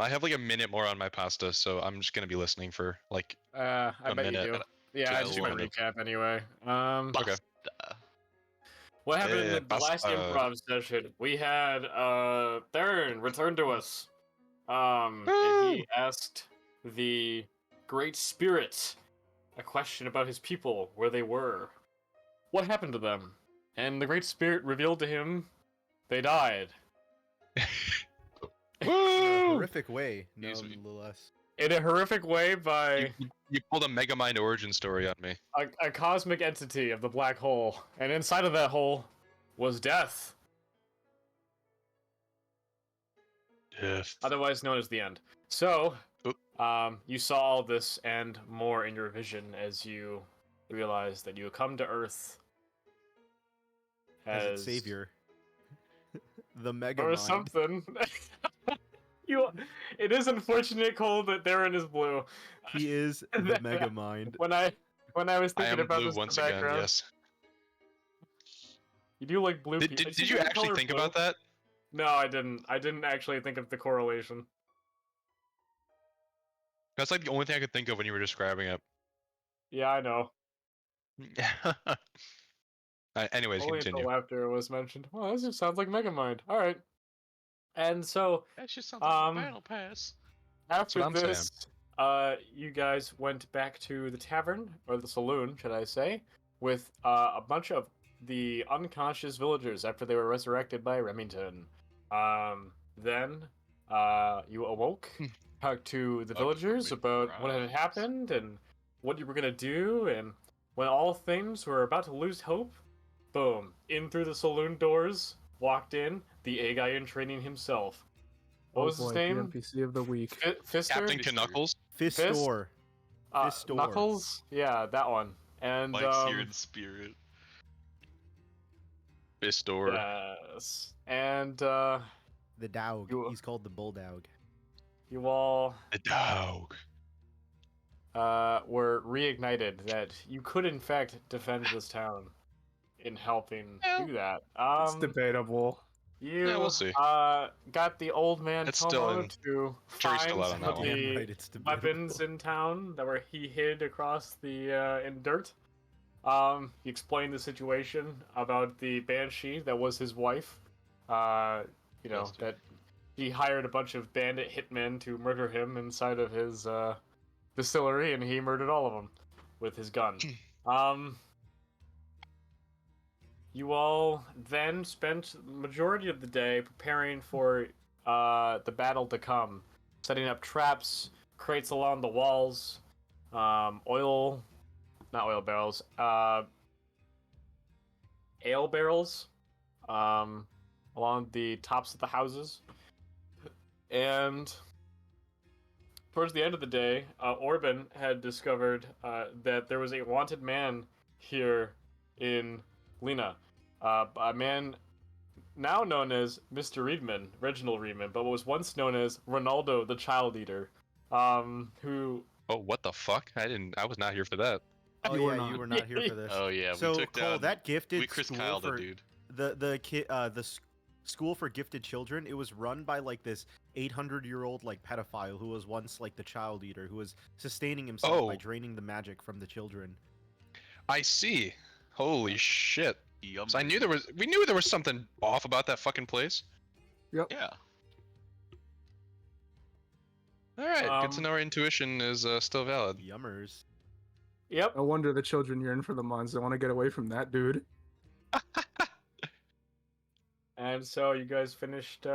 I have like a minute more on my pasta, so I'm just gonna be listening for like I a bet you minute. do. Yeah, I Just just want 2 to minutes. recap anyway. Okay. What happened in the last Pasta. improv session? We had Theron return to us. And Woo! he asked the Great Spirit a question about his people, where they were, what happened to them, and the Great Spirit revealed to him they died. In a Woo! horrific way, Excuse me. nonetheless. In a horrific way by You pulled a Megamind origin story on me. a cosmic entity of the black hole, and inside of that hole was death, Death. otherwise known as the end. So, Oop. you saw all this and more in your vision as you realized that you had come to Earth As its savior. The Mega or Mind. something. It is unfortunate, Cole, that Darren is blue. He is the Mega Mind. When I was I thinking am about blue this in once the again. background, Yes. you do like blue. Did you actually think about that? No, I didn't. I didn't actually think of the correlation. That's like the only thing I could think of when you were describing it. Yeah, I know. Anyways, Only continue. until after it was mentioned. Well, this just sounds like Megamind. All right. And so, That just sounds like a battle pass. after what I'm this, you guys went back to the tavern, or the saloon, should I say, with a bunch of the unconscious villagers after they were resurrected by Remington. Then, you awoke, talked to the villagers about what had happened and what you were gonna do, and when all things were about to lose hope, boom, in through the saloon doors, walked in the A guy in training himself. What was his name? The NPC of the week. Fister? Captain Knuckles. Fistor. Fistor. Knuckles? Yeah, that one. And, Mike's here in spirit. Fistor. yes. And, The Dowg. You- He's called the Bulldog. you all, The dog. were reignited that you could, in fact, defend this town in helping do that. It's debatable. You, Yeah, we'll see. got the old man It's still Tomo in- to jury's find still out on some that of one. the Damn right, it's debatable. weapons in town that were he hid across the in dirt. He explained the situation about the banshee that was his wife. You know, Busted. that he hired a bunch of bandit hitmen to murder him inside of his distillery, and he murdered all of them with his gun. You all then spent the majority of the day preparing for the battle to come, setting up traps, crates along the walls, not oil barrels, ale barrels along the tops of the houses. And towards the end of the day, Orban had discovered that there was a wanted man here in Lena. A man now known as Mr. Reedman, Reginald Reedman, but was once known as Ronaldo the Child Eater, who... Oh, what the fuck? I was not here for that. Oh You were yeah, not. you were not here for this. Oh yeah, So we took Cole, down. that gifted we Chris school Kyle for the dude. the school for gifted children, it was run by like this 800-year-old like pedophile who was once like the child eater, who was sustaining himself by Oh. draining the magic from the children. I see. Holy shit. Yum. So we knew there was something off about that fucking place. Yeah. Alright, good to know our intuition is still valid. Yummers. Yep. No wonder the children yearn for the Mons. They want to get away from that dude. And so you guys finished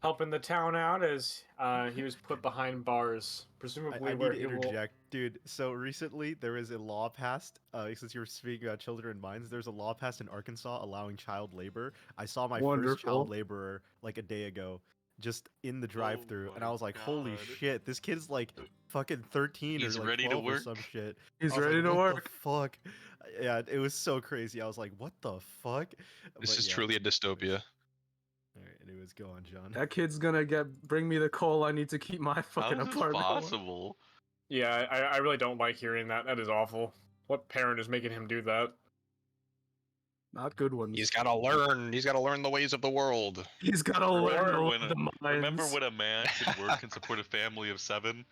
helping the town out as he was put behind bars, presumably I where need to he will... interject, dude. So recently there was a law passed. Since you were speaking about children in mines, there's a law passed in Arkansas allowing child labor. I saw my first Wonderful. child laborer like a day ago, just in the drive-through, and my I was like, "Holy God. shit, this kid's like fucking 13 He's or like ready to 12 or work. some shit." He's I was ready like, to "What work. the fuck?" Yeah, it was so crazy. I was like, "What the fuck?" This But is yeah, truly a dystopia. All right, anyways, go on, John. That kid's gonna bring me the coal I need to keep my How fucking is this apartment. warm. possible? Yeah, I really don't like hearing that. That is awful. What parent is making him do that? Not good ones. He's gotta learn. He's gotta learn the ways of the world. He's gotta learn Remember all when, the remember mines. when a man could work and support a family of 7?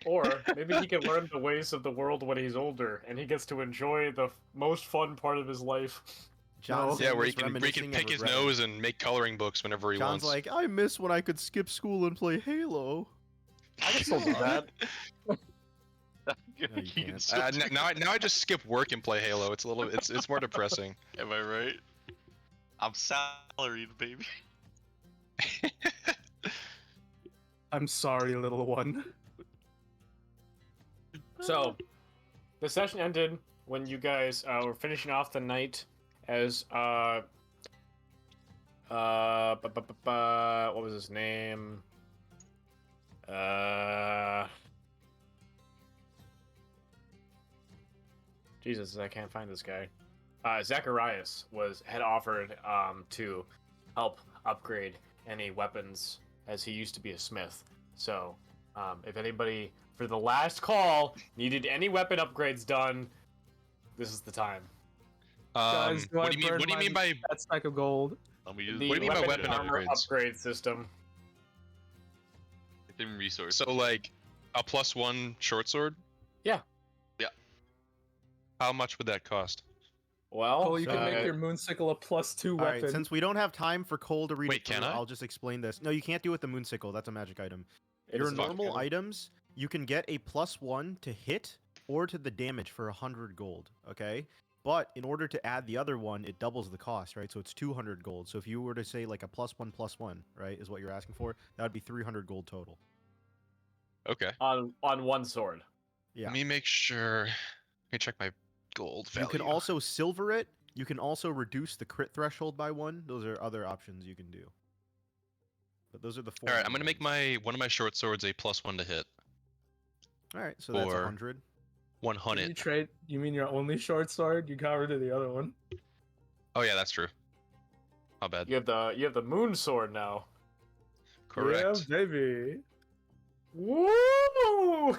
Or maybe he can learn the ways of the world when he's older, and he gets to enjoy the most fun part of his life. John's Yeah, saying where this he can reminiscing pick of his regretting. nose and make coloring books whenever he John's wants. like, I miss when I could skip school and play Halo. I can still do that. you You can can't. still do now I just skip work and play Halo. It's a little. It's more depressing. that. Am I right? I'm salaried, baby. I'm sorry, little one. So, the session ended when you guys were finishing off the night as what was his name? Jesus, I can't find this guy. Zacharias had offered to help upgrade any weapons, as he used to be a smith. So, if anybody for the last call needed any weapon upgrades done, this is the time. Guys, do What I do you mean? burn What do you mean my- by? That stack of gold? Let me use The What do you mean by weapon armor upgrades? upgrade system. within resource. So like a +1 short sword? Yeah. Yeah. How much would that cost? Well, Cole, you can make your moonsicle a +2 All weapon. right, since we don't have time for Cole to read Wait, it through, can I? I'll just explain this. No, you can't do it with the moonsicle. That's a magic item. it Your is not normal good. items, you can get a +1 to hit or to the damage for 100 gold, okay? But in order to add the other one, it doubles the cost, right? So it's 200 gold. So if you were to say like a +1, right, is what you're asking for, that would be 300 gold total. Okay. on one sword. Yeah. Let me make sure. Let me check my gold You value. can also silver it. You can also reduce the crit threshold by 1. Those are other options you can do. But those are the 4. All right, I'm gonna main make one of my short swords a +1 to hit. ones. All right, so that's or- 100. Did 100. you trade? You mean your only short sword? You got rid of the other one. Oh yeah, that's true. My bad. You have the moon sword now. Correct. Yeah, baby. Woo!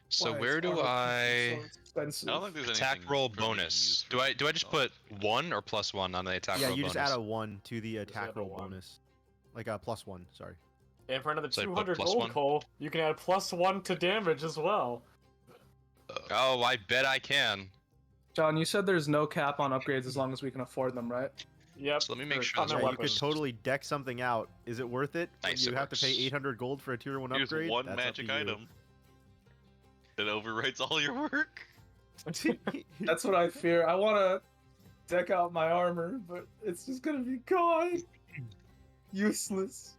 So Why, where it's do armor I so expensive. I don't think there's attack anything roll for me to bonus? use Do for I just put knowledge. 1 or +1 on the attack Yeah, roll you bonus? just add a 1 to the Just attack add a roll 1. bonus. Like a +1, sorry. And for another So I put 200 plus gold, 1? Cole, you can add +1 to damage as well. Oh, I bet I can. John, you said there's no cap on upgrades as long as we can afford them, right? Yep. So let me make for sure common that's Yeah, right. you could weapons. totally deck something out. Is it worth it? When Nice, you it have to pay works. 800 gold for a tier 1 Here's upgrade? one That's up magic to you. item that overwrites all your work. That's what I fear. I want to deck out my armor, but it's just gonna be gone. Useless.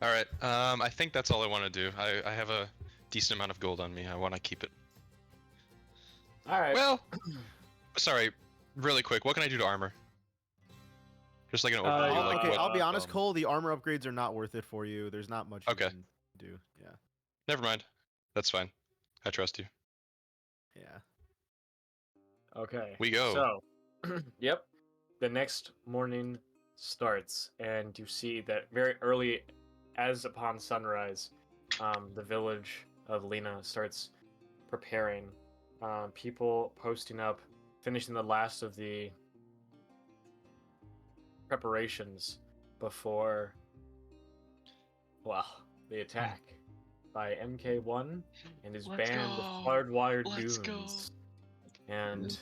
All right. I think that's all I want to do. I have a decent amount of gold on me. I want to keep it. All right. Well, sorry. Really quick. What can I do to armor? Just like an overview. yeah, like okay, what? I'll be honest, Cole. The armor upgrades are not worth it for you. There's not much you Okay. can do. Yeah. Never mind. That's fine. I trust you. Yeah. Okay. We go. So, yep. The next morning starts, and you see that very early, as upon sunrise, the village of Lena starts preparing. People posting up, finishing the last of the preparations before, well, the attack by MK1 and his Let's band of go. hardwired Let's go. goons. And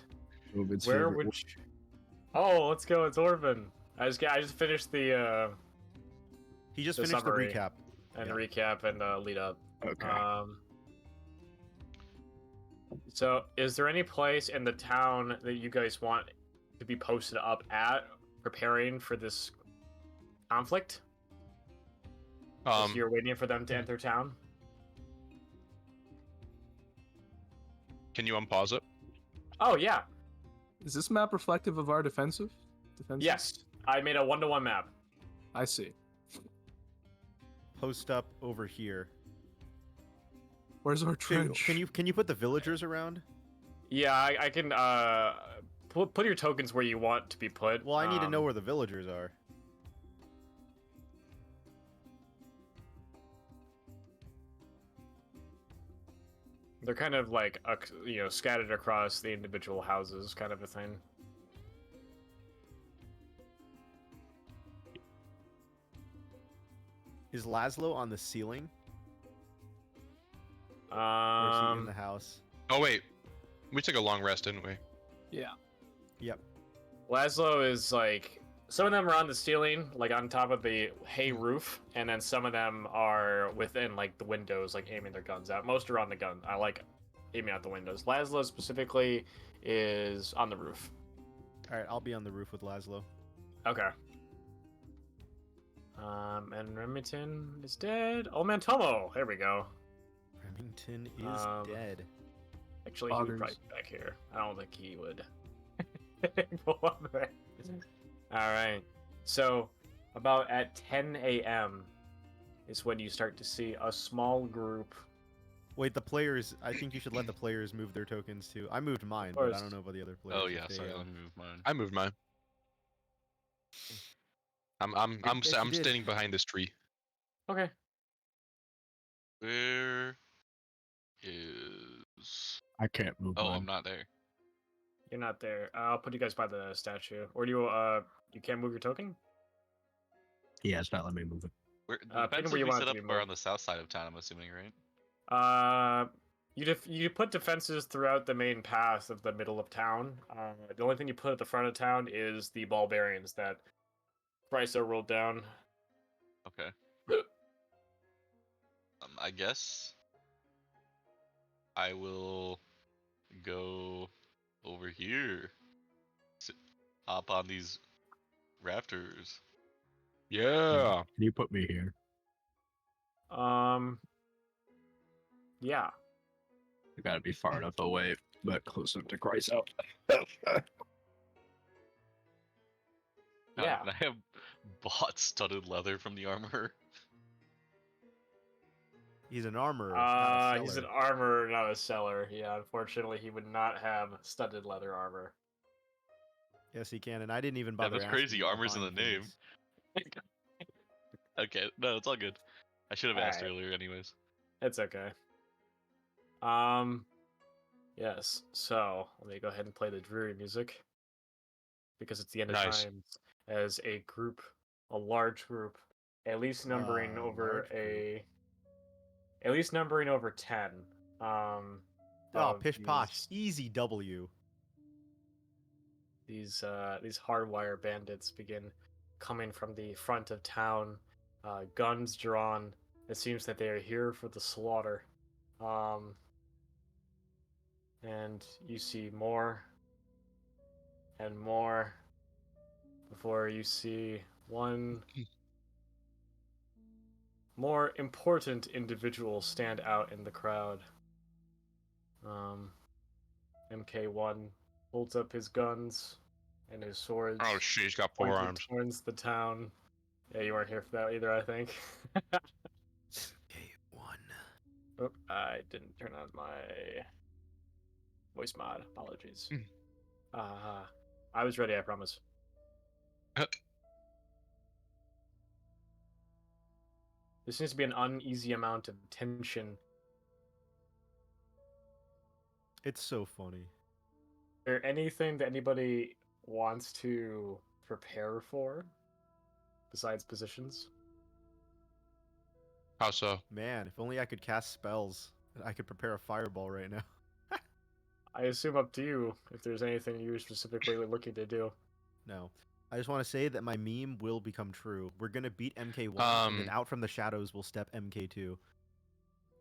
It's where would you... Oh, let's go. It's Orban. I just finished the He just The finished summary. the recap. and Yeah. recap and lead up. Okay. So, is there any place in the town that you guys want to be posted up at, preparing for this conflict? As you're waiting for them to enter town. Can you unpause it? Oh yeah, Is this map reflective of our defensive? yes. I made a 1-to-1 map. I see. Post up over here. Where's our Can, trench? can you put the villagers around? Yeah, I can put your tokens where you want to be put. Well, I need to know where the villagers are. They're kind of like scattered across the individual houses, kind of a thing. Is Laszlo on the ceiling? Or is he in the house? Oh wait, we took a long rest, didn't we? Yeah. Yep. Laszlo is like, some of them are on the ceiling, like on top of the hay roof, and then some of them are within like the windows, like aiming their guns out. Most are on the gun. I like aiming out the windows. Laszlo specifically is on the roof. All right, I'll be on the roof with Laszlo. Okay. And Remington is dead. Old man Tomo. There we go. Remington is dead. Actually, he would probably be back here. I don't think he would go up there. All right. So, about at 10 a.m. is when you start to see a small group. Wait, the players. I think you should let the players move their tokens too. I moved mine, but I don't know about the other players. Oh if yeah, they, sorry, let me move mine. I moved mine. I'm Yes, you did. standing behind this tree. Okay. Where is? I can't move. Oh, I'm not there. You're not there. I'll put you guys by the statue. Or do you can't move your token? Yeah, it's not letting me move it. Where, Pick the fences where you we want set it up to be are moved. on the south side of town, I'm assuming, right? You put defenses throughout the main path of the middle of town. The only thing you put at the front of town is the ball bearings that Bryso rolled down. Okay. I guess I will go over here. Hop on these rafters. Yeah. Can you put me here? Yeah. I gotta be far enough away, but close enough to Christ out. Yeah. And I have bought studded leather from the armorer. He's an armorer. Not a He's an seller. armorer, not a seller. Yeah, unfortunately, he would not have studded leather armor. Yes, he can, and I didn't even bother. that's crazy, asking armor's in behind the name. things. Okay, no, it's all good. I should have asked Alright. earlier, anyways. It's okay. Yes. So let me go ahead and play the dreary music because it's the end of Nice. times. As a group, a large group, at least numbering over at least numbering over 10. Oh, of pish posh, these- easy W. These hardwire bandits begin coming from the front of town, guns drawn. It seems that they are here for the slaughter. And you see more and more before you see one more important individual stand out in the crowd. MK1 holds up his guns and his swords. Oh shit, he's got 4 pointed arms. towards the town. Yeah, you weren't here for that either, I think. One. Oh, I didn't turn on my voice mod. Apologies. I was ready, I promise. There seems to be an uneasy amount of tension. It's so funny. Is there anything that anybody wants to prepare for besides positions? How so? Man, if only I could cast spells. I could prepare a fireball right now. I assume up to you if there's anything you're specifically looking to do. No. I just want to say that my meme will become true. We're going to beat MK1, and then out from the shadows will step MK2.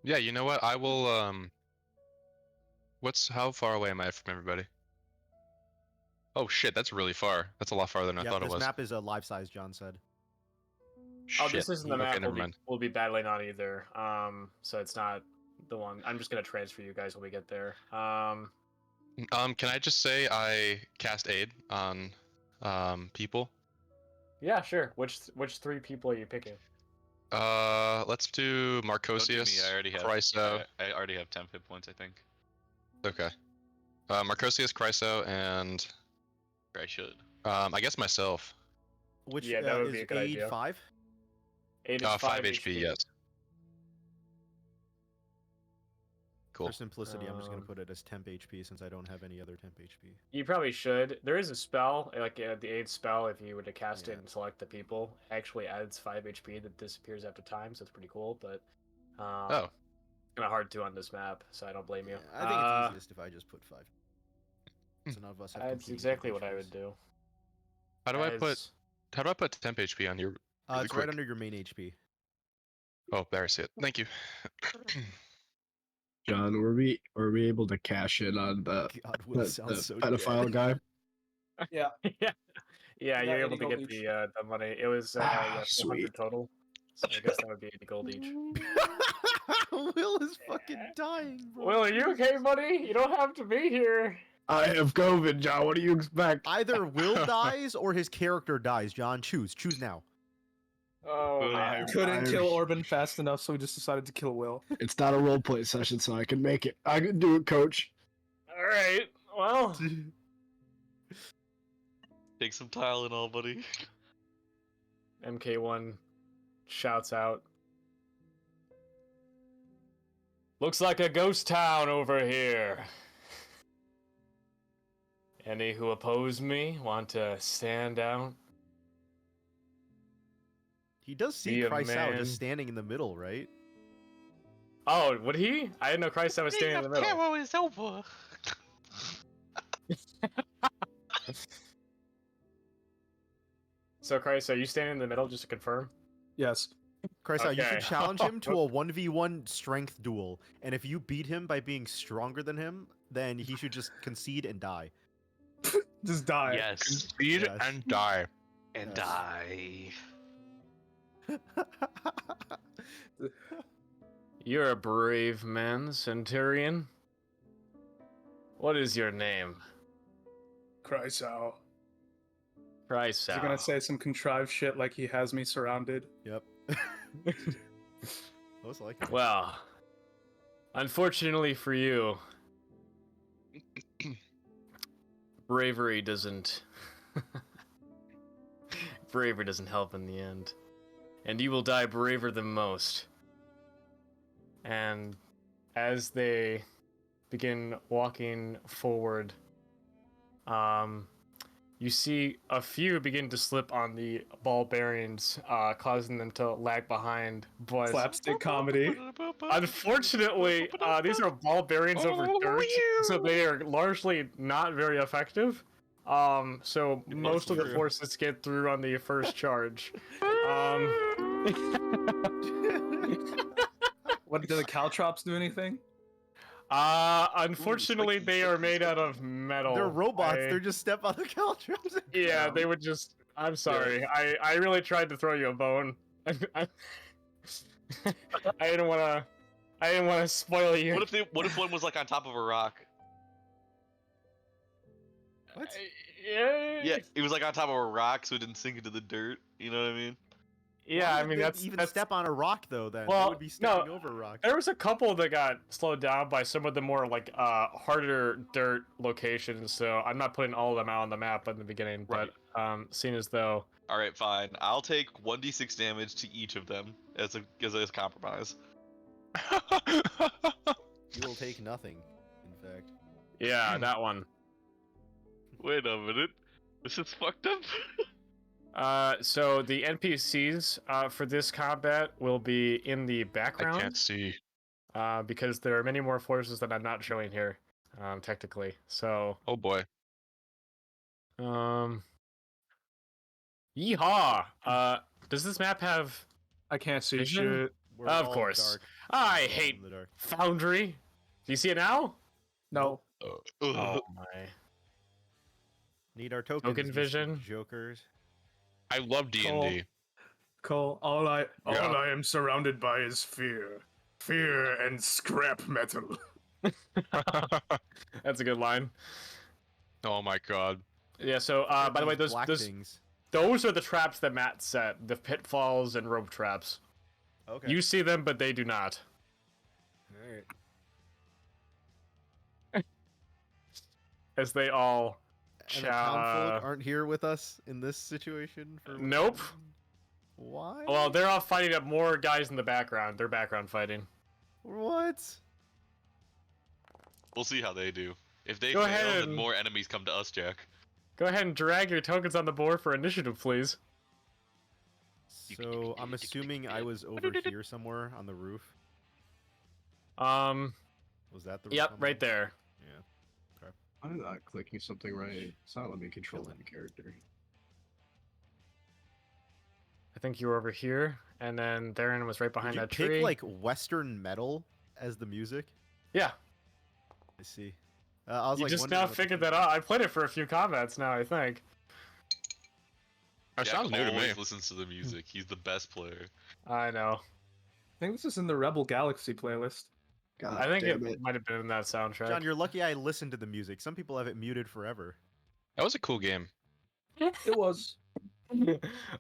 Yeah, you know what? I will how far away am I from everybody? Oh shit, that's really far. That's a lot farther than I thought it this was. map is a life size, John said. Oh, Shit. this isn't the Okay, map never mind. we'll be battling on either. So it's not the one. I'm just gonna transfer you guys when we get there. Can I just say I cast aid on people? Yeah, sure. Which 3 people are you picking? Let's do Don't do me, Marcosius, I already have. Chryso. I already have 10 hit points, I think. Okay. Marcosius, Chryso, and Or I should. I guess myself. Which Yeah, that would is be a good aid idea. 5? 8 is 5 HP, yes. Cool. For simplicity, I'm just gonna Um, put it as temp HP since I don't have any other temp HP. You probably should. There is a spell, like the aid spell, if you were to cast Yeah. it and select the people, actually adds 5 HP that disappears after time, so it's pretty cool, but Oh. kind of hard to on this map, so I don't blame you. Yeah, I think it's easiest if I just put 5. So none of us have That's competing exactly temp what I HPs. would do. How do I put temp HP on your? Really It's quick. right under your main HP. Oh, there I see it. Thank you. John, were we able to cash in on the God, Will sounds so pedophile dead. guy? Yeah. Yeah, got you're 80 able to gold get each. the money. It was Ah, yeah, 400 sweet. total. So I guess that would be 80 gold each. Will is fucking dying, bro. Will, are you okay, buddy? You don't have to be here. I have COVID, John. What do you expect? Either Will dies or his character dies. John, choose. Choose now. Oh, man. Couldn't kill Orban fast enough, so we just decided to kill Will. It's not a roleplay session, so I can make it. I can do it, coach. All right. Well, Take some Tylenol, buddy. MK1 shouts out. Looks like a ghost town over here. Any who oppose me want to stand out? He does see Be a Christ out man. just standing in the middle, right? Oh, would he? I didn't know Christ was standing in the middle. Camo is over. So, Christ, are you standing in the middle just to confirm? Yes. Christ out, you should Okay. challenge him to a 1v1 strength duel. And if you beat him by being stronger than him, then he should just concede and die. Just die. Yes. Speed Yes. and die. And Yes. die. You're a brave man, Centurion. What is your name? Christ out. Christ He's gonna say some contrived shit like he has me surrounded. Yep. Most likely. Well, unfortunately for you, bravery doesn't help in the end. And you will die braver than most. And as they begin walking forward, you see a few begin to slip on the ball bearings, causing them to lag behind. But Slapstick comedy. unfortunately, these are ball bearings over dirt, so they are largely not very effective. So most of the true. forces get through on the first charge. What, do the caltrops do anything? Unfortunately, they are made out of metal. They're robots. They're just step on the caltrops. and Yeah, go. they would just. I'm sorry. I really tried to throw you a bone. I didn't want to spoil you. What if one was like on top of a rock? What? Yeah, it was like on top of a rock, so it didn't sink into the dirt. You know what I mean? Yeah, Why I would mean they that's even that's. step on a rock though. Then Well, they would be no, stepping over a rock. There was a couple that got slowed down by some of the more like harder dirt locations, so I'm not putting all of them out on the map in the beginning. Right. But seeing as though All right, fine. I'll take 1d6 damage to each of them as a compromise. You will take nothing. In fact. yeah, that one. Wait a minute. This is fucked up. So the NPCs for this combat will be in the I background. can't see. Because there are many more forces that I'm not showing here, technically. So, Oh boy. yeehaw! Does this map have I can't see Vision? shit. We're Of all in the course. dark. I We're all hate in the dark. Foundry. Do you see it now? No. Oh my! Need our tokens. Token Mr. vision. Jokers. I love D&D. Cole, all I Yeah. am surrounded by is fear. Fear and scrap metal. That's a good line. Oh my god. Yeah. So, by the way, These black those things. those are the traps that Matt set. The pitfalls and rope traps. Okay. You see them, but they do not. Alright. As they all. And the townfolk aren't here with us in this situation. For Nope. Why? Well, they're all fighting up more guys in the background. They're background fighting. What? We'll see how they do. If they Go fail, ahead then and- more enemies come to us, Jack. Go ahead and drag your tokens on the board for initiative, please. So I'm assuming I was over here somewhere on the roof. Was that the roof? Yep, on the right roof? there. Yeah. I'm not clicking something right. It's not letting me control any character. I think you were over here, and then Darren was right behind Did you that pick tree. like Western metal as the music? Yeah, I see. I was you like, just wondering now what the figured fuck- that out. I played it for a few combats now, I think. That Jack sounds new to me. always listens to the music. He's the best player. I know. I think this is in the Rebel Galaxy playlist. God I think damn it might have been in that soundtrack. John, you're lucky I listened to the music. Some people have it muted forever. That was a cool game. It was.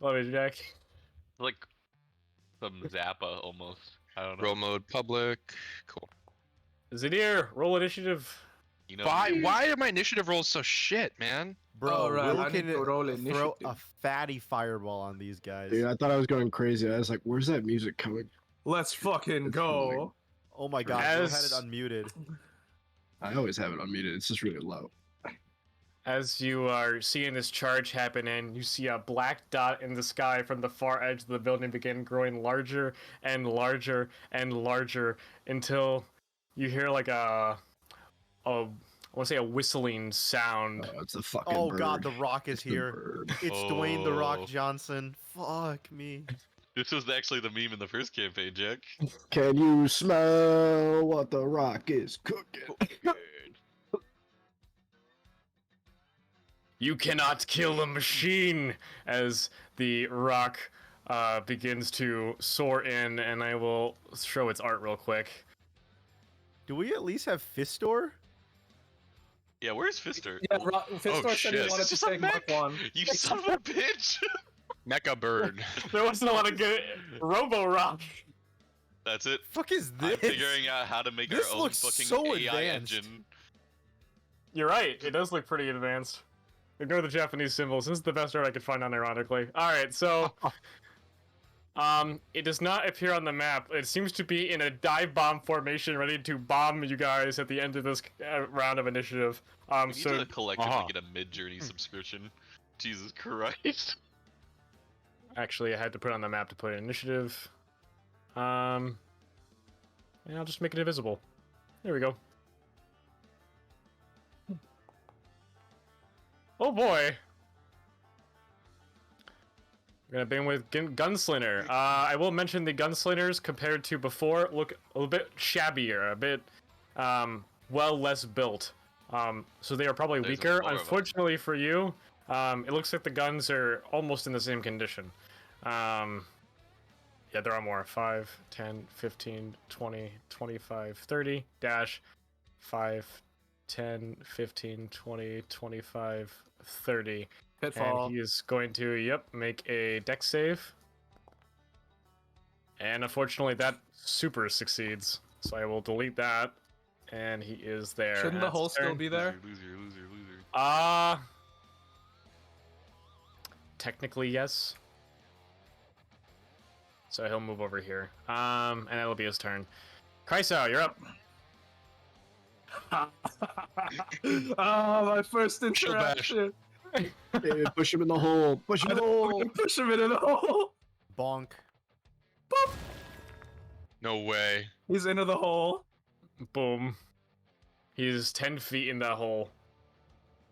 Love it, Jack. Like some Zappa almost. I don't know. Roll mode public. Cool. Zidir, roll initiative. You know, Why are my initiative rolls so shit, man? Bro, Oh, right, Will I need can to roll throw a initiative. fatty fireball on these guys. Dude, I thought I was going crazy. I was like, where's that music coming? Let's fucking go. Oh my god, Will had it As- unmuted. I always have it unmuted. It's just really low. As you are seeing this charge happen, and you see a black dot in the sky from the far edge of the building begin growing larger and larger and larger until you hear like I want to say a whistling sound. Oh, it's the fucking Oh bird. god, the Rock is It's the here. bird. It's Dwayne the Rock Oh. Johnson. Fuck me. this was actually the meme in the first campaign, Jack. Can you smell what the Rock is cooking? You cannot kill a machine, as the rock begins to soar in, and I will show its art real quick. Do we at least have Fistor? Yeah, where's Fister? Yeah, Fistor said shit. he This wanted is to just a take Mark mech. 1. You son of a bitch! Mecha bird. There wasn't a lot of good Robo Rock. That's it. Fuck is I'm this? figuring out how to make This our own looks fucking so AI advanced. engine. You're right. It does look pretty advanced. Ignore the Japanese symbols. This is the best art I could find, unironically. All right, so it does not appear on the map. It seems to be in a dive bomb formation, ready to bomb you guys at the end of this round of initiative. We need So to collectively uh-huh. get a mid-journey subscription. Jesus Christ. actually, I had to put it on the map to put initiative. And I'll just make it invisible. There we go. Oh boy. We're gonna begin with Gunslinger. I will mention the Gunslingers compared to before look a little bit shabbier, a bit, well, less built. So they are probably There's a weaker. more of 'em. Unfortunately for you, it looks like the guns are almost in the same condition. Yeah, there are more. 5, 10, 15, 20, 25, 30, dash, 5, 10, 15, 20, 25, 30. Pitfall. And he is going to, make a dex save. And unfortunately, that super succeeds. So I will delete that. And he is there. Shouldn't And the that's hole his still turn. be there? Loser. Technically, yes. So he'll move over here. And that'll be his turn. Kaisao, you're up. My first Shield bash. interaction. Hey, push him in the hole. Push him in the hole. Push him into the hole. Bonk. No way. He's into the hole. Boom. He's 10 feet in that hole.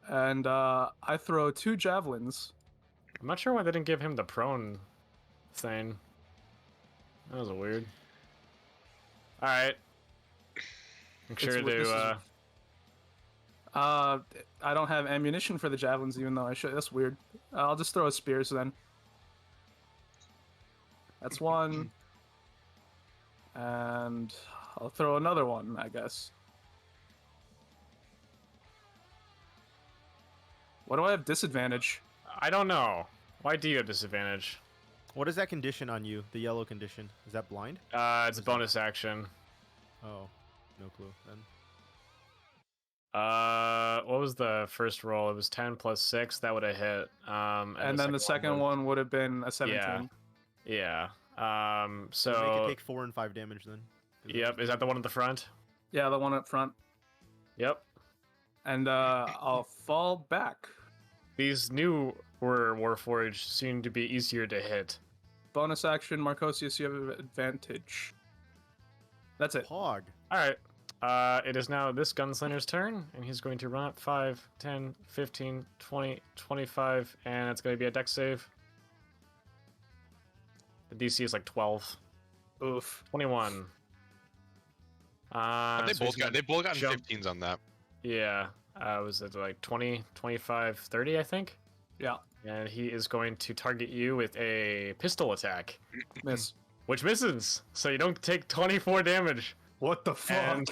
And I throw 2 javelins. I'm not sure why they didn't give him the prone thing. That was weird. Alright. Make sure It's- this is- to, I don't have ammunition for the javelins, even though I should. That's weird. I'll just throw a spears then. That's 1. And I'll throw another one, I guess. What do I have disadvantage? I don't know. Why do you have disadvantage? What is that condition on you? The yellow condition. Is that blind? It's a bonus action. Oh, no clue then. What was the first roll? It was 10 plus 6. That would have hit. And then the second was- one would have been a 17. Yeah. So So. make it take 4 and 5 damage then. 'Cause it Yep. was- Is that the one at the front? Yeah, the one up front. Yep. And I'll fall back. These new Warforged seem to be easier to hit. Bonus action, Marcosius, you have advantage. That's it. Pog. Alright. It is now this gunslinger's turn, and he's going to run up 5, 10, 15, 20, 25, and it's going to be a dex save. The DC is like 12. Oof. 21. They So both he's gonna they both got jump- 15s on that. Yeah. Was it like 20, 25, 30, I think? Yeah. And he is going to target you with a pistol attack, Miss. which misses. So you don't take 24 damage. What the fuck? And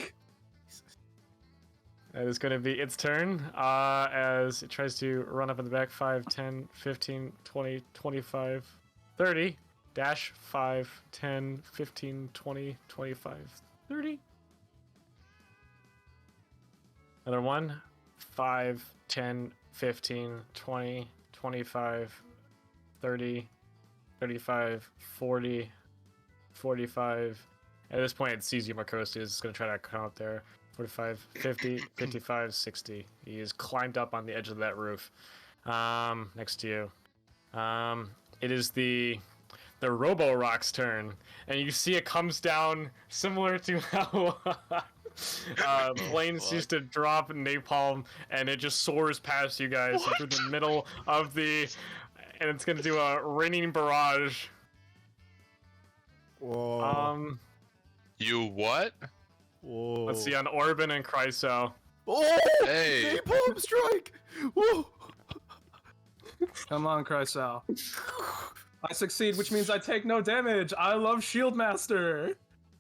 that is going to be its turn as it tries to run up in the back. 5, 10, 15, 20, 25, 30. Dash 5, 10, 15, 20, 25, 30. Another one. 5, 10, 15, 20, 25, 30, 35, 40, 45. At this point, it sees you, Marcos. It's going to try to come up there. 45, 50, 55, 60. He has climbed up on the edge of that roof. Next to you. It is the Robo-Rock's turn. And you see it comes down similar to how planes used to drop napalm, and it just soars past you guys through the middle of the... And it's going to do a raining barrage. Whoa. You what? Whoa. Let's see on Orban and Chryso. Oh! Hey. Napalm strike! Whoa! Come on, Chrysal. I succeed, which means I take no damage. I love Shieldmaster.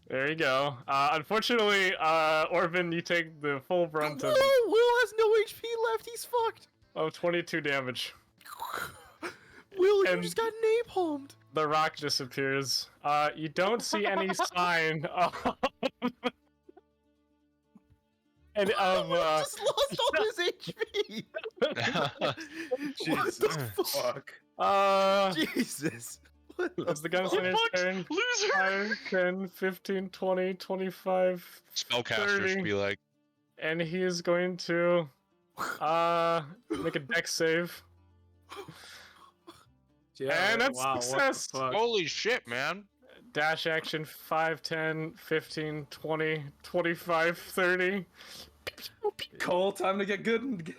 There you go. Unfortunately, Orban, you take the full brunt Whoa! of, Will has no HP left. He's fucked. 22 damage. Will, you And- just got napalmed. The rock disappears. You don't see any sign of... and of, Will just lost all his HP. What the fuck? Jesus. What the It's the gunslinger's turn. Loser! 5, 10, 15, 20, 25, Spellcasters 30. be like, and he is going to make a dex save. Yeah, And that's wow, what the success. fuck? holy shit, man. Dash action 5, 10, 15, 20, 25, 30. Cole, time to get good and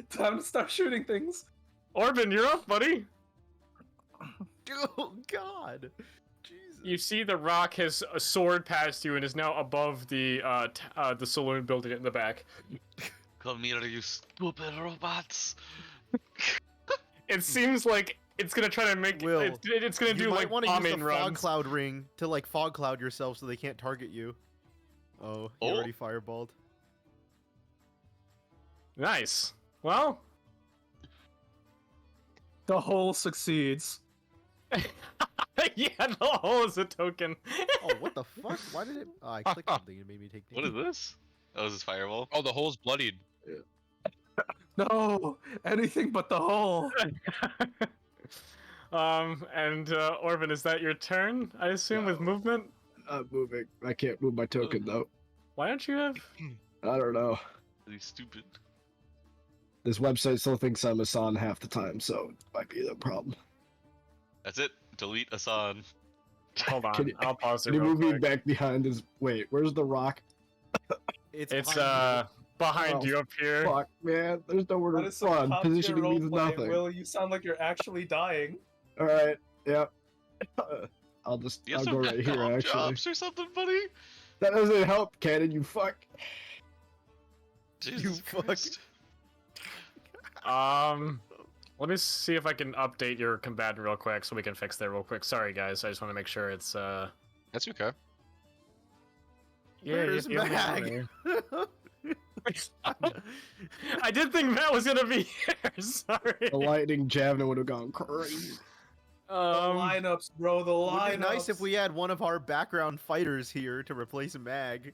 time to start shooting things. Orban, you're up, buddy. Oh God. Jesus. You see the rock has soared past you and is now above the saloon building in the back. Come here, you stupid robots! It seems like it's gonna try to make Will, it's gonna You do might like want to use bombing the runs. fog cloud ring to like fog cloud yourself so they can't target you. Oh, he Oh. already fireballed. Nice. Well, The hole succeeds. yeah, the hole is a token. Oh, what the fuck? Why did it? Oh, I clicked something and it made me take What is damage. this? Oh, is this fireball? Oh, the hole's bloodied. No, anything but the hole. And Orban, is that your turn? I assume with No. movement. Not moving. I can't move my token though. Why don't you have? I don't know. Are you stupid? This website still thinks I'm Asan half the time, so it might be the problem. That's it. Delete Asan. Hold on, Can you- I'll pause it Can you real move me quick. back behind this? Wait, where's the rock? It's behind behind Oh, you up here. Fuck, man. There's nowhere That to is some run. top-tier Positioning means roleplay, nothing. Will, you sound like you're actually dying. All right. Yep. I'll just. You have I'll some go right here. job Actually, jobs or something, buddy? that doesn't help, Cannon. You fuck. Jesus fuck. Christ. Let me see if I can update your combatant real quick so we can fix that real quick. Sorry, guys. I just want to make sure it's That's okay. yeah. Where's you only have Mag? me. I did think Matt was gonna be here. Sorry. The lightning javelin would have gone crazy. The lineups, bro, the It would lineups. be nice if we had one of our background fighters here to replace Mag.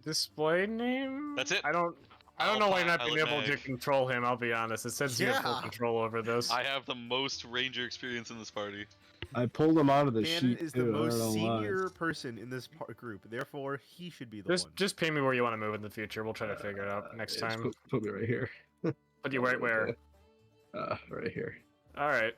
display name. That's it. I don't know why you're not being Pilot able to Mag. control him. I'll be honest. It says you have full Yeah. control over this. I have the most ranger experience in this party. I pulled him out of the Cannon sheet. is the too, I don't most know why. senior person in this group, therefore he should be the one. Just ping me where you want to move in the future. We'll try to figure it out next Yeah, just time. Put me right here. Put you right where? Right here. All right.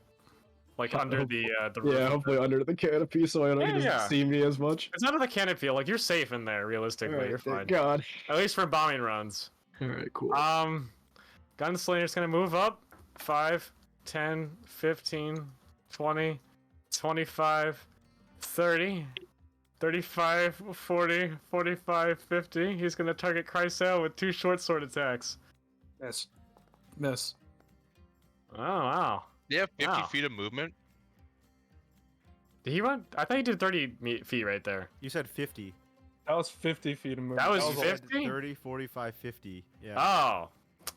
Like under the roof. Yeah, hopefully under the canopy so I know he doesn't see me as much. It's under the canopy. Like you're safe in there. Realistically, Alright, you're fine. thank God. At least for bombing runs. Alright, cool. Gunslinger's gonna move up. 5, 10, 15, 20, 25, 30, 35, 40, 45, 50. He's gonna target Chrysale with 2 short sword attacks. Miss. Miss. Oh wow. Yeah, 50 Wow. feet of movement. Did he run? I thought he did 30 feet right there. You said 50. That was 50 feet of movement. That was You said 50? 30, 45, 50. Yeah. Oh,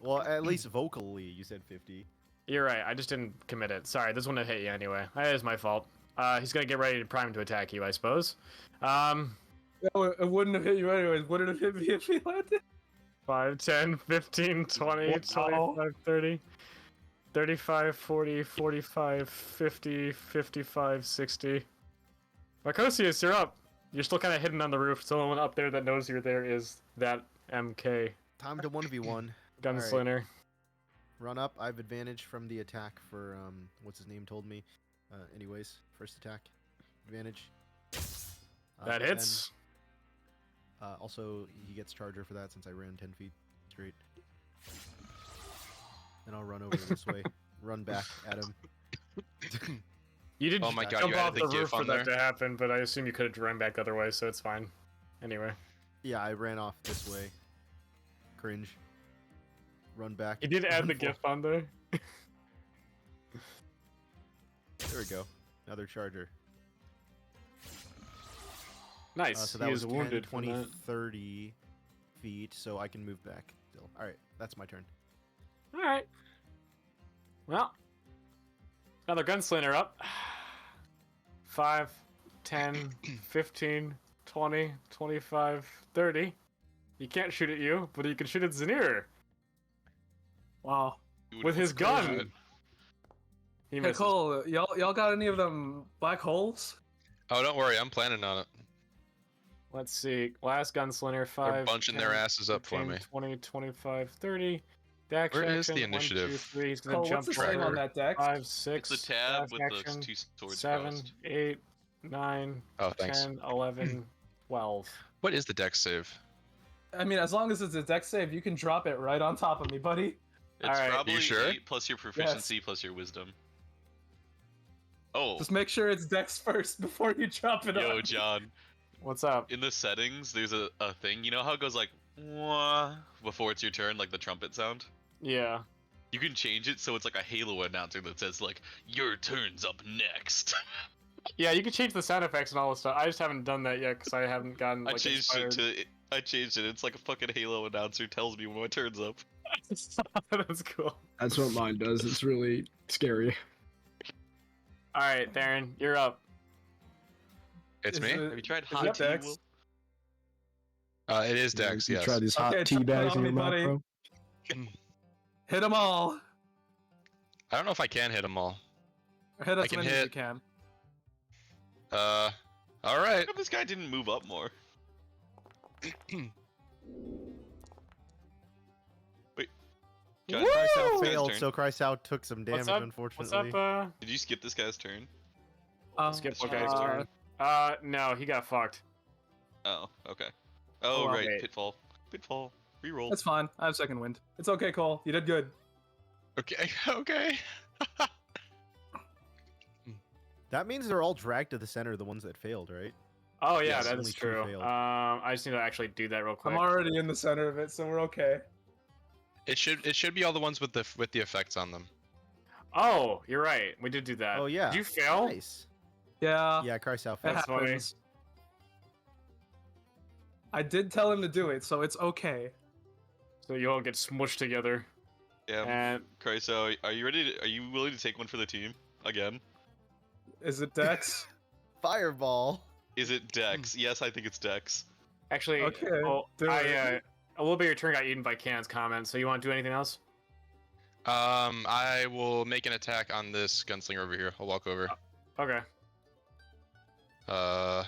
Well, at least vocally, you said 50. you're right. I just didn't commit it. Sorry, this wouldn't have hit you anyway. That is my fault. He's gonna get ready to prime to attack you, I suppose. No, it wouldn't have hit you anyways. Would it have hit me if he landed? 5, 10, 15, 20, Wow. 25, 30, 35, 40, 45, 50, 55, 60. Marcosius, you're up. You're still kind of hidden on the roof. Someone up there that knows you're there is that MK Time to 1v1. gunslinger. Run up. I have advantage from the attack for, what's his name told me. Anyways, first attack. Advantage. That and hits. then, also, he gets charger for that since I ran 10 feet straight. And I'll run over this way. Run back at him. You did Oh my God, jump you added off the the roof GIF for on that there? to happen, but I assume you could have run back other way, so it's fine. Anyway. Yeah, I ran off this way. Cringe. Run back. You did add Run the for- GIF on there. There we go. Another charger. Nice. So that he was is 10, wounded from 20, that. 30 feet, so I can move back still. Alright, that's my turn. Alright. Well. Another gunslinger up. 5, 10, 15, 20, 25, 30. He can't shoot at you, but he can shoot at Zanir Wow. with his gun. He Hey misses. Cole, y'all got any of them black holes? Oh, don't worry, I'm planning on it. Let's see. Last gunslinger. 5. They're bunching their 10, asses up for 15, me. 20, 25, 30. Dash Where is action, the 1, 2, initiative? 3. He's gonna Cole, jump what's the name for on that deck? 5, 6. It's the tab dash with action, the 2 swords 7, crossed. 8, 9, Oh, thanks. 10, 11, 12. What is the dex save? I mean, as long as it's a deck save, you can drop it right on top of me, buddy. It's Alright. probably You sure? 8 plus your proficiency plus your wisdom. Oh, Just make sure it's dex first before you drop it yo, on. John. What's up? In the settings, there's a thing. You know how it goes like, wah, before it's your turn, like the trumpet sound? Yeah. You can change it so it's like a Halo announcer that says like, your turn's up next. Yeah, you can change the sound effects and all this stuff. I just haven't done that yet because I haven't gotten I like changed inspired. it. It's like a fucking Halo announcer tells me when my turn's up. That's cool. That's what mine does. It's really scary. All right, Darren, you're up. It's Is me? it- Have you tried is hot it tea? dex? Will? It is dex, You yes. try these hot Okay, tea just put it bags on in your me, mouth, buddy. bro. Hit them all. I don't know if I can hit them all. Or hit I as can many as you hit- can. Alright. How come this guy didn't move up more? Wait. John, Woo! this guy's Failed, turn. so Chrysal took some damage, What's up? unfortunately. What's up, Did you skip this guy's turn? skip what guy's turn? No, he got fucked. Oh, okay. Oh, Oh, right. wait. Pitfall. Pitfall. Reroll. That's fine. I have second wind. It's okay, Cole. You did good. Okay, okay. That means they're all dragged to the center, the ones that failed, right? Oh yeah, Yes, that only is 2 true. failed. I just need to actually do that real quick. I'm already in the center of it, so we're okay. It should be all the ones with the effects on them. Oh, you're right. We did do that. Oh, yeah. Did you fail? Nice. Yeah, Yeah, Chrysal it failed. That's funny. happens. I did tell him to do it, so it's okay. So you all get smushed together. Yeah. And Chryso, are you ready? Are you willing to take one for the team again? Is it Dex? Fireball. Is it Dex? Yes, I think it's Dex. actually, Okay, do I it. a little bit of your turn got eaten by Can's comment. So you want to do anything else? I will make an attack on this gunslinger over here. I'll walk over. Okay. Oh,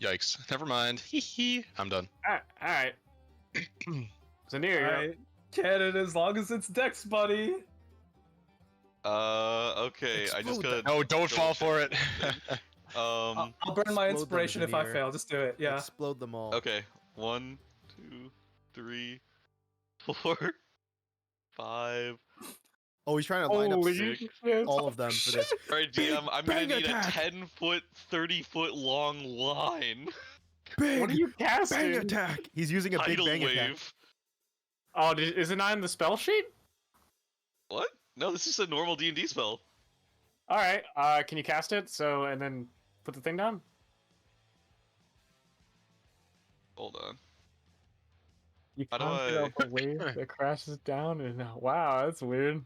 yikes. Never mind. Hee hee. I'm done. All right. Zanir, you're up. I get it as long as it's Dex, buddy. Okay. I just Explode gotta. Oh, don't fall for it. I'll burn my Explode them, inspiration if I Zanir. fail. Just do it. Yeah. Explode them all. Okay. 1, 2, 3, 4, 5. Oh, he's trying to line up Holy sick. shit. all of them for this. Alright, DM, I'm gonna Bang need attack! a 10-foot, 30-foot long line. Big What are you casting? bang attack. He's using a big Tidal bang wave. attack. Oh, is it not in the spell sheet? What? No, this is a normal D&D spell. All right. Can you cast it? So and then put the thing down. Hold on. You How do can't get I- out the wave that crashes down, and wow, that's weird.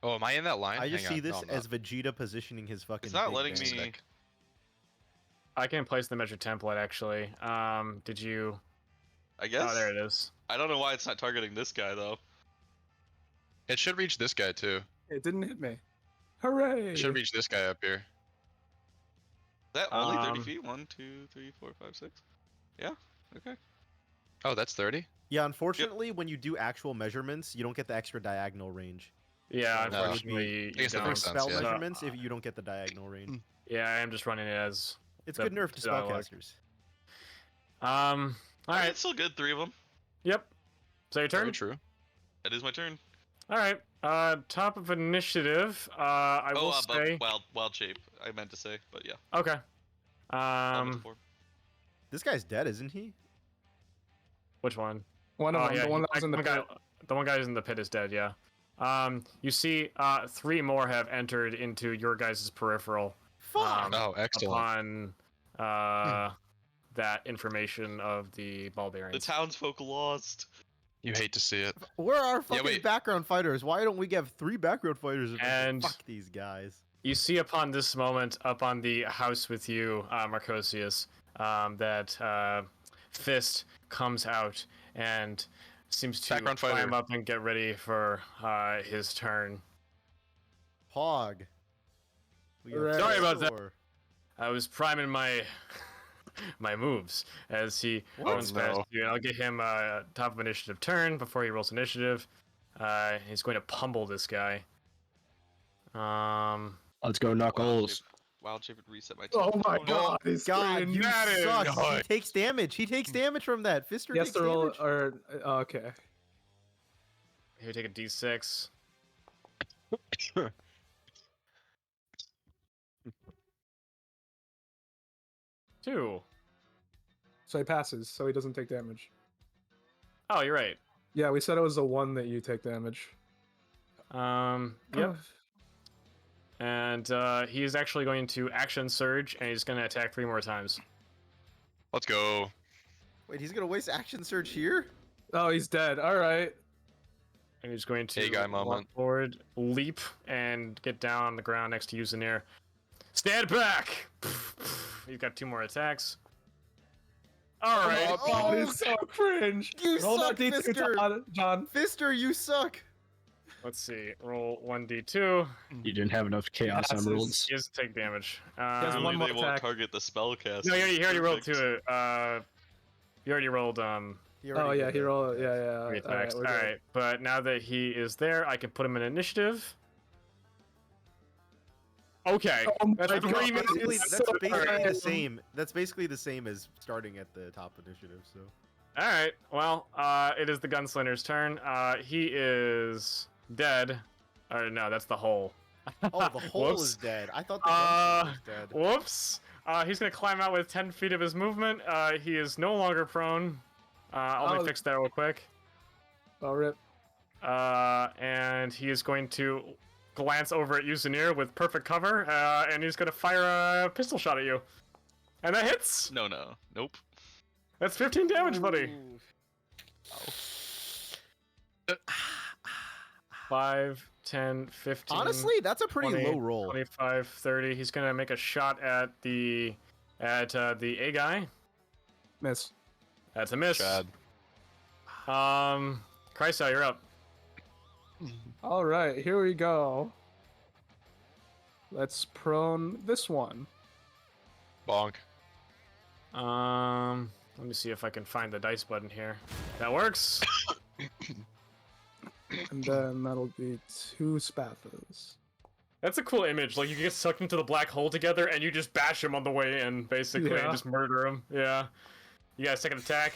Oh, am I in that line? I just Hang see on. this No, I'm as Vegeta positioning his fucking. It's not big letting bang. me. Sick. I can place the measure template actually. Did you? I guess. Oh, there it is. I don't know why it's not targeting this guy though. It should reach this guy too. It didn't hit me. Hooray! It should reach this guy up here. Is that only 30 Um, feet? 1, 2, 3, 4, 5, 6. Yeah. Okay. Oh, that's 30? Yeah, unfortunately, when you do actual measurements, you don't get the extra diagonal range. Yeah, So that would unfortunately, be- you guess that don't. makes sense, spell yeah. measurements, if you don't get the diagonal range. Yeah, I am just running it as. It's The good nerf to dialogue. spellcasters. All Alright, right. it's still good. 3 of them. Yep. So your Very turn. true. That is my turn. All right. Top of initiative. I will say. wild shape. I meant to say, but yeah. Okay. Level 4. This guy's dead, isn't he? Which one? One of Oh, them, yeah, the one that was in the one guy, pit. the one guy who's in the pit is dead. Yeah. You see, 3 more have entered into your guys' peripheral. Fuck! Oh, excellent. Upon that information of the ball The bearings. townsfolk lost. You hate to see it. Where are our fucking wait. background fighters? Why don't we have 3 background fighters? And- Fuck these guys. You see upon this moment, up on the house with you, Marcosius, that Fist comes out and seems to Background climb fighter. up and get ready for his turn. Hog. We got Sorry about that. 4. I was priming my my moves as he Oh, runs past no. you, and I'll get him top of initiative turn before he rolls initiative. He's going to pummel this guy. Let's go, Knuckles. Wild shape would reset my Oh team. my god, he's God, green. you That is suck. He good. takes damage. He takes damage from that. Fister He has takes to roll, damage. or okay. Here, take a d6. Two. So he passes, so he doesn't take damage. Oh, you're right. Yeah, we said it was a 1 that you take damage. Yep. And he is actually going to action surge, and he's going to attack 3 more times. Let's go. Wait, he's gonna waste action surge here? Oh, he's dead. All right. And he's going to Hey, guy walk moment. forward, leap, and get down on the ground next to Usanir. Stand back! He's got 2 more attacks. All right. Oh, God, it's so cringe. You Roll suck, that D2, Fister. John. Fister, you suck. Let's see. Roll 1d2. You didn't have enough chaos Passes. emeralds. He has to take damage. has Um, one more they won't attack. target the spellcaster. no, you already rolled Perfect. 2. You already rolled He Oh already yeah, did he that. rolled. Yeah, 3 yeah. All right, attacks. we're All good. right, but now that he is there, I can put him in initiative. Okay. Oh That's my three God, minutes. Basically, it's that's so basically the random. same. That's basically the same as starting at the top initiative. So All right. Well, it is the gunslinger's turn. He is dead. Or no, that's the hole. oh, the hole Whoops. is dead. I thought the Uh, gunslinger was dead. Whoops. He's gonna climb out with 10 feet of his movement. He is no longer prone. Let Oh. me fix that real quick. Oh rip. And he is going to glance over at Usanir with perfect cover, and he's gonna fire a pistol shot at you. And that hits! No. Nope. That's 15 damage, buddy. Ooh. 5, 10, 15. Honestly, that's a pretty 20, low roll. 25, 30. He's gonna make a shot at the A guy. Miss. That's a miss. Chad. Chrysler, you're up. All right, here we go. Let's prone this one. Bonk. Let me see if I can find the dice button here. That works. And then that'll be 2 spathos. That's a cool image. Like, you get sucked into the black hole together, and you just bash him on the way in, basically, Yeah. and just murder him. Yeah. You got a second attack.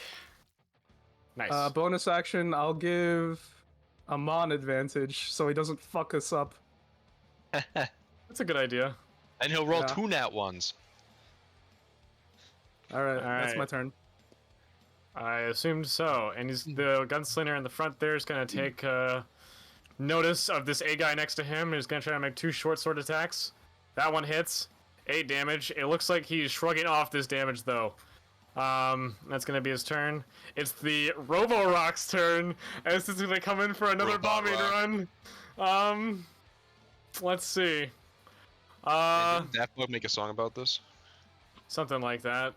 Nice. Bonus action, I'll give Amon advantage so he doesn't fuck us up. That's a good idea. And he'll roll Yeah. 2 nat ones. Alright, that's Alright. my turn. I assumed so. And the gunslinger in the front there is going to take notice of this A guy next to him and is going to try to make 2 short sword attacks. That one hits. 8 damage. It looks like he's shrugging off this damage, though. That's going to be his turn. It's the Robo-Rock's turn, and this is going to come in for another bombing Robo-Rock. run. Let's see. Didn't Daft Punk make a song about this? Something like that.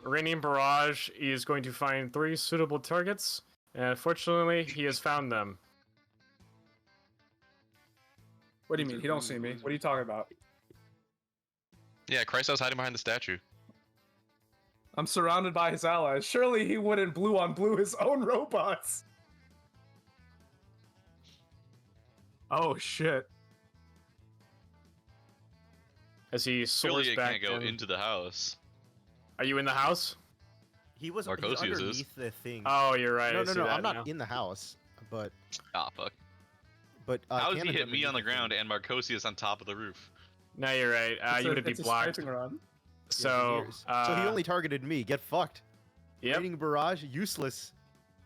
Raining Barrage is going to find 3 suitable targets, and fortunately, he has found them. What do you mean? He don't see me. What are you talking about? Yeah, Christ, I was hiding behind the statue. I'm surrounded by his allies. Surely he wouldn't blue on blue his own robots. Oh shit. As he soars Surely it back can't go in. into the house. Are you in the house? He was Marcosius he's is. underneath the thing. Oh, you're right. no, I no, see no. that I'm not now. in the house, but Ah, fuck. How How does he hit me on the ground and Marcosius on top of the roof? No, you're right. You would be it's a blocked. sniping run. So, so he only targeted me. Get fucked. Yep. Raining barrage, useless.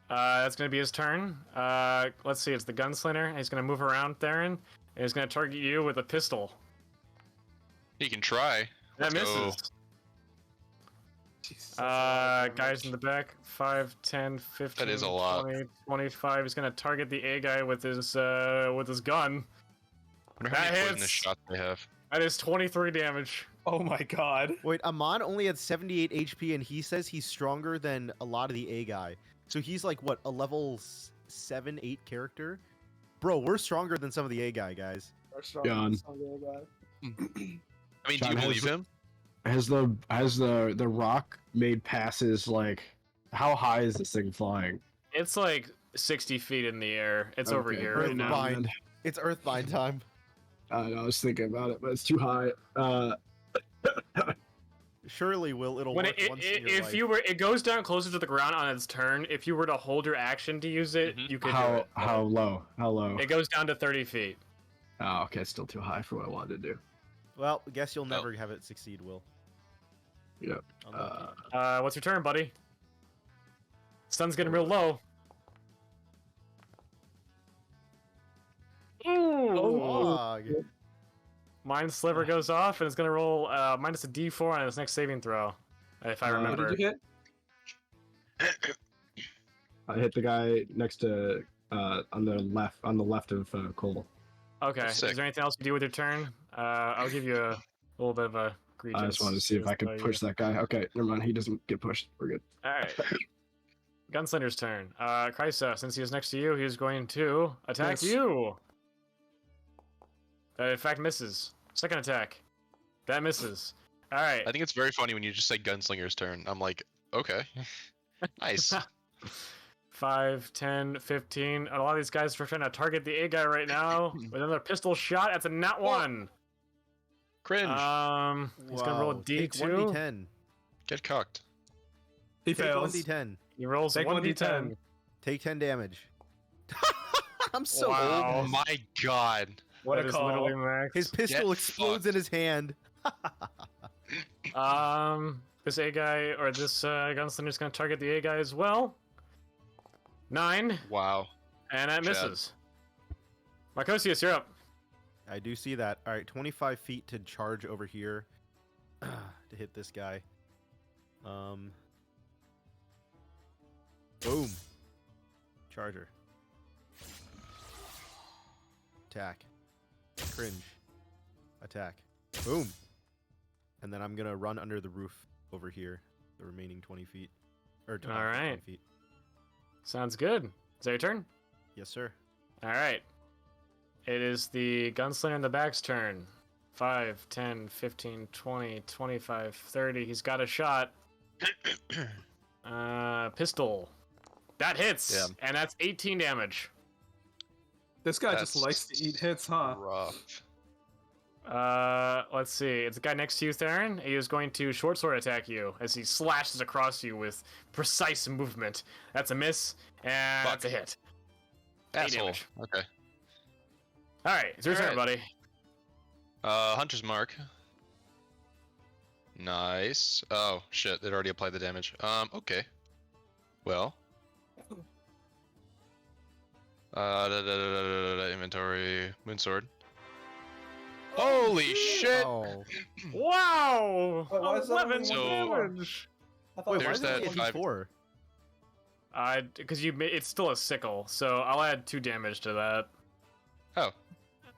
That's gonna be his turn. Let's see. It's the gunslinger. He's gonna move around, Theron, and he's gonna target you with a pistol. He can try. That Let's go. misses. Jesus, that's a lot of Guys damage. in the back, 5, 10, 15, That is a lot. 20, 25. He's gonna target the A guy with his gun. I wonder how many That poisonous hits. shots they have. That is 23 damage. Oh my god. Wait, Amon only had 78 HP, and he says he's stronger than a lot of the A guy. So he's like, what, a level 7, 8 character? Bro, we're stronger than some of the A guy, guys. John. I mean, do John, you believe has- him? Has the rock made passes like how high is this thing flying? It's like 60 feet in the air. It's over Okay. here right now. Earthbind. It's Earthbind time. I was thinking about it, but it's too high. Surely, Will, it'll When work once in your if life. you were, it goes down closer to the ground on its turn. If you were to hold your action to use it, Mhm. you could do how it. how low? How low? It goes down to 30 feet. Oh, okay, it's still too high for what I wanted to do. Well, guess you'll never have it succeed, Will. Yep. Unlucky. What's your turn, buddy? Sun's getting real low. Ooh! Log. Mind Sliver goes off, and it's gonna roll minus a D4 on its next saving throw, if I What What remember. did you hit? I hit the guy next to on the left of Cole. Okay. Sick. Is there anything else you do with your turn? I'll give you a little bit of a egregious. I just wanted to see if I could push that guy. Okay, never mind. He doesn't get pushed. We're good. All right. Gunslinger's turn. Krysa, since he is next to you, he's going to attack Miss. you. In fact, misses. Second attack. That misses. All right. I think it's very funny when you just say Gunslinger's turn. I'm like, okay. Nice. 5, 10, 15. A lot of these guys are trying to target the A guy right now with another pistol shot. That's a nat 1. Cringe. He's gonna roll a Wow. Take D2. 1d10. Get cucked. He Take fails. 1d10. He rolls Take 1d10. Take 10 damage. I'm so Wow. Oh old. my god. What That a is call. literally max. His pistol Get explodes fucked. in his hand. This A guy or this gunslinger's gonna target the A guy as well. 9, Wow. and that Chad. misses. Marcosius, you're up. I do see that. All right, 25 feet to charge over here to hit this guy. Boom. Charger. Attack. Cringe. Attack. Boom. And then I'm gonna run under the roof over here, the remaining 20 feet. Or 20, All right. 20 feet. Sounds good. Is that your turn? Yes, sir. All right. It is the gunslinger in the back's turn. 5, 10, 15, 20, 25, 30. He's got a shot. Pistol. That hits, Yeah. and that's 18 damage. This guy just That's likes to eat hits, huh? Rough. Let's see. It's the guy next to you, Theron. He is going to short sword attack you as he slashes across you with precise movement. That's a miss, and Fuck. that's a hit. 8 Asshole. damage. Okay. All right, it's your turn, Alright. buddy. Hunter's Mark. Nice. Oh, shit. It already applied the damage. Okay. Well. Inventory. Moonsword. Holy shit! Oh. Wow! Wait, why is that 11 only damage. I thought Wait, why There's is it that five- 84? Because it's still a sickle, so I'll add 2 damage to that. Oh. You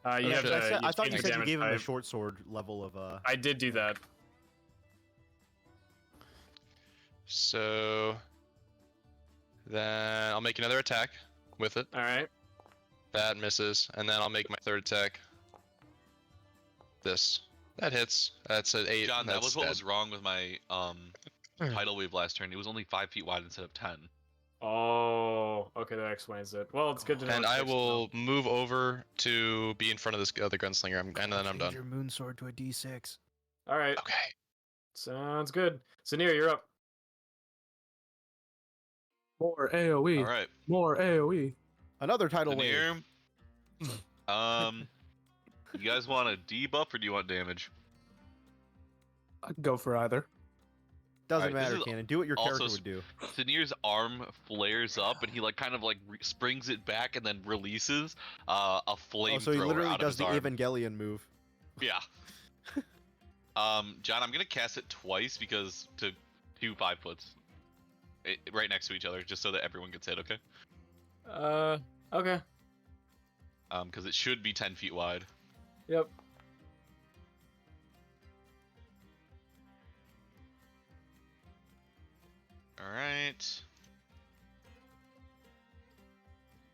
Oh, have shit. to. I thought you change said you damage gave him a type. short sword level of I did do that. So. Then I'll make another attack with it. All right. That misses. And then I'll make my third attack. This. That hits. That's an 8. John, that That's was what dead. was wrong with my tidal wave last turn. It was only 5 feet wide instead of 10. Oh, okay, that explains it. Well, it's good to know. And it's I fixed now. will move over to be in front of this other gunslinger, and then I'm done. Your moon sword to a D6. All right, Okay. sounds good. Zanir, you're up. more AOE. All right, More AOE. Another title wave. Veneer. You guys want a debuff or do you want damage? I can go for either. Doesn't Alright, this matter, is Cannon. Do what your also character would do. Veneer's arm flares up and he like kind of like springs it back and then releases a Oh, flamethrower so he literally out of does his the arm. Evangelion move. Yeah. John, I'm gonna cast it twice because to 2 5-foots, right next to each other, just so that everyone gets hit. Okay. Okay. Because it should be 10 feet wide. Yep. All right.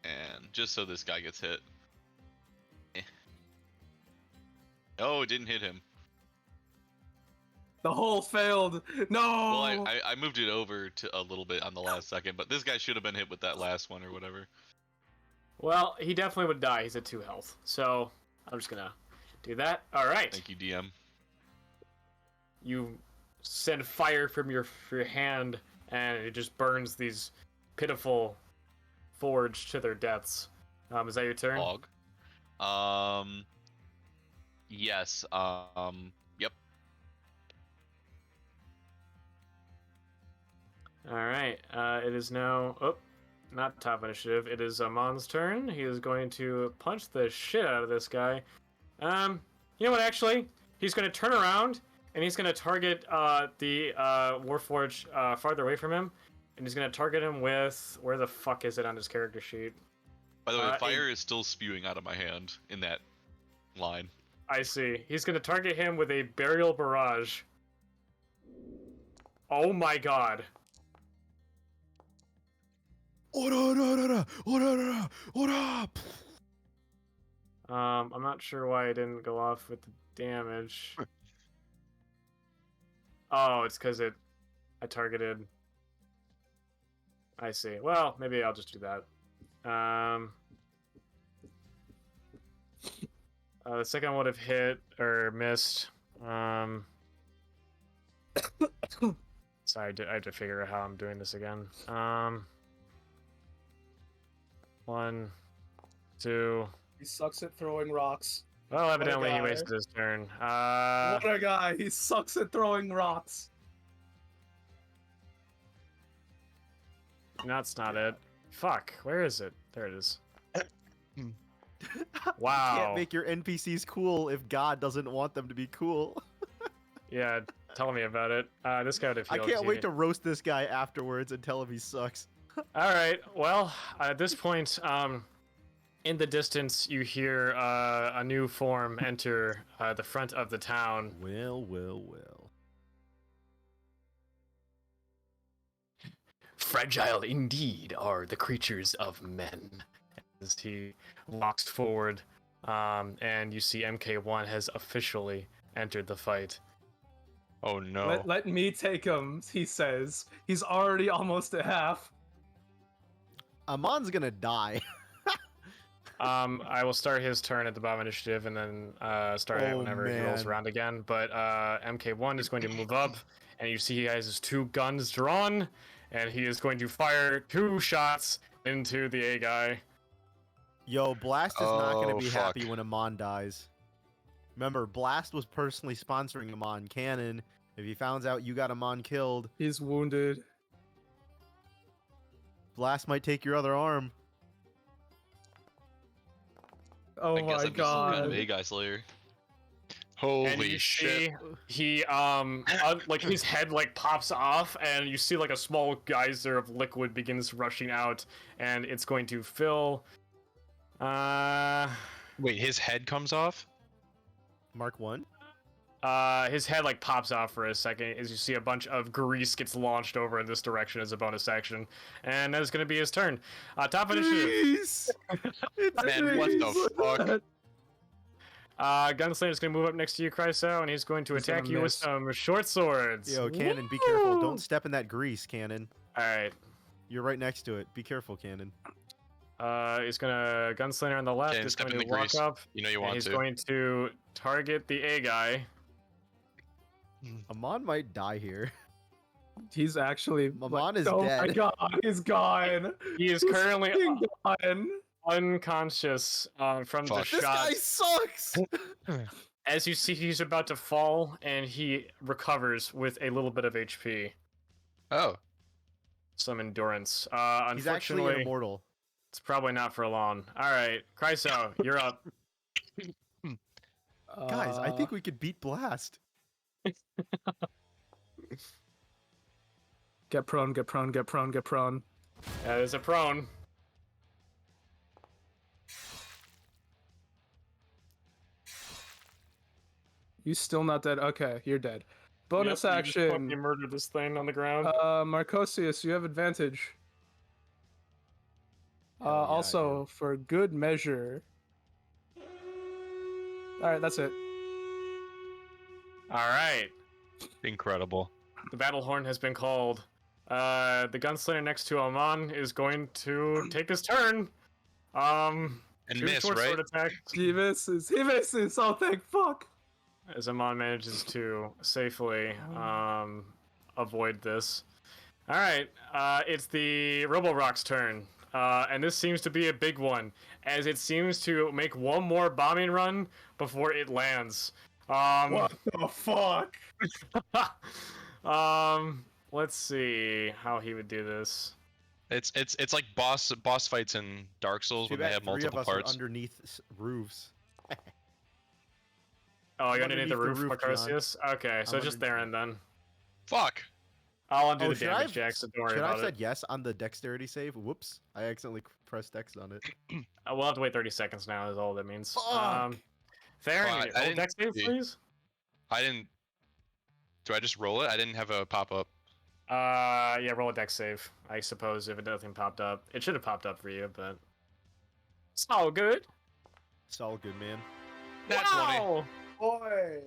And just so this guy gets hit. Oh, it didn't hit him. The hole failed. No. Well, I moved it over to a little bit on the last second, but this guy should have been hit with that last one or whatever. Well, he definitely would die. He's at 2 health, so I'm just gonna do that. All right. Thank you, DM. You send fire from your hand, and it just burns these pitiful forged to their deaths. Is that your turn? Hog. Yes. Yep. All right. It is now. Oh, not top initiative. It is Amon's turn. He is going to punch the shit out of this guy. You know what? Actually, he's going to turn around and he's going to target the Warforged farther away from him, and he's going to target him with where the fuck is it on his character sheet? By the way, fire is still spewing out of my hand in that line. I see. He's going to target him with a burial barrage. Oh my god. I'm not sure why I didn't go off with the damage. Oh, it's because I targeted. I see. Well, maybe I'll just do that. The second would have hit or missed. Sorry, I have to figure out how I'm doing this again. 1, 2. He sucks at throwing rocks. Well, evidently he guy. wasted his turn. What a guy. He sucks at throwing rocks. That's not it. Fuck, where is it? There it is. Wow. Can't make your NPCs cool if God doesn't want them to be cool. Yeah, tell me about it. This guy would have I healed can't you. wait to roast this guy afterwards and tell him he sucks. All right. Well, at this point, in the distance, you hear a new form enter the front of the town. Well. Fragile indeed are the creatures of men. As he walks forward, And you see MK1 has officially entered the fight. Oh no. Let me take him, he says. He's already almost at half. Amon's gonna die. I will start his turn at the bottom initiative and then start it Oh, whenever he rolls man. around again. But MK1 is going to move up, and you see he has his 2 guns drawn, and he is going to fire 2 shots into the A guy. Yo, Blast is not gonna Oh, be fuck. happy when Amon dies. Remember, Blast was personally sponsoring Amon. Cannon, if he finds out you got Amon killed, He's wounded. Blast might take your other arm. Oh I guess my I'd be some kind god. of A guy slayer. And Holy you shit. see, he like his head like pops off, and you see like a small geyser of liquid begins rushing out, and it's going to fill. Wait, his head comes off? Mark 1. His head like pops off for a second as you see a bunch of grease gets launched over in this direction as a bonus action, and that's gonna be his turn. Top initiative. Please! Man, what the fuck? Gunslinger is gonna move up next to you, Chryso, and he's going to He's gonna attack you with miss. some short swords. Yo, Cannon, be careful. Woo! Don't step in that grease, Cannon. All right. You're right next to it. Be careful, Cannon. He's gonna Gunslinger on the left. Cannon, Is step going in to the walk grease. up. You know you And want he's to. going to target the A guy. Amon might die here. He's actually. Amon is oh dead. my god, he's gone. He is He's currently fucking gone. unconscious from the Fuck. This guy shots. sucks! As you see, he's about to fall, and he recovers with a little bit of HP, Oh. some endurance. He's actually Unfortunately, an immortal. it's probably not for long. All right, Chryso, you're up. Guys, I think we could beat Blast. Get prone, get prone, get prone, get prone. There's a prone. You still not dead? Okay, you're dead. Bonus Yep, you just action. fucking murdered this thing on the ground. Marcosius, you have advantage. Hell yeah, I Also, for good measure. Alright, that's it. All right, Incredible. the battle horn has been called. The gunslinger next to Amon is going to take his turn. And Shoot a miss, short right? sword attack. He misses. He misses. Oh, thank fuck. As Amon manages to safely avoid this. All right, it's the Roborock's turn, and this seems to be a big one, as it seems to make one more bombing run before it lands. What the fuck? Let's see how he would do this. It's like boss fights in Dark Souls Too when they bad have 3 of multiple us are parts. underneath roofs. Oh, you're I'm underneath the roof, underneath the roof, John. Marcosius? Okay, so I'm just underneath Theron then. Fuck. I'll undo Oh, the should I damage have- checks, so don't worry Should I have about said it. yes on the dexterity save? Whoops. I accidentally pressed Dex on it. We'll have to wait 30 seconds now, is all that means. Fuck! Theron, Well, I roll didn't dex save, see. please? I didn't. Do I just roll it? I didn't have a pop up. Yeah, roll a dex save, I suppose, if it nothing popped up. It should have popped up for you, but... It's all good. It's all good, man. Nat 20. Wow! Boy.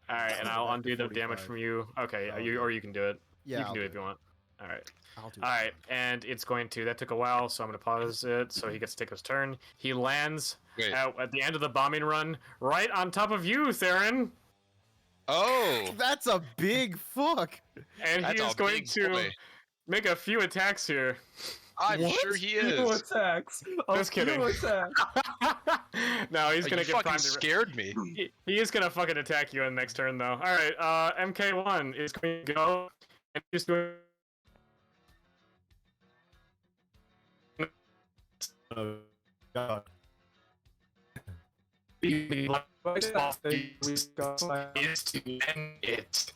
Alright, and I'll Back to undo the damage 45. from you. Okay, Oh, or you can do it. Yeah, you can I'll do it do if you want. Alright. I'll do Alright, and it's going to... That took a while, so I'm going to pause it, so he gets to take his turn. He lands Wait. at the end of the bombing run, right on top of you, Theron! Oh. That's a big fuck! And That's he is a going big to boy. make a few attacks here. I'm What? sure he Few is. attacks. Just kidding. Few attacks. No, he's Oh, gonna you get fucking primed to... scared me. He is gonna fucking attack you in the next turn, though. Alright, MK1 is going to go, and he's going... Oh, God. is to end it.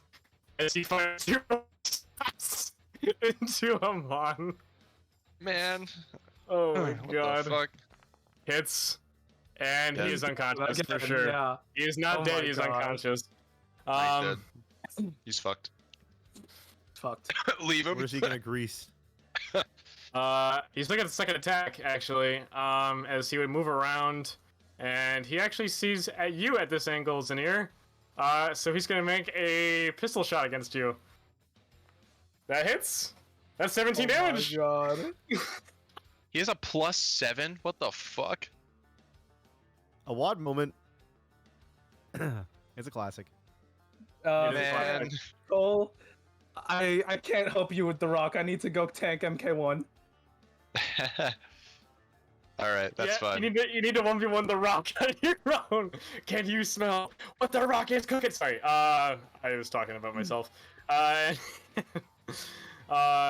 As he fires two shots into Amon. Man. Oh my What god. the fuck? Hits. And he Dead. is unconscious for Again, sure. Yeah. He is not Oh dead, my he's God. unconscious. He's dead. He's fucked. Fucked. Leave him. Where's he gonna grease? He's looking at the second attack, actually, as he would move around, and he actually sees at you at this angle, Zanir. So he's gonna make a pistol shot against you. That hits. That's 17 damage. Oh my god. He has a +7. What the fuck? A WOD moment. It's a classic. Man. Cole, I can't help you with the rock. I need to go tank MK1. All right, that's fine. You need to 1v1 the rock on your own. Can you smell what the rock is cooking? Sorry, I was talking about myself.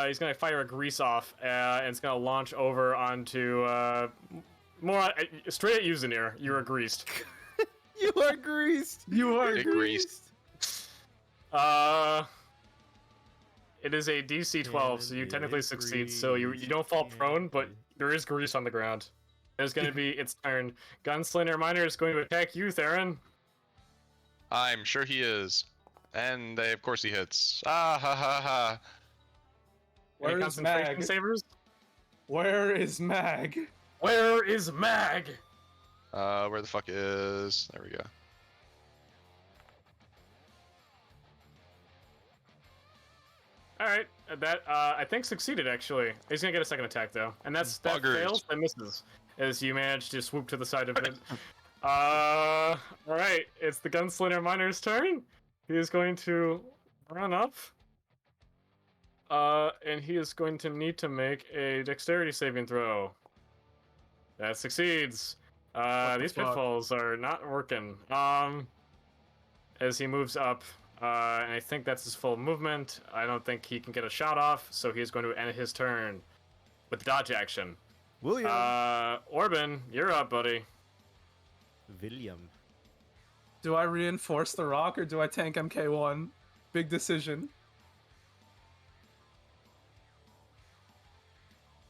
He's gonna fire a grease off, and it's gonna launch over onto more straight at you, Zanir. You are greased. You are greased. You are Get greased. It is a DC 12, so you technically succeed. So you don't fall prone, but there is grease on the ground. It's going to be its turn. Gunslinger Miner is going to attack you, Theron. I'm sure he is. And of course he hits. Ah ha ha ha. Any Where is concentration Mag? savers? Where is Mag? Where is Mag? Where the fuck is... There we go. Alright, that, I think succeeded, actually. He's gonna get a second attack, though. And that Buggers. fails and misses, as you manage to swoop to the side of it. Alright, it's the Gunslinger Miner's turn. He is going to run up. And he is going to need to make a dexterity saving throw. That succeeds. These fuck? pitfalls are not working. As he moves up, and I think that's his full movement. I don't think he can get a shot off, so he's going to end his turn with dodge action. William. Orban, you're up, buddy. William. Do I reinforce the rock or do I tank MK1? Big decision.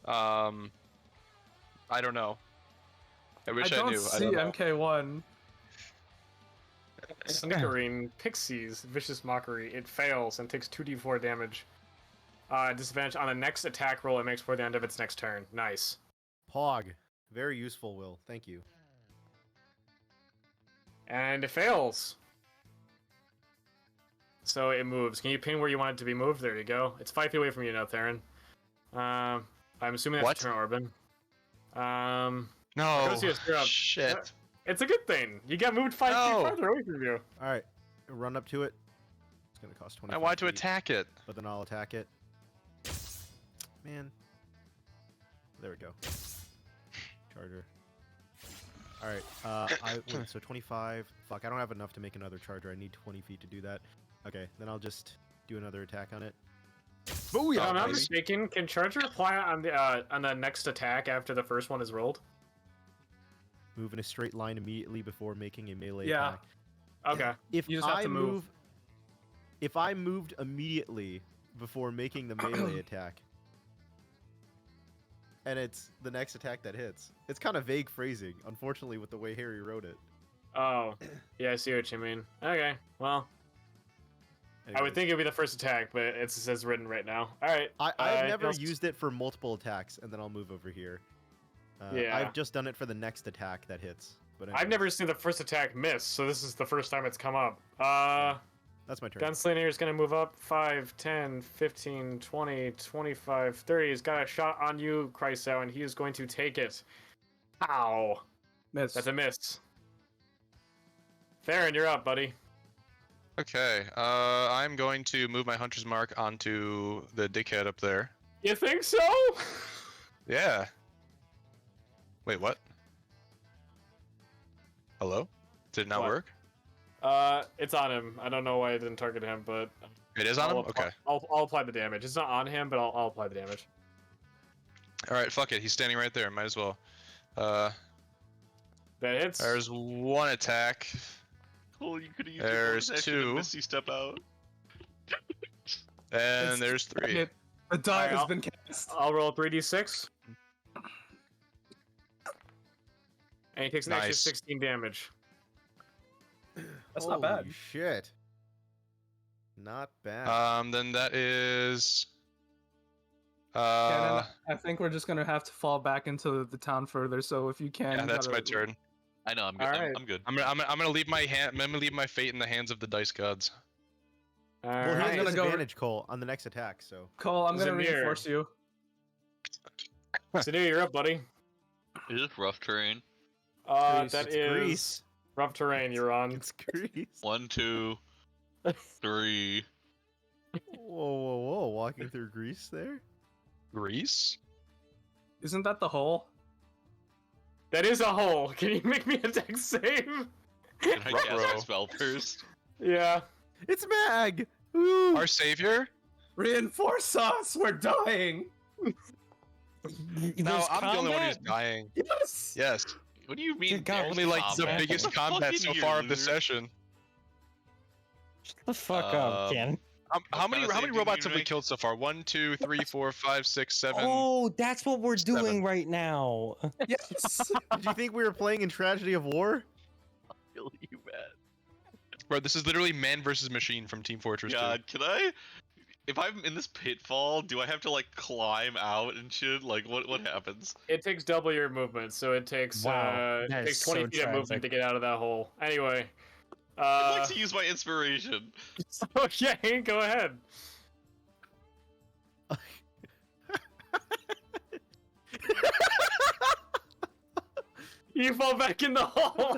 I don't know. I wish I don't knew. see I don't know. MK1. Snickering, Pixies, Vicious Mockery. It fails and takes 2d4 damage. Disadvantage on the next attack roll it makes for the end of its next turn. Nice. Pog. Very useful, Will. Thank you. And it fails. So it moves. Can you ping where you want it to be moved? There you go. It's 5 feet away from you now, Theron. I'm assuming that's your turn, Orban. No. Argosius, you're up. Shit. It's a good thing. You got moved 5 feet No. farther away from you. All right. Run up to it. It's going to cost 20. I wanted to attack it. But then I'll attack it. Man. There we go. Charger. All right. So 25. Fuck, I don't have enough to make another charger. I need 20 feet to do that. Okay, then I'll just do another attack on it. Booyah! If I'm not baby. mistaken, can Charger apply on the next attack after the first one is rolled? Move in a straight line immediately before making a melee Yeah. attack. Okay. If You just have I to move. If I moved immediately before making the melee attack, and it's the next attack that hits, it's kind of vague phrasing, unfortunately, with the way Harry wrote it. Oh, yeah, I see what you mean. Okay, well, I would Anyways, think it would be the first attack, but it's as written right now. All right. I've never Ghost- used it for multiple attacks, and then I'll move over here. Yeah. I've just done it for the next attack that hits. But I've anyways, never seen the first attack miss, so this is the first time it's come up. That's my turn. Gunslinger is going to move up 5, 10, 15, 20, 25, 30. He's got a shot on you, Chrysau, and he is going to take it. Ow. Miss. That's a miss. Theron, you're up, buddy. Okay. I'm going to move my hunter's mark onto the dickhead up there. You think so? Yeah. Wait, what? Hello? Did it not What? work? It's on him. I don't know why I didn't target him, but It is on him? I'll, Okay. I'll apply the damage. It's not on him, but I'll apply the damage. Alright, fuck it. He's standing right there. Might as well. That hits. There's one attack. Cool, you could have used There's your bonus action two. to Misty step out. And It's- there's three. It, the die Alright, has I'll- been cast. I'll roll 3d6. And he takes an extra Nice. 16 damage. That's not bad. Holy shit. Not bad. Then that is Cannon, I think we're just gonna have to fall back into the town further. So if you can, yeah, you that's gotta- my turn. I know. I'm good. Alright. I'm good. I'm gonna leave I'm gonna leave my fate in the hands of the dice gods. Well, he Alright. has gonna go- disadvantage, Cole, on the next attack. So Cole, I'm gonna Zamir. reinforce you. Sanu, you're up, buddy. Is this rough terrain? Greece. That It's is Greece. rough terrain. You're on. It's Greece. 1, 2, 3. Whoa! Walking through Greece there. Greece? Isn't that the hole? That is a hole. Can you make me a dex save? Can I cast Ruh-roh. a spell first? Yeah. It's Mag. Woo! Our savior? Reinforce us! We're dying! No, I'm the only one who's dying. Yes! Yes. What do you mean? Good God, there's Only like the combat? biggest What combat fucking so year, far of the loser? session. Shut the fuck up, Ken. How many kinda save do you robots have we make? killed so far? 1, 2, 3, 4, 5, 6, 7. Oh, that's what we're 7. doing right now. Yes! Did you think we were playing in Tragedy of War? Kill you, man. Bro, this is literally man versus machine from Team Fortress 2. God, can I? If I'm in this pitfall, do I have to like climb out and shit? Like, what happens? It takes double your movement, so it takes Wow, it that takes is 20 so feet of movement tragic. to get out of that hole. Anyway. I'd like to use my inspiration. Okay, go ahead. You fall back in the hole.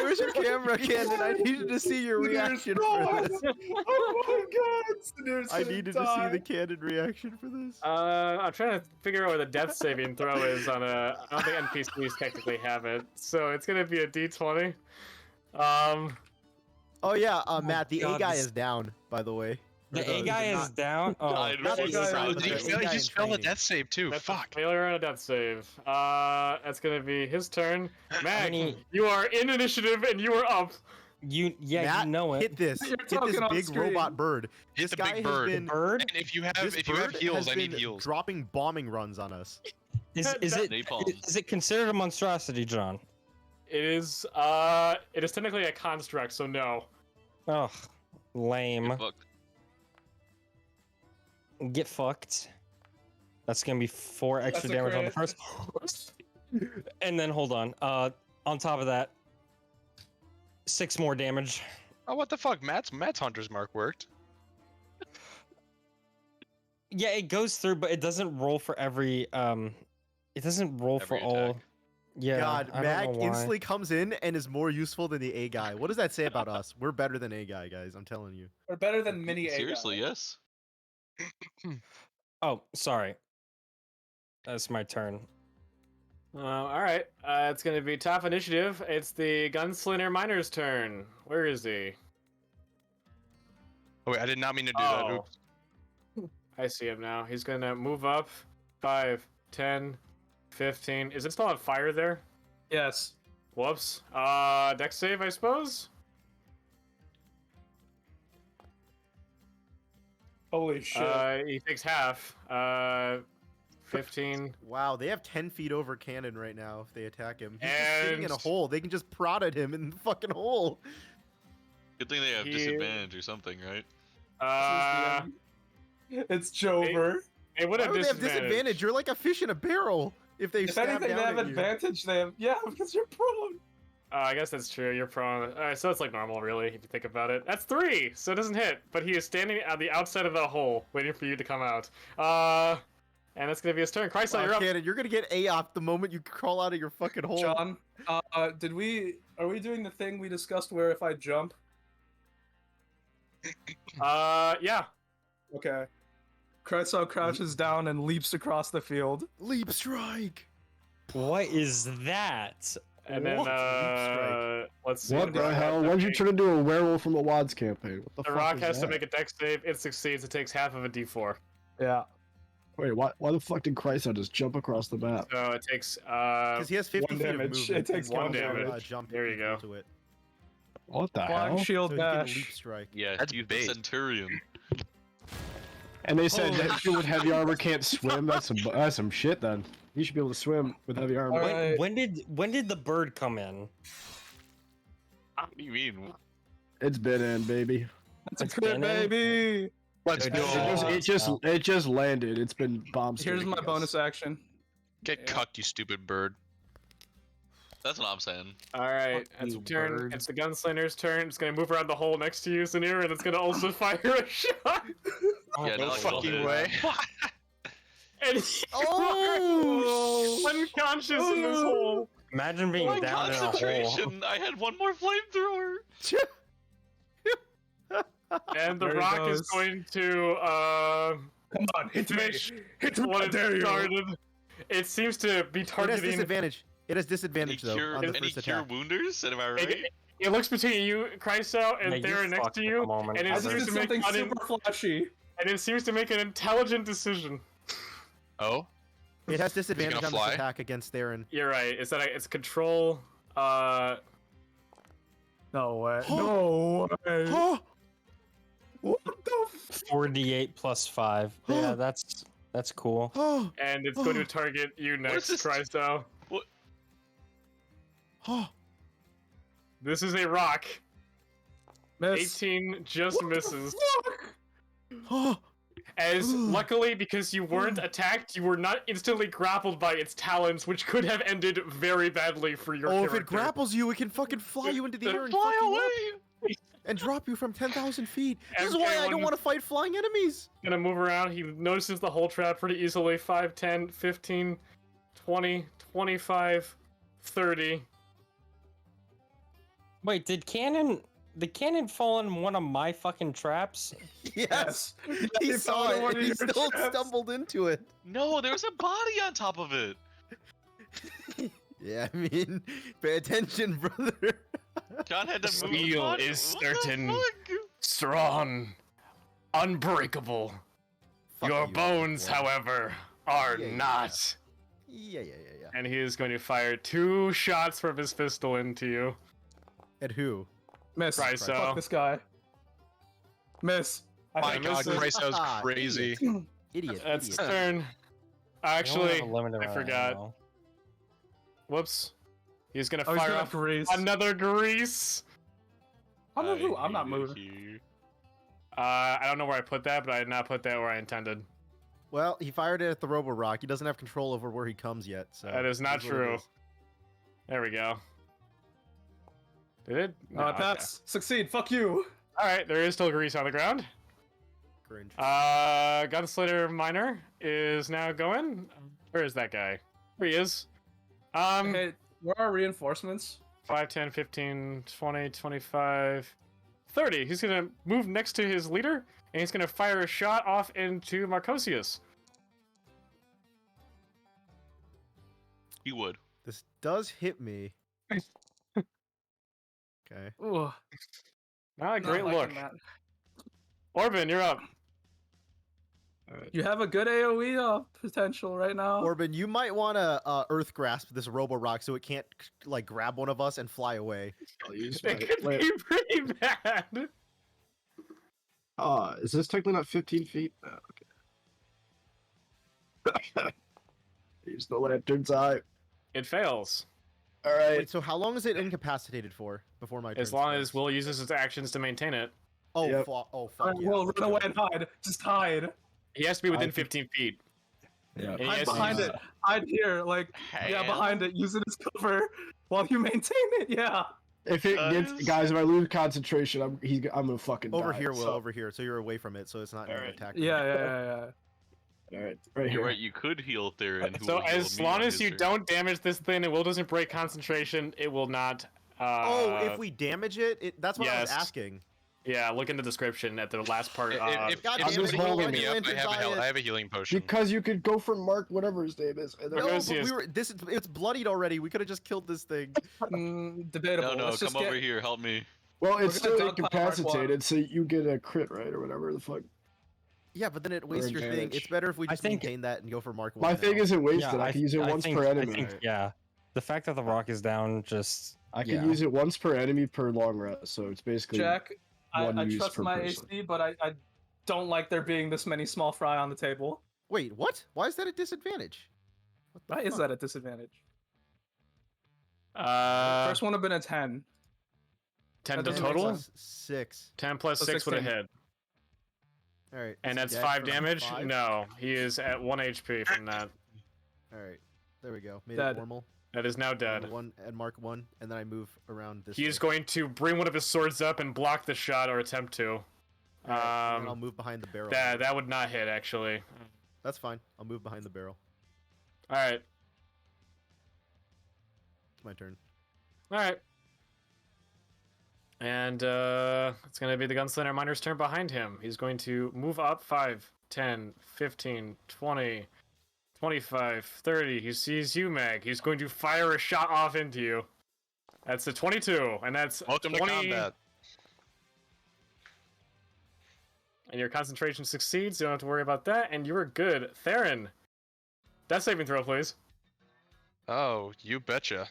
Where's your camera, Cannon? I needed to see your reaction for this. Oh my god! Sanu's I gonna needed die. to see the Cannon reaction for this. I'm trying to figure out what the death saving throw is on a. I don't think NPCs technically have it, so it's gonna be a D20. Oh yeah, Matt, the A God, guy this- is down, by the way. Or The A guy is down. Oh, I not was the A guy, proud but to the do A guy He in just failed a training. death save too. That's Fuck. a failure and a death save. That's gonna be his turn. Mag, many- you are in initiative and you are up. yeah, Matt, you know it. hit this. You're Hit this talking on big screen. robot bird. Hit This the guy big has bird. been. Bird And if you have This bird heals, has I need been heals. dropping bombing runs on us. is it Napalm. is it considered a monstrosity, John? It is technically a construct, so no. Oh, lame. Fuck. Get fucked. That's gonna be 4 extra That's a damage on the crit. first. And then hold on. On top of that, 6 more damage. Oh, what the fuck? Matt's Hunter's Mark worked. Yeah, it goes through, but it doesn't roll for every. It doesn't roll for Every all. attack. Yeah. God, I don't Mag know why. instantly comes in and is more useful than the A guy. What does that say about us? We're better than A guy, guys. I'm telling you. We're better than mini A. Seriously, yes. Oh, sorry. That's my turn. All right. It's gonna be top initiative. It's the Gunslinger Miner's turn. Where is he? Oh wait, I did not mean to do that. Oh. Oops. I see him now. He's gonna move up. 5, 10, 15. Is it still on fire there? Yes. Whoops. Dex save, I suppose. Holy shit. He takes half. 15. Wow, they have 10 feet over cannon right now if they attack him. He's just sitting in a And- hole. They can just prod at him in the fucking hole. Good thing they have He- disadvantage or something, right? It's Jover. They would Why have would they have disadvantage? You're like a fish in a barrel if they If stab anything, down they have at you. advantage. They have because you're prone. I guess that's true. You're prone. Alright, so it's like normal, really, if you think about it. That's 3, so it doesn't hit. But he is standing at the outside of the hole, waiting for you to come out. And that's gonna be his turn. Chrysler, Wow, you're up. Cannon, you're gonna get A off the moment you crawl out of your fucking hole. John, are we doing the thing we discussed where if I jump? Yeah. Okay. Kreisel crouches down and leaps across the field. Leap strike. What is that? And then, What? Leap strike. let's see. What the Rock hell? has to Why'd you make- turn into a werewolf from the WODs campaign? What the The fuck Rock is has to that? make a dex save. It succeeds. It takes half of a d4. Yeah. Wait, why the fuck did Chrysler just jump across the map? So it takes, Because he has 50 one feet of damage. movement. It takes and one will, damage. jump There you equal go. to it. What the Flying hell? shield So he can dash. leap strike. Yeah, That's use bait. the Centurion. And they said that people with heavy armor can't swim. That's some shit. Then you should be able to swim with heavy armor. Alright. When did the bird come in? What do you mean? It's been in, baby. That's a It's crit, been in. baby. Let's It just landed. It's been bomb. Here's my bonus action. Get cucked, you stupid bird. That's what I'm saying. All right, Fuck it's you, turn. bird. It's the gunslinger's turn. It's gonna move around the hole next to you, Zanir, and it's gonna also fire a shot. Yeah, No no fucking way. And you are unconscious in this hole. Imagine being My down in a hole. concentration! I had one more flamethrower! And the There he rock goes. is going to Come on, hit me. finish Hit me. what I it dare you. started. It seems to be It has targeting. disadvantage. It has Any disadvantage though cure, on the any first cure attack. wounders? Am I right? It looks between you, Chryso, and Yeah, you Theron next fucked to at you, the moment, and it I just Others. seems did to make something super flashy. and it seems to make an intelligent decision. Oh? It has disadvantage gonna on this fly? attack against Theron. You're right. It's that it's control. No way. No way. What the 4d8 plus 5. Yeah, that's cool. And it's going to target you next, this? Chryso. Oh, This is a rock. Miss. 18 just misses. oh, As luckily, because you weren't attacked, you were not instantly grappled by its talons, which could have ended very badly for your oh! character. If it grapples you, it can fucking fly you into the air and fuck Fly you away! up and drop you from 10,000 feet. This is MK1 why I don't want to fight flying enemies. Gonna move around. He notices the hole trap pretty easily. 5, 10, 15, 20, 25, 30. Wait, did the cannon fall in one of my fucking traps? Yes, he He saw found it. one And of he your still traps. stumbled into it. No, there was a body on top of it. Yeah, I mean, pay attention, brother. John had to move. Steel on. is What the certain. fuck? Strong. Unbreakable. Fuck Your you, bones, boy. however, are Yeah, yeah, not. Yeah. And he is going to fire 2 shots from his pistol into you. At who? Miss. Chryso. Fuck this guy. Miss. I My think god, misses. Chryso's Ah, crazy. Idiot. That's his idiot. turn. Actually, I I forgot. Whoops. He's gonna Oh, he's fire gonna off grease. another grease. I'm not, I'm not hate it moving. here. I don't know where I put that, but I did not put that where I intended. Well, he fired it at the Robo Rock. He doesn't have control over where he comes yet. So That is not it what it true. is. There we go. Did it? No, okay. That's succeed. Fuck you. All right. There is still grease on the ground. Cringe. Gunslinger Minor is now going. Where is that guy? There he is. Hey, where are reinforcements? 5, 10, 15, 20, 25, 30. He's gonna move next to his leader, and he's gonna fire a shot off into Marcosius. He would. This does hit me. Okay. Ooh, Not a great not look. liking that. Orban, you're up. You have a good AoE potential right now. Orban, you might want to Earth Grasp this Robo Rock so it can't like grab one of us and fly away. I'll use my It could flame. be pretty bad. Is this technically not 15 feet? Oh, okay. Use the lantern's eye. It fails. All right. Wait, so how long is it incapacitated for before my turn? As long starts? as Will uses its actions to maintain it. Oh, Yep. oh fuck yeah. Will run away and hide. Just hide. He has to be within I think- 15 feet. Yeah. And he Hide has to behind use- it. Hide here. Like, yeah, behind it. Use it as cover while you maintain it. Yeah. If it gets, Guys. guys, if I lose concentration, I'm gonna fucking Over die, here, Will, so- over here. So you're away from it, so it's not an Alright. attack. Yeah. All right, right You're here. right. You could heal Theron. who So will heal as me long on as his you turn. don't damage this thing and Will doesn't break concentration, it will not. Oh, if we damage it, that's what I was yes. asking. Yeah, look in the description at the last part. If God if damn it, somebody Will, can why'd pick me you up, enter I diet? have a healing potion. Because you could go for Mark, whatever his name is. And then- No, but Marcosius. we were. It's bloodied already. We could have just killed this thing. Debatable. No, Let's come just over get- here. Help me. well, We're it's gonna still dogpile Mark one. incapacitated, so you get a crit, right, or whatever the fuck. Yeah, but then it wastes your thing. advantage. It's better if we I just think- maintain that and go for Mark 1 My thing now. isn't wasted. I can use it once think, per enemy. I think, yeah. The fact that the rock is down just. I can yeah. use it once per enemy per long rest, so it's basically Jack, one I use trust per my person. AC, but I don't like there being this many small fry on the table. Wait, what? Why is that a disadvantage? What the Why is fuck? that a disadvantage? First First one would have been a 10. 10 that to doesn't total. make sense. 6. 10 plus So 6 would have 16. hit. All right. And is he that's dead 5 from damage? 5? No, he is at 1 HP from that. All right. There we go. Made Dead. it normal. That is now dead. One and mark 1, and then I move around this. He is way. going to bring one of his swords up and block the shot or attempt to. All right, and then I'll Um, move behind the barrel. that would not hit, actually. That's fine. I'll move behind the barrel. Alright, It's my turn. alright. And it's going to be the Gunslinger Miner's turn behind him. He's going to move up 5, 10, 15, 20, 25, 30. He sees you, Meg. He's going to fire a shot off into you. That's a 22, and that's Welcome 20, to combat. and your concentration succeeds. You don't have to worry about that, and you are good. Theron, death saving throw, please. Oh, you betcha.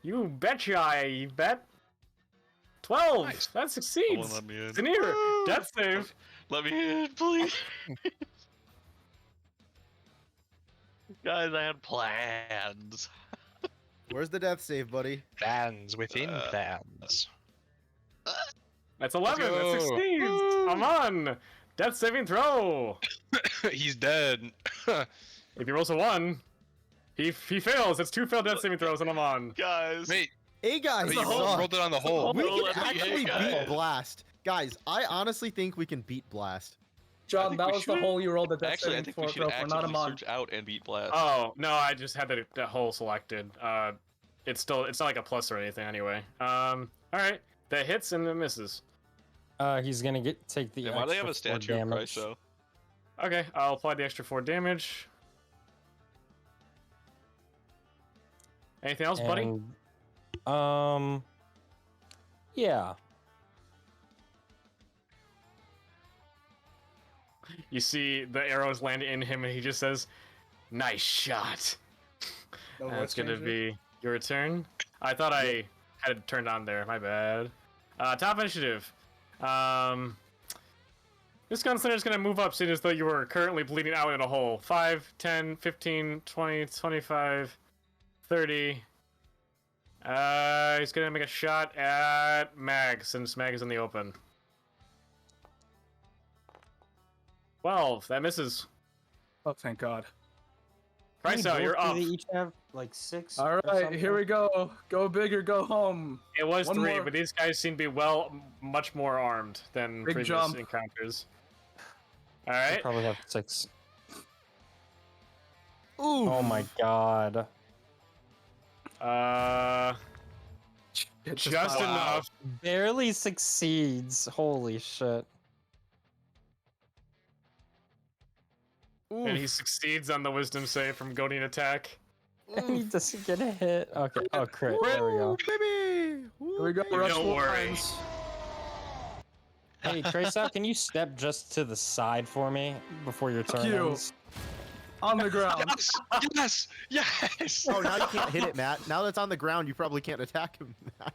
You betcha, I bet. 12. Nice. That succeeds. Someone let me in. Zanir, death save. Let me in, please. Guys, I had plans. Where's the death save, buddy? Plans within plans. That's 11. That go. succeeds. Woo. Come on. Death saving throw. He's dead. If he rolls a 1, he fails. It's 2 failed death saving throws, and I'm on. Guys. Wait, Hey guys, but you rolled it on the hole. we Roll can it, actually guys. beat Blast. Guys, I honestly think we can beat Blast. John, think that we was the should- hole you rolled the death Actually, I saving think we should throw for, not a actively mod. search out and beat Blast. Oh, no, I just had that hole selected. It's not like a plus or anything anyway. Alright. That hits and it misses. He's gonna take the. And why do they have a extra 4 statue of damage. Christ, though? Okay, I'll apply the extra 4 damage. Anything else, buddy? And, yeah. You see the arrows land in him, and he just says, "Nice shot." No That's voice gonna changer. be your turn. I thought I had it turned on there. My bad. Top initiative. This gunslinger is gonna move up, seeing as though you were currently bleeding out in a hole. 5, 10, 15, 20, 25, 30. He's gonna make a shot at Mag, since Mag is in the open. 12. That misses. Oh, thank God. Price out, you're up. They each have like 6. All right, here we go. Go big or go home. It was One 3, more. but these guys seem to be much more armed than Big previous jump. encounters. All They right. probably have 6. Ooh. Oh my god. It's Just fine. enough. Barely succeeds. Holy shit. And he succeeds on the wisdom save from goading attack. He doesn't get a hit. Okay. Oh, crit. There we go. Baby. Here we go. Don't Rush worry. Wolves. Hey, Trace out, can you step just to the side for me before your turn you. ends? On the ground. Yes! Yes! Oh, now you can't hit it, Matt. Now that's on the ground, you probably can't attack him. Matt.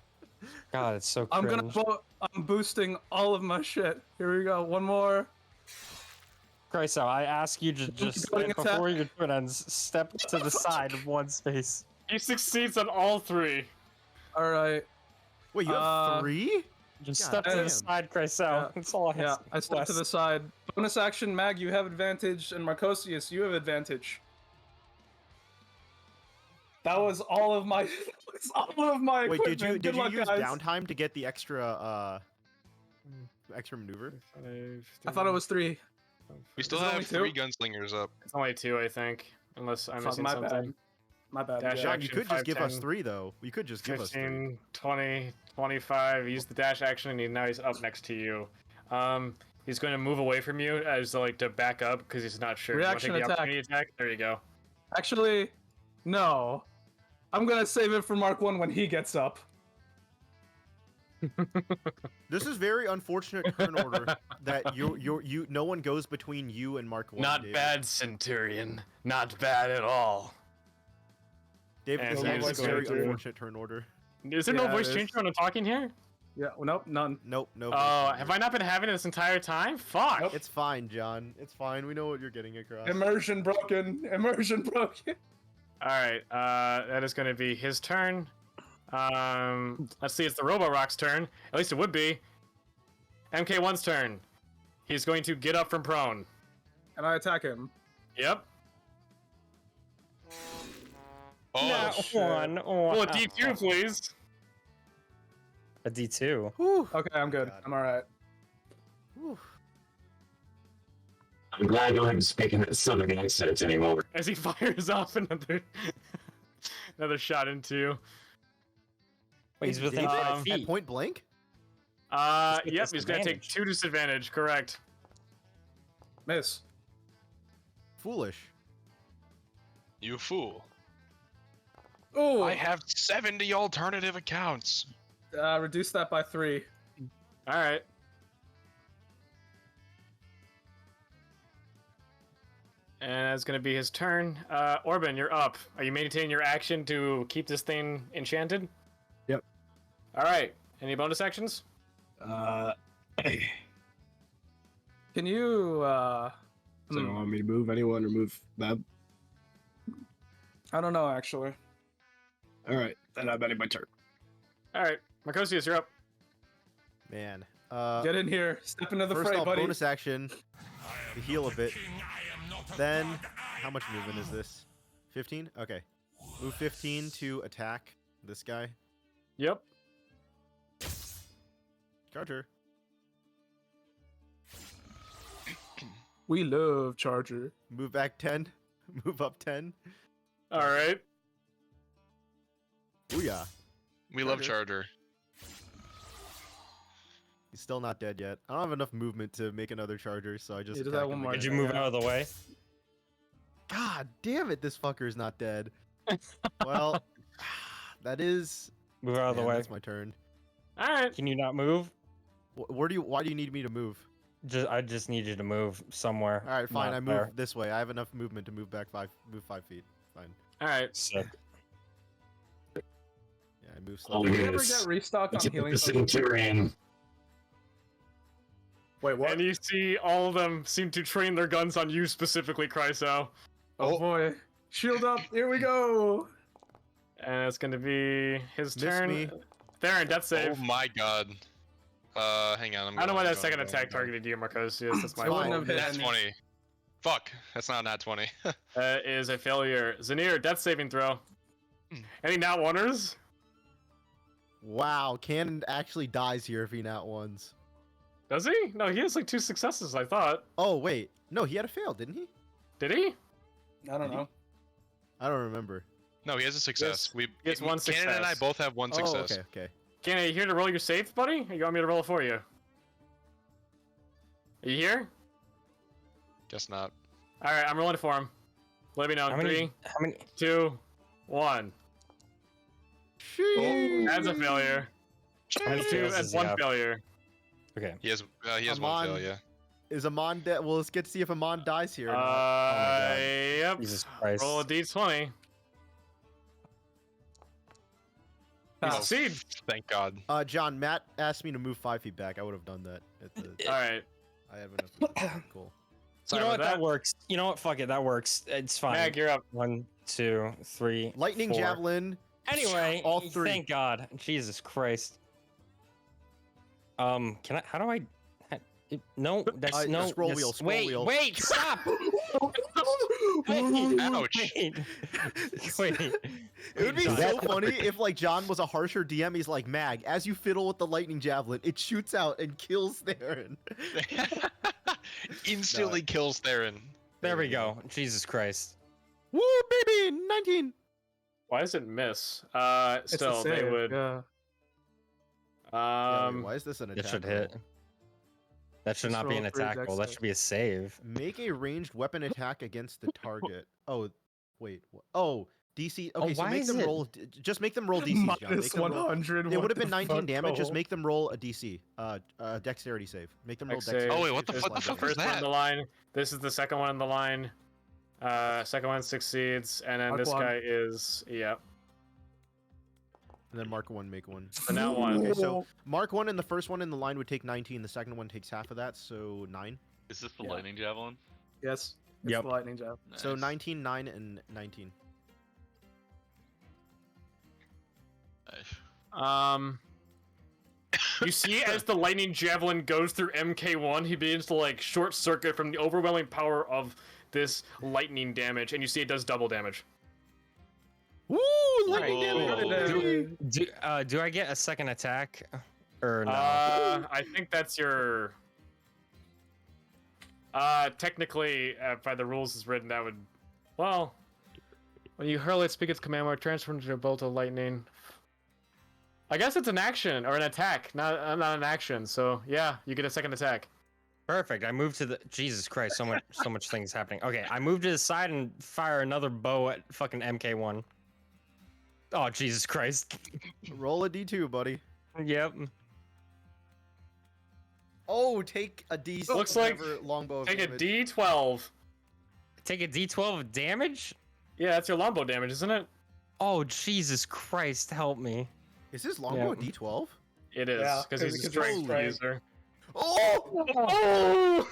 God, it's so I'm cringe. gonna vote. I'm boosting all of my shit. Here we go. One more. Christ, I ask you to just, going attack. before your turn ends, step to the side of one space. He succeeds on all 3. All right. Wait, you have 3? Just God step to damn. the side, Christ. Yeah. That's all I have. Yeah, I stepped to the side. Bonus action, Mag, you have advantage, and Marcosius, you have advantage. That was all of my. That's all of my Wait, equipment. did Good you luck, use guys. downtime to get the extra maneuver? I thought it was 3. We still Is it only have 3 2? gunslingers up. It's only 2, I think. Unless I'm Fuck, missing my something. bad. My bad. Dash yeah. John, you action, could just 5, give us 10, 3 though. You could just give us 3. 15, 20, 25. Use the dash action, and now he's up next to you. He's going to move away from you as like to back up because he's not sure. Reaction You wanna take the attack. opportunity attack. There you go. Actually, no. I'm gonna save it for Mark 1 when he gets up. This is very unfortunate turn order that you no one goes between you and Mark 1. Not David. bad, Centurion. Not bad at all. David, And this so is he's a very going to- unfortunate turn order. Is there no Yeah, voice it is. changer when I'm talking here? Yeah. Well, nope. None. Nope, no. Oh, have I not been having it this entire time? Fuck. Nope. It's fine, John. It's fine. We know what you're getting across. Immersion broken. Immersion broken. All right, that is going to be his turn. Let's see, it's the Robo-Rock's turn. At least it would be. MK1's turn. He's going to get up from prone. And I attack him. Yep. Oh, Not shit. one. Roll a D2, please. A D2. Whew. Okay, I'm good. God. I'm alright. Whew. I'm glad you aren't speaking that southern accent anymore. As he fires off another shot into you. Wait, he's within David, 5 at feet. point blank? Yep, with he's gonna take disadvantage. 2 disadvantage, correct. Miss. Foolish. you fool. Oh, I have 70 alternative accounts. reduce that by 3. Alright. And it's gonna be his turn. Orban, you're up. Are you maintaining your action to keep this thing enchanted? Yep. Alright. Any bonus actions? Can you, So you want me to move anyone or move them? I don't know, actually. Alright, then I'm ending my turn. Alright. Marcosius, you're up. Man. Get in here. Step into the First fray, off, buddy. bonus action to heal a bit. Then, how much movement is this? 15? Okay. Move 15 to attack this guy. Yep. Charger. We love Charger. Move back 10. Move up 10. Alright. Booyah. We love Charger. He's still not dead yet. I don't have enough movement to make another charger, so I just Yeah, just attack that one him more. again. Did you move out of the way? God damn it, this fucker's not dead. Well, that is... Move out of the Man, way. That's my turn. Alright. Can you not move? Why do you need me to move? I just need you to move somewhere. All right, fine. not I move there. this way. I have enough movement to move back 5 feet. Fine. Alright. Sick. Yeah, I move Oh, slowly. Did you ever yes. get restocked It's on healing? the Centurion. Wait, what? And you see all of them seem to train their guns on you specifically, Chryso. Oh boy. Shield up. Here we go. And it's gonna be his Miss turn. me. Theron, death save. Oh my god. Hang on. I don't know why that second attack targeted you, Marcosius. That's my It's fault. fine. Wouldn't have hit Nat any. 20. Fuck. That's not a nat 20. That is a failure. Zanir, death saving throw. Any nat oneers? Wow, Cannon actually dies here if he nat ones. Does he? No, he has like 2 successes, I thought. Oh, wait. No, he had a fail, didn't he? Did he? I don't know. I don't remember. No, he has a success. He has one Cannon and I success. both have one success. Oh, okay. Kenny, are you here to roll your save, buddy? Or you want me to roll it for you? Are you here? Guess not. Alright, I'm rolling it for him. Let me know. How 3, many? 2, 1. That's a failure. How many That's 2, fails that's does he 1 have? failure. Okay. He has one Amon. fail, yeah. Is Amon dead? Well, let's get to see if Amon dies here. Or not. Yep. Jesus Christ. Roll a d20. You Oh, succeed. Thank God. John, Matt asked me to move 5 feet back. I would have done that. At the, Alright. I have enough. Cool. Sorry you know about what? That works. You know what? Fuck it. That works. It's fine. Mag, you're up. 1, 2, 3. Lightning 4. javelin. Anyway, all 3. thank God. Jesus Christ. Can I? How do I? No, that's no. scroll that's- wheel, scroll wait, wheel. wait, stop! wait, Ouch. wait. It would be John. so funny if like John was a harsher DM. He's like, Mag, as you fiddle with the lightning javelin, it shoots out and kills Theron. Instantly kills Theron. There we go. Jesus Christ. Woo, baby, 19. Why does it miss? It's a Still, they save, would. Yeah. Yeah, wait, why is this an attack? That should roll? hit. That should Just not be roll an 3 attack roll. That dex should be a save. Make a ranged weapon attack against the target. Oh, wait. Oh, DC. Oh, Okay, so why make is them it- roll. Just make them roll DC. John. Minus Make them roll- 100. It what would have been the 19 fuck, damage. Just Cole? make them roll a DC. Dexterity save. Make them roll Dex save. dexterity. Oh, wait, what the save. fuck- Just the like fuck was First one that? in the line. This is the second one in the line. Second one succeeds, and then Mark this one. guy is And then mark 1, make 1. So now 1. Okay, so mark 1 and the first one in the line would take 19. The second one takes half of that, so 9. Is this the Yeah. lightning javelin? Yes. It's Yep. the lightning jab. So Nice. 19, 9, and 19. Nice. You see, as the lightning javelin goes through MK1, he begins to like short circuit from the overwhelming power of this lightning damage, and you see it does double damage. Woo! Lightning damage. Do I get a second attack or no? I think that's your. Technically, by the rules as written, that would. Well, when you hurl it, speak its command word, transform into a bolt of lightning. I guess it's an action or an attack, not an action. So yeah, you get a second attack. Perfect. I move to the Jesus Christ. So much things happening. Okay, I move to the side and fire another bow at fucking MK1. Oh Jesus Christ. Roll a d2, buddy. Yep. Oh, take a d6. Looks like longbow. Take a damage. D12. Take a D12 of damage. Yeah, that's your longbow damage, isn't it? Oh Jesus Christ, help me. Is his longbow a d12? It is, Yeah, because he's a 'cause strength he's strength. user. Oh!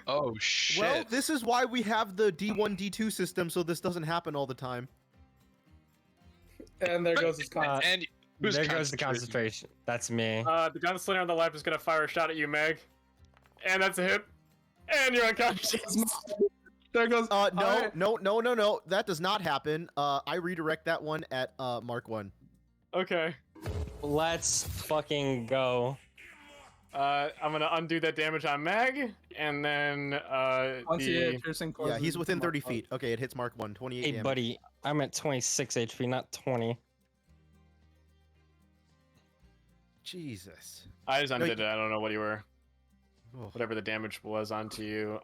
Oh shit. Well, this is why we have the D1, D2 system, so this doesn't happen all the time. And there goes his con. and who's There goes the concentration? concentration. That's me. The gunslinger on the left is gonna fire a shot at you, Meg. And that's a hit. And you're unconscious. There goes. No. That does not happen. I redirect that one at Mark 1. Okay. Let's fucking go. I'm gonna undo that damage on Meg, and then Once you hit piercing Yeah, he's within 30 feet. Okay, it hits Mark 1. 28 Hey damage. buddy, I'm at 26 HP, not 20. Jesus. I just undid No, it. I don't know what you were. Oh. Whatever the damage was onto you.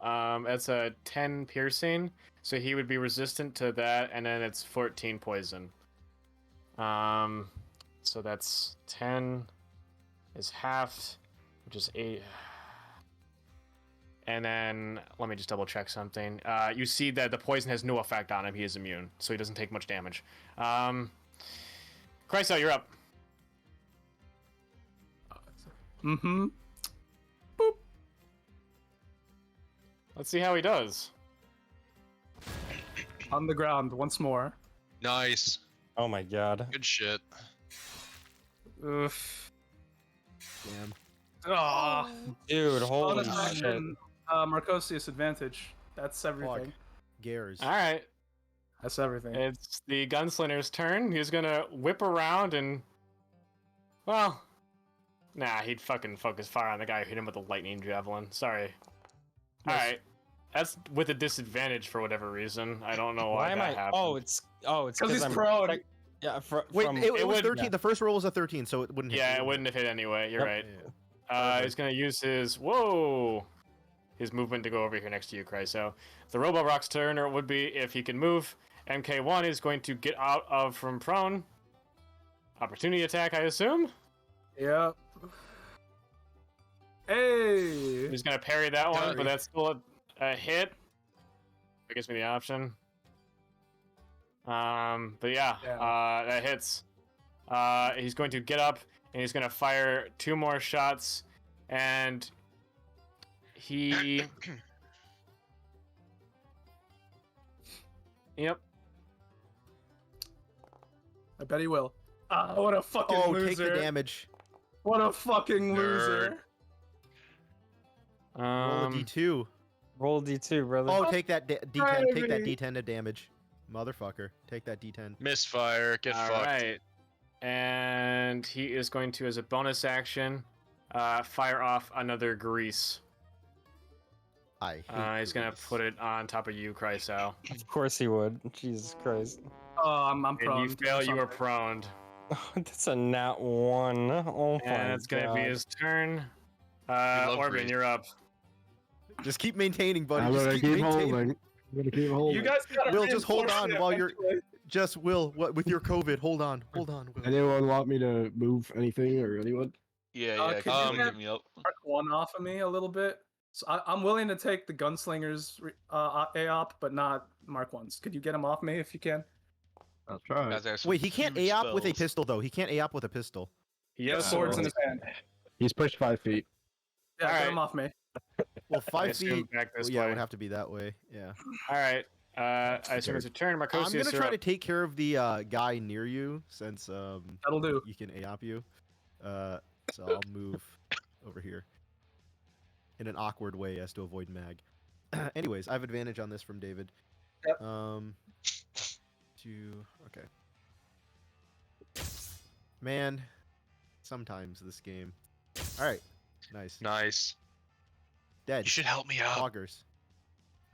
It's a 10 piercing, so he would be resistant to that, and then it's 14 poison. So that's 10 is halved, which is 8. And then let me just double check something. You see that the poison has no effect on him. He is immune, so he doesn't take much damage. Chryso, you're up. Mm-hmm. Let's see how he does. On the ground once more. Nice. Oh my god. Good shit. Oof. Damn. Oh, Dude, holy bonus shit. action, Marcosius advantage. That's everything. Gares. All right. That's everything. It's the gunslinger's turn. He's gonna whip around and, well, nah, he'd fucking focus fire on the guy who hit him with a lightning javelin. Sorry. All right, that's with a disadvantage for whatever reason. I don't know why, Why am that I? happened. Oh, it's Because he's I'm prone. Yeah, Wait, from it was would- 13. yeah. The first roll was a 13, so it wouldn't hit. Yeah, it wouldn't have hit anyway. You're Yep. right. Yeah. He's gonna use his his movement to go over here next to you, Chryso. The Robo Rock's turn, or it would be if he can move. MK1 is going to get out of from prone. Opportunity attack, I assume. Yep. Hey. He's gonna parry that one, Parry. but that's still a hit. That gives me the option. But yeah, Yeah. that hits. He's going to get up and he's gonna fire 2 more shots, and he. Yep. I bet he will. Ah, what a fucking Oh, loser. take the damage. What a fucking Nerd. loser. Roll a d2. roll D2, brother. Oh, take that d10. Take that Gravity. d10 of damage. Motherfucker. Take that d10. Misfire. Get All fucked. right. And he is going to, as a bonus action, fire off another grease. I hate He's gonna this. put it on top of you, Chryso. Of course he would. Jesus Christ. Oh, I'm And prone. you fail, you are Something. proned. That's a nat 1. Oh my And it's gonna be God. his turn. love Orbin, grease. you're up. Just keep maintaining, buddy. I'm Just gonna keep keep maintaining. holding. I'm gonna keep holding. You guys gotta Will, just hold reinforce on it while you're- eventually. Just Will, what with your COVID? Hold on, Will. Anyone want me to move anything or anyone? Yeah, Uh, yeah. could Can you you have- get me up? Mark 1 off of me a little bit. So I'm willing to take the gunslinger's AOP, but not Mark 1's. Could you get him off me if you can? I'll try. Guys, I have some Wait, he can't huge AOP with a spells. pistol though. He can't AOP with a pistol. He has Yeah, swords in well- his hand. He's pushed 5 feet. Yeah, get Alright. him off me. Well, I 5 assume feet. back this Yeah, it way. would have to be that way. Yeah. All right. I assume it's a turn. I'm Marcosius, gonna you're try up. to take care of the guy near you since That'll do. you can AOP you. So I'll move over here in an awkward way as to avoid mag. Anyways, I have advantage on this from David. Yep. Okay. Man, sometimes this game. All right, nice. Nice. Dead. You should help me out. Loggers.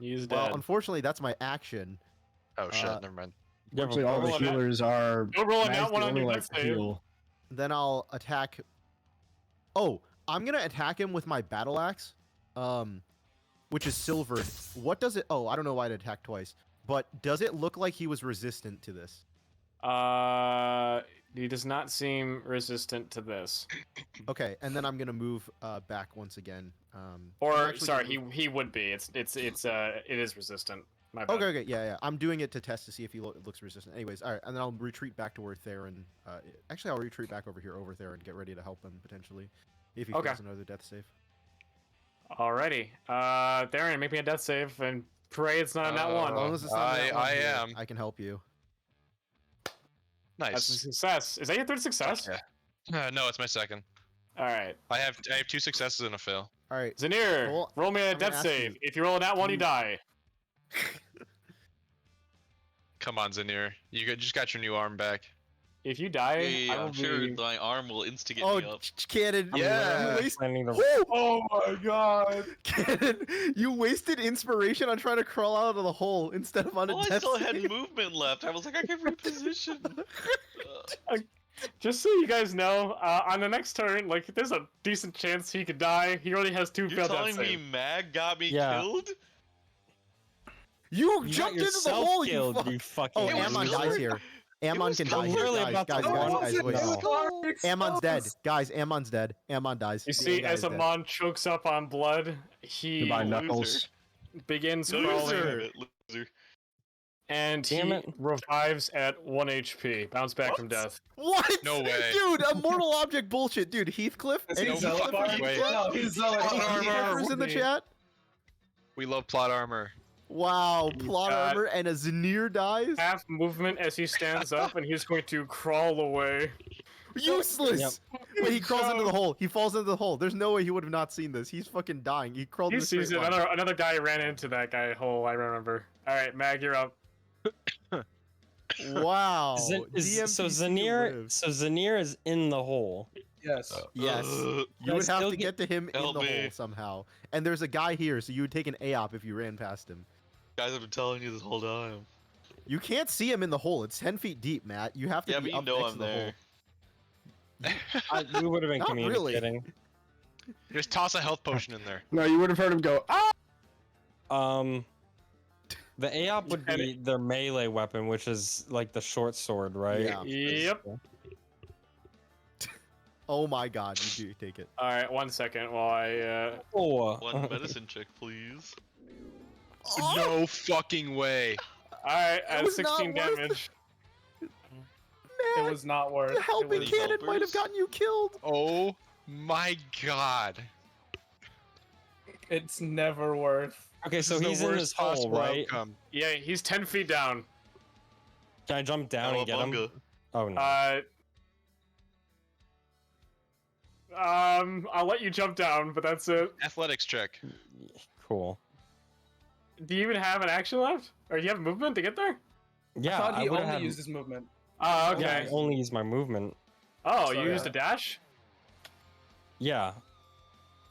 He's Well, dead. unfortunately, that's my action. Oh shit, Uh, never mind. Actually, all the roll a nat- healers are. Go roll a Mag's nat the one on only your one death that can save. heal. Then I'll attack. Oh, I'm gonna attack him with my battle axe, which is silvered. What does it? Oh, I don't know why it attacked twice. But does it look like he was resistant to this? He does not seem resistant to this. Okay, and then I'm gonna move back once again. I'm Or actually sorry, gonna move- he would be. It is resistant. My bad. Okay, yeah. I'm doing it to test to see if he looks resistant. Anyways, all right, and then I'll retreat back to where Theron. Actually, I'll retreat back over here, over Theron, get ready to help him potentially, if he Okay. fails another death save. Alrighty. Theron, make me a death save and pray it's not a nat As one. long as it's not that one I here, am. I can help you. That's a Nice. success. Is that your third success? Yeah. No, it's my second. All right. I have 2 successes and a fail. All right. Zanir, Roll- roll me a I'm gonna death ask save. you, If you roll a nat one, you you- die. Come on, Zanir. Just got your new arm back. If you die, Hey, I will I'm sure be... my arm will instigate Oh, me up. Cannon! Yeah. You wasted, Planning the Oh my god. Cannon, you wasted inspiration on trying to crawl out of the hole instead of on a Well, I death still had save. movement left. I was like, I can reposition. Just so you guys know, on the next turn, like, there's a decent chance he could die. He already has 2 You're failed death telling me saves. Mag got me Yeah. killed? You You jumped got into the yourself hole, you killed, fuck! you fucking. Oh, It was Ammon colored. dies here. Ammon was can die here. clearly Guys, about guys, to guys, one. guys, wait. No. Ammon's dead. Guys, Ammon's dead. Ammon dies. You see, Guy's as dead. Amon chokes up on blood, he Goodbye, Knuckles. begins Loser. crawling, Loser. and Damn he it. revives at 1 HP. Bounce back from death. What? No way. Dude, a mortal object bullshit. Dude, Heathcliff? Is Any he no Zealot Heathcliffers Bar? in the way. chat? No, he's Zealot Plot Bar. armor. Heathcliffers in the chat? We love plot armor. Wow, plot got- armor and a Zanir dies? Half movement as he stands up, and he's going to crawl away. Useless! Yep. Wait, he crawls into the hole. He falls into the hole. There's no way he would have not seen this. He's fucking dying. He crawled He in a sees straight it. line. Another guy ran into that guy hole. I remember. All right, Mag, you're up. Wow. So DMPC Zanir, lives. so Zanir is in the hole. Yes. Yes. Ugh. You would Guys, have still to get to him in Help the me. hole somehow. And there's a guy here, so you would take an AOP if you ran past him. Guys, I've been telling you this whole time. You can't see him in the hole. It's 10 feet deep, Matt. You have to Yeah, be but you up know next I'm to the there. hole. We would have been Not really. communicating. Just toss a health potion in there. No, you would have heard him go, ah! The AOP would be their melee weapon, which is like the short sword, right? Yeah. Yep. Oh my god, you do take it. All right, 1 second while I. Oh, One medicine check, please. No fucking way. All right, It at was not 16 worth it. damage. It Man, was not worth. the helping it was, cannon might have helpers? gotten you killed. Oh my god. It's never worth. Okay, This so is the he's in worst this hole, possible right? outcome. Yeah, he's 10 feet down. Can I jump down and get him? Cowabunga. Oh no. I'll let you jump down, but that's it. Athletics check. Cool. Do you even have an action left? Or do you have movement to get there? Yeah, I thought he would only have. used his movement. Oh, Yeah, I okay. only use my movement. Oh, So, you used yeah. a dash? Yeah,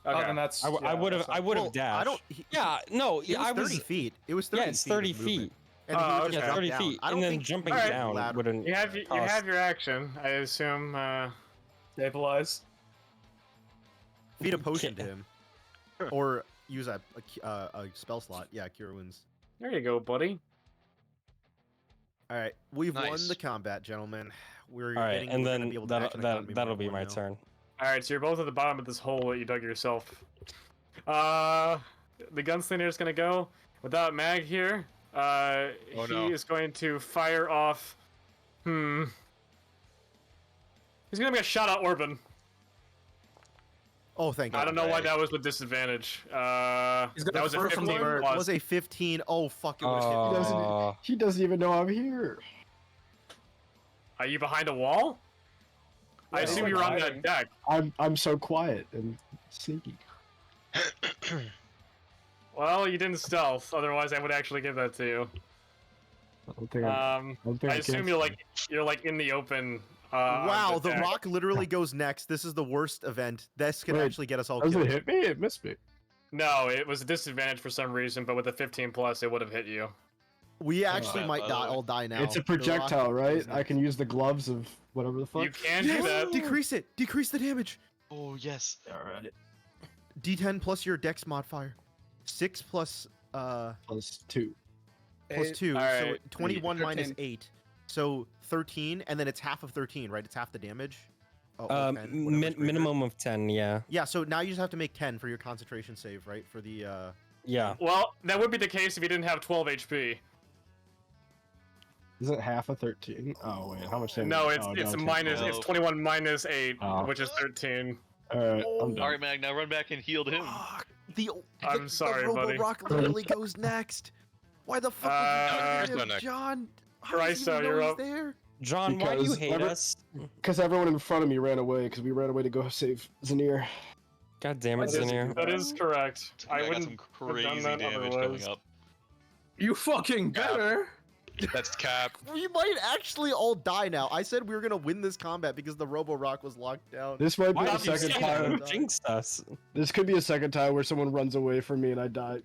Oh, Okay. then that's. I would have. that's I not- would have Well, dashed. I don't. Yeah, no, It was I 30 was. feet. It was 30 Yeah, it's feet of 30 movement. feet. And he Oh, would okay. just Yeah, drop 30 down. feet, I don't and then think jumping Alright. down Lateral. wouldn't. You have cost- your action, I assume. Stabilize. feed a potion to him, or use a spell slot. Yeah, cure wounds. There you go, buddy. All right, we've won Nice. the combat, gentlemen. We're All right, getting. and we're gonna then be able to action economy that'll more be my now. turn. Alright, so you're both at the bottom of this hole that you dug yourself. The gunslinger's gonna go. Without Mag here, he no. is going to fire off. He's gonna make a shot at Orban. Oh, thank God. I don't know why right. that was with disadvantage. He's gonna That was a first 15 one plus. was a 15. Oh, fuck, it would have hit me. He doesn't even know I'm here. Are you behind a wall? I Yeah, assume he's you were on hiding. that deck. I'm so quiet and sneaky. Well, you didn't stealth. Otherwise, I would actually give that to you. I don't think I don't think I I assume can. you're like in the open. on Wow, the deck. rock literally goes next. This is the worst event. This could Wait, actually get us all Does it killed. hit me? It missed me. No, it was a disadvantage for some reason, but with a 15 plus, it would have hit you. We actually Oh, might by not the way. all die now. It's a The rock projectile, goes right? next. I can use the gloves of whatever the fuck. You can Yes! do that. Decrease it. Decrease the damage. Oh yes. Alright. D10 plus your dex modifier. 6 plus Plus 2. plus 2. So Alright. 21 minus 13. 8. So 13, and then it's half of 13, right? It's half the damage. Oh, or 10, whatever's greater. Minimum of 10. Yeah. Yeah, so now you just have to make 10 for your concentration save, right? For the Yeah. Well, that would be the case if you didn't have 12 HP. Is it half of 13? Oh wait, how much damage? No, it's oh, it's no, minus. no. It's 21 minus 8, Oh. which is 13. Alright, I'm All done. right, Mag. Now run back and heal him. the I'm sorry, the buddy. Robo-Rock literally goes next. Why the fuck would you Uh, hit him, next. John? How does he Chryso, know you're he's up. there? John, why do you Because hate us? Because everyone in front of me ran away, because we ran away to go save Zanir. God damn it, That is- Zinir. That is correct. I I got wouldn't. some have done crazy that damage otherwise. coming up. You fucking better. That's cap. We might actually all die now. I said we were gonna win this combat because the Robo-Rock was locked down. This might be Why the did you second say time. that? You jinxed us. This could be a second time where someone runs away from me and I die.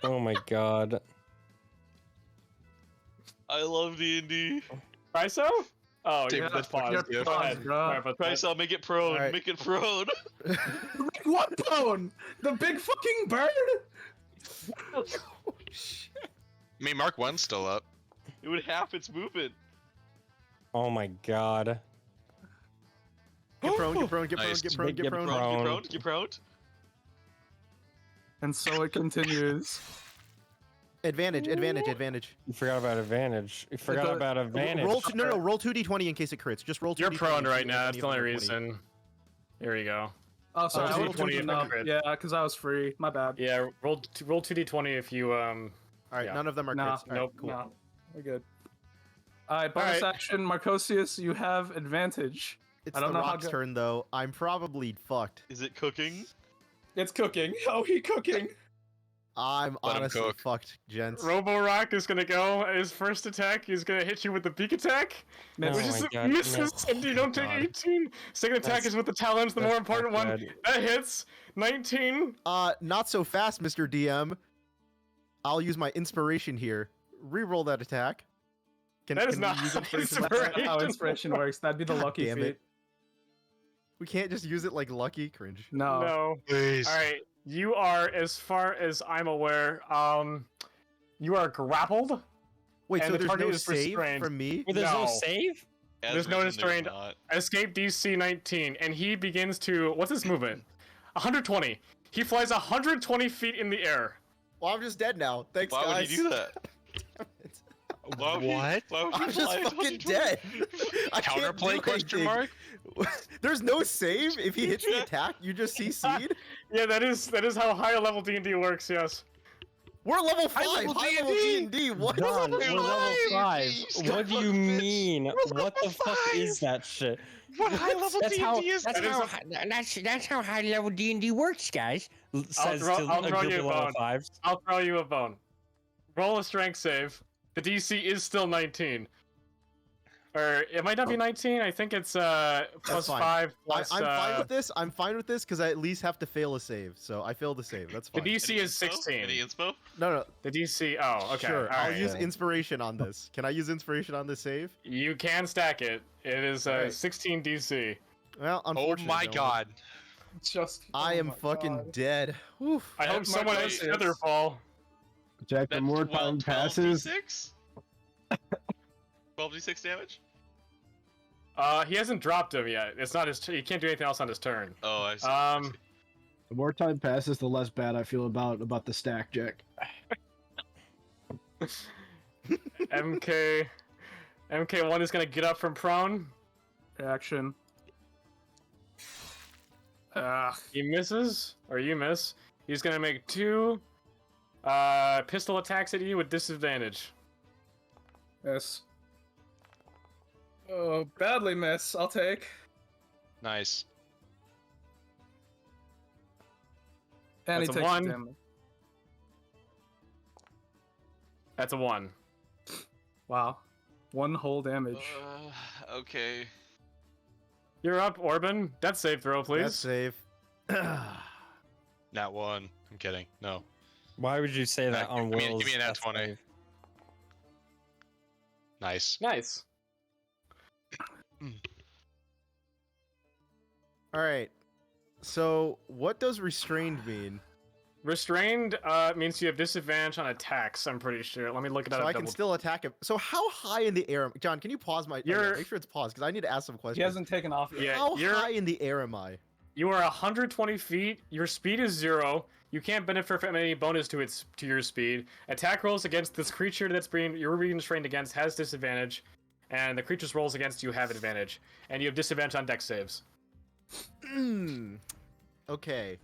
Oh my god. I love D&D. Chryso? Oh, Dude, you're that's pause. fucking Go good. ahead. Bro. Sorry about that. Christ, I'll make it prone. Alright. Make it prone. What bone? The big fucking bird? I mean, Mark 1's still up. It would half its movement. Oh my god. Get prone, get prone, get prone, Nice. get prone, get Get prone. prone. Get prone. Get prone. And so it continues. Advantage, advantage, advantage. You forgot about advantage. You forgot does- about advantage. Roll roll 2d20 in case it crits. Just roll 2d20. You're prone and see right if now. any That's of the only them are 20. reason. Here you go. Oh, sorry. Oh, I rolled 20 enough. crit. Yeah, because I was free. My bad. Yeah, roll 2d20 if you All right, Yeah. none of them are Nah, crits. All right, nope, cool. No, we're good. Alright, bonus Alright. action, Marcosius, you have advantage. It's I don't the know how Rock's good- turn though. I'm probably fucked. Is it cooking? It's cooking. Oh, he cooking. I'm Let him honestly cook. fucked, gents. Robo-Rock is gonna go. His first attack, he's gonna hit you with the beak attack, Oh which my is God, misses, miss. and you don't take God. 18. Second attack That's- is with the talons, the more that's important not one. good. That hits. 19. Not so fast, Mr. DM. I'll use my inspiration here. Reroll that attack. That is we not use how inspiration? That's not how Inspiration. inspiration works. That'd be the God lucky damn feat. it. We can't just use it like lucky. Cringe. No. No. Please. All right. You are, as far as I'm aware, you are grappled. Wait, And so the there's target no is save restrained. from me? Wait, there's no No. save? As There's no written, there's restrained- not. Escape DC 19, and he begins to. What's his movement? 120. He flies 120 feet in the air. Well, I'm just dead now. Thanks, Why guys. would he do that? Why would What? Why would I'm he just fly fucking 120? dead. I can't do Counterplay question anything. mark? There's no save if he hits the attack. You just CC'd. Yeah, that is how higher level D&D works. Yes. We're level 5. level High level D&D. D&D. What? John, we're Level level 5. five. What do you Bitch. mean? What the fuck five. is that shit? What high level That's how D&D is that's that? how that's how high level D&D works, guys. Says throw- to I'll a throw group you of a level bone. 5s. I'll throw you a bone. Roll a strength save. The DC is still 19. Or it might not be 19. I think it's plus fine. 5 plus. I'm fine with this. I'm fine with this because I at least have to fail a save. So I failed the save. That's The fine. DC is Any 16. inspo? No. The DC. Oh, okay. Sure. all I'll right. use inspiration on this. Can I use inspiration on this save? You can stack it. It is Alright. 16 DC. Well, Oh unfortunately. my no. god. Just. I oh am my fucking God. dead. Oof. I hope Mark someone has Lucius. feather fall. Jack, the That's more time 12 passes, D6? 12d6 damage? He hasn't dropped him yet. It's not his. He can't do anything else on his turn. Oh, I see. I see. the more time passes, the less bad I feel about the stack, Jack. MK1 is gonna get up from prone. Action. He misses, or you miss. He's gonna make 2 pistol attacks at you with disadvantage. Yes. Oh, badly miss. I'll take. Nice. And he That's a takes 1. damage. That's a 1. Wow. 1 whole damage. Okay. You're up, Orban. Death save throw, please. That's safe. Nat 1. I'm kidding. No. Why would you say that on give me- Will's? give me an nat death 20. save? Nice. Nice. All right. So, what does restrained mean? Restrained means you have disadvantage on attacks, I'm pretty sure. Let me look it up. So I can still attack him. So how high in the air? John, can you pause my? You're- make sure it's paused because I need to ask some questions. He hasn't taken off yet. Yeah, How you're- high in the air am I? You are 120 feet. Your speed is 0. You can't benefit from any bonus to your speed. Attack rolls against this creature you're being restrained against has disadvantage, and the creature's rolls against you have advantage, and you have disadvantage on dex saves. Okay.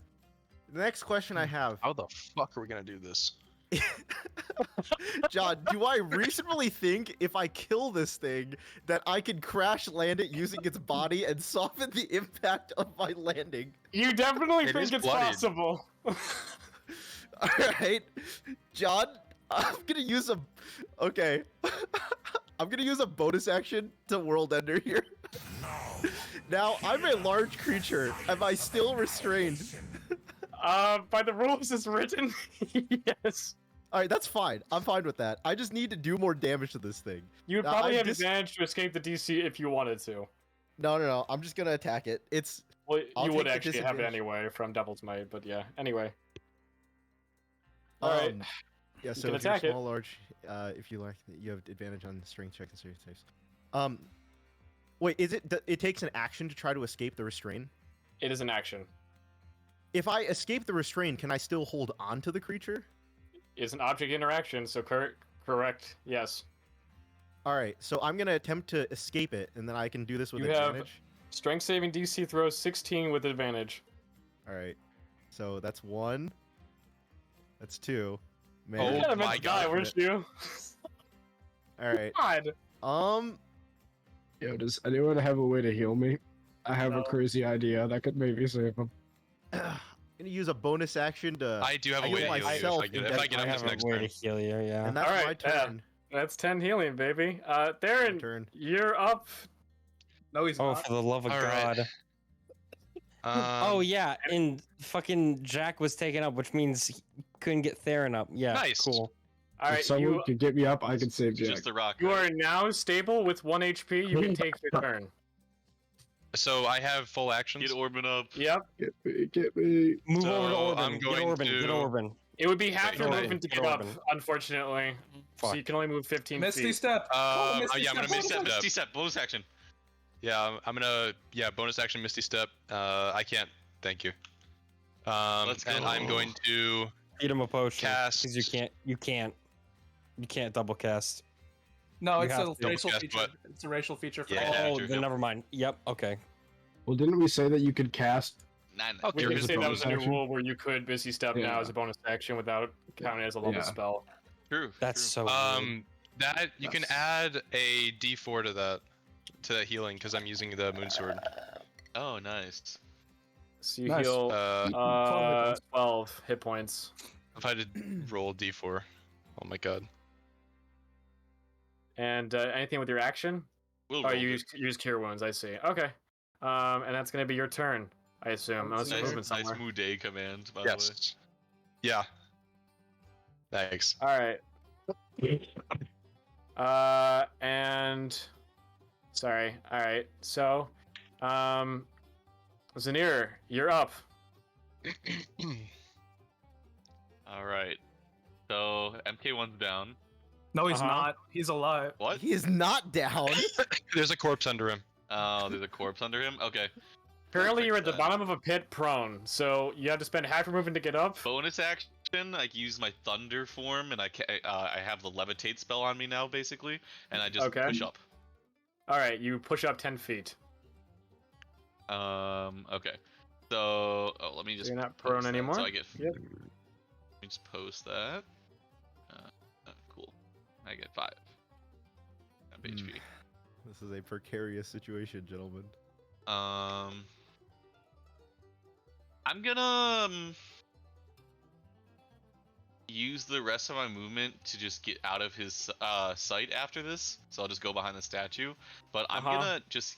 The next question I have, How the fuck are we gonna do this? John, do I reasonably think if I kill this thing that I can crash land it using its body and soften the impact of my landing? You definitely It think is it's bloodied. possible. All right, John, I'm gonna use a. Okay, I'm gonna use a bonus action to World Ender here. Now I'm a large creature. Am I still restrained? By the rules as written, yes. All right, that's fine. I'm fine with that. I just need to do more damage to this thing. You would Now, probably I'm have dis- advantage to escape the DC if you wanted to. No. I'm just gonna attack it. It's Well, I'll you would take the actually have it disadvantage. anyway from Devil's Might, but yeah. Anyway. All right. Yeah. You So can if you're attack it. small, large, if you like, you have advantage on strength checks and strength saves. Wait, is it? It takes an action to try to escape the restrain. It is an action. If I escape the restrain, can I still hold on to the creature? It's an object interaction, so correct. Yes. All right. So I'm gonna attempt to escape it, and then I can do this with You have- advantage. Strength saving DC throws 16 with advantage. All right. So that's 1. That's 2. Man. Oh You kinda my meant to die, God. weren't you? All right. God. Yo, does anyone have a way to heal me? I have No. a crazy idea that could maybe save him. I'm gonna use a bonus action to. I do have a I way heal to heal you myself if I in get death- up I this have next a way turn. to heal you. Yeah. And that's All my right, yeah. turn. That's 10 healing, baby. My Theron, turn. you're up. No, he's Oh, not. for the love of All right. God. Oh yeah, and fucking Jack was taken up, which means he couldn't get Theron up. Yeah, Nice. cool. All If right, someone could get me up, I could save Jack. Just the rock. you right? are now stable with 1 HP. You can take your turn. So I have full actions. Get Orban up. Yep. Get me, get me. Move So, over to Orban. I'm Get going Orban. Get to- Orban. It would be half Wait, your can I- movement to get get up, Orban. unfortunately. So Fuck. you can only move 15 Misty feet. step. Oh, Misty yeah, I'm gonna step. Misty Step, Step. Misty step, bonus action. Yeah, I'm gonna bonus action Misty Step. I can't. Thank you. Let's And go. I'm going to Feed him a potion. cast. Because you can't double cast. No, You it's have a to. racial Guess feature. what? It's a racial feature for Yeah. all. Oh, After, then yep. never mind. Yep. Okay. Well, didn't we say that you could cast? Nah. Oh, We There did is a say that was bonus a new action? rule where you could busy step now Yeah. as a bonus action without counting as a level Yeah. spell. True. That's true. so. weird. That you can Yes. add a D4 to that healing because I'm using the moon sword. Oh, nice. So you Nice. heal 12 12 hit points. If I did roll D4, oh my god. And anything with your action? We'll Oh, roll you it. use cure wounds. I see. Okay. And that's gonna be your turn, I assume. Unless you're Nice, moving nice somewhere. Muday command, by the way. Yes. Yeah. Thanks. All right. And sorry. All right. So, Zanir, you're up. All right. So MK1's down. No, he's Uh-huh. not. He's alive. What? He is not down. There's a corpse under him. Oh, there's a corpse under him. Okay. Currently, you're at the that. bottom of a pit, prone. So you have to spend half your movement to get up. Bonus action. I use my thunder form, and I have the levitate spell on me now, basically, and I just Okay. push up. All right. You push up 10 feet. Okay. So, let me just. You're not post prone that. anymore? So I get. Yep. Let me just post that. Cool. I get 5 Hmm. HP. This is a precarious situation, gentlemen. I'm gonna use the rest of my movement to just get out of his sight after this. So I'll just go behind the statue. But I'm gonna just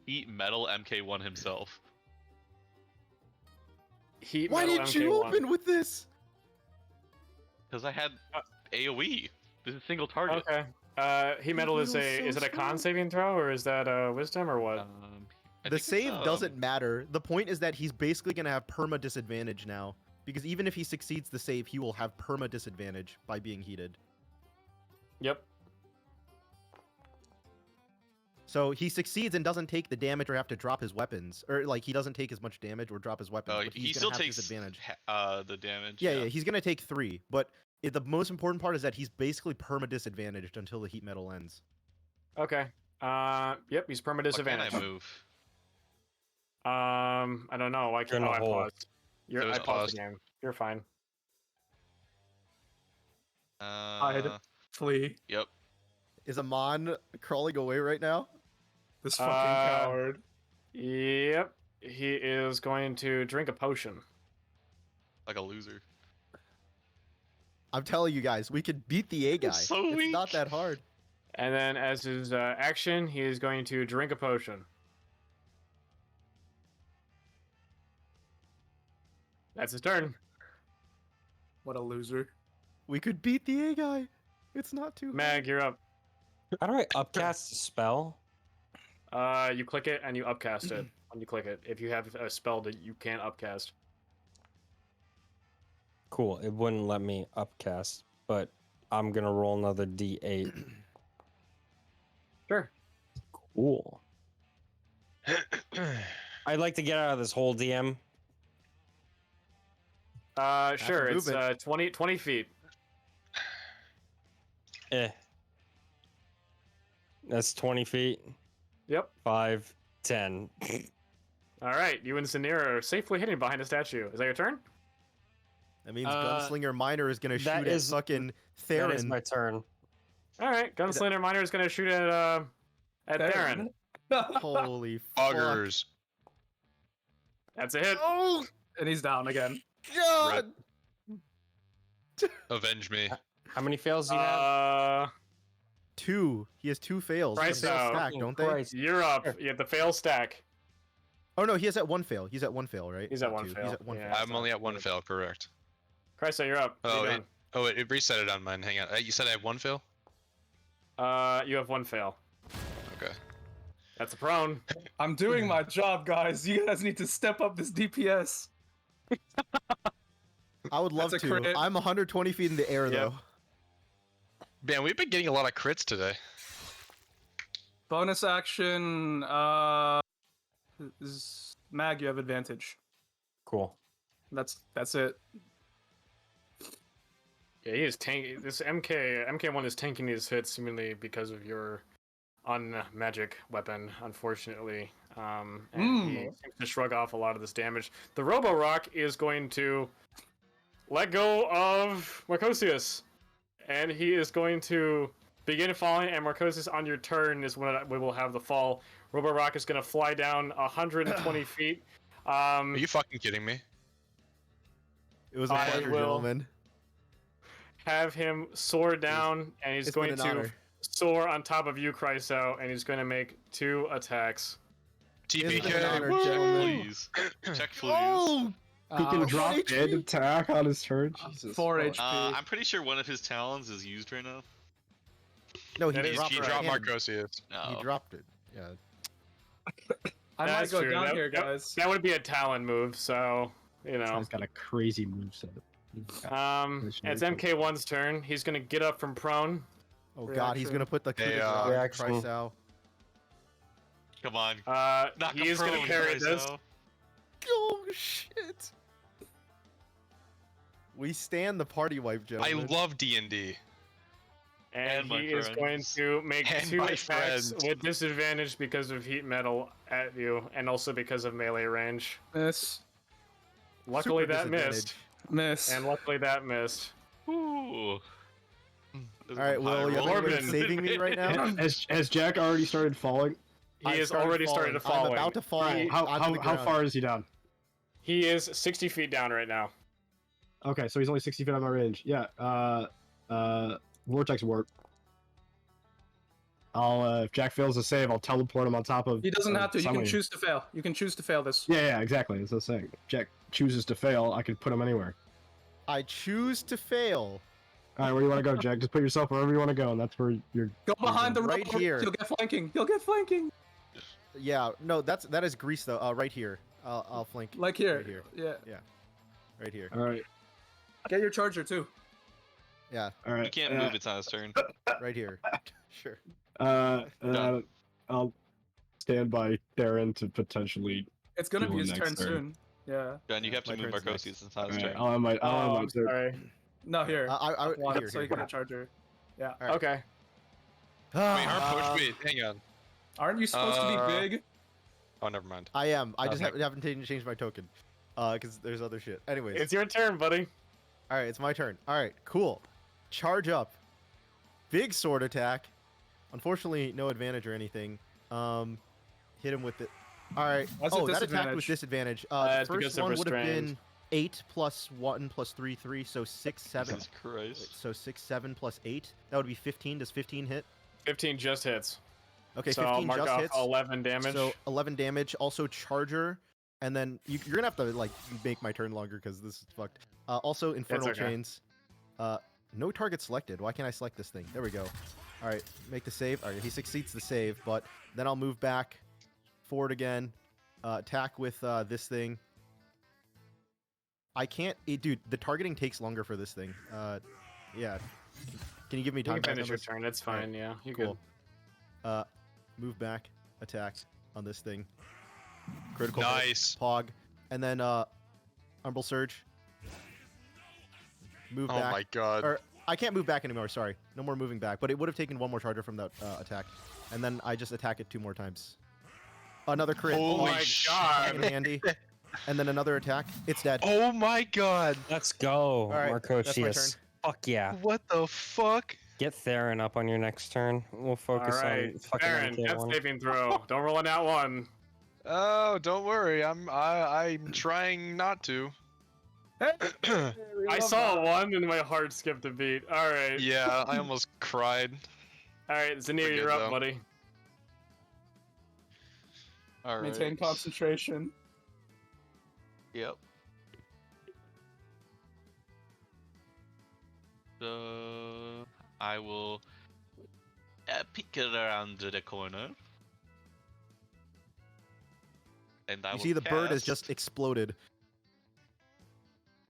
heat metal MK1 himself. Heat Why metal didn't you MK1. open with this? Because I had AoE. This is single target. Okay. Heat metal is Metal's a so is it a con strong. saving throw or is that wisdom or what? I The think it's, save doesn't matter. The point is that he's basically gonna have perma disadvantage now. Because even if he succeeds the save, he will have perma disadvantage by being heated. Yep. So he succeeds and doesn't take the damage or have to drop his weapons. Or like he doesn't take as much damage or drop his weapons. But he he's still gonna have takes disadvantage. the damage. Yeah, he's gonna take 3. But the most important part is that he's basically perma disadvantaged until the heat metal ends. Okay. Yep, he's perma Why disadvantage. can't I move? I don't know. Why You're in can't a I hole. paused? It was I paused paused. the game. You're fine. Hide. Flee. Yep. Is Amon crawling away right now? This fucking Uh, coward. Yep. He is going to drink a potion. Like a loser. I'm telling you guys, we could beat the A guy. so it's weak. not that hard. And then as his action, he is going to drink a potion. That's his turn. What a loser. We could beat the A guy. It's not too Mag, you're up. How do I upcast a spell? You click it and you upcast it when you click it. If you have a spell that you can't upcast. Cool. It wouldn't let me upcast, but I'm gonna roll another D8. Sure. Cool. I'd like to get out of this hole, DM. Sure. It's movement. 20 feet. That's 20 feet. Yep. 5, 10. All right. You and Zanir are safely hidden behind a statue. Is that your turn? That means Gunslinger Miner is gonna that shoot is- at fucking That is Theron. my turn. All right. Gunslinger Miner is going to shoot at Theron. Holy fuck. Augers. That's a hit. Oh And he's down again. god! Avenge me. How many fails do you have? 2. He has 2 fails. The Christ fails out. stack, don't they? Christ. You're up. You have the fail stack. Oh no, he has at 1 fail. He's at 1 fail, right? He's at Not 1 2. fail. He's at 1 Yeah. fail. I'm only at 1 fail, correct. Christ, you're up. What are Oh, you it, doing? oh, it reset it on mine. Hang on. You said I have 1 fail? You have 1 fail. Okay. That's a prone. I'm doing my job, guys. You guys need to step up this DPS. I would love That's a to. crit. I'm 120 feet in the air Yep. though. Man, we've been getting a lot of crits today. Bonus action. Mag, you have advantage. Cool. That's it. Yeah, he is tanking. This MK1 is tanking these hits mainly because of your unmagic weapon, unfortunately. And he seems to shrug off a lot of this damage. The Robo Rock is going to let go of Marcosius, and he is going to begin falling. And Marcosius, on your turn is when we will have the fall. Robo Rock is going to fly down 120 feet. Are you fucking kidding me? It was a I pleasure, will- gentlemen. Have him soar down, and he's It's been going an to honor. soar on top of you, Chryso, and he's going to make 2 attacks. It's been an TPK. honor, woo! gentlemen. Please. Check please. Oh! He can Ow. drop HP. dead attack on his turn. Jesus. 4 Christ. HP. I'm pretty sure one of his talons is used right now. No, he That is- dropped He it. dropped hand. Marcosius. No. He dropped it. Yeah. I might That's go true. down That- here, that- guys. That would be a Talon move, so, you know. He's got a crazy moveset. It's MK1's turn. He's going to get up from prone. Oh god, he's Reaction. gonna put the Hey, coup de grace reaction. Christ out. Come on. Knock He him is going to prone, carry guys, this. though. Oh shit! We stand the party wipe, I gentlemen. love D&D. And And my he is going friends. to make And 2 my attacks friends. with disadvantage because of heat metal at you, and also because of melee range. Miss. Luckily Super that disadvantage. missed, Miss. and luckily that missed. Ooh. All right, Will, you have any way of saving me right now? Has Jack already started falling? He has already started to fall. I'm about to fall. How far is he down? He is 60 feet down right now. Okay, so he's only 60 feet out of my range. Yeah. Vortex warp. I'll if Jack fails to save, I'll teleport him on top of. He doesn't have to. You can somebody. choose to fail. You can choose to fail this. Yeah, exactly. That's what I'm saying. If Jack chooses to fail, I can put him anywhere. I choose to fail. All right, where do you want to go, Jack? Just put yourself wherever you want to go, and that's where you're. Go behind the right rope. here. You'll get flanking. You'll get flanking. Yeah, no, that is Greece though. Right here. I'll flank. Like here. Right here. Yeah. Right here. All right. Get your charger too. Yeah, All right. You can't move. It's on his turn. right here. Sure. I'll stand by Theron to potentially. It's gonna Do be one his next turn turn. soon. Yeah. John, you have to My move turn's next. Marcosius. It's not his All right, turn. I'll have my I'm turn. sorry. No, here. I Here, here, so you here. get a charger. Yeah. All right. Okay. Wait, aren't wait, hang on. Aren't you supposed to be big? Oh, never mind. I am. I just Okay. haven't changed my token. Because there's other shit. Anyways. It's your turn, buddy. All right, it's my turn. All right, cool. Charge up. Big sword attack. Unfortunately, no advantage or anything. Hit him with it. All right. What's oh, the that attack with disadvantage? disadvantage. The It's because first of one would have restrained. been 8 plus 1 plus 3, 3, so 6, 7. Jesus Christ. So 6, 7 plus 8. That would be 15. Does 15 hit? 15 just hits. Okay, So 15 I'll mark just off hits. 11 damage. So 11 damage. Also charger, and then you're gonna have to like make my turn longer because this is fucked. Also infernal okay. chains. No target selected. Why can't I select this thing? There we go. All right, make the save. All right, he succeeds the save, but then I'll move back, forward again, attack with this thing. I can't, dude. The targeting takes longer for this thing. Yeah. Can you give me You time? can back finish on your this? turn. It's fine. Yeah, you Cool. could. Move back, attack on this thing. Critical hit, Nice. Pog, and then Umbral Surge. Move Oh back. my god. Or I can't move back anymore. Sorry, no more moving back. But it would have taken one more charger from that attack, and then I just attack it 2 more times. Another crit. Holy Oh my sh- god. In handy. And then another attack. It's dead. Oh my god. Let's go, right, that's my Marcosius. Fuck yeah. What the fuck? Get Theron up on your next turn. We'll focus All right, on fucking Aaron, death MK1. saving throw. Don't roll a nat 1. Oh, don't worry. I'm trying not to. I saw a 1 and my heart skipped a beat. All right. Yeah, I almost cried. All right, Zanir, We're you're good, up, though. buddy. All right. Maintain concentration. Yep. So I will peek around the corner, and I You will see the bird has cast- just exploded.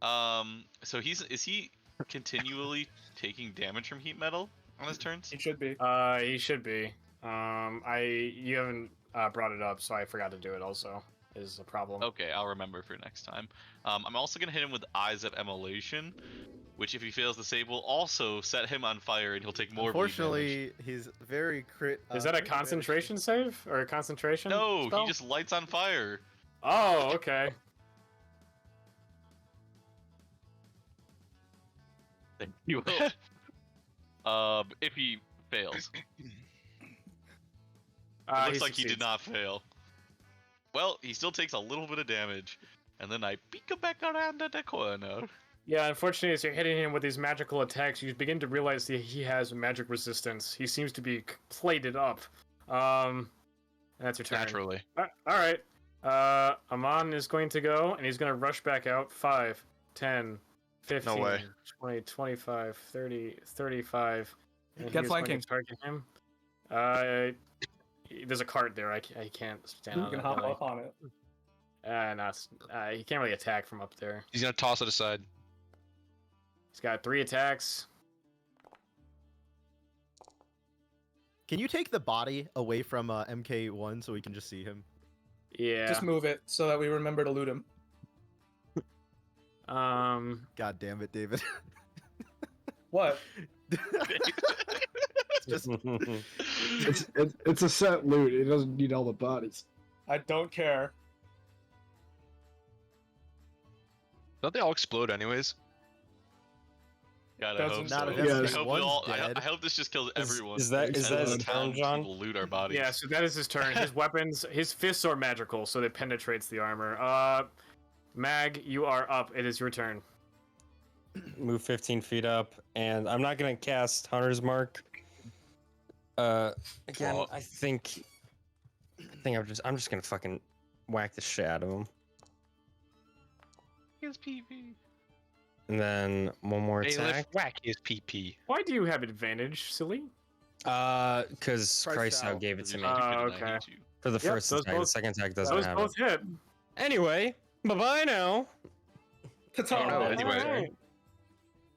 So is he continually taking damage from heat metal on his turns? He should be. He should be. You haven't brought it up, so I forgot to do it. Also, is a problem. Okay, I'll remember for next time. I'm also gonna hit him with Eyes of Immolation, which if he fails to save will also set him on fire and he'll take more bleed damage. Unfortunately, he's very crit. Is that a crit concentration save or a concentration? No, spell? he just lights on fire. Oh, okay. Thank you. If he fails. It looks like he did succeeds. not fail. Well, he still takes a little bit of damage, and then I peek him back around the corner. Yeah, unfortunately, as you're hitting him with these magical attacks, you begin to realize that he has magic resistance. He seems to be plated up. And that's your turn. Naturally. All right. Amon is going to go, and he's going to rush back out. 5, 10, 15, No way. 20, 25, 30, 35. And Get he is going flanking. to target him. There's a cart there. I can't stand You on can it. hop really. up on it. He can't really attack from up there. He's gonna toss it aside. He's got 3 attacks. Can you take the body away from MK1 so we can just see him? Yeah. Just move it so that we remember to loot him. God damn it, David. What? Just It's a set loot. It doesn't need all the bodies. I don't care. Don't they all explode anyways? God, I Doesn't hope Not so. if Yeah. I MK hope, one's dead. I hope this just kills everyone. is that And his then the turn, John? townspeople loot our bodies. Yeah, so that is his turn. His weapons, his fists are magical, so they penetrates the armor. Mag, you are up. It is your turn. Move 15 feet up, and I'm not gonna cast Hunter's Mark. Again, Well- I think I'm just gonna fucking whack the shit out of him, His PP. and then one more Bailiff, attack. whack his PP. Why do you have advantage, silly? Because Price Christ out. gave it to me You're stupid and I okay. hate you. for the Yep, first those attack. The both- second attack doesn't Those have both it. hit. Anyway, bye bye now. Ta-ta. Oh, no, anyway. Alright.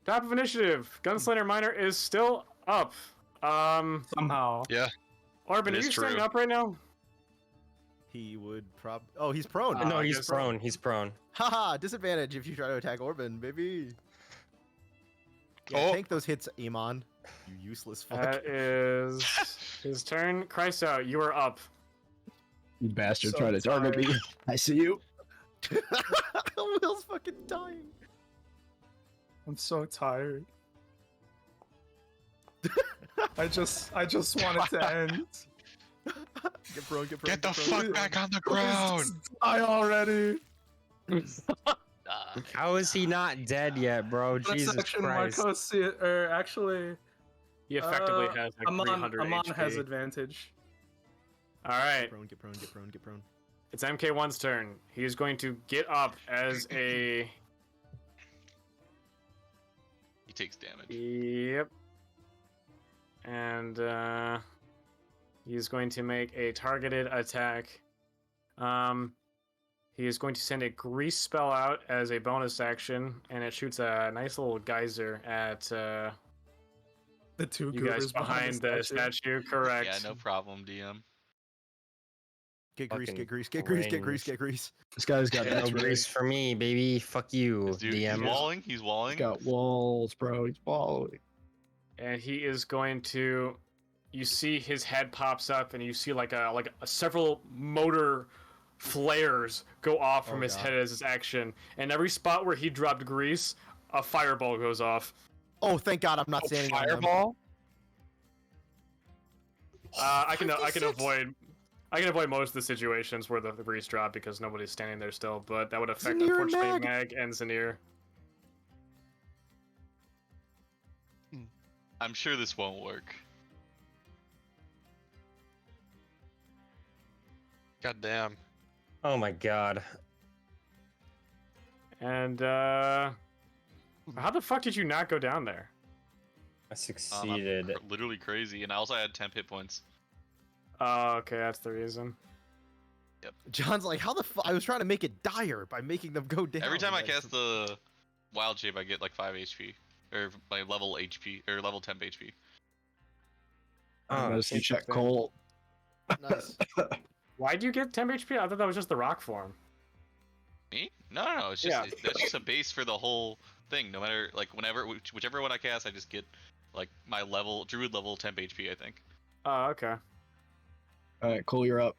Top of initiative. Gunslinger Minor is still up. Somehow. Orban, It are is you standing true. up right now? He would Oh, he's prone. Uh, No, I he's guess so. prone. He's prone. Haha, disadvantage if you try to attack Orban, baby. Yeah, Oh. tank those hits, Amon. You useless fuck. That is his turn. Christ out, you are up. You bastard So trying to target me. tired. I see you. Will's fucking dying. I'm so tired. I just want it to end. Get prone, get prone. Get the prone. fuck back on the ground! Die already. How is he not dead yet, bro? Jesus Section Christ. Marcos, or actually, He effectively has like Amon 300 Amon HP. has advantage. All right, Get prone, get prone, get prone, get prone. it's MK1's turn. He is going to get up as a. He takes damage. Yep. And he's going to make a targeted attack. He is going to send a grease spell out as a bonus action, and it shoots a nice little geyser at The two you guys goobers behind the statue. Correct. Yeah, no problem, DM. Get grease, Fucking get grease, get grease, get grease, range. get grease. This guy's got No nuts, bro. grace for me, baby. Fuck you, This dude, he's DM. walling. He's walling. He's got walls, bro. He's walling. And he is going to. You see his head pops up, and you see like a several motor flares go off from Oh, his God. head as his action. And every spot where he dropped grease, a fireball goes off. Oh, thank God I'm not standing on them. Fireball? I can avoid most of the situations where the grease drop because nobody's standing there still, but that would affect Zanir and unfortunately Mag. Mag and Zanir. I'm sure this won't work. God damn. Oh my god. And how the fuck did you not go down there? I I'm succeeded. literally crazy, and I also had 10 hit points. Oh, okay, that's the reason. John's like, how the fuck? I was trying to make it dire by making them go down. Every time I Like, cast the wild shape, I get like 5 HP, or my level HP, or level temp HP. Oh, Medicine check interesting. Cole. Nice. Why'd you get 10 HP? I thought that was just the rock form. Me? No. It's just Yeah. that's just a base for the whole thing. No matter like whichever one I cast, I just get like my level druid level temp HP. I think. Oh, okay. All right, Cole, you're up.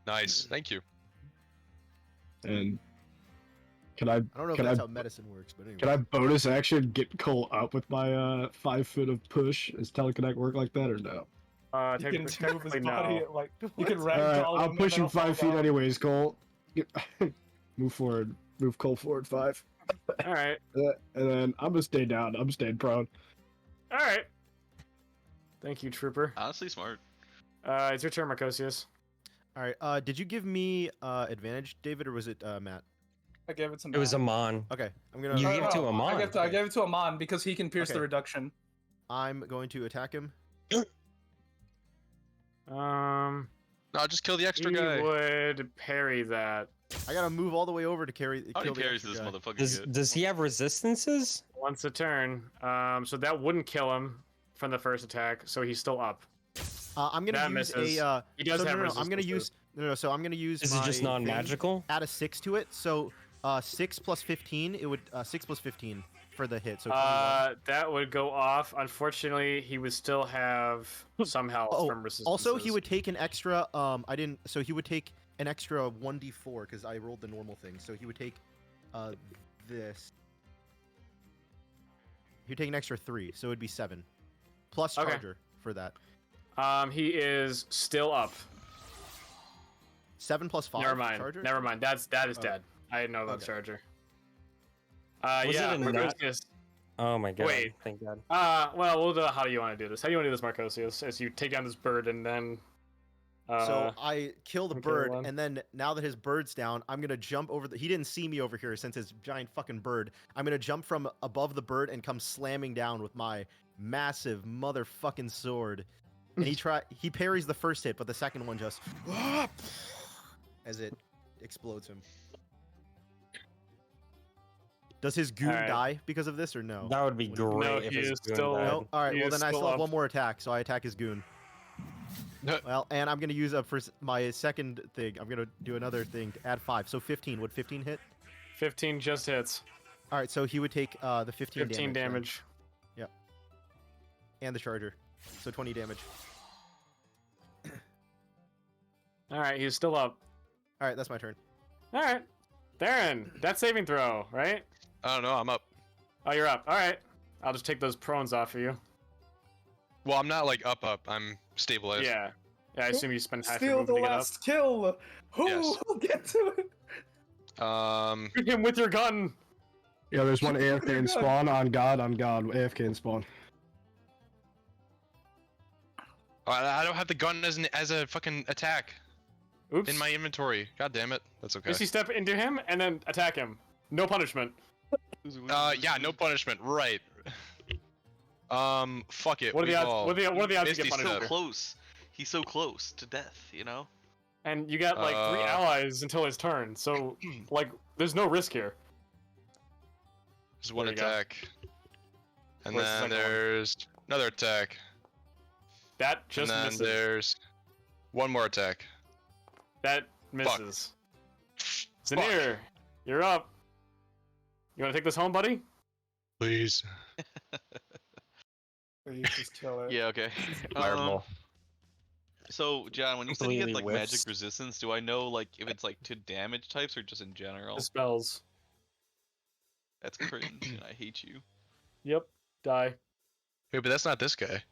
Nice. Thank you. And can I I don't know if Can that's I- how medicine works, but anyway. can I bonus action get Cole up with my 5 foot of push? Does teleconnect work like that or no? You can Technically move his body no. like you can All right, ragdoll I'll him push and him then he'll 5 feet fall down. anyways, Cole. Move forward. Move Cole forward 5. All right, And then I'm gonna stay down. I'm staying prone. all right. Thank you, Trooper. Honestly, smart. It's your turn, Marcosius. All right. Did you give me advantage, David, or was it Matt? I gave it to It was Matt. Amon. Okay, I'm gonna. You gave it to I Amon. gave it to Amon because he can pierce the Okay. reduction. I'm going to attack him. No, No, just kill the extra he guy. would parry that. I gotta move all the way over to carry. How kill many the parries extra does guy. this motherfucker Does get? does he have resistances? Once a turn. So that wouldn't kill him from the first attack, so he's still up. I'm gonna That use misses. a. He does so have no, I'm gonna resistances. use. So I'm gonna use. Is it just my thing, non-magical? Add a 6 to it. So 6 plus 15. It would 6 plus 15 for the hit. So 21. That would go off. Unfortunately, he would still have some health Oh, from resistance. Also, he would take an extra. I didn't. So he would take an extra 1d4 because I rolled the normal thing. So he would take this. He'd take an extra 3, so it'd be 7. Plus Okay. charger for that. He is still up. 7 plus 5 Never mind. charger? Never mind. That is Oh. dead. I didn't know about Okay. charger. Was yeah. it a nat? Marcosius. Oh my god. Wait. Thank God. Well, we'll do, how do you want to do this? How do you want to do this, Marcosius? As you take down this bird and then. So I kill the okay, bird, one. and then now that his bird's down, I'm gonna jump over the. He didn't see me over here since his giant fucking bird. I'm gonna jump from above the bird and come slamming down with my massive motherfucking sword. And he parries the first hit, but the second one just as it explodes him. Does his goon Alright. die because of this or no? That would be What do you- great No, if he his is goon still- died. No. All right. He Well, is then I still still have up. one more attack, so I attack his goon. Well, and I'm gonna use up for my second thing. I'm gonna do another thing to add 5. So 15. Would 15 hit? 15 just hits. All right. So he would take the 15, 15 then. damage. Yep. And the charger. So 20 damage. All right, he's still up. All right. That's my turn. All right, Darren, that's saving throw, right? I don't know. I'm up. Oh, you're up. All right, I'll just take those prones off of you. Well, I'm not like up. I'm stabilized. Yeah. Yeah, I assume you spend half your Steal movement the to get up. last kill. Who Yes. will get to it? Shoot him with your gun. Yeah, there's one AFK in spawn. On God, AFK in spawn. I don't have the gun as a fucking attack Oops. in my inventory. God damn it. That's okay. Just you step into him and then attack him. No punishment. Yeah, no punishment. Right. Fuck it. What are the we odds? all- What are the odds you Misty get He's so punished? close. He's so close to death, you know? And you got like 3 allies until his turn, so like there's no risk here. There's one There you go. attack. And Where's the then second one? there's another attack. That just and then misses. there's one more attack. That misses. Zanir, you're up. You want to take this home, buddy? Please. Please just kill it. Yeah, okay. Fireball. So, John, when you said you get Completely like magic whiffs. resistance, do I know like if it's like to damage types or just in general? The spells. That's cringe, and I hate you. Yep. Die. Wait, but that's not this guy.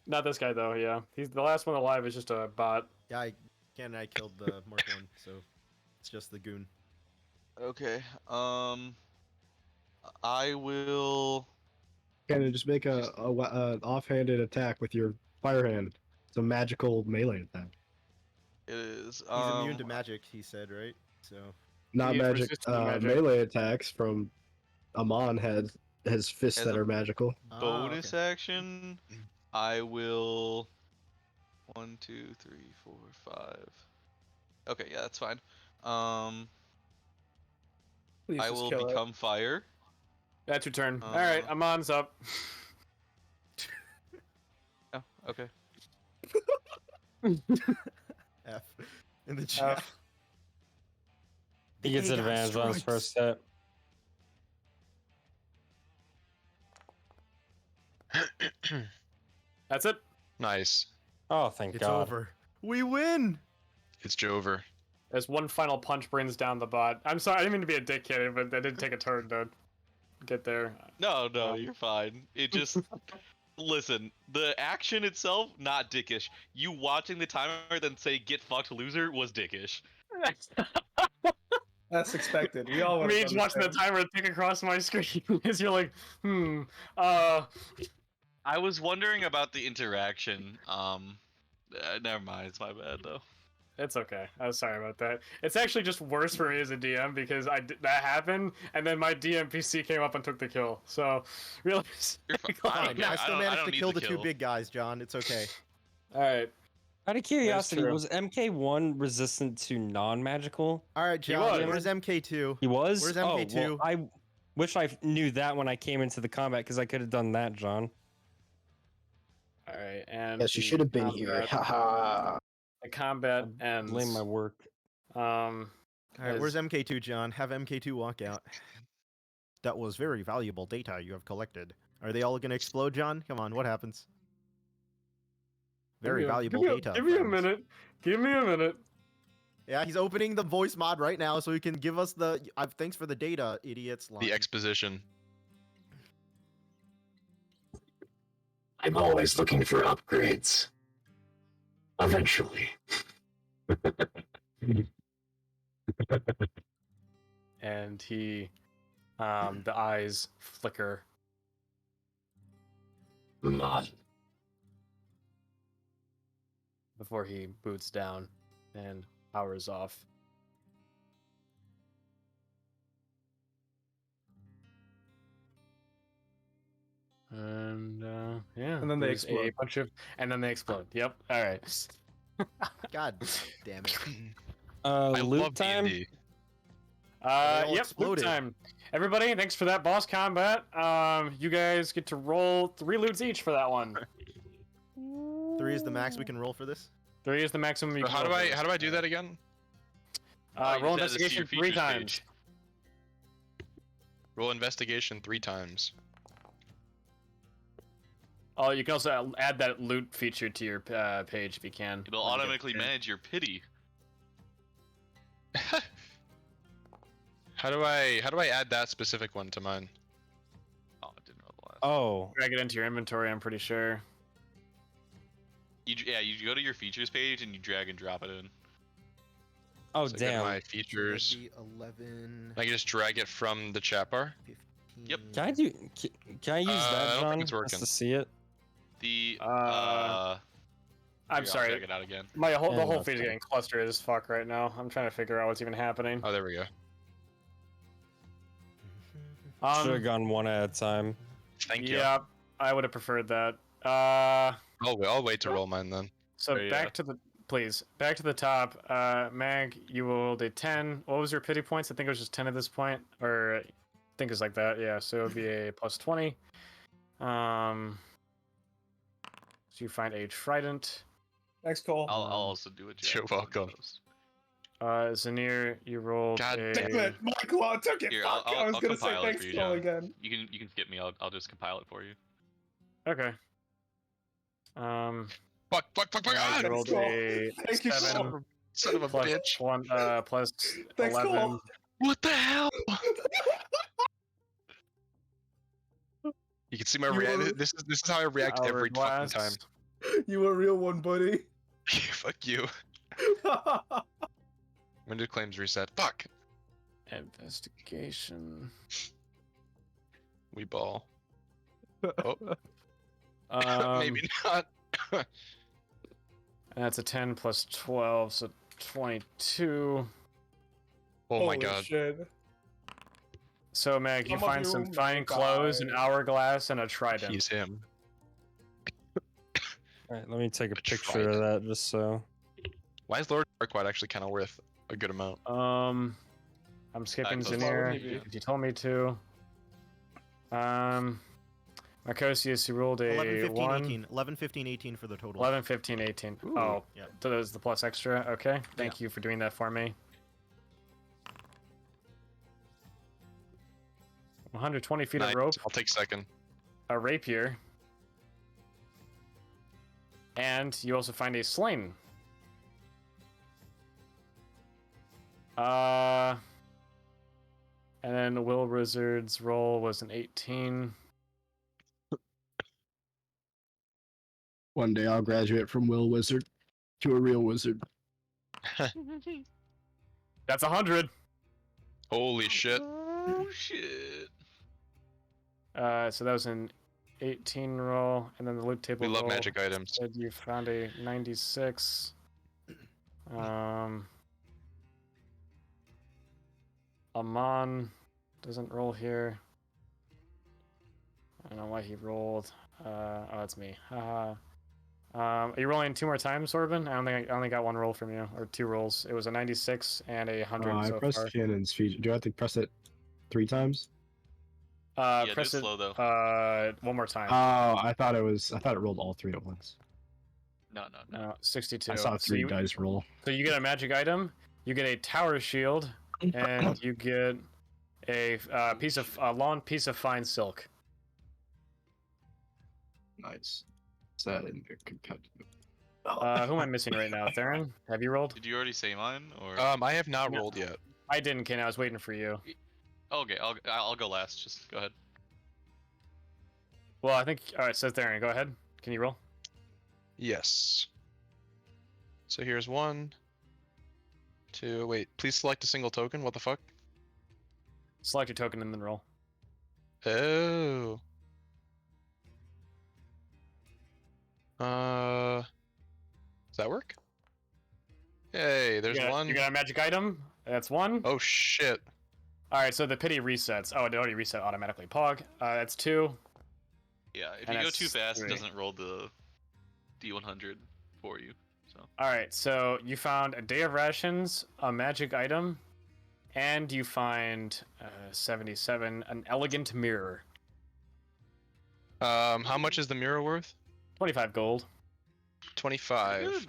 Not this guy though. Yeah, he's the last one alive. Is just a bot. Yeah, Ken and I killed the Mark 1, so it's just the goon. Okay. I will. Can you just make an offhanded attack with your fire hand? It's a magical melee attack. It is. He's immune to magic, he said, right? So Not He is magic. resistant to magic. Melee attacks from Amon has fists As that a are magical. bonus okay. action. I will. 1, 2, 3, 4, 5. Okay, yeah, that's fine. Please I just will kill it. become fire. That's your turn. All right, Amon's up. Oh, okay. F in the chat. F. He gets AI advantage on his strikes. first hit. That's it. Nice. Oh, thank It's God. over. We win. It's Jover. As one final punch brings down the bot. I'm sorry, I didn't mean to be a dick kid, but I did take a turn to get there. No, you're fine. It just. Listen, the action itself, not dickish. You watching the timer then say "get fucked, loser" was dickish. That's expected. We all Me would've just done watching the same. timer tick across my screen as you're like, I was wondering about the interaction. Never mind. It's my bad though. It's okay. I'm sorry about that. It's actually just worse for me as a DM because that happened, and then my DM PC came up and took the kill. So, really, You're fine. I don't Fine. I care. still I managed don't to need kill the the two big guys, John. It's okay. all right. Out of curiosity, true. was MK1 resistant to non-magical? All right, He John. was. Where's MK2? He was. Where's Oh, MK2? well, I wish I knew that when I came into the combat because I could have done that, John. All right, and Yes, you the should have been here. combat- Haha. The combat ends. Blame my work. All right, where's as- MK2, John? Have MK2 walk out. That was very valuable data you have collected. Are they all going to explode, John? Come on, what happens? Very valuable data. Give me a friends. minute. Give me a minute. Yeah, he's opening the voice mod right now so he can give us the thanks for the data, idiots. The line. exposition. I'm always looking for upgrades. Eventually. And he, the eyes flicker. Mod. Before he boots down and powers off. And yeah, And then they there's a explode. bunch of, and then they explode. Yep. All right. God damn it. I Loot love time. D&D. all Yep. Loot exploded. time. Everybody, thanks for that boss combat. You guys get to roll 3 loots each for that one. 3 is the max we can roll for this? 3 is the maximum you So can how do roll for I this. how do I do that again? You Roll just add this to your investigation 3 features times. page. Roll investigation 3 times. Oh, you can also add that loot feature to your page if you can. It'll when you get automatically there. manage your pity. How do I add that specific one to mine? Oh, I didn't roll the last. Oh, Drag it into your inventory, I'm pretty sure. You go to your features page and you drag and drop it in. oh So I go to damn. my features. 11, I can just drag it from the chat bar. 15. Yep. Can I do? Can I use I that, don't think John? it's working. Just to see it. The I'm I'll sorry. Drag it out again. The whole Yeah, feed is okay. getting clustered as fuck right now. I'm trying to figure out what's even happening. Oh, there we go. Should have gone one at a time. Thank you. Yeah, I would have preferred that. I'll wait to roll mine then. So Oh, yeah. back to the top. Mag, you rolled a 10. What was your pity points? I think it was just 10 at this point, or I think it's like that. Yeah, so it would be a plus 20. So you find a trident. Next call. I'll also do it. You're welcome. Zanir, you rolled God a... Damn it, Michael, I took it. Here, Fuck, I'll I was gonna say compile it thanks for you, call John. again. You can skip me. I'll just compile it for you. Okay. Fuck! You rolled Call. a Thank you, 7 Call. Son of a plus bitch! 1, plus Thanks, 11. Call. What the hell? You can see my You react. were- This is how I react every fucking time. Hourglass. You a real one, buddy. Fuck you. When did claims reset? Fuck. Investigation. We ball. Oh, Um, maybe not. That's a 10 plus 12, so 22. Oh my Holy god. Shit. So, Mag, you Some of find you some may fine clothes, an die. hourglass, and a trident. He's him. Alright, let me take a A picture of that just so. Why is Lord Darkwight actually kind of worth a good amount? I'm skipping close. Zanir, Why wouldn't he be? because you told me to. Marcosius, you rolled a 11, 15, 1. 18. 11, 15, 18 for the total. 11, 15, 18. Ooh, Oh, yeah. so there's the plus extra. Okay, thank you for doing that for me. 120 feet Nice. of rope, I'll take second. a rapier, and you also find a sling. And then the Will Wizard's roll was an 18. One day I'll graduate from Will Wizard to a real wizard. That's 100. Holy shit. Oh shit. So that was an 18 roll, and then the loot table We love roll magic items. said you found a 96. Amon doesn't roll here. I don't know why he rolled. Oh, it's me. Haha. Are you rolling 2 more times, Orban? I only got 1 roll from you, or 2 rolls. It was a 96 and a 100 I so pressed far. Shannon's feature. Do I have to press it 3 times? Yeah, do Press it it slow though. 1 more time. Oh, I thought it rolled all 3 at once. No. No, 62. I saw So 3 you- dice roll. So you get a magic item, you get a tower shield, and you get a long piece of fine silk. Nice. Is that in the competitive? Who am I missing right now? Theron, have you rolled? Did you already say mine or? I have not No. rolled yet. I didn't, Ken. I was waiting for you. Okay, I'll go last. Just go ahead. Well, I think. All right, so Theron, go ahead. Can you roll? Yes. So here's 1, 2. Wait, please select a single token. What the fuck? Select your token and then roll. Oh. Does that work? Hey, there's one. You got a magic item. That's 1. Oh shit. All right, so the pity resets. Oh, it already reset automatically. Pog. That's 2. Yeah, if And you go that's too fast, 3. it doesn't roll the D100 for you. So All right, so you found a Day of Rations, a magic item, and you find 77 an elegant mirror. How much is the mirror worth? 25 gold. 25. good.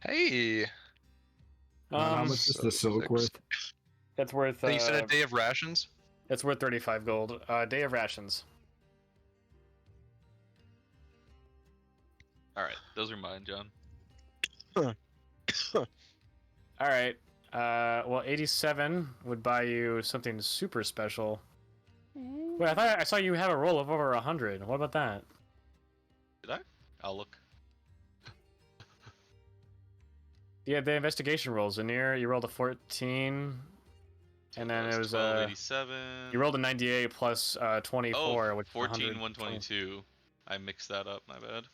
Hey. How much is the silk worth? That's worth. You said a day of rations? That's worth 35 gold. Day of Rations. All right, those are mine, John. All right. Well, 87 would buy you something super special. Wait, I thought I saw you have a roll of over 100. What about that? Did I? I'll look. Yeah, the investigation rolls. Zanir, you rolled a 14, and then it was 1287. you rolled a 98 plus 24, Oh, which is 14, 120. 122. I mixed that up. My bad.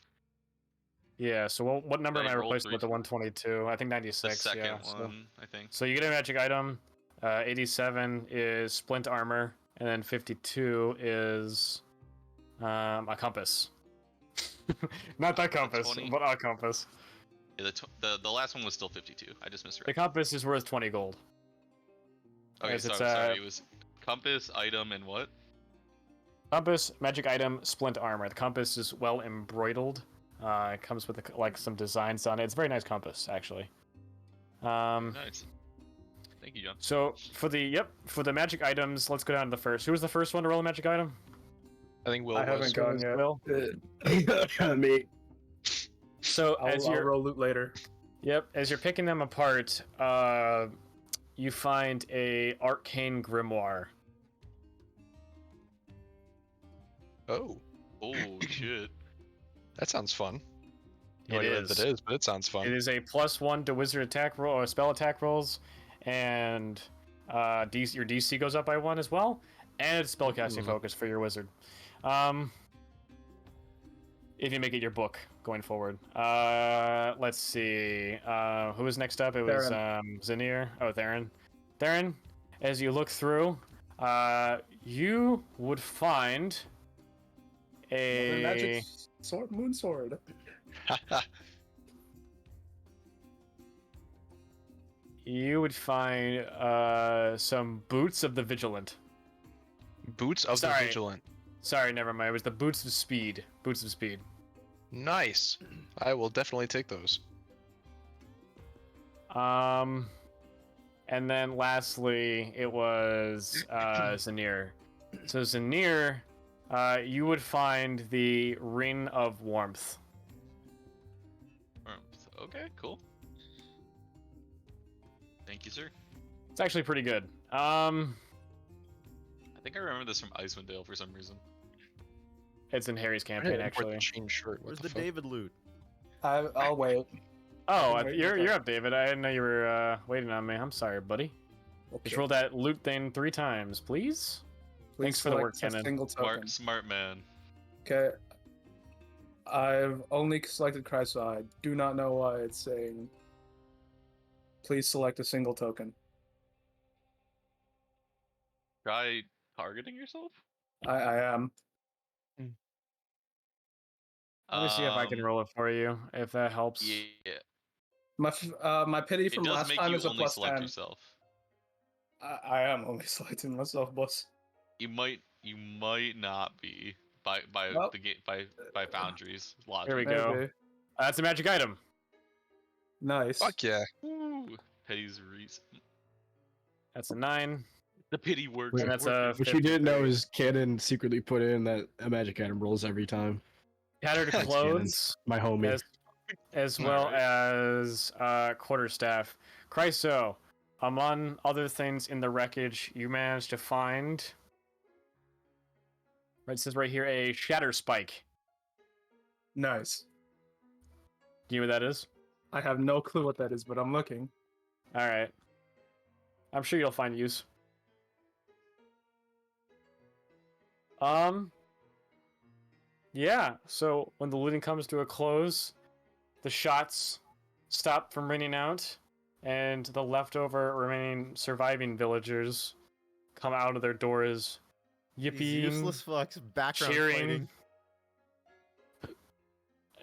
Yeah. So what number I am I rolled replacing with the 122? I think 96. The second yeah, one, I think. So you get a magic item. 87 is splint armor, and then 52 is a compass. Not that compass, 20. but a compass. Yeah, the last one was still 52. I just misread. The compass is worth 20 gold. Okay, As it's, sorry. It was compass, item, and what? Compass, magic item, splint armor. The compass is well embroidered. It comes with like some designs on it. It's a very nice compass, actually. Nice. Thank you, John. So for the magic items, let's go down to the first. Who was the first one to roll a magic item? I think Will I was. haven't gone yet. Will. Me. So I'll roll loot later. as you're picking them apart, you find a arcane grimoire. Oh, Oh, shit. that sounds fun. It No idea what is. it is, but it sounds fun. It is a +1 to wizard attack roll or spell attack rolls, and your DC goes up by 1 as well, and it's spellcasting focus for your wizard. If you make it your book going forward. Let's see. Who was next up? It was Zanir. Oh, Theron. Theron, as you look through, you would find a Magic sword, moon sword. You would find some boots of the vigilant. Boots of Sorry. the Vigilant. Sorry, never mind. It was the boots of speed. Boots of speed. Nice. I will definitely take those. And then lastly, it was Zanir. So Zanir, you would find the Ring of Warmth. Okay, cool. Thank you, sir. It's actually pretty good. I think I remember this from Icewind Dale for some reason. It's in Harry's campaign, actually. Chain shirt. Where's What the fuck? David loot? I'll wait. Oh, Wait, you're up, David. I didn't know you were waiting on me. I'm sorry, buddy. Okay. Just roll that loot thing 3 times, please. Please Thanks for the work, select a Kenan. single token. Smart man. Okay. I've only selected Christ, so I do not know why it's saying. Please select a single token. Try targeting yourself? I am. Let me see if I can roll it for you, if that helps. Yeah. My pity It from does last make time you is a only plus select 10. yourself. I am only selecting myself, boss. You might not be by Well, the game by boundaries logic. Here we go. Maybe. That's a magic item. Nice. Fuck yeah. Ooh, Petty's reason. That's a 9. The pity works. Wait, And that's a What you didn't know 53. is Cannon secretly put in that a magic item rolls every time. Tattered Thanks, clothes, My homie. as well as quarterstaff. Chryso, among other things in the wreckage, you managed to find. Right, it says right here a shatter spike. Nice. Do you know what that is? I have no clue what that is, but I'm looking. All right. I'm sure you'll find use. Yeah, so when the looting comes to a close, the shots stop from raining out, and the leftover remaining surviving villagers come out of their doors, These yipping, useless fucks background cheering, fighting.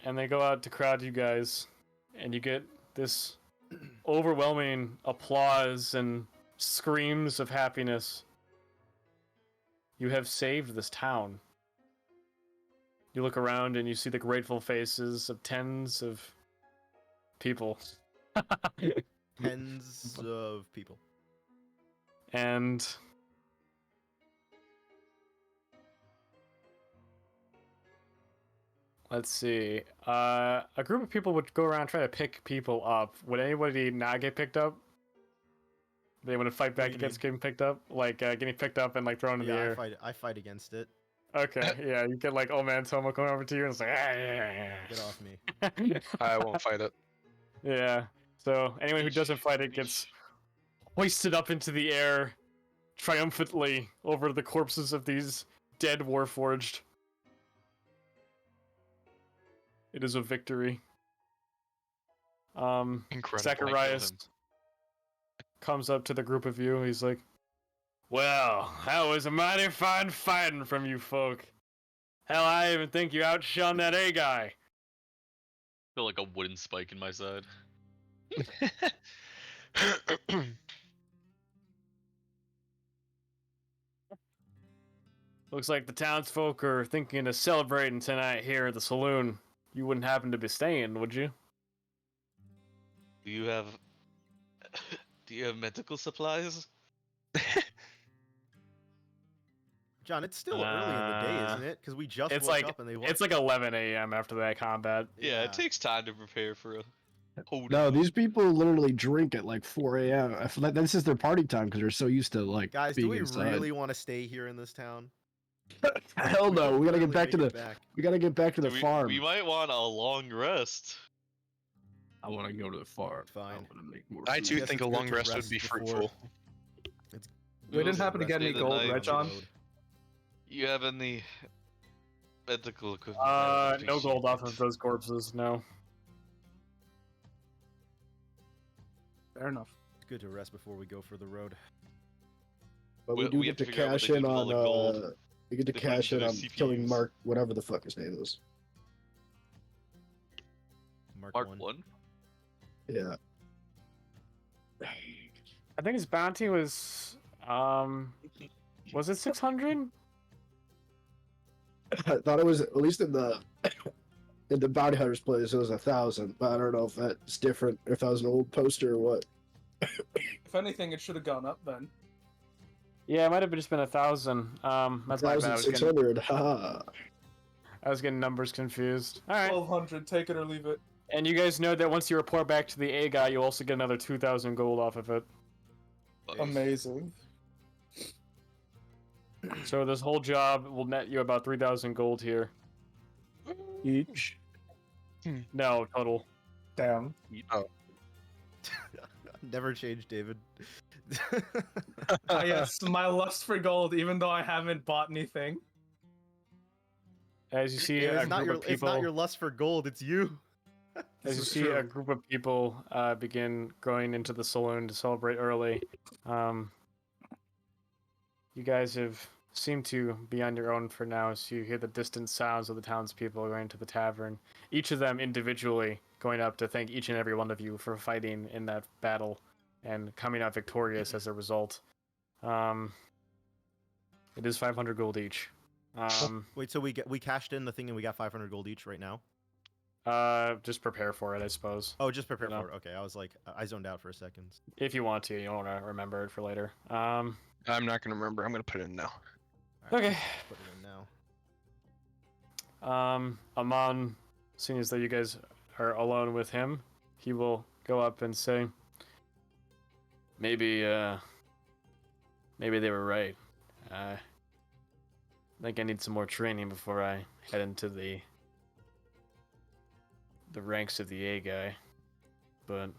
and they go out to crowd you guys, and you get this overwhelming applause and screams of happiness. You have saved this town. You look around and you see the grateful faces of tens of people. Tens of people. And let's see. A group of people would go around try to pick people up. Would anybody not get picked up? They want to fight back do you against mean? getting picked up, like getting picked up and like thrown in the Yeah, air. I fight against it. Okay, yeah, you get like old man Tomo coming over to you and it's like, ah, yeah. Get off me. I won't fight it. Yeah. So anyone who doesn't fight it gets hoisted up into the air triumphantly over the corpses of these dead Warforged. It is a victory. Incredible. Zacharias comes up to the group of you. He's like, "Well, that was a mighty fine fighting from you folk. Hell, I even think you outshone that A guy." feel like a wooden spike in my side. Looks like the townsfolk are thinking of celebrating tonight here at the saloon. You wouldn't happen to be staying, would you? Do you have medical supplies? John, it's still early in the day, isn't it? Because we just It's woke like up and they it's like 11 a.m. after that combat. Yeah, it takes time to prepare for a hold. No, these people literally drink at like 4 a.m. I feel like this is their party time because they're so used to like Guys, do being we inside. really want to stay here in this town? Hell no, we gotta get Literally back to make the it back. we gotta get back to the we, farm. we might want a long rest. I want to go to the farm. It's fine. I want to make more. I food. too guess think it's a good long to rest would rest be before- fruitful. We didn't happen to get any Stay the gold, night. right, John? You have any medical equipment? No gold off of those corpses, no. Fair enough. It's good to rest before we go for the road. But we We- do we get have to to figure out what cash they do in with all on the gold. we get to They put it cash into in their on killing CPUs. Mark, whatever the fuck his name is. Mark Mark 1. 1? Yeah. I think his bounty was it 600? I thought it was at least in the bounty hunter's place it was 1,000, but I don't know if that's different, if that was an old poster or what. If anything, it should have gone up then. Yeah, it might have just been 1,000. That's my bad. I was getting 1,600. Haha. numbers confused. All right. 1,200, take it or leave it. And you guys know that once you report back to the A guy, you'll also get another 2,000 gold off of it. Amazing. So this whole job will net you about 3,000 gold here. Each. No, total. Damn. Never change, David. Yes, my lust for gold, even though I haven't bought anything. As you see a it's not group of it's not people, your lust for gold, it's you. as This you is see true. a group of people begin going into the saloon to celebrate early. You guys have seemed to be on your own for now, so you hear the distant sounds of the townspeople going to the tavern. Each of them individually going up to thank each and every one of you for fighting in that battle and coming out victorious as a result. It is 500 gold each. Wait, so we cashed in the thing and we got 500 gold each right now? Just prepare for it, I suppose. Oh, just prepare No. for it. Okay, I was like, I zoned out for a second. If you want to, you don't want to remember it for later. I'm not gonna remember. I'm gonna put it in now. All right, Okay. Put it in now. Amon, seeing as though you guys are alone with him, he will go up and say, maybe they were right. I think I need some more training before I head into the the ranks of the A guy, but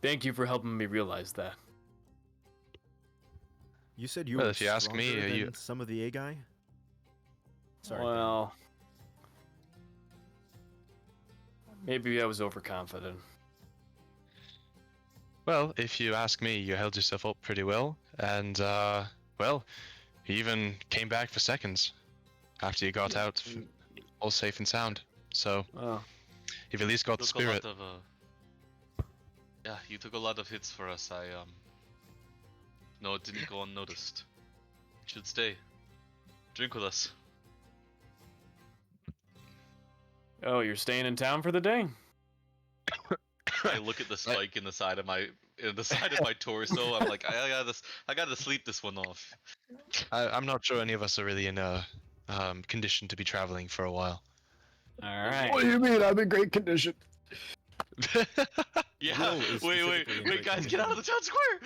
thank you for helping me realize that. You said you Well, were if you ask me, stronger you- than some of the A guy. Sorry. Dan. Well, maybe I was overconfident. Well, if you ask me, you held yourself up pretty well, and well, you even came back for seconds after you got out, all safe and sound. So Well, you've at least got the Took a spirit. lot of, yeah, you took a lot of hits for us. No, it didn't go unnoticed. You should stay. Drink with us. oh, you're staying in town for the day? I look at the spike in the side of my torso. I'm like, I gotta sleep this one off. I'm not sure any of us are really in a condition to be traveling for a while. All right. What do you mean? I'm in great condition. Yeah. Will is Wait, specifically in great guys, get out of the town square.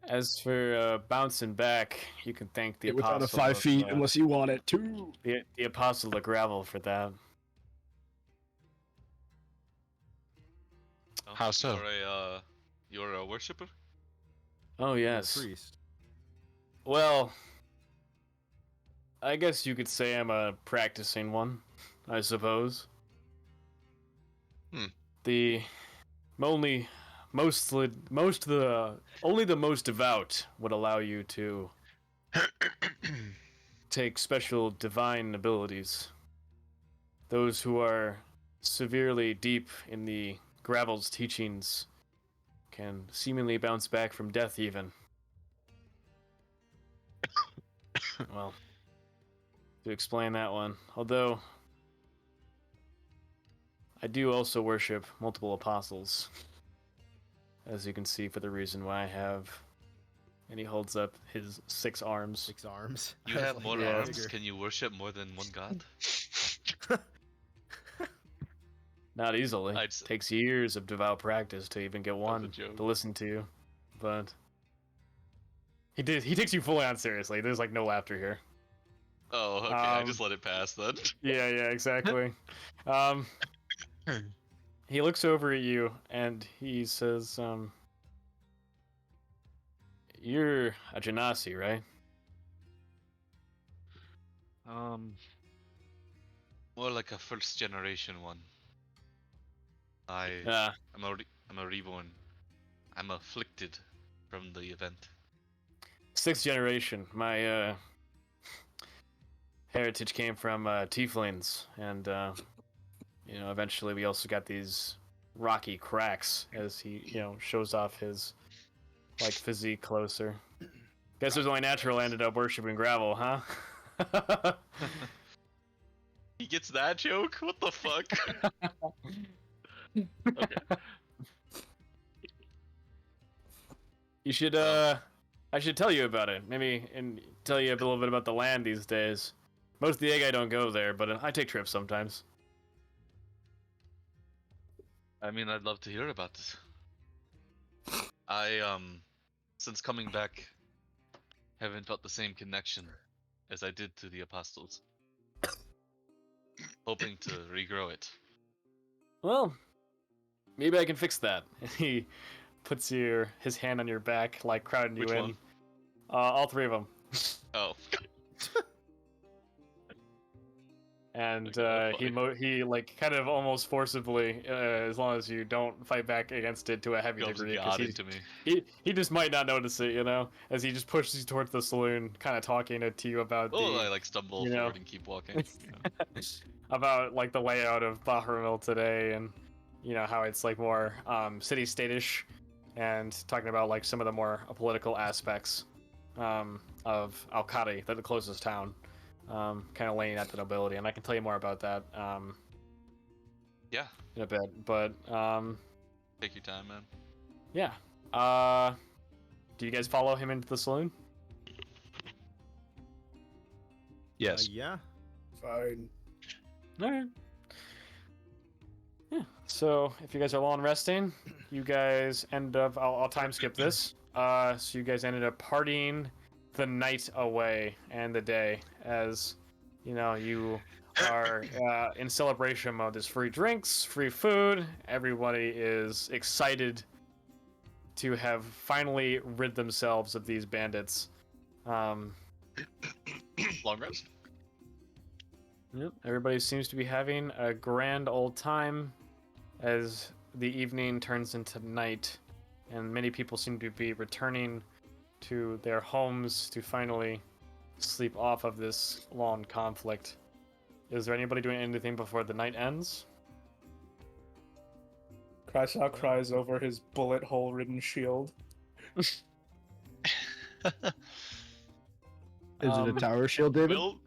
As for bouncing back, you can thank the Without a apostle. 5 of, feet, unless you want it too. the apostle of gravel for that. Oh, How so? You're a worshipper? Oh You're a yes. priest. Well, I guess you could say I'm a practicing one, I suppose. Hmm. The only the most devout would allow you to take special divine abilities. Those who are severely deep in the Gravel's teachings can seemingly bounce back from death even. Well, to explain that one, although I do also worship multiple apostles, as you can see for the reason why I have, and he holds up his 6 arms. 6 arms. You I was have like, more yeah, arms? bigger. Can you worship more than one god? Not easily. I'd s- Takes years of devout practice to even get one joke. to listen to, but he takes you fully on seriously. There's like no laughter here. Oh, okay. I just let it pass then. Yeah, exactly. He looks over at you and he says, "You're a Genasi, right?" More like a first generation one. I'm a reborn. I'm afflicted from the event. 6th generation. My heritage came from tieflings, and eventually we also got these rocky cracks as he shows off his like physique closer. Guess it was only natural I ended up worshiping gravel, huh? He gets that joke? What the fuck? Okay. You should I should tell you about it. Maybe and tell you a little bit about the land these days. Most of the egg I don't go there, but I take trips sometimes. I mean, I'd love to hear about this. I since coming back, haven't felt the same connection as I did to the apostles. Hoping to regrow it. Well, maybe I can fix that. And he puts his hand on your back, like crowding you Which in. one? All 3 of them. Oh. And Okay, he like kind of almost forcibly, as long as you don't fight back against it to a heavy Goes degree, God he, into me. he just might not notice it, as he just pushes you towards the saloon, kind of talking to you about Oh, I the like stumble you know. forward and keep walking. about like the layout of Bahrumil today, and how it's like more city state-ish, and talking about like some of the more political aspects of Al-Qadi, the closest town. Kind of laying out the nobility, and I can tell you more about that Yeah, in a bit. But take your time, man. yeah. Do you guys follow him into the saloon? Yes. Yeah. Fine. All right. Yeah. So if you guys are long resting, you guys end up. I'll time skip this. So you guys ended up partying the night away and the day, as you are in celebration mode. There's free drinks, free food. Everybody is excited to have finally rid themselves of these bandits. Long rest. Yep. Everybody seems to be having a grand old time as the evening turns into night, and many people seem to be returning to their homes to finally sleep off of this long conflict. Is there anybody doing anything before the night ends? Crashout cries over his bullet hole-ridden shield. Is it a tower shield, David? Will,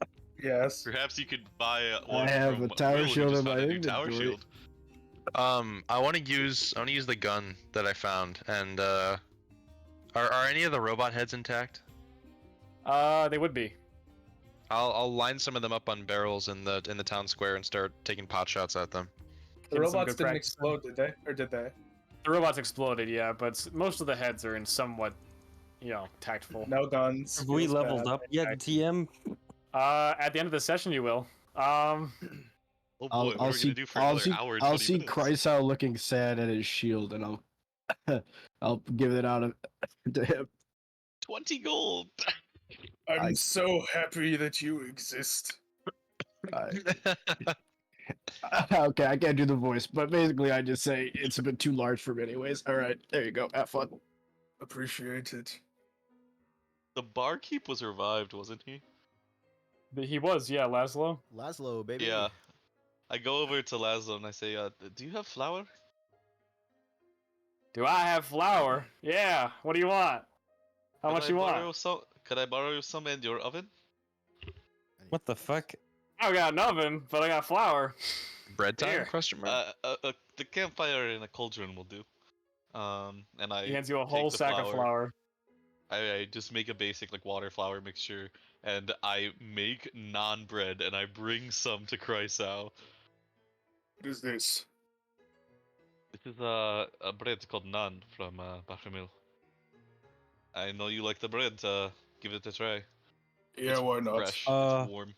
Yes. perhaps you could buy one I have from a tower Will, who shield just in found my a new tower inventory. shield. I want to use the gun that I found, and are any of the robot heads intact? They would be. I'll line some of them up on barrels in the town square and start taking pot shots at them. The Getting some robots good didn't practice. explode, did they? Or did they? The robots exploded, yeah, but most of the heads are in somewhat, tactful. No guns. Have we feels leveled bad. up yet, TM? At the end of the session, you will. Oh boy, what are we gonna do for I'll another see, hour and I'll 20 see minutes? Chrysal looking sad at his shield, and I'll give it out to him. 20 gold. I'm so happy that you exist. Okay, I can't do the voice, but basically I just say it's a bit too large for me anyways. All right, there you go. Have fun. Appreciate it. The barkeep was revived, wasn't he? He was, yeah, Laszlo. Laszlo, baby. Yeah. I go over to Laszlo and I say, do you have flour? Do I have flour? Yeah. What do you want? How much you want? Could I borrow some in your oven? What the fuck? I don't got an oven, but I got flour. Bread time? Here. Question mark. The campfire in a cauldron will do. And I He hands you a take whole the sack of flour. I just make a basic like water flour mixture, and I make naan bread, and I bring some to Chrysal. What is this? This is a bread called naan from Bashemil. I know you like the bread. Give it a try. Yeah, It's why not? fresh. Uh, It's warm.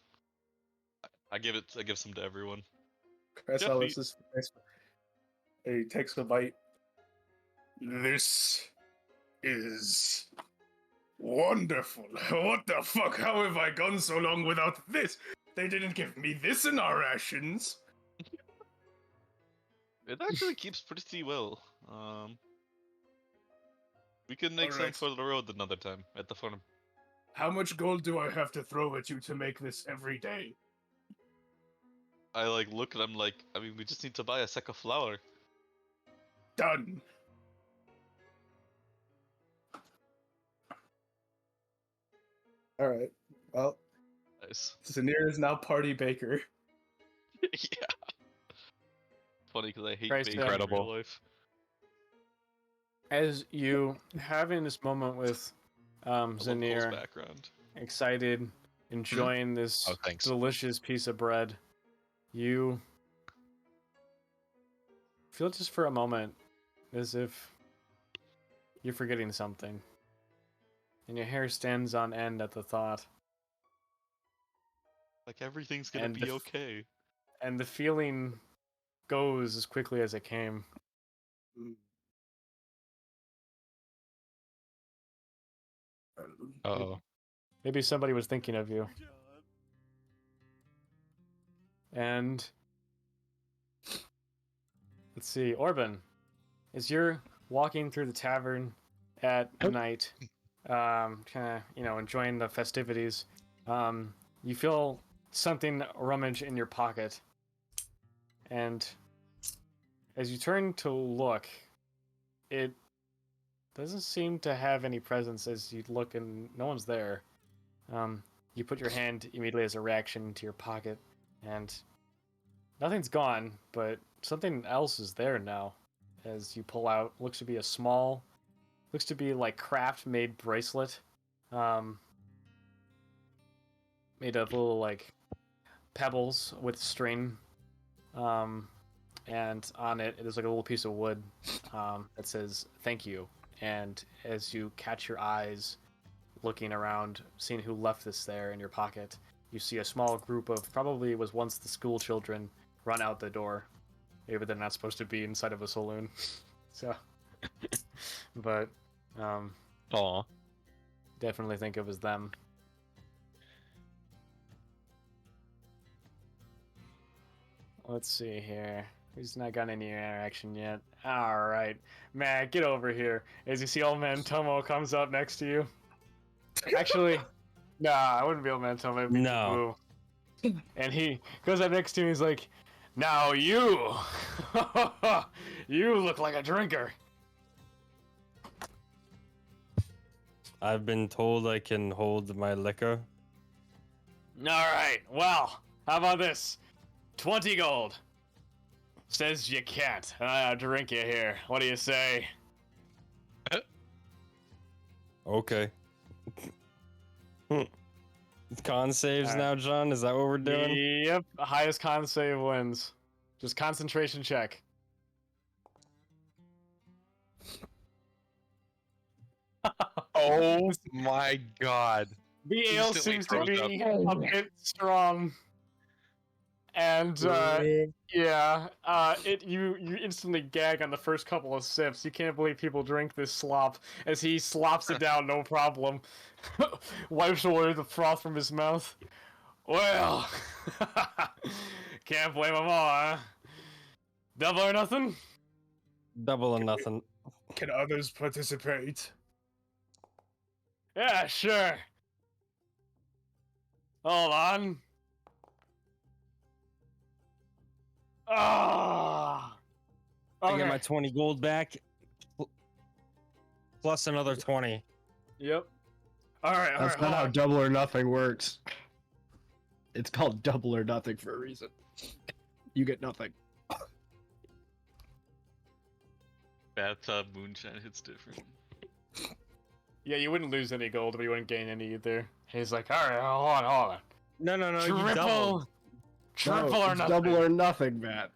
I give some to everyone. Crashout Jeffy. is he takes a bite. This is wonderful. What the fuck? How have I gone so long without this? They didn't give me this in our rations. It actually keeps pretty well. We can make some Alright. for the road another time at the farm. How much gold do I have to throw at you to make this every day? I like look and I'm like, I mean, we just need to buy a sack of flour. Done. Alright. Well, Nice. Zanir is now party baker. Yeah. Funny because I hate Christ, baking in incredible. real life. As you having this moment with I love Cole's Zanir, background. excited, enjoying this Oh, thanks. delicious piece of bread, you feel just for a moment as if you're forgetting something. And your hair stands on end at the thought. Like everything's gonna And be the f- okay. And the feeling goes as quickly as it came. Uh-oh. Maybe somebody was thinking of you. And let's see, Orban, as you're walking through the tavern at night, kind of, enjoying the festivities, you feel something rummage in your pocket. And as you turn to look, it doesn't seem to have any presence as you look and no one's there. You put your hand immediately as a reaction to your pocket, and nothing's gone, but something else is there now. As you pull out, looks to be a small, looks to be like craft-made bracelet, made of little like pebbles with string, and on it there's like a little piece of wood that says "Thank you." And as you catch your eyes looking around, seeing who left this there in your pocket, you see a small group of probably was once the school children run out the door. Maybe they're not supposed to be inside of a saloon. So, but Aw. definitely think it was them. Let's see here. Who's not got any interaction yet? All right, Matt, get over here. As you see, old man Tomo comes up next to you. Actually, nah, I wouldn't be old man Tomo. It'd be No. Boo. And he goes up next to me. He's like, "Now you, you look like a drinker." I've been told I can hold my liquor. All right. Well, how about this? 20 gold. Says you can't. Drink you here. What do you say? Okay. Con saves now, John? Is that what we're doing? Yep. Highest con save wins. Just concentration check. Oh my god. The ale Instantly seems to throws be a bit strong. And yeah, you instantly gag on the first couple of sips. You can't believe people drink this slop. As he slops it down, no problem. Wipes away the froth from his mouth. Well, can't blame them all, huh? Double or nothing? Double or nothing. Can others participate? Yeah, sure. Hold on. Ah. I get my 20 gold back. Plus another 20. Yep. All right. That's not how double or nothing works. It's called double or nothing for a reason. You get nothing. Bathtub moonshine hits different. Yeah, you wouldn't lose any gold, but you wouldn't gain any either. He's like, all right, hold on. No, you doubled. Triple No, or it's nothing. double or nothing, Matt.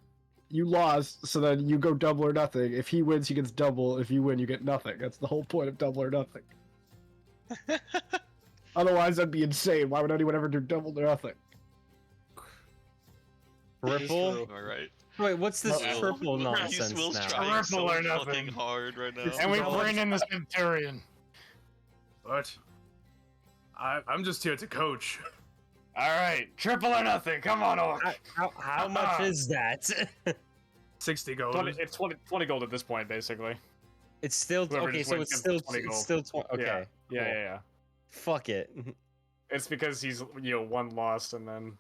You lost, so then you go double or nothing. If he wins, he gets double. If you win, you get nothing. That's the whole point of double or nothing. Otherwise, that'd be insane. Why would anyone ever do double or nothing? Triple? Alright. Wait, what's this Will. triple nonsense Will's now? trying so Triple or nothing. fucking hard right now. And we bring in the Centurion. What? I'm just here to coach. All right, triple or nothing. Come on, Orc. How much is that? 60 gold. 20 gold at this point, basically. It's still Whoever okay. just So wins it's gets still 20 gold. it's still 20. Okay. Yeah. Fuck it. It's because he's one lost and then.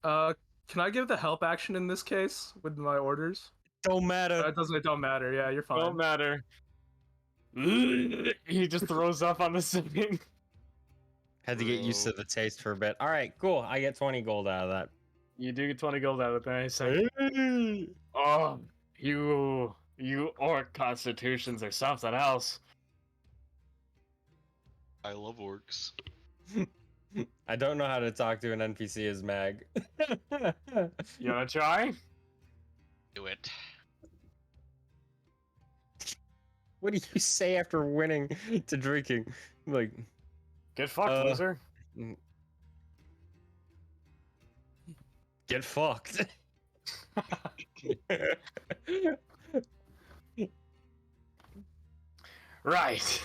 Can I give the help action in this case with my orders? Don't matter. It don't matter. Yeah, you're fine. Don't matter. He just throws up on the singing. Had to get used to the taste for a bit. All right, cool. I get 20 gold out of that. You do get 20 gold out of that. He's like, oh, you orc constitutions are something else. I love orcs. I don't know how to talk to an NPC as Mag. You wanna try? Do it. What do you say after winning to drinking? Like, Get fucked, loser. Get fucked. Right.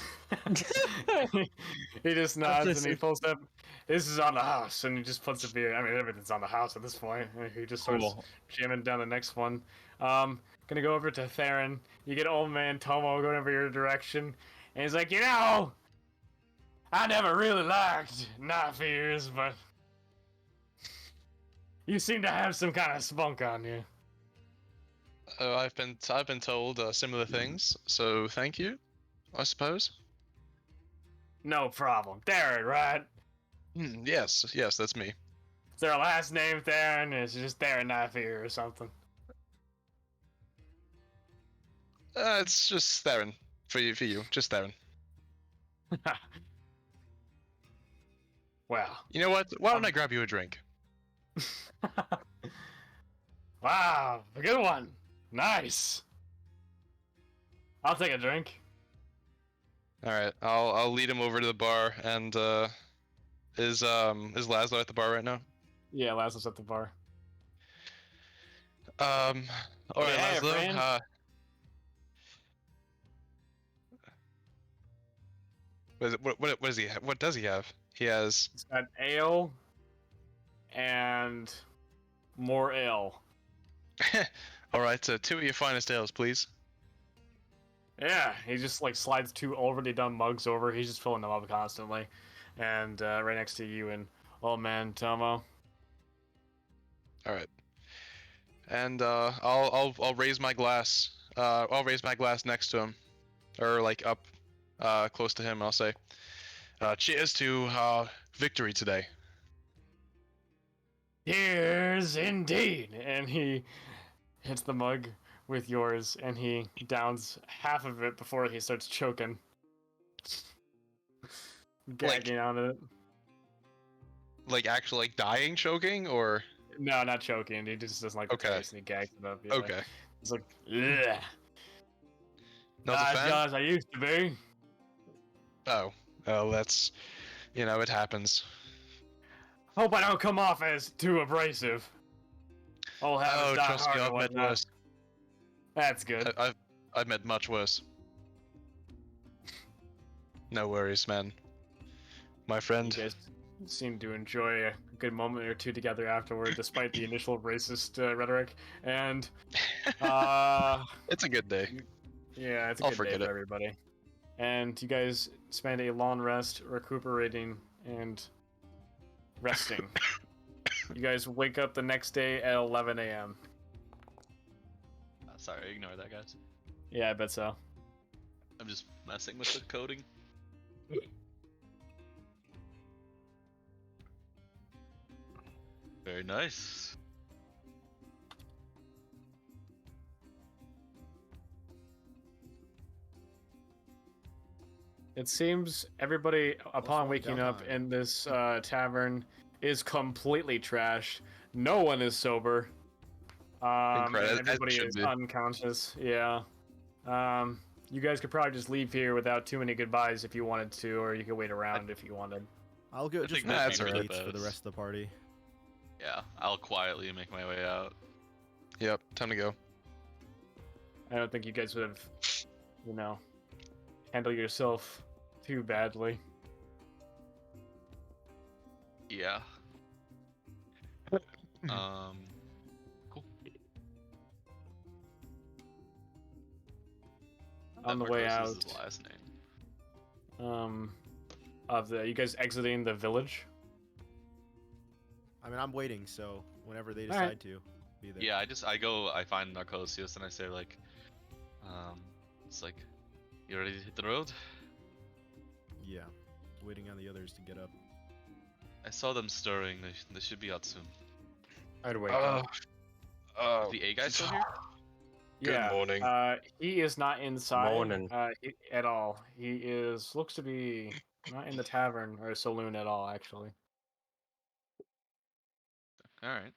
He just nods and he pulls up. This is on the house, and he just puts a beer. I mean, everything's on the house at this point. He just starts jamming down the next one. Gonna go over to Theron. You get old man Tomo going over your direction, and he's like, I never really liked knife ears, but you seem to have some kind of spunk on you. I've been told similar things, so thank you, I suppose. No problem. Theron, right? Yes, that's me. Is there a last name Theron? Is it just Theron Knife Ear or something? It's just Theron. For you, just Theron. Well. You know what? Why don't I grab you a drink? Wow, a good one. Nice. I'll take a drink. All right, I'll lead him over to the bar, and Is Laszlo at the bar right now? Yeah, Laszlo's at the bar. All right, Hey, Laszlo. friend. What does he what does he have? He has. He's got ale and more ale. All right, two of your finest ales, please. Yeah, he just like slides two already done mugs over. He's just filling them up constantly, and right next to you and old man Tomo. All right. And I'll raise my glass. I'll raise my glass next to him, or like up, close to him. And I'll say, "Cheers to victory today." Cheers, indeed. And he hits the mug with yours, and he downs half of it before he starts choking, gagging on it. Like actually like dying, choking, or No, not choking. He just doesn't like the Okay. taste, and he gags it up. Yeah. okay. He's like, ugh. Not a Not as fan? good as I used to be. Oh, that's, it happens. Hope I don't come off as too abrasive. Old habits Oh, die trust hard me, and I've met whatnot. worse. That's good. I've met much worse. No worries, man. My You friend. guys seem to enjoy a good moment or two together afterward, despite the initial racist rhetoric. And It's a good day. yeah, it's a I'll good day forget for it. everybody. And you guys spend a long rest, recuperating and resting. You guys wake up the next day at 11 a.m. Sorry, ignore that, guys. Yeah, I bet so. I'm just messing with the coding. Very nice. It seems everybody, upon slowing waking down up time. in this tavern, is completely trashed. No one is sober. Incredible, And as everybody should is be. unconscious. Yeah. You guys could probably just leave here without too many goodbyes if you wanted to, or you could wait around if you wanted. I'll go I just think make that's the alright. gates for the rest of the party. Yeah, I'll quietly make my way out. Yep, time to go. I don't think you guys would have, handled yourself too badly. Yeah. Cool. On the That way Marcos out, is his last name. you guys exiting the village. I mean, I'm waiting, so whenever they Alright. decide to, be there. Yeah, I find Narcosius and I say like, it's like, you ready to hit the road? Yeah. Waiting on the others to get up. I saw them stirring. They should be out soon. I'd wake Oh, up. Is the A guy still here? Good Yeah, morning. he is not inside Morning. at all. He looks to be not in the tavern or saloon at all, actually. All right.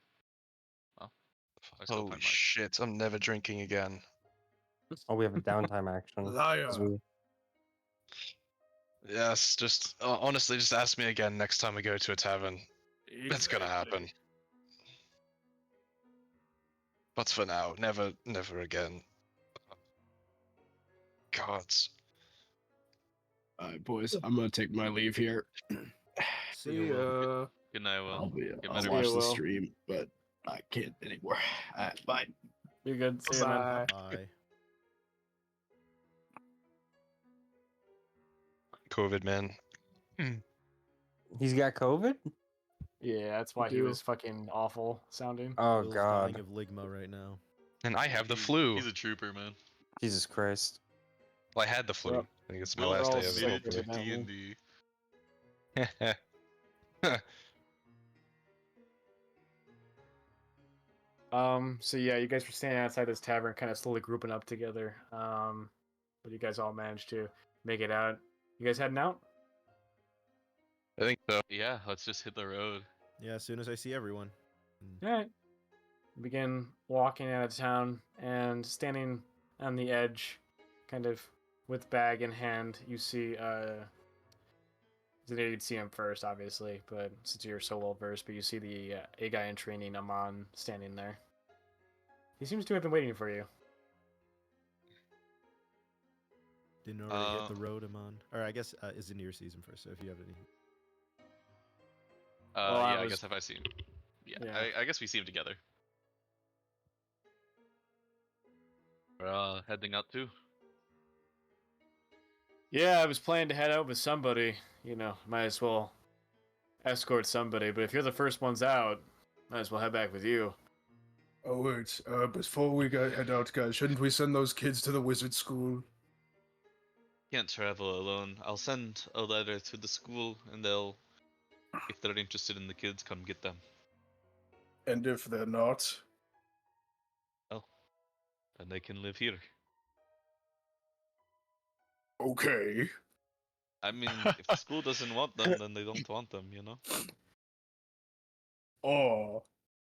Well, I still Holy find Mark. shit! I'm never drinking again. Oh, we have a downtime action. 'cause we- Yes, just honestly, just ask me again next time we go to a tavern. That's gonna happen. But for now, never again. Gods. Alright, boys, I'm gonna take my leave here. See See ya. Will. ya. Good night, Will. Get I'll better. watch ya, the Will. stream, but I can't anymore. Alright, bye. You're good. See you, man. Bye. Bye. COVID, man. He's got COVID? Yeah, that's why he do. was fucking awful sounding. Oh, Will's God. dying of ligma right now. And I have the flu. He's a trooper, man. Jesus Christ. Well, I had the flu. Yep. I think it's my Will last all day of sick it. of it. D&D. So yeah, you guys were standing outside this tavern, kind of slowly grouping up together. But you guys all managed to make it out. You guys heading out? I think so. Yeah, let's just hit the road. Yeah, as soon as I see everyone. All right. Begin walking out of town and standing on the edge, kind of with bag in hand. You see Xander, you'd see him first, obviously, but since you're so well versed, but you see the A guy in training, Amon, standing there. He seems to have been waiting for you. Didn't already hit the road, Amon. Or I guess is in your season first. So if you have any. Well, I guess if I see him. Yeah, Yeah. I guess we see him together. We're heading out too. Yeah, I was planning to head out with somebody. You know, might as well escort somebody. But if you're the first ones out, might as well head back with you. Oh wait, before we head out, guys, shouldn't we send those kids to the wizard school? Can't travel alone. I'll send a letter to the school, and they'll, if they're interested in the kids, come get them. And if they're not, And they can live here. okay. I mean, if the school doesn't want them, then they don't want them, you know? Or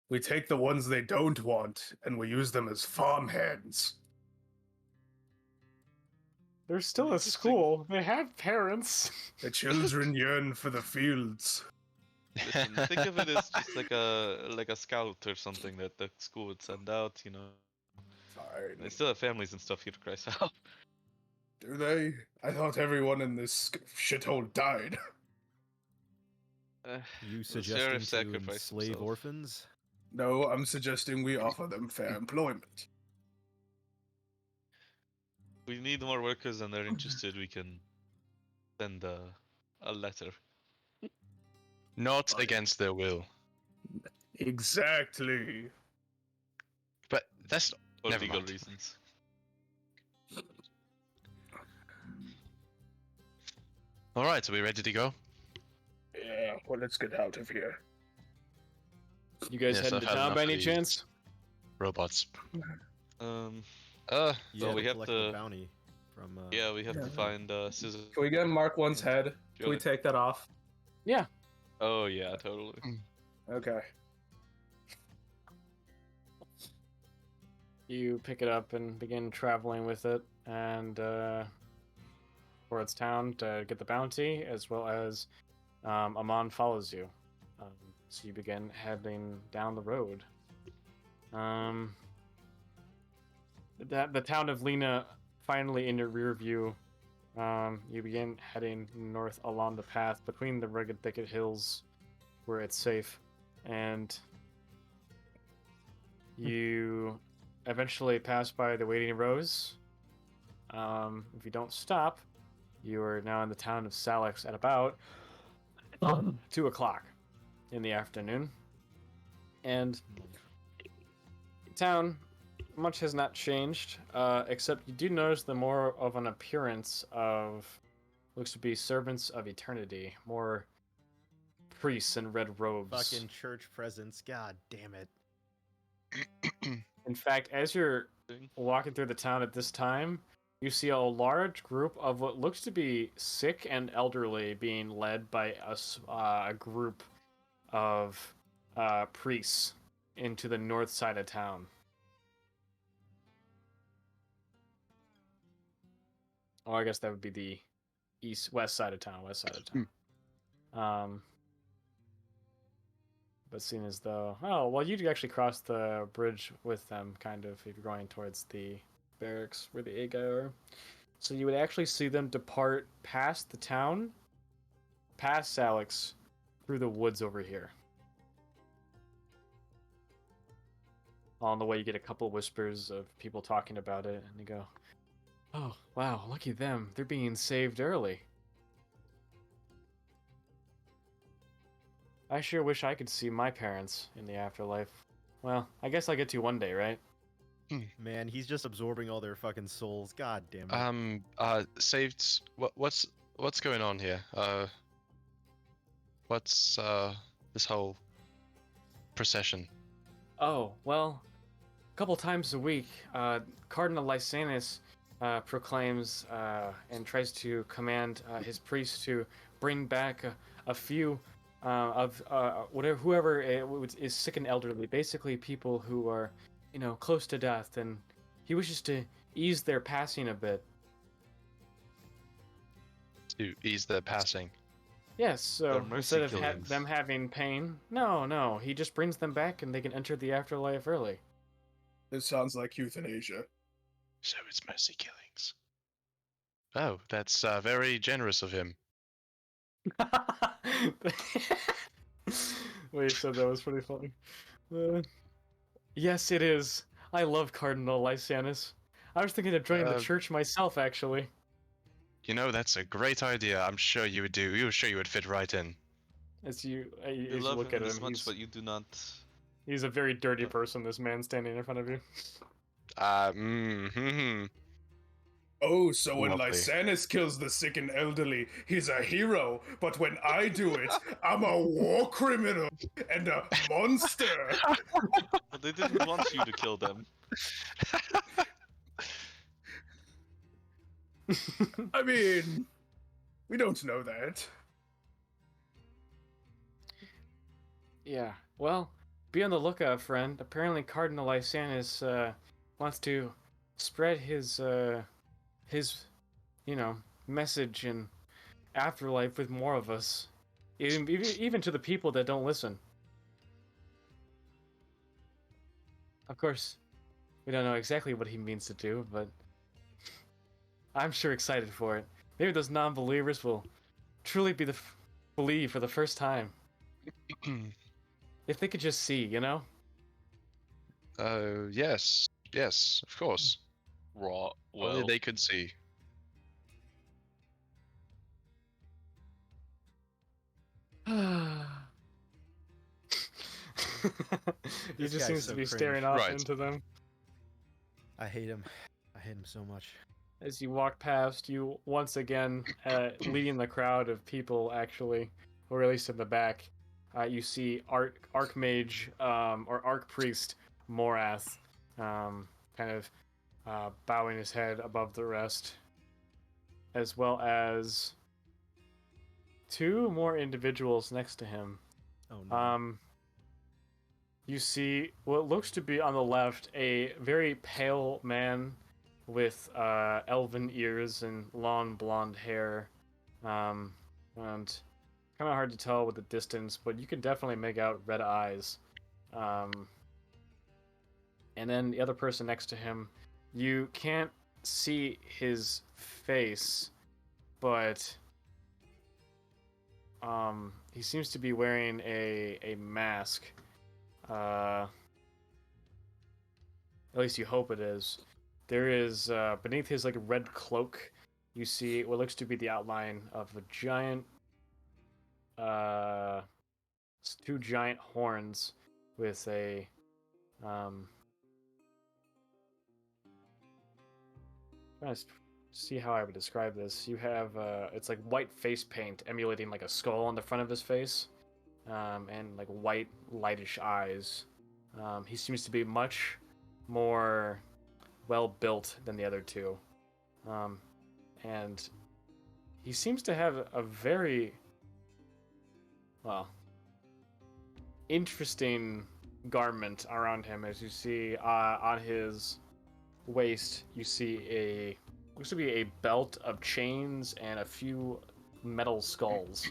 we take the ones they don't want and we use them as farmhands. They're still at Interesting. school. They have parents. The children yearn for the fields. Listen, think of it as just like a scout or something that the school would send out, you know? Fine. They still have families and stuff here to Christ help. Do they? I thought everyone in this shithole died. You the suggesting sheriff to sacrificed enslave himself. orphans? No, I'm suggesting we offer them fair employment. We need more workers and they're interested, we can send a letter. Not against their will. Exactly. But that's For Never legal mind. reasons. all right. Are we ready to go? Yeah, well, let's get out of here. You guys Yes, heading I've to had town enough by of any these. chance? Robots. Um, Uh, You Well, we have collect to- the bounty from. yeah, we have to Yeah. find scissors. Can we get Mark One's head? Can we take that off? Oh yeah, totally. Okay. You pick it up and begin traveling with it, and towards town to get the bounty, as well as Amon follows you. So you begin heading down the road. The town of Lena finally in your rear view. You begin heading north along the path between the rugged thicket hills, where it's safe, and you eventually pass by the waiting rows. If you don't stop, you are now in the town of Salix at about 2 o'clock in the afternoon. And town, much has not changed, except you do notice the more of an appearance of, looks to be servants of eternity, more priests in red robes. Fucking church presence. God damn it. In fact, as you're walking through the town at this time, you see a large group of what looks to be sick and elderly being led by a group of priests into the north side of town. Oh, I guess that would be the west side of town. But seeing as though, oh, well, you'd actually cross the bridge with them, kind of, if you're going towards the barracks where the A guy are. So you would actually see them depart past the town, past Salix, through the woods over here. On the way, you get a couple whispers of people talking about it, and you go, oh, wow, lucky them. They're being saved early. I sure wish I could see my parents in the afterlife. Well, I guess I'll get to one day, right? Man, he's just absorbing all their fucking souls. God damn it. Saved. What's going on here? What's this whole procession? Oh, well, a couple times a week, Cardinal Lysanus proclaims and tries to command his priests to bring back a few whoever is sick and elderly, basically people who are, close to death, and he wishes to ease their passing a bit. To ease their passing. Yes, so They're mercy instead of killings. them having pain, no, he just brings them back and they can enter the afterlife early. This sounds like euthanasia. So it's mercy killings. Oh, that's very generous of him. Wait, you said that was pretty funny. Yes, it is. I love Cardinal Lysanus. I was thinking of joining the church myself, actually. You know, that's a great idea. I'm sure you would do. You're sure you would fit right in. As You you love look him at this him, much, but you do not. he's a very dirty person, this man standing in front of you. Oh, so when Lovely. Lysanus kills the sick and elderly, he's a hero. But when I do it, I'm a war criminal and a monster. But they didn't want you to kill them. I mean, we don't know that. Yeah, well, be on the lookout, friend. Apparently Cardinal Lysanus wants to spread his message in afterlife with more of us. Even to the people that don't listen. Of course, we don't know exactly what he means to do, but I'm sure excited for it. Maybe those non-believers will truly believe for the first time. If they could just see, you know? Yes, of course. Raw. Only Well, they could see. He This just guy's seems so to be cringe. staring off Right. into them. I hate him. I hate him so much. As you walk past, you once again, leading the crowd of people, actually, or at least in the back, you see Archmage, or Archpriest Morath, kind of bowing his head above the rest, as well as two more individuals next to him. Oh no. You see what looks to be on the left a very pale man with elven ears and long blonde hair, and kind of hard to tell with the distance, but you can definitely make out red eyes. And then the other person next to him, you can't see his face, but he seems to be wearing a mask. At least you hope it is. There is beneath his like red cloak, you see what looks to be the outline of a giant, two giant horns with a trying to see how I would describe this. You have it's like white face paint emulating like a skull on the front of his face, and like white lightish eyes. He seems to be much more well built than the other two, and he seems to have a very interesting garment around him. As you see on his waist, you see looks to be a belt of chains and a few metal skulls.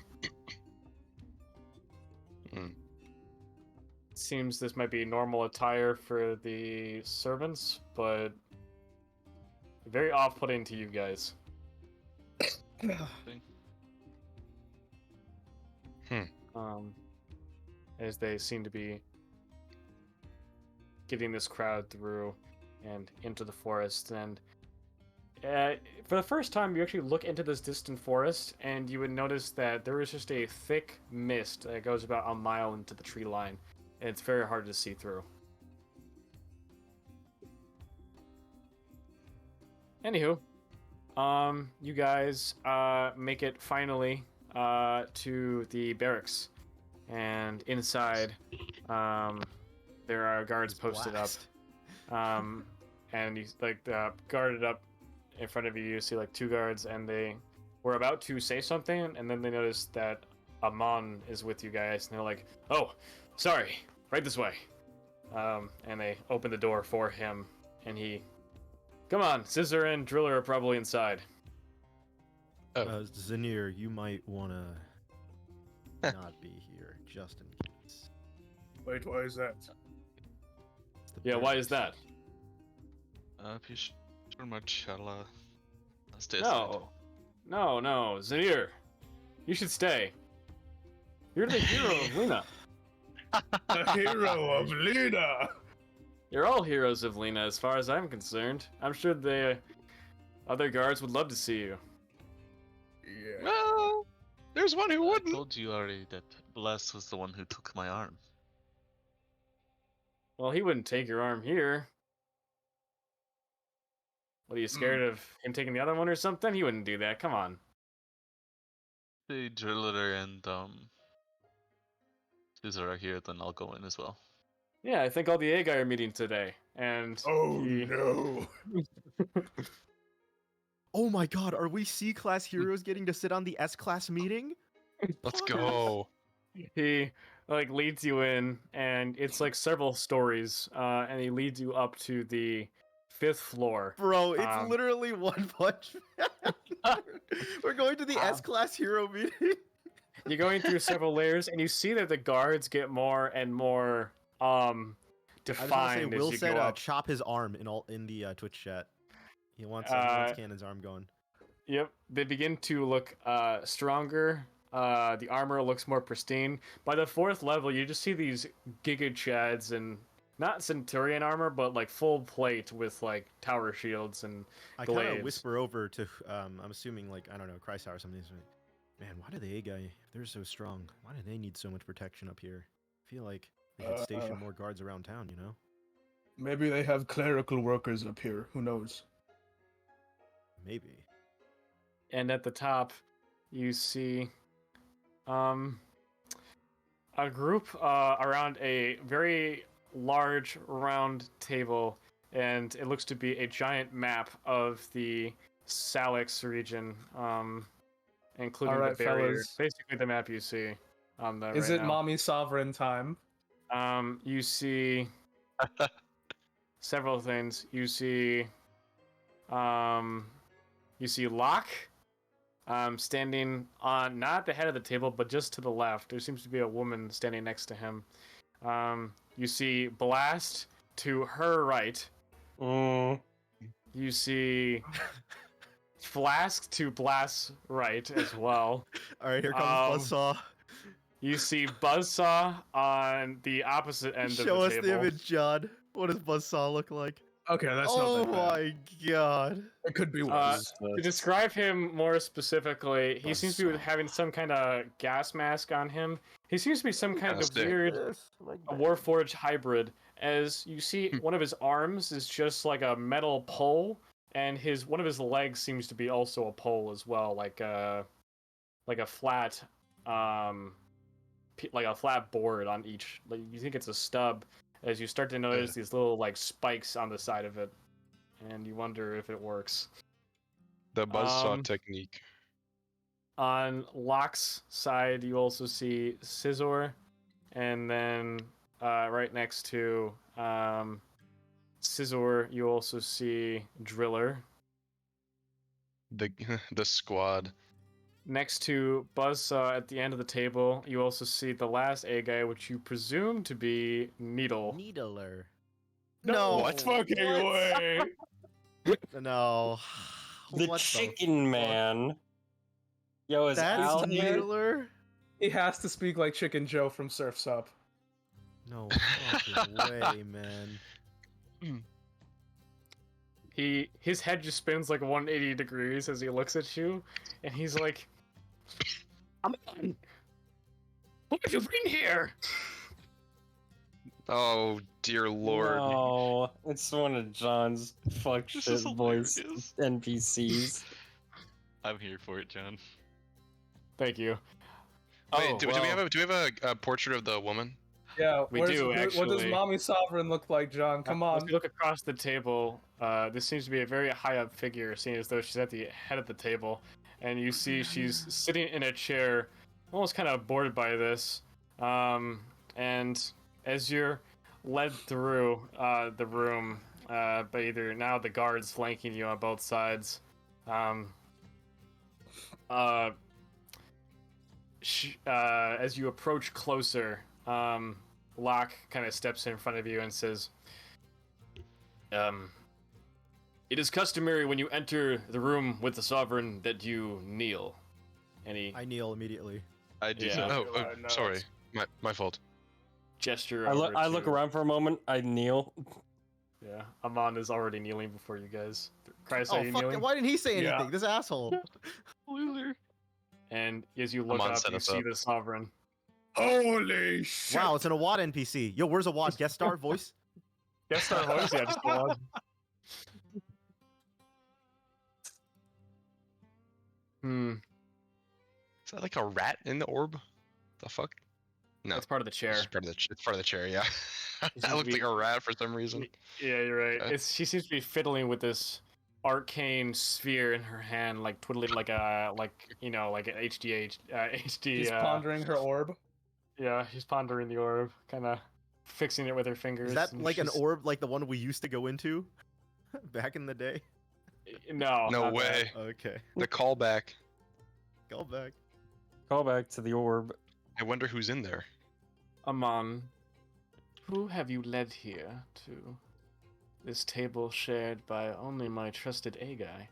Seems this might be normal attire for the servants, but very off-putting to you guys. As they seem to be getting this crowd through and into the forest. And for the first time, you actually look into this distant forest, and you would notice that there is just a thick mist that goes about a mile into the tree line, and it's very hard to see through. Anywho, you guys make it finally to the barracks, and inside there are guards posted Blast. up, and you guarded up in front of you. You see like two guards, and they were about to say something, and then they noticed that Amon is with you guys, and they're like, "Oh, sorry, right this way." And they open the door for him, and he, "Come on, Scissor and Driller are probably inside." Zinir, you might want to not be here, just in case. Wait, why is that? It's the Yeah, why is barracks. that? If you sure much, I'll stay aside. No, Zanir. You should stay. You're the hero of Lena. The hero of Lena! You're all heroes of Lena as far as I'm concerned. I'm sure the other guards would love to see you. Yeah. Well, there's one who I wouldn't. told you already that Bless was the one who took my arm. Well, he wouldn't take your arm here. What, are you scared of him taking the other one or something? He wouldn't do that. Come on. The driller and Caesar are here, then I'll go in as well. Yeah, I think all the A guy are meeting today, and Oh he... no. Oh my god, are we C-class heroes getting to sit on the S-class meeting? Let's Poggers. go. he like leads you in, and it's like several stories, and he leads you up to the 5th floor. Bro, it's Um, literally One Punch Man. We're going to the Um, S-class hero meeting. You're going through several layers, and you see that the guards get more and more I just want to say, defined Will as you said go up. chop his arm in the Twitch chat. He wants Cannon's arm going. Yep, they begin to look stronger. The armor looks more pristine. By the 4th level, you just see these Giga Chads and not Centurion armor, but like full plate with like tower shields and I kind of glaives. whisper over to, I'm assuming, like, I don't know, Christ or something. Man, why do the A guy, if they're so strong, why do they need so much protection up here? I feel like they could station more guards around town, you know? Maybe they have clerical workers up here. Who knows? Maybe. And at the top, you see a group around a very large round table, and it looks to be a giant map of the Salix region, including Alright, the barrier. fellas. Basically, the map you see on the Is right it now. mommy sovereign time? You see several things. You see Locke standing on not at the head of the table, but just to the left. There seems to be a woman standing next to him. You see Blast to her right. You see Flask to Blast's right as well. Alright, here comes Buzzsaw. You see Buzzsaw on the opposite end Show of us the the table. image, John. What does Buzzsaw look like? Okay, that's Oh not that bad. my god. It could be worse. To describe him more specifically, he seems to be having some kind of gas mask on him. He seems to be some kind of Fantastic. weird a Warforged hybrid. As you see, one of his arms is just like a metal pole, and one of his legs seems to be also a pole as well, like a flat like a flat board on each. Like you think it's a stub, as you start to notice these little like spikes on the side of it, and you wonder if it works. The buzzsaw technique. On Locke's side, you also see Scizor, and then right next to Scizor, you also see Driller. The squad. Next to Buzzsaw at the end of the table, you also see the last A guy, which you presume to be Needle. Needler. No, No. what fucking What? way? No. The What Chicken Man. Yo, is That's Al here? Needler? He has to speak like Chicken Joe from Surf's Up. No fucking way, man. His head just spins like 180 degrees as he looks at you, and he's like, "I'm on. What have you been here?" Oh dear lord. No, it's one of John's fuck This shit is voice hilarious. NPCs. I'm here for it, John. Thank you. Wait, do we have a portrait of the woman? Yeah, We where's- do, What does actually. mommy sovereign look like, John? Come As on. you look across the table, this seems to be a very high up figure, seeing as though she's at the head of the table, and you see she's sitting in a chair, almost kind of bored by this. And as you're led through the room by either now the guards flanking you on both as you approach closer, Locke kind of steps in front of you and says, "It is customary when you enter the room with the sovereign that you kneel." And he I kneel immediately. I do. Yeah. so. Oh, sorry. My fault. gesture I over look to- around for a moment. I kneel. Yeah, Amon is already kneeling before you guys. Christ, Oh are you fuck! kneeling? Why didn't he say Yeah. anything? This asshole. Loser. And as you look Amon up, set you us see up. the sovereign. Holy shit! Wow, it's an Awad NPC. Yo, where's Awad guest star voice? Guest star voice, yeah, just go on. Is that like a rat in the orb? The fuck? No. That's part of the It's chair. just part of it's part of the chair, yeah. It's that just looked like a rat for some reason. Yeah, you're right. Okay. She seems to be fiddling with this arcane sphere in her hand, like twiddling like a like an HD. She's pondering her orb. Yeah, she's pondering the orb, kind of fixing it with her fingers. Is that and like an she's- orb like the one we used to go into back in the day? No, No not that. way. Okay, The callback. go back. Call back to the orb. I wonder who's in there. Amon, who have you led here to this table shared by only my trusted A-guy?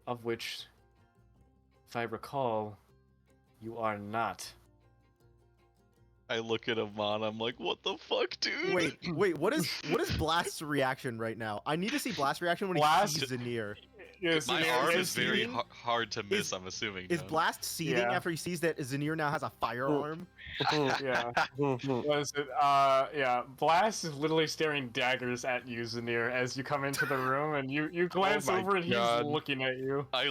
Of which, if I recall, you are not. I look at Amon. I'm like, what the fuck, dude? Wait, what is Blast's reaction right now? I need to see Blast's reaction when Blast- he sees Zanir. Yes, My Zanir arm is is very seeing- hard to miss. is- I'm assuming. Is no? Blast seething Yeah. after he sees that Zanir now has a firearm? Yeah. Was it? Yeah. Blast is literally staring daggers at you, Zanir, as you come into the room, and you glance my over, and God. he's looking at you. I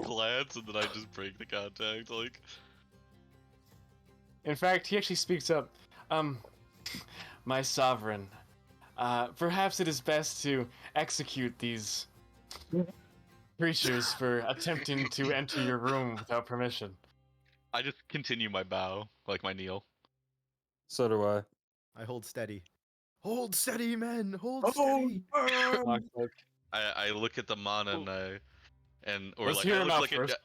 glance and then I just break the contact. Like, In fact, he actually speaks up. My sovereign, perhaps it is best to execute these creatures for attempting to enter your room without permission. I just continue my bow, like my kneel. So do I. I hold steady. Hold steady, men. Hold Oh, steady. burn! I look at the man and or Let's like hear I him look out like first.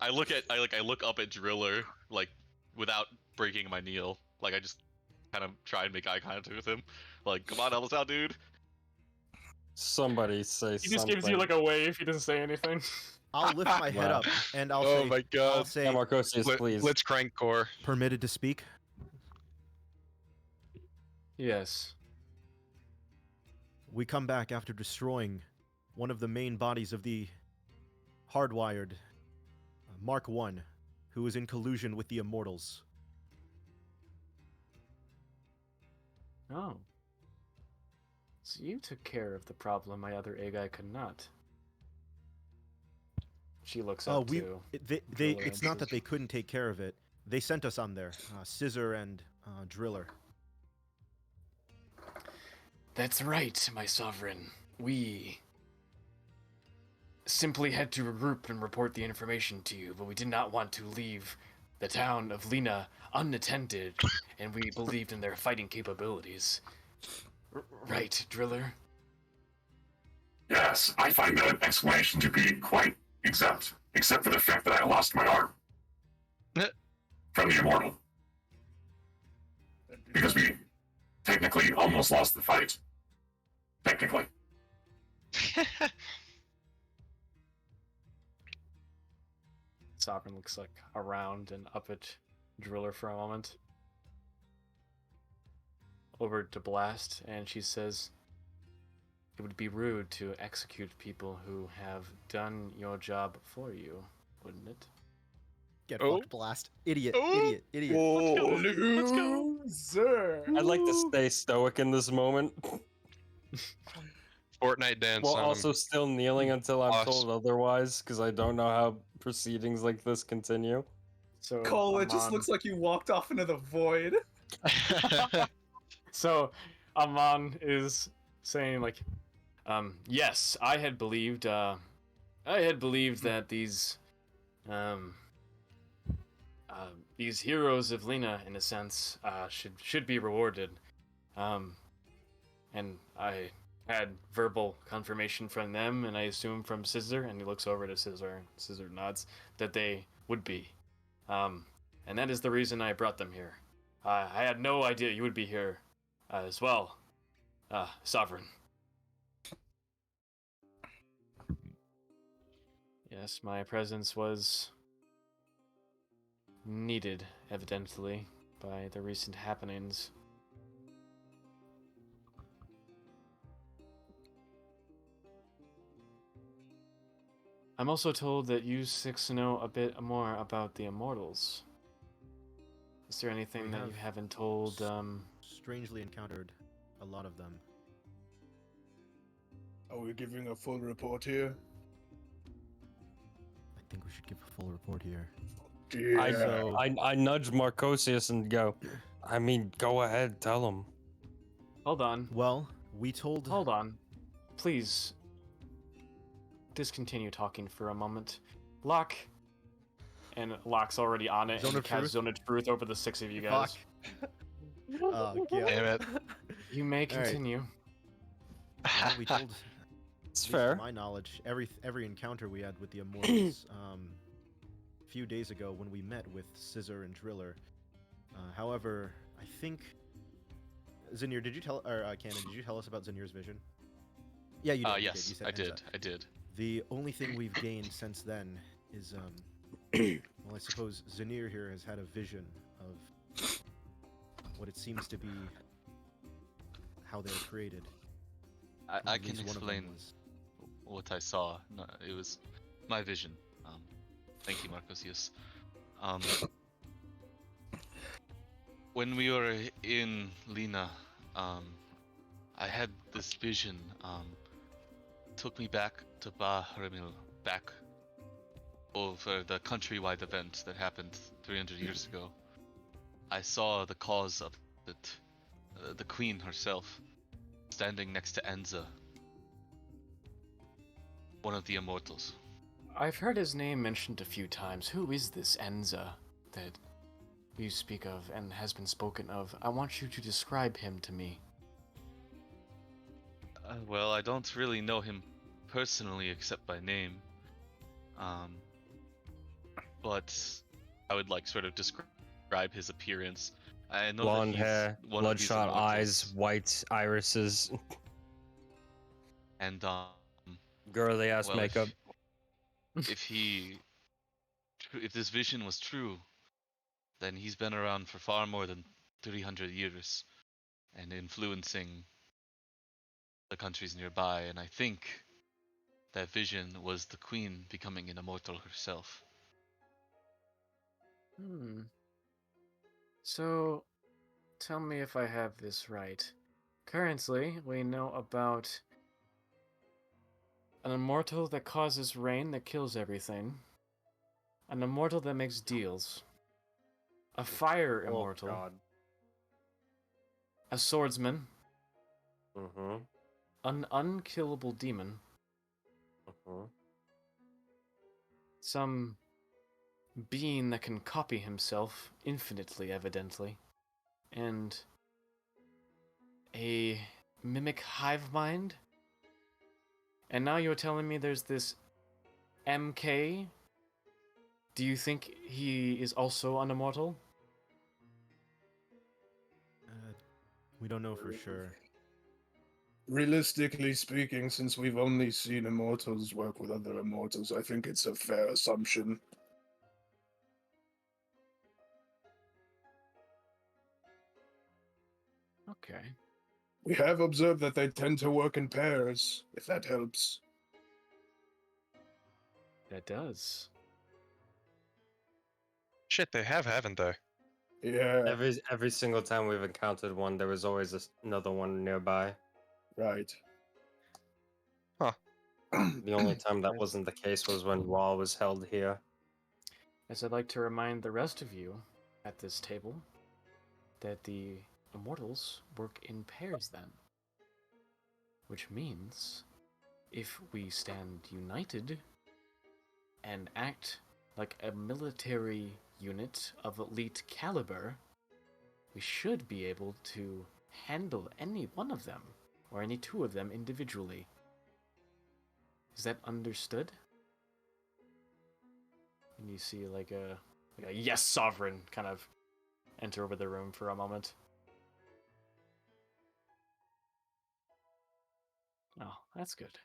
I look up at Driller like without breaking my kneel. Like I just kind of try and make eye contact with him. Like, come on, help us out, dude. Somebody say He something. just gives you like a wave. He doesn't say anything. I'll lift my head Wow. up and I'll Oh say, my I'll god. say, Yeah, Marcosius, please. Let's crank core. permitted to speak. Yes. We come back after destroying one of the main bodies of the hardwired Mark I, who is in collusion with the Immortals. Oh. So you took care of the problem my other A guy could not. She looks up to. They Driller it's and not that says- they couldn't take care of it. They sent us on there, Scissor and Driller. That's right, my sovereign. We simply had to regroup and report the information to you, but we did not want to leave the town of Lena unattended, and we believed in their fighting capabilities. Right, Driller? Yes, I find that explanation to be quite exempt, except for the fact that I lost my arm from the Immortal. Because we technically almost lost the fight. Technically. Sovereign looks like around and up at Driller for a moment. Over to Blast, and she says, "It would be rude to execute people who have done your job for you, wouldn't it?" Get Oh. fucked, Blast. Idiot, Oh. idiot, idiot. Oh, Let's go. loser! I'd like to stay stoic in this moment, Fortnite dance. while on him. also still kneeling until I'm Boss. told otherwise, because I don't know how proceedings like this continue. So Cole, it just Amon- looks like you walked off into the void. So Amon is saying like, yes, I had believed that these heroes of Lena, in a sense, should be rewarded, and I had verbal confirmation from them, and I assume from Scissor, and he looks over to Scissor, and Scissor nods, that they would be. And that is the reason I brought them here. I had no idea you would be here as well, Sovereign. Yes, my presence was needed, evidently, by the recent happenings. I'm also told that you six know a bit more about the Immortals. Is there anything that you haven't told, Strangely encountered a lot of them. Are we giving a full report here? I think we should give a full report here. Yeah. I nudge Marcosius and go, I mean, go ahead, tell him. Hold on. Well, we told... Hold on. Please. Discontinue talking for a moment. Locke. And Locke's already on it. Zone and of casts truth? Zone of Truth over the six of you guys. Oh, God. Damn it. You may continue. Well, we told... It's at least fair. to my knowledge, every encounter we had with the Immortals, a few days ago when we met with Scissor and Driller. However, I think... Zinir, did you tell... Or, Cannon, did you tell us about Zinir's vision? Yeah, you did. Yes, You said I Enza. did. I did. The only thing we've gained since then is, well, I suppose Zinir here has had a vision of what it seems to be how they were created. I At can least one of them explain was. what I saw. No, it was my vision. Thank you, Marcosius. When we were in Lina, I had this vision. Took me back to Remil, back over the countrywide event that happened 300 years ago. I saw the cause of it, the queen herself, standing next to Enza, one of the immortals. I've heard his name mentioned a few times. Who is this Enza that you speak of and has been spoken of? I want you to describe him to me. Well, I don't really know him personally except by name. But I would like sort of describe his appearance. I know Blonde that he's hair, one of these bloodshot eyes, immortals. white irises, And girly ass well, makeup. if this vision was true, then he's been around for far more than 300 years and influencing the countries nearby, and I think that vision was the queen becoming an immortal herself. So, tell me if I have this right. Currently, we know about an immortal that causes rain that kills everything, an immortal that makes deals, a fire immortal, God. a swordsman, Mm-hmm. an unkillable demon, Mm-hmm. some being that can copy himself infinitely, evidently, and a mimic hive mind. And now you're telling me there's this MK? Do you think he is also an immortal? We don't know for sure. Realistically speaking, since we've only seen immortals work with other immortals, I think it's a fair assumption. Okay. We have observed that they tend to work in pairs, if that helps. That does. Shit, they have, haven't they? Yeah, Every single time we've encountered one, there was always another one nearby. right. The only time that wasn't the case was when Raw was held here. As I'd like to remind the rest of you at this table that the immortals work in pairs then. Which means, if we stand united and act like a military unit of elite caliber, we should be able to handle any one of them, or any two of them individually. Is that understood? And you see like a like a yes sovereign kind of enter over the room for a moment. Oh, that's good.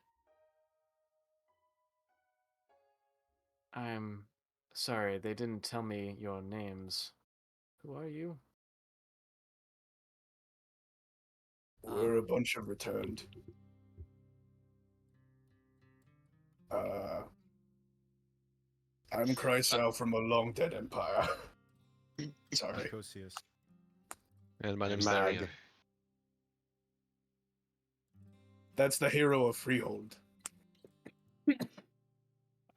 I'm sorry, they didn't tell me your names. Who are you? We're a bunch of returned. I'm Chrysal from a long dead empire. Sorry. Nicosius. And my name's Mag. Larry. That's the hero of Freehold.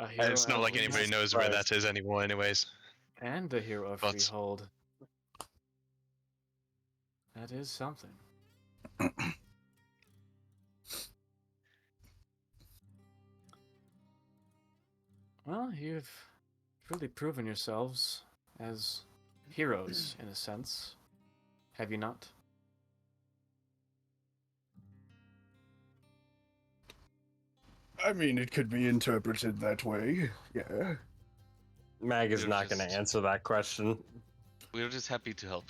A hero It's not of like anybody Jesus knows where Christ. that is anymore, anyways. And the hero of But- Freehold. That is something. Well, you've really proven yourselves as heroes, in a sense. Have you not? I mean, it could be interpreted that way. Yeah. Mag is You're not going to just- answer that question. We're just happy to help.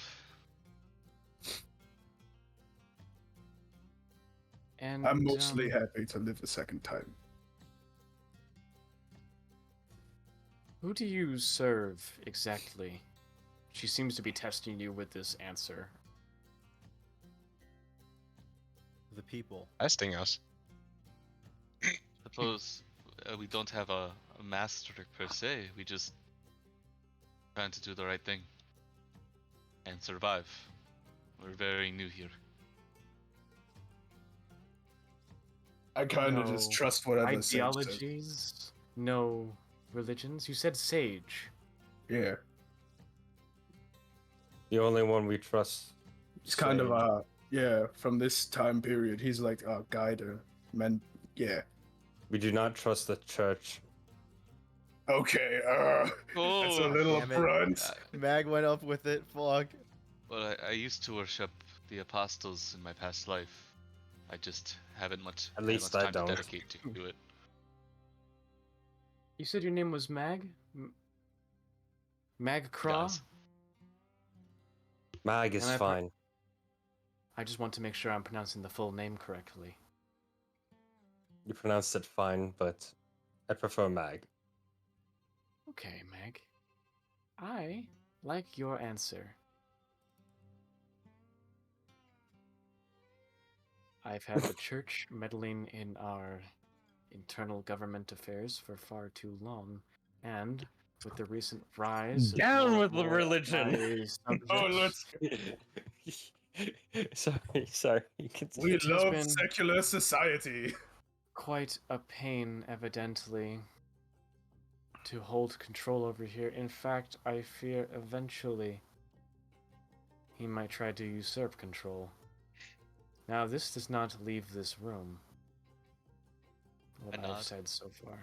And I'm mostly happy to live a second time. who do you serve exactly? She seems to be testing you with this answer. The people. Testing us. Suppose we don't have a master per se. We just trying to do the right thing and survive. We're very new here. I kind of just No trust whatever Sage says. ideologies, no religions. You said sage. Yeah. The only one we trust. It's kind Sage. of yeah, from this time period, he's like a guide or yeah. We do not trust the church. Okay, that's a Oh, little damn it. upfront. Mag went up with it. Fuck. Well, I used to worship the apostles in my past life. I just haven't much. At had least much I time don't. to dedicate to it. You said your name was Mag? Mag Craw? Guys. Mag is And I fine. I just want to make sure I'm pronouncing the full name correctly. You pronounced it fine, but I prefer Mag. Okay, Meg. I like your answer. I've had the church meddling in our internal government affairs for far too long, and with the recent rise of Down more with and the more of religion. my Oh, subjects, sorry. You can. We It has love been- secular society. quite a pain, evidently, to hold control over here. In fact, I fear eventually he might try to usurp control. Now, this does not leave this room. What I I've nod. said so far.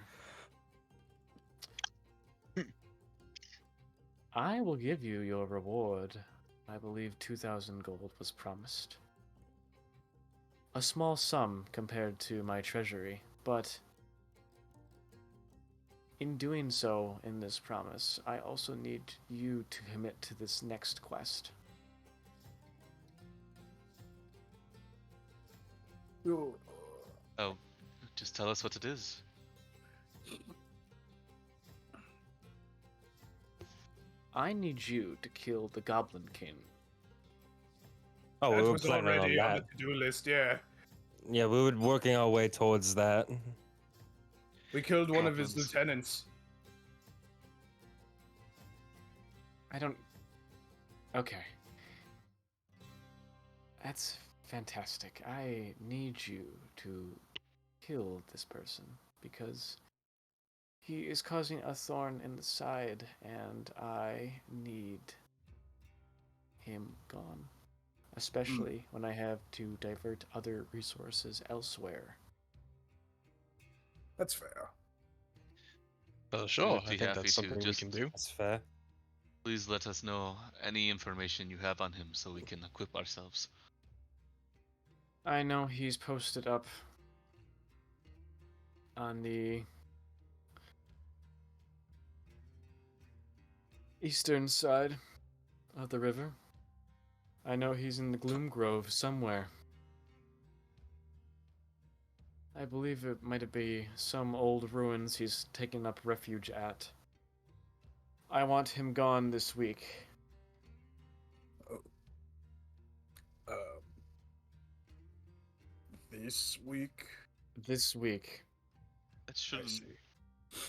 I will give you your reward. I believe 2,000 gold was promised. A small sum compared to my treasury, but in doing so in this promise, I also need you to commit to this next quest. Oh, just tell us what it is. I need you to kill the Goblin King. Oh, That we were was planning on already on that. the to-do list, yeah. Yeah, we were working our way towards that. We killed one of his Goblins. lieutenants. I don't... Okay. That's fantastic. I need you to kill this person because he is causing a thorn in the side and I need him gone. Especially when I have to divert other resources elsewhere. That's fair. Sure, would I be think happy that's to something we just- can do. That's fair. Please let us know any information you have on him so we can equip ourselves. I know he's posted up on the eastern side of the river. I know he's in the Gloom Grove somewhere. I believe it might be some old ruins he's taken up refuge at. I want him gone this week. Um, this week? This week. That I shouldn't see.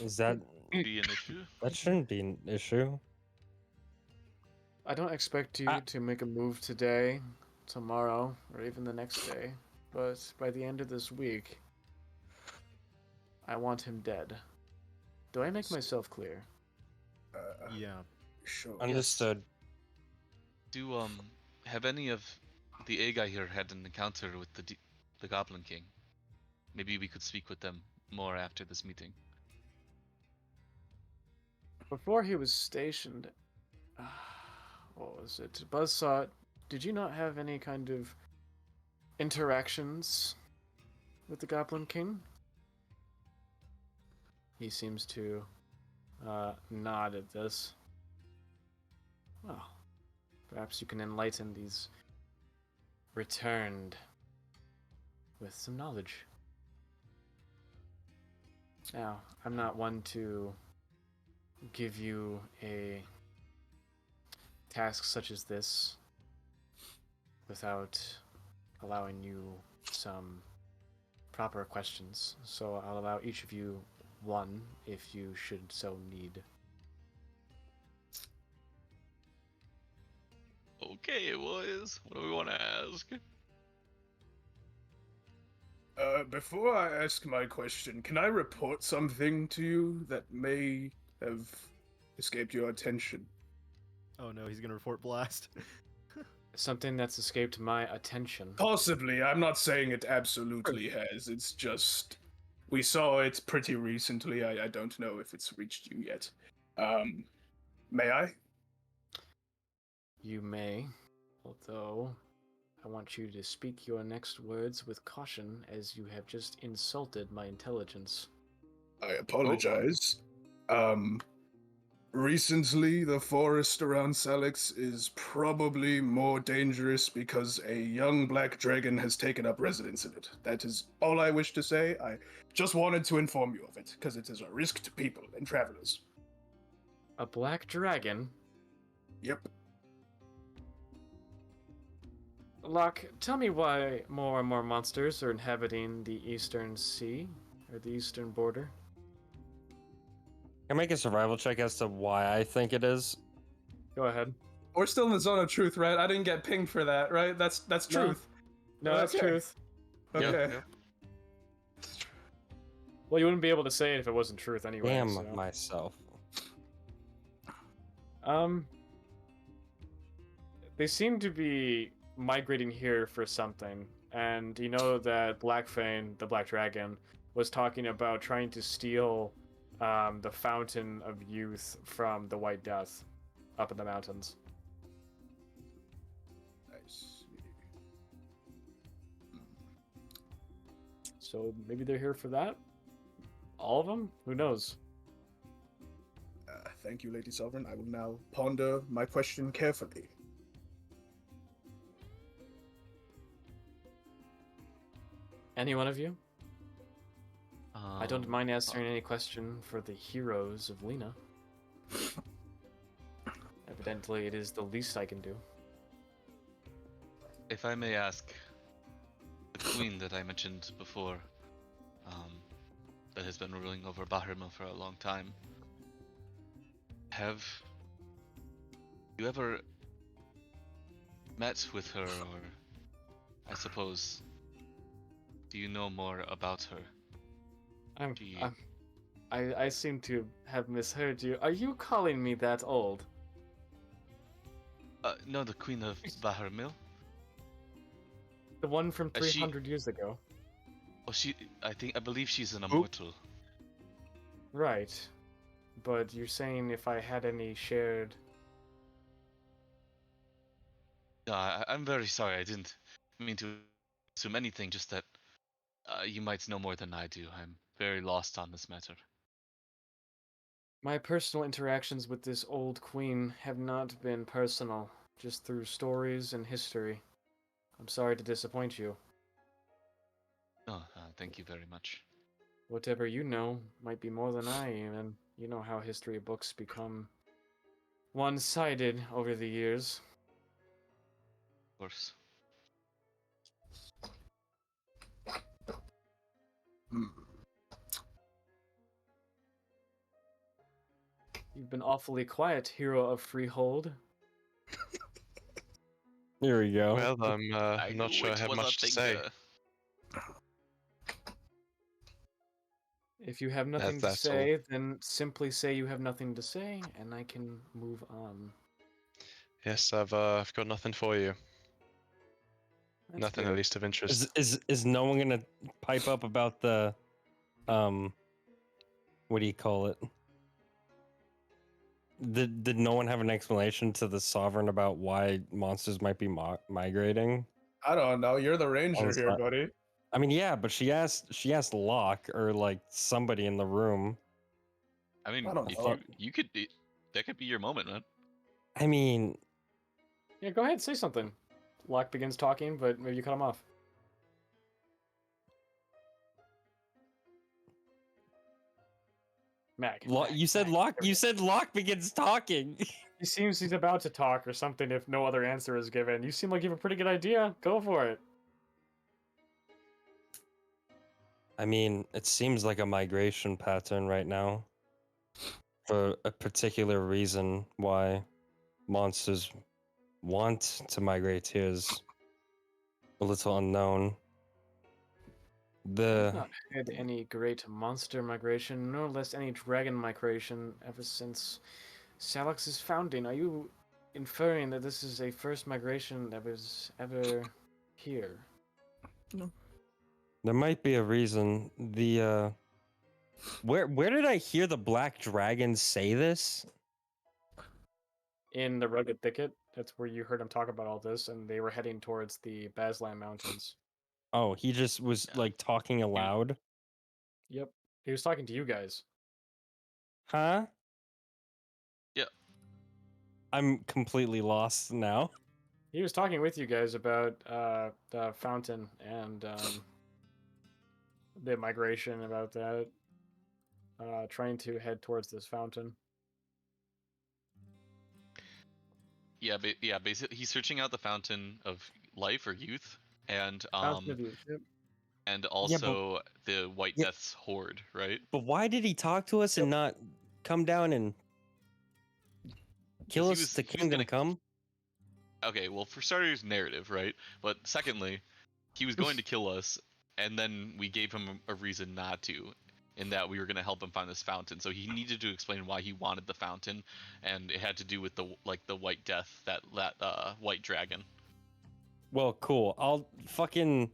Is that be an issue. that shouldn't be an issue? I don't expect you to make a move today, tomorrow, or even the next day, but by the end of this week, I want him dead. Do I make myself clear? Yeah. Sure. Understood. Do have any of the Agai here had an encounter with the Goblin King? Maybe we could speak with them more after this meeting. Before he was stationed, what was it? Buzzsaw, did you not have any kind of interactions with the Goblin King? He seems to nod at this. Well, perhaps you can enlighten these returned with some knowledge. Now, I'm not one to give you a task such as this without allowing you some proper questions. So I'll allow each of you one if you should so need. Okay, boys. What do we want to ask? Before I ask my question, can I report something to you that may have escaped your attention? Oh no, he's gonna report blast. Something that's escaped my attention. Possibly. I'm not saying it absolutely has. It's just we saw it pretty recently. I don't know if it's reached you yet. May I? You may, although I want you to speak your next words with caution, as you have just insulted my intelligence. I apologize. Recently, the forest around Salix is probably more dangerous because a young black dragon has taken up residence in it. That is all I wish to say. I just wanted to inform you of it, because it is a risk to people and travelers. A black dragon? Yep. Locke, tell me why more and more monsters are inhabiting the eastern sea, or the eastern border. Can I make a survival check as to why I think it is? Go ahead. We're still in the zone of truth, right? I didn't get pinged for that, right? That's No. truth. No, that's Okay. truth. Okay. Well, you wouldn't be able to say it if it wasn't truth anyway. Damn so. myself. They seem to be migrating here for something, and you know that Blackfang, the Black Dragon, was talking about trying to steal the Fountain of Youth from the White Death up in the mountains. Nice. So maybe they're here for that? All of them? Who knows? Thank you, Lady Sovereign. I will now ponder my question carefully. Any one of you? I don't mind Um, answering any question for the heroes of Lena. Evidently, it is the least I can do. If I may ask, the queen that I mentioned before, that has been ruling over Bahrima for a long time, have you ever met with her, or I suppose, do you know more about her? Do you... I seem to have misheard you. Are you calling me that old? No, the queen of Bahrmil. The one from She- 300 years ago. Oh, I believe she's an immortal. Right. But you're saying if I had any shared... No, I'm very sorry. I didn't mean to assume anything. Just that you might know more than I do. I'm very lost on this matter. My personal interactions with this old queen have not been personal, just through stories and history. I'm sorry to disappoint you. Oh, thank you very much. Whatever you know might be more than I am, and you know how history books become one-sided over the years. Of course. Hmm. You've been awfully quiet, hero of Freehold. Here we go. Well, I'm I not knew sure I it have was much a to say. thinker. If you have nothing to That's all. say, then simply say you have nothing to say, and I can move on. Yes, I've got nothing for you. That's Nothing, good. at least of interest. Is no one gonna pipe up about the what do you call it? Did no one have an explanation to the sovereign about why monsters might be migrating? I don't know. You're the ranger On here, si- buddy. I mean, yeah, but she asked Locke or like somebody in the room. I mean, I don't if know. you could, that could be your moment, man. I mean, Yeah, go ahead, say something. Locke begins talking, but maybe you cut him off. Mac. You said Locke. You said Locke begins talking. He seems he's about to talk or something if no other answer is given. You seem like you have a pretty good idea. Go for it. I mean, it seems like a migration pattern right now. For a particular reason why monsters want to migrate here is a little unknown. We've The not had any great monster migration, nor less any dragon migration ever since Salix's founding. Are you inferring that this is a first migration that was ever here? there might be a reason. The where did I hear the black dragon say this? In the rugged thicket, that's where you heard him talk about all this, and they were heading towards the Baslan Mountains. Oh, he just was Yeah. like talking aloud. Yep. He was talking to you guys. Huh? Yeah. I'm completely lost now. He was talking with you guys about the fountain and the migration, about that. Trying to head towards this fountain. Yeah, basically, he's searching out the fountain of life or youth, and Fountain of Youth. Yep. and also the White Yeah. Death's horde, right? But why did he talk to us and not come down and kill 'Cause us to he was Kingdom gonna. Come? Okay, well, for starters, narrative, right? But secondly, he was going to kill us, and then we gave him a reason not to, in that we were going to help him find this fountain. So he needed to explain why he wanted the fountain, and it had to do with the White Death, that white dragon. Well, cool. I'll fucking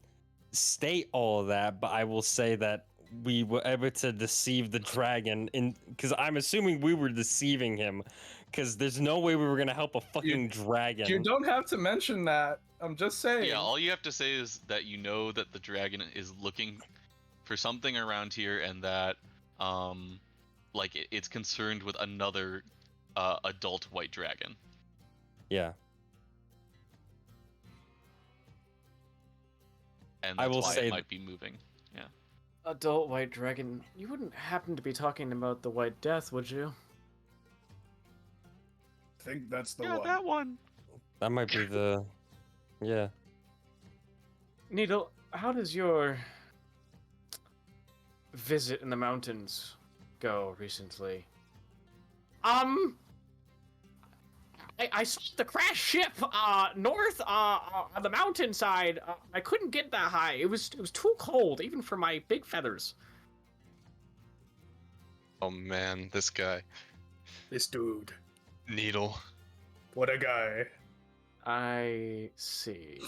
state all of that, but I will say that we were able to deceive the dragon because I'm assuming we were deceiving him because there's no way we were gonna help a fucking dragon. You don't have to mention that. I'm just saying. Yeah, all you have to say is that you know that the dragon is looking for something around here, and that like it's concerned with another adult white dragon. Yeah. And I that's will why say it might be moving. Yeah. Adult White Dragon. You wouldn't happen to be talking about the White Death, would you? I think that's the Yeah, one. that one. That might be the. Yeah. Needle, how does your visit in the mountains go recently? I saw the crash ship north on the mountainside. I couldn't get that high. It was too cold, even for my big feathers. Oh man, this guy. This dude. Needle. What a guy. I see.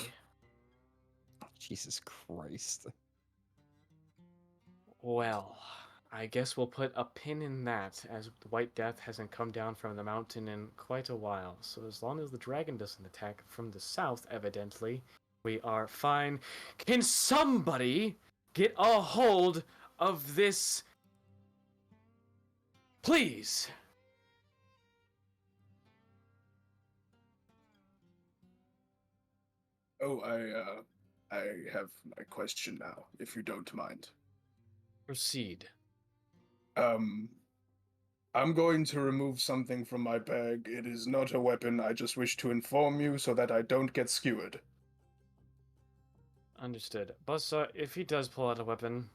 Jesus Christ. Well, I guess we'll put a pin in that, as the White Death hasn't come down from the mountain in quite a while. So as long as the dragon doesn't attack from the south, evidently, we are fine. Can somebody get a hold of this Please. Oh, I have my question now, if you don't mind. Proceed. I'm going to remove something from my bag. It is not a weapon. I just wish to inform you so that I don't get skewered. Understood. Buzzsaw, if he does pull out a weapon,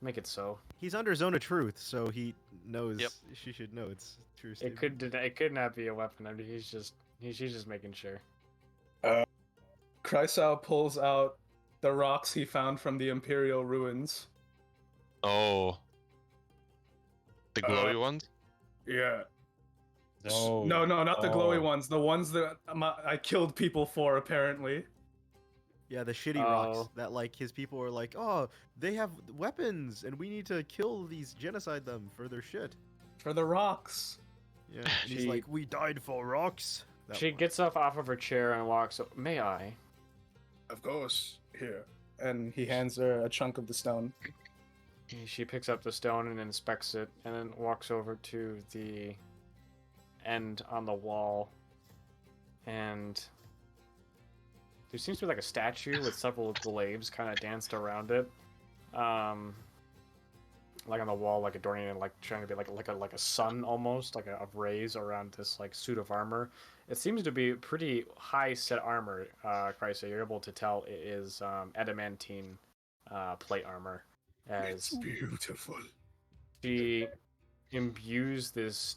make it so. He's under zone of truth, so he knows. Yep. She should know it's true. It could not be a weapon. I mean, she's just making sure. Chrysal pulls out the rocks he found from the Imperial ruins. Oh. The glowy ones? Yeah. No. No, not the glowy Oh. ones. The ones that I killed people for, apparently. Yeah, the shitty rocks that like his people are like, oh, they have weapons and we need to kill these, genocide them for their shit. For the rocks. Yeah, and he's like, we died for rocks. That She one. gets off of her chair and walks. May I? Of course. Here. And he hands her a chunk of the stone. She picks up the stone and inspects it, and then walks over to the end on the wall, and there seems to be like a statue with several glaives kind of danced around it, like on the wall, like adorning it, like trying to be like a sun almost, like a rays around this like suit of armor. It seems to be pretty high set armor, Chrysler. You're able to tell it is adamantine plate armor. It's As beautiful. she imbues this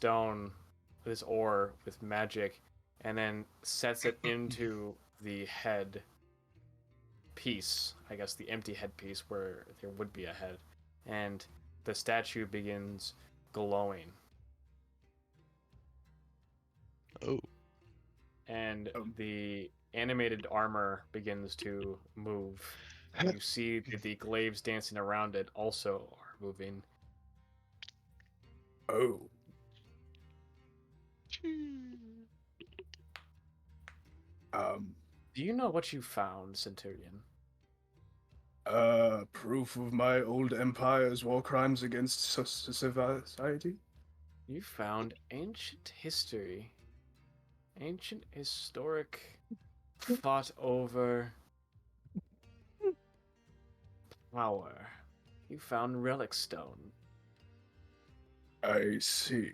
ore with magic, and then sets it into the head piece, I guess the empty head piece where there would be a head, and the statue begins glowing. Oh. And the animated armor begins to move. You see that the glaives dancing around it also are moving. Oh. Do you know what you found, Centurion? Proof of my old empire's war crimes against society? You found ancient history. Ancient historic fought over power. You found relic stone. I see.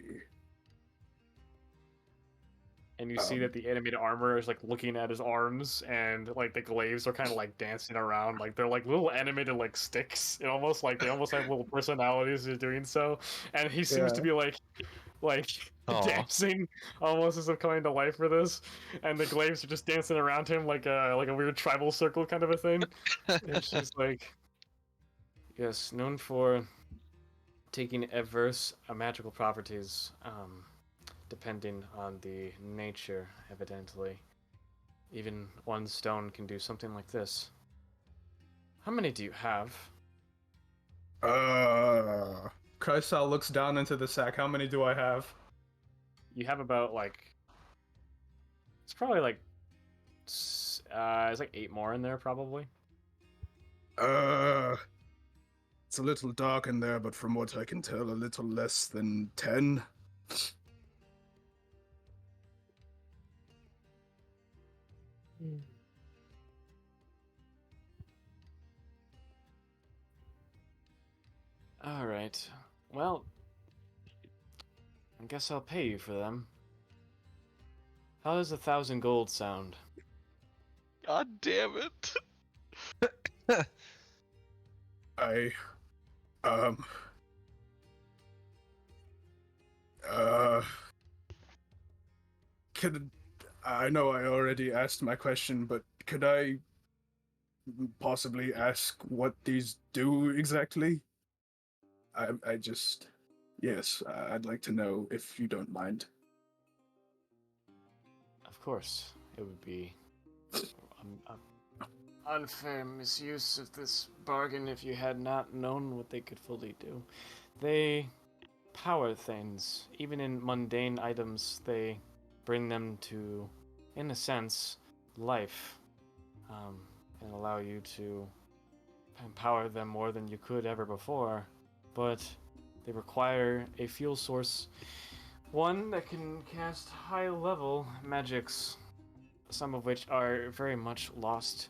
And you see that the animated armor is like looking at his arms, and like the glaives are kind of like dancing around, like they're like little animated like sticks. It almost like they almost have little personalities as doing so. And he seems to be like Aw. dancing almost as if coming to life for this. And the glaives are just dancing around him like a weird tribal circle kind of a thing. And she's like, yes, known for taking adverse magical properties. Depending on the nature, evidently. Even one stone can do something like this. How many do you have? Chrysal looks down into the sack. How many do I have? You have about like... It's probably like... It's like 8 more in there, probably. It's a little dark in there, but from what I can tell, a little less than 10. Alright. Well, I guess I'll pay you for them. How does 1,000 gold sound? God damn it. I, I know I already asked my question, but could I possibly ask what these do exactly? Yes, I'd like to know if you don't mind. Of course, it would be unfair misuse of this bargain if you had not known what they could fully do. They power things. Even in mundane items, they bring them to, in a sense, life, and allow you to empower them more than you could ever before. But They require a fuel source, one that can cast high-level magics, some of which are very much lost.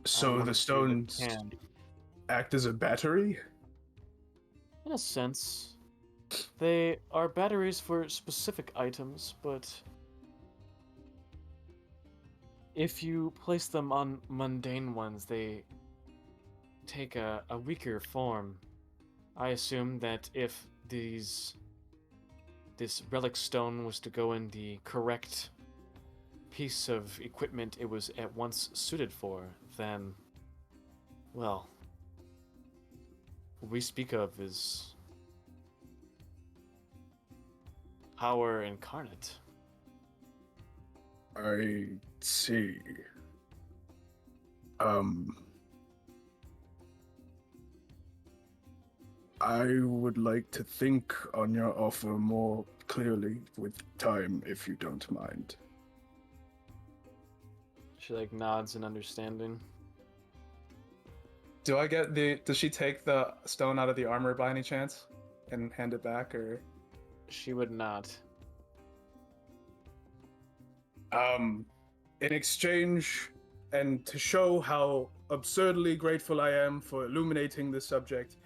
So One the of you stones that can. act as a battery? In a sense, they are batteries for specific items, but if you place them on mundane ones, they take a weaker form. I assume that if this relic stone was to go in the correct piece of equipment it was at once suited for, then, well, what we speak of is power incarnate. I see. Um, I would like to think on your offer more clearly with time, if you don't mind. She like nods in understanding. Do I get the? Does she take the stone out of the armor by any chance, and hand it back, or? She would not. In exchange, and to show how absurdly grateful I am for illuminating this subject,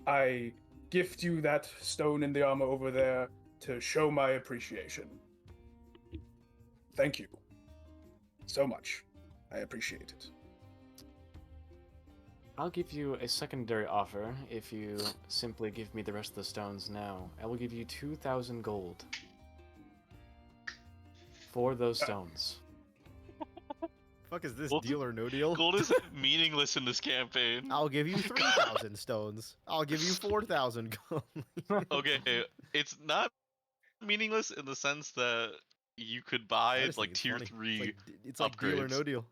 I gift you that stone in the armor over there to show my appreciation. Thank you so much. I appreciate it. I'll give you a secondary offer if you simply give me the rest of the stones now. I will give you 2,000 gold for those stones. Fuck is this, Gold- deal or no deal? Gold is meaningless in this campaign. I'll give you 3,000 stones. I'll give you 4,000 gold. Okay, it's not meaningless in the sense that you could I buy just like think it's tier funny. 3 It's like deal or upgrades. no deal.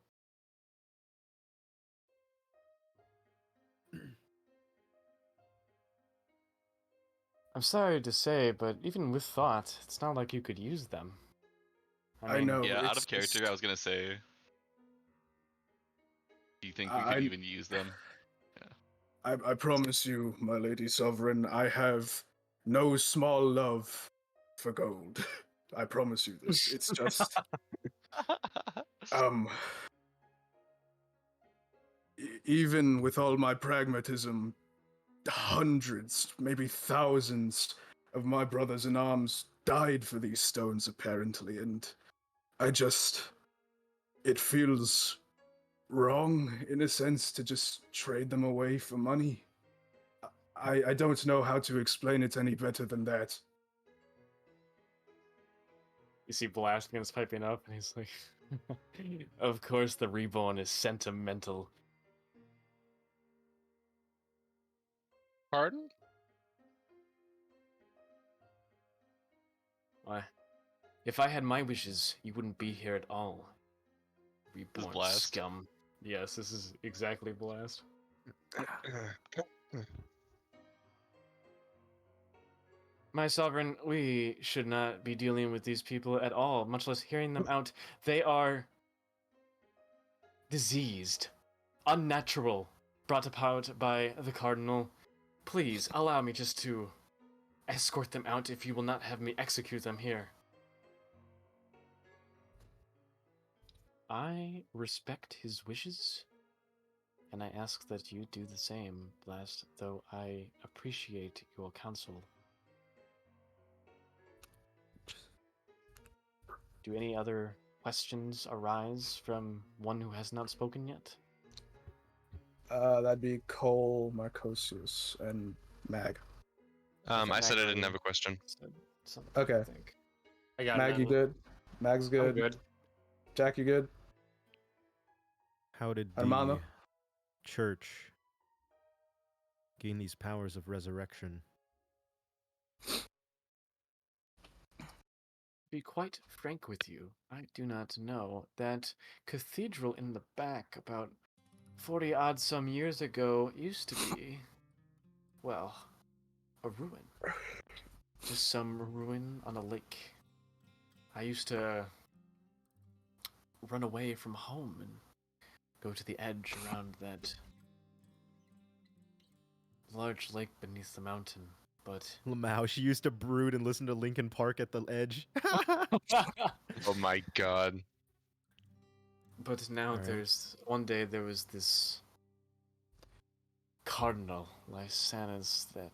I'm sorry to say, but even with thought, it's not like you could use them. I know. Yeah, out it's of character, just- I was gonna say. Do you think we could even use them? I promise you, my lady sovereign, I have no small love for gold. I promise you this. It's just um even with all my pragmatism, hundreds, maybe thousands of my brothers in arms died for these stones apparently, and it feels wrong in a sense to just trade them away for money. I don't know how to explain it any better than that. You see Blast against piping up, and he's like, of course the reborn is sentimental. Pardon? Why? If I had my wishes, you wouldn't be here at all. Reborn Blast? scum. Yes, this is exactly Blast. My sovereign, we should not be dealing with these people at all, much less hearing them out. They are diseased, unnatural, brought about by the Cardinal. Please, allow me just to escort them out if you will not have me execute them here. I respect his wishes, and I ask that you do the same, Blast, though I appreciate your counsel. Do any other questions arise from one who has not spoken yet? That'd be Cole, Marcosius, and Mag. I said I didn't Magdalene have a question. said something, Okay. I think. I got Mag, you good? Mag's I'm good. good. Jack, you good? How did the Armando? church gain these powers of resurrection? Be quite frank with you, I do not know. That cathedral in the back, about 40-odd some years ago, used to be, well, a ruin. Just some ruin on a lake. I used to run away from home and go to the edge around that large lake beneath the mountain, but Lamau, she used to brood and listen to Linkin Park at the edge. Oh my god. but now Alright. one day there was this Cardinal Lysanus that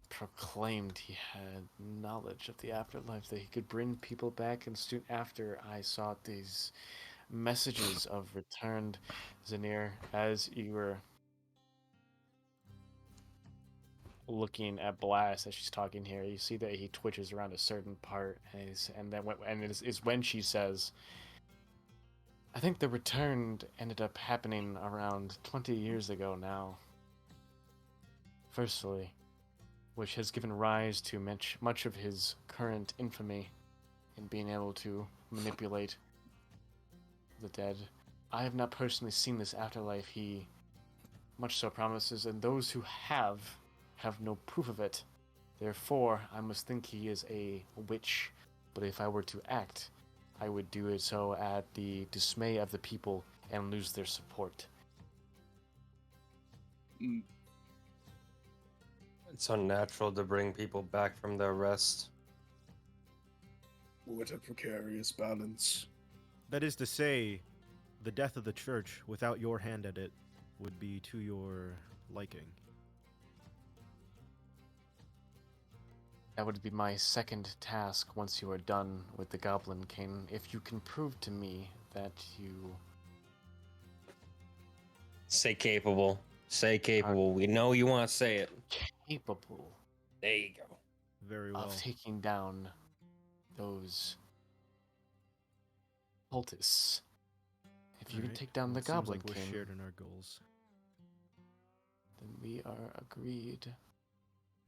proclaimed he had knowledge of the afterlife, that he could bring people back, and soon after I saw these messages of returned Zanir as you were looking at Blast as she's talking here. You see that he twitches around a certain part, and it is when she says, I think the return ended up happening around 20 years ago now. Firstly, which has given rise to much of his current infamy in being able to manipulate the dead. I have not personally seen this afterlife he much so promises, and those who have no proof of it. Therefore, I must think he is a witch, but if I were to act, I would do it so at the dismay of the people and lose their support. It's unnatural to bring people back from their rest. What a precarious balance. That is to say, the death of the church without your hand at it would be to your liking. That would be my second task once you are done with the Goblin King. If you can prove to me that you... Say capable. Say capable. We know you want to say it. capable There you go. Very well. of taking down those cultists. If you can Alright, take down well, the it seems Goblin like we're King, shared in our goals. then we are agreed.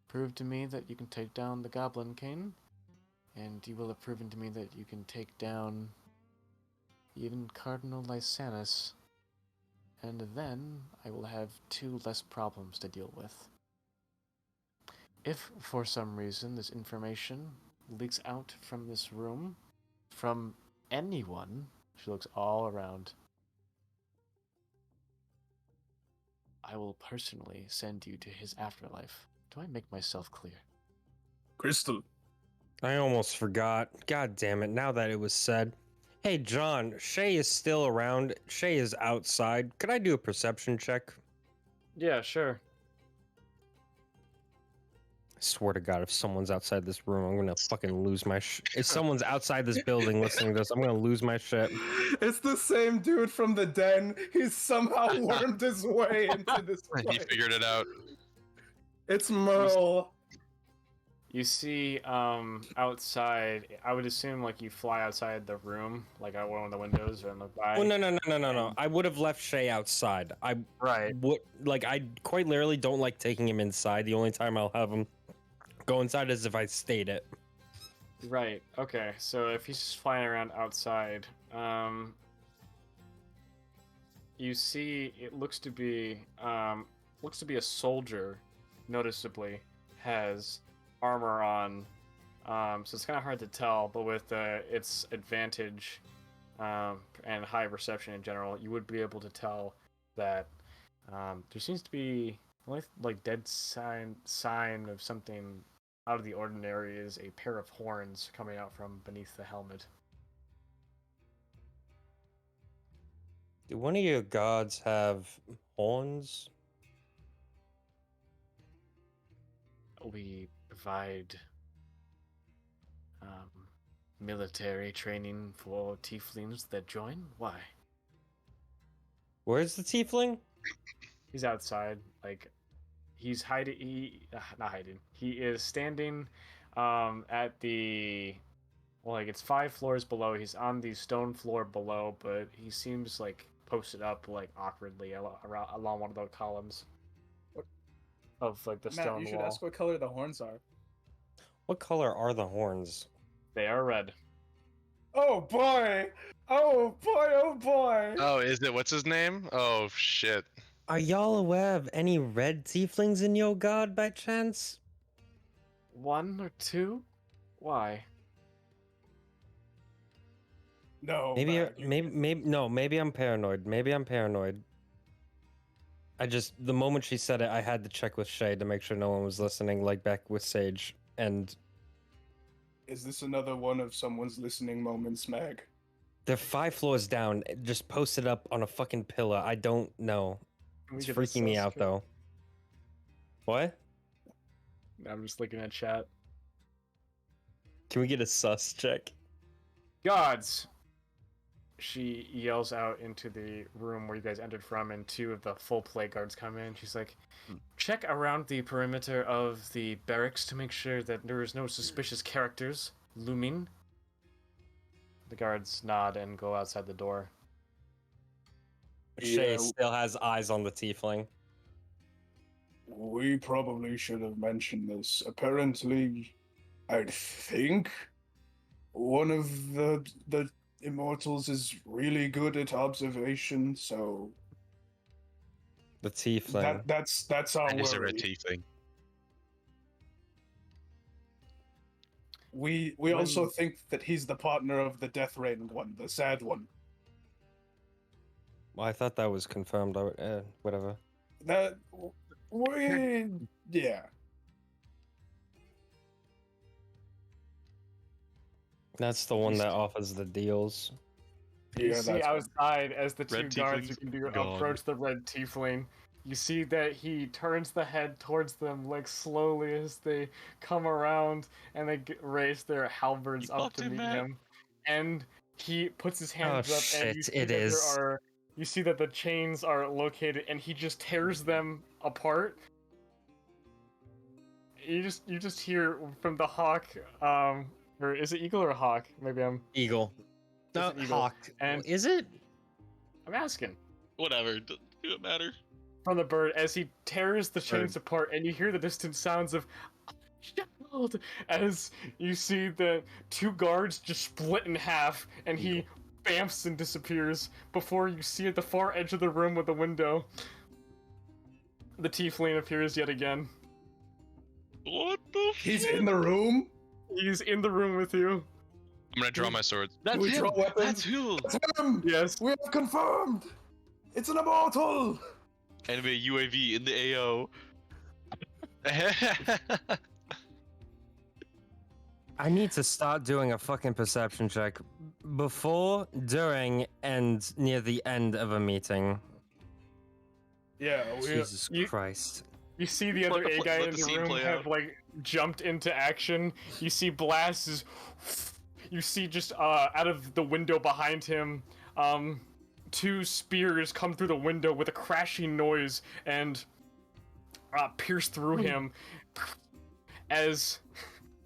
Prove to me that you can take down the Goblin King, and you will have proven to me that you can take down even Cardinal Lysanus, and then I will have 2 less problems to deal with. If, for some reason, this information leaks out from this room, from anyone, she looks all around, I will personally send you to his afterlife. Do I make myself clear? Crystal, I almost forgot. God damn it, now that it was said. Hey, John, Shay is still around. Shay is outside. Could I do a perception check? Yeah, sure. I swear to God, if someone's outside this room, I'm gonna fucking lose my If someone's outside this building listening to this, I'm gonna lose my shit. It's the same dude from the den. He's somehow wormed his way into this He place. figured it out. It's Merle. You see, outside, I would assume, like, you fly outside the room, like, out one of the windows and look by. Oh, no. I would have left Shay outside. I Right. would, like, I quite literally don't like taking him inside. The only time I'll have him go inside is if I stayed it. Right. Okay. So if he's just flying around outside, you see it looks to be a soldier. Noticeably has armor on, so it's kind of hard to tell. But with its advantage and high perception in general, you would be able to tell that there seems to be only like dead sign of something out of the ordinary is a pair of horns coming out from beneath the helmet. Do one of your gods have horns? We provide military training for tieflings that join. Why? Where's the tiefling? He's outside, like he's hiding. Not hiding. He is standing at the like it's 5 floors below. He's on the stone floor below, but he seems like posted up like awkwardly along one of the columns of like the Matt, stone you should wall. ask what color the horns are. What color are the horns? They are red. Oh boy! Oh boy! Oh boy! Oh, is it? What's his name? Oh, shit. Are y'all aware of any red tieflings in your god by chance? 1 or 2? Why? No. Maybe, Matt, you- maybe I'm paranoid. Maybe I'm paranoid. The moment she said it, I had to check with Shay to make sure no one was listening, like back with Sage. And Is this another one of someone's listening moments, Mag? they're 5 floors down, just posted up on a fucking pillar. I don't know. Can we It's get this freaking me sus out, check? though. What? I'm just looking at chat. Can we get a sus check? Gods! She yells out into the room where you guys entered from, and 2 of the full play guards come in. She's like, check around the perimeter of the barracks to make sure that there is no suspicious characters looming. The guards nod and go outside the door. Shay Yeah. still has eyes on the tiefling. We probably should have mentioned this. Apparently, I think one of the immortals is really good at observation, so The tiefling. that's our And is there a worry. tiefling? We also think that he's the partner of the Death Rain one, the sad one. Well, I thought that was confirmed. Whatever. That we yeah. That's the one that offers the deals. You Yeah, see that's outside as the 2 Red guards you tiefling's can do gone. approach the red tiefling. You see that he turns the head towards them, like slowly as they come around, and they raise their halberds You up fucked to him, meet Matt. him. And he puts his hands Oh, up, and you shit, see it that is. there are. You see that the chains are located, and he just tears them apart. You just hear from the hawk, or is it eagle or hawk? Maybe I'm. Eagle. It's No, an eagle. hawk. And- Is it? I'm asking. Whatever. Doesn't matter. From the bird as he tears the chains apart, and you hear the distant sounds of "Child!" as you see the 2 guards just split in half, and he bamfs and disappears before you see at the far edge of the room with the window. The tiefling appears yet again. What the He's in the room. He's in the room with you. I'm gonna draw my sword. That's we him! draw weapons? That's Hul! That's him. Yes. We have confirmed. It's an immortal. Enemy UAV in the AO. I need to start doing a fucking perception check before, during, and near the end of a meeting. Yeah, Jesus you- Christ. You see the Let other the A guy let in the the scene room play have out. like jumped into action. You see Blast is. You see just out of the window behind him, 2 spears come through the window with a crashing noise and pierce through him as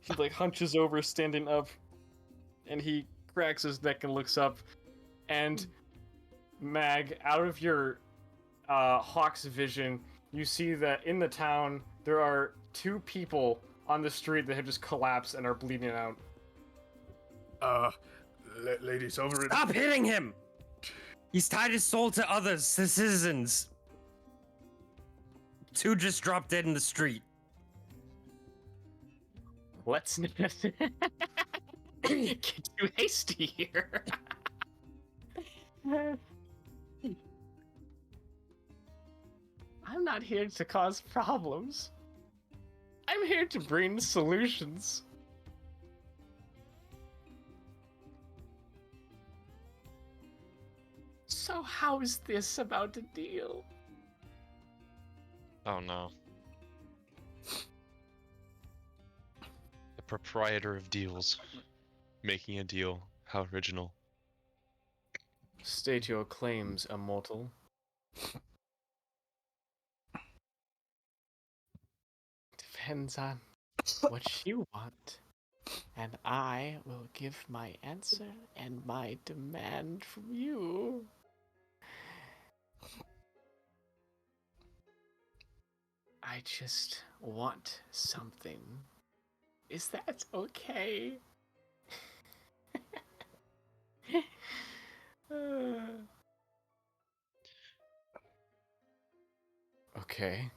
he like hunches over, standing up, and he cracks his neck and looks up. And Mag, out of your Hawk's vision, you see that in the town there are 2 people on the street that have just collapsed and are bleeding out. Lady Silver. Stop hitting him! He's tied his soul to others, to citizens. 2 just dropped dead in the street. Let's not get too hasty here. I'm not here to cause problems. I'm here to bring solutions. So how is this about to deal? Oh no. The proprietor of deals. Making a deal. How original. State your claims, immortal. Depends on what you want. And I will give my answer and my demand from you. I just want something. Is that okay? Okay.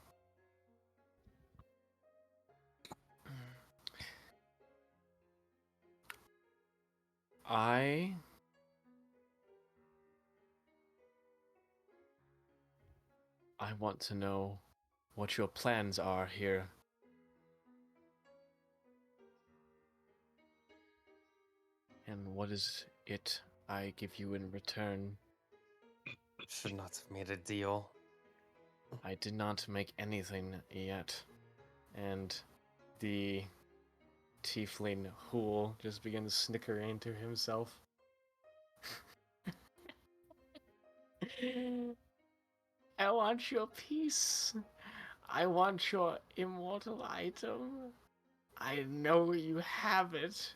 I I want to know what your plans are here. And what is it I give you in return? Should not have made a deal. I did not make anything yet. And the tiefling Hool just begins snickering to himself. I want your piece. I want your immortal item. I know you have it.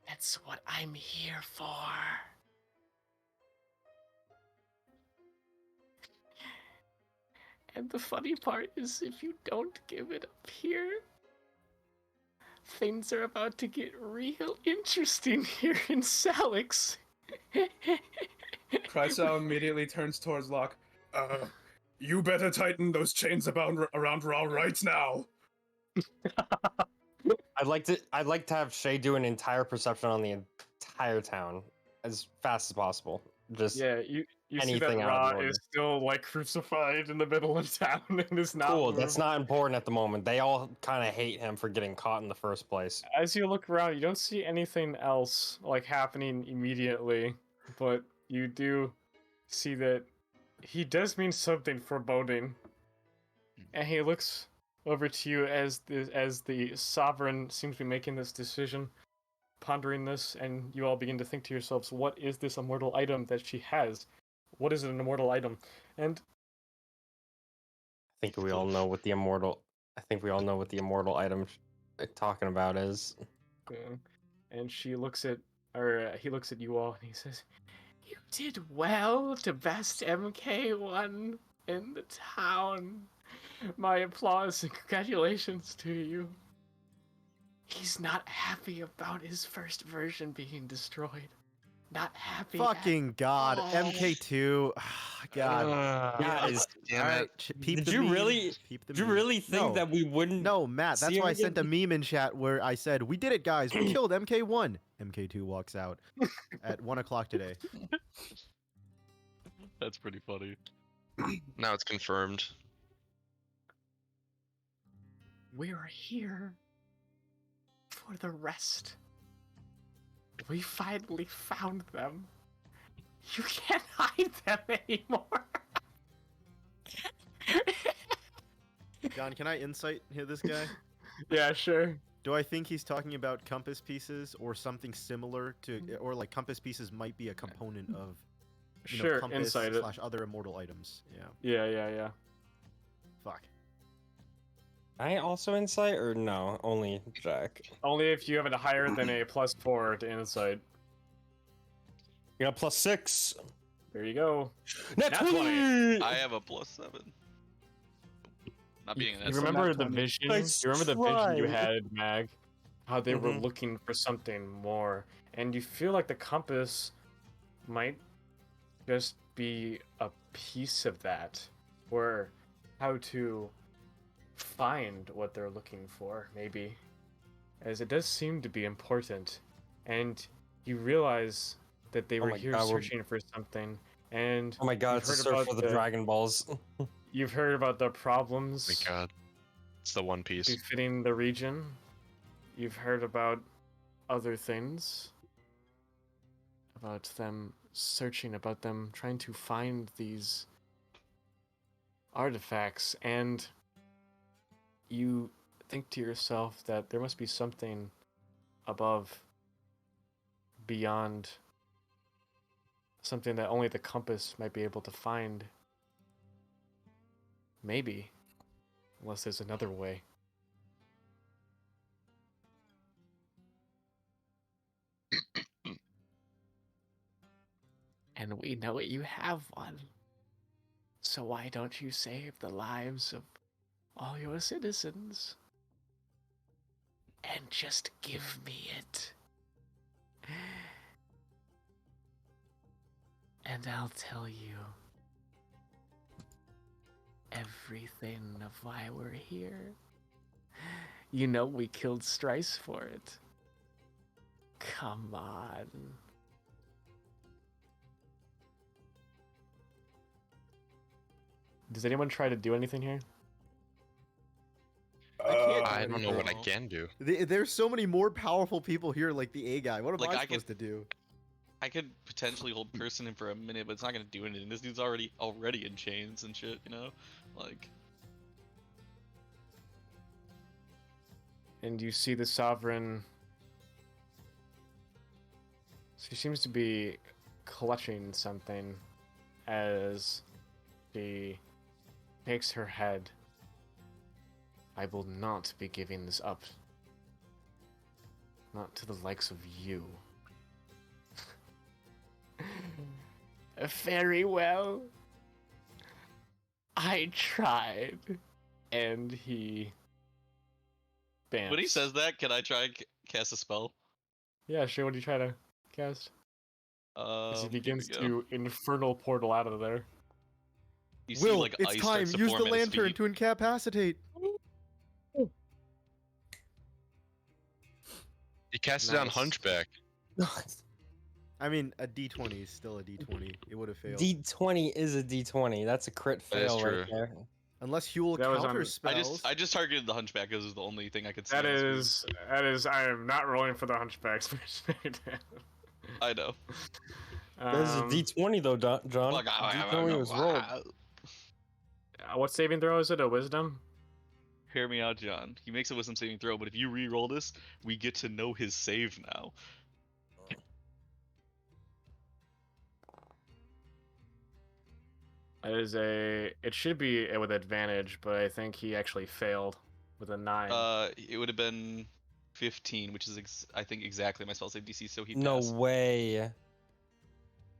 That's what I'm here for. And the funny part is, if you don't give it up here, things are about to get real interesting here in Salix. Chrysal immediately turns towards Locke. You better tighten those chains around Raw right now. I'd like to have Shay do an entire perception on the entire town as fast as possible. Just Yeah, you see that anything out of Ra the order. is still like crucified in the middle of town and is not Cool. moving. That's not important at the moment. They all kind of hate him for getting caught in the first place. As you look around, you don't see anything else like happening immediately, but you do see that he does mean something foreboding, and he looks over to you as the sovereign seems to be making this decision, pondering this, and you all begin to think to yourselves, what is this immortal item that she has? What is an immortal item? And I think we all know what the immortal. I think we all know what the immortal item they're talking about is. and she looks at, or he looks at you all, and he says, "You did well to best MK1 in the town. My applause and congratulations to you. He's not happy about his first version being destroyed. Not happy. Fucking God, all. MK2. God. Guys, Damn Alright, it. peep did the you meme, really? peep the Do you meme. really think No. that we wouldn't? No, Matt, that's see why I him sent a again? meme in chat where I said, "We did it, guys. We killed MK1." MK2 walks out at 1 o'clock today. That's pretty funny. Now it's confirmed. We're here for the rest. We finally found them. You can't hide them anymore. John, can I insight here this guy? Yeah, sure. Do I think he's talking about compass pieces or something similar to, or like compass pieces might be a component of, you know, Sure, compass insight it. / other immortal items. Yeah. Yeah. Fuck. I also insight or no? Only Jack. Only if you have it higher than a +4 to insight. You got +6. There you go. Nat Nat 20! I have a +7. Not being an You S. remember Nat the 20. vision? Nice You remember the vision you try. had, Mag? How they were Mhm. looking for something more, and you feel like the compass might just be a piece of that, or how to find what they're looking for, maybe, as it does seem to be important, and you realize that they Oh were my here God, we're- searching for something, and Oh my god, you've it's a heard search about for the Dragon Balls. You've heard about the problems Oh my god. It's the One Piece. befitting the region. You've heard about other things. About them searching, about them trying to find these artifacts, and you think to yourself that there must be something above, beyond, something that only the compass might be able to find. Maybe. Unless there's another way. And we know you have one. So why don't you save the lives of all your citizens? And just give me it. And I'll tell you everything of why we're here. You know we killed Strice for it. Come on. Does anyone try to do anything here? I don't know what I can do. There's so many more powerful people here, like the A guy. What am Like, I I supposed to do? I could potentially hold person in for a minute, but it's not gonna do anything. This dude's already in chains and shit, you know? Like, And you see the Sovereign. She seems to be clutching something as she shakes her head. I will not be giving this up. Not to the likes of you. Very well. I tried. And he bamfs. when he says that, can I try and cast a spell? Yeah, sure, what do you try to cast? As he Here begins we go. to infernal portal out of there. You see, Will, like, it's ice time. starts to Use form the at his lantern feet. to incapacitate. He cast it on Nice. Hunchback. I mean, a D20 is still a D20. It would have failed. D20 is a D20. That's a crit That is fail right true. there. Unless Huel That was on- counter spells. I just targeted the Hunchback because it was the only thing I could see. That on screen. is, I am not rolling for the Hunchbacks. I know. There's a D20 though, John. Fuck, D20 was rolled. What saving throw is it? A wisdom? Hear me out, John. He makes a wisdom saving throw, but if you re-roll this, we get to know his save now. It should be with advantage, but I think he actually failed with a 9. It would have been 15, which is I think exactly my spell save DC. So he No passed. way.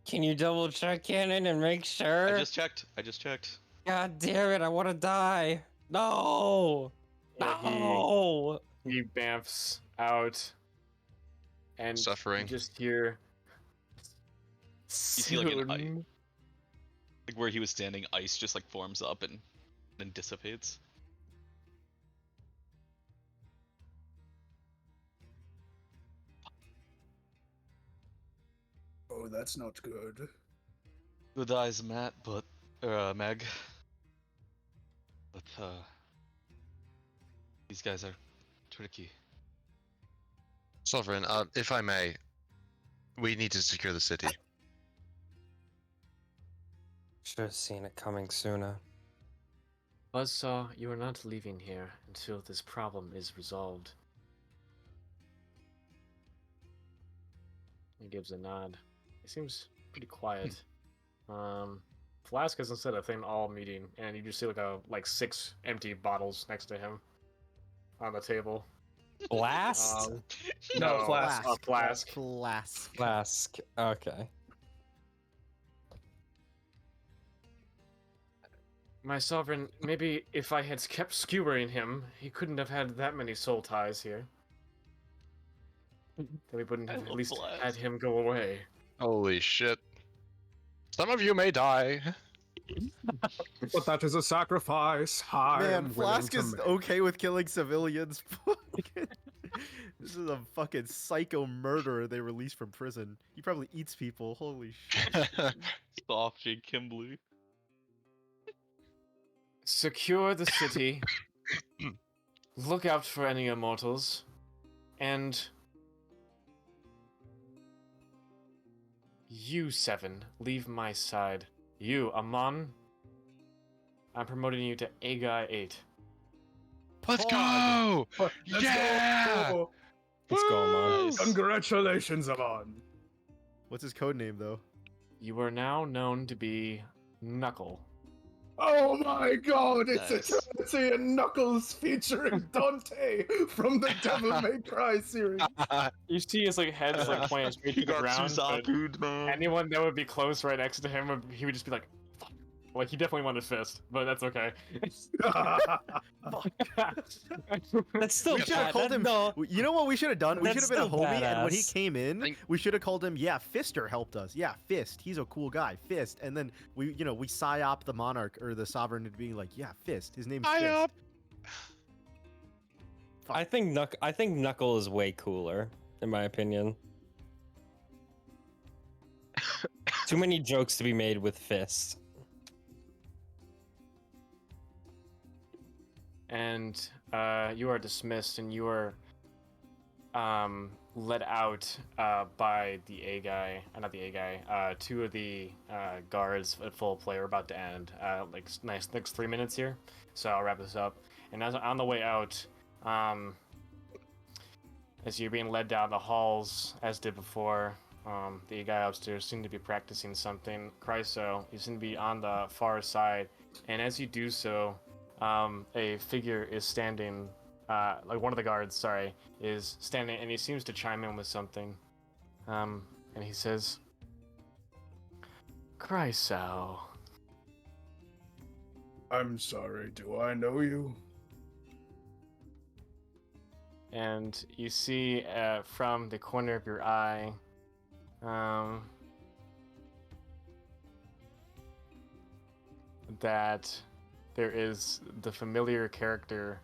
Can you double check Cannon and make sure? I just checked. God damn it! I want to die. No. Yeah, No. he bamfs out, and Suffering. you just hear. see, like, an "Soon." Like where he was standing, ice just like forms up and then dissipates. Oh, that's not good. Good eyes, Matt, but Meg. But these guys are tricky. Sovereign, if I may, we need to secure the city. Should have seen it coming sooner. Buzzsaw, you are not leaving here until this problem is resolved. He gives a nod. He seems pretty quiet. Flask hasn't said a thing all meeting, and you just see like 6 empty bottles next to him on the table. Blast. No, Flask. Flask. Flask. Flask. Okay. My sovereign, maybe if I had kept skewering him, he couldn't have had that many soul ties here. Then we wouldn't have at love least Flask. had him go away. Holy shit. Some of you may die. But that is a sacrifice. I Man, am willing Flask to is make. okay with killing civilians. This is a fucking psycho murderer they released from prison. He probably eats people. Holy shit. Soft J. Kimbley. Secure the city. Look out for any immortals. And you, 7, leave my side. You, Amon, I'm promoting you to A-Guy 8. Let's go! Let's Yeah! go. Let's go, man. Nice. Congratulations, Amon. What's his code name though? You are now known to be Knuckle. Oh my god, it's Nice. Eternity and Knuckles featuring Dante from the Devil May Cry series. You see his head's pointing straight to He the got ground. But Suzaku'd, man. anyone that would be close right next to him, he would just be like, "Fuck." Like he definitely wanted fist, but that's okay. That's still We should have bad. called That- him. No. You know what we should have done? We should That's have been a still homie, and when he badass. came in, Think- we should have called him. Yeah, Fister helped us. Yeah, Fist. He's a cool guy. Fist. And then we psyop the monarch or the sovereign into being like, yeah, Fist. His name's Psyop. Fist. I think Knuckle is way cooler, in my opinion. Too many jokes to be made with Fist. and you are dismissed, and you are led out by the A guy, not the A guy, two of the guards at full play are about to end. Like nice next 3 minutes here, so I'll wrap this up. And as on the way out, as you're being led down the halls, as did before, the A guy upstairs seemed to be practicing something. Chryso, you seem to be on the far side, and as you do so, a figure is standing. Like one of the guards, sorry, is standing, and he seems to chime in with something. And he says, Chryso. I'm sorry, do I know you? And you see from the corner of your eye, that there is the familiar character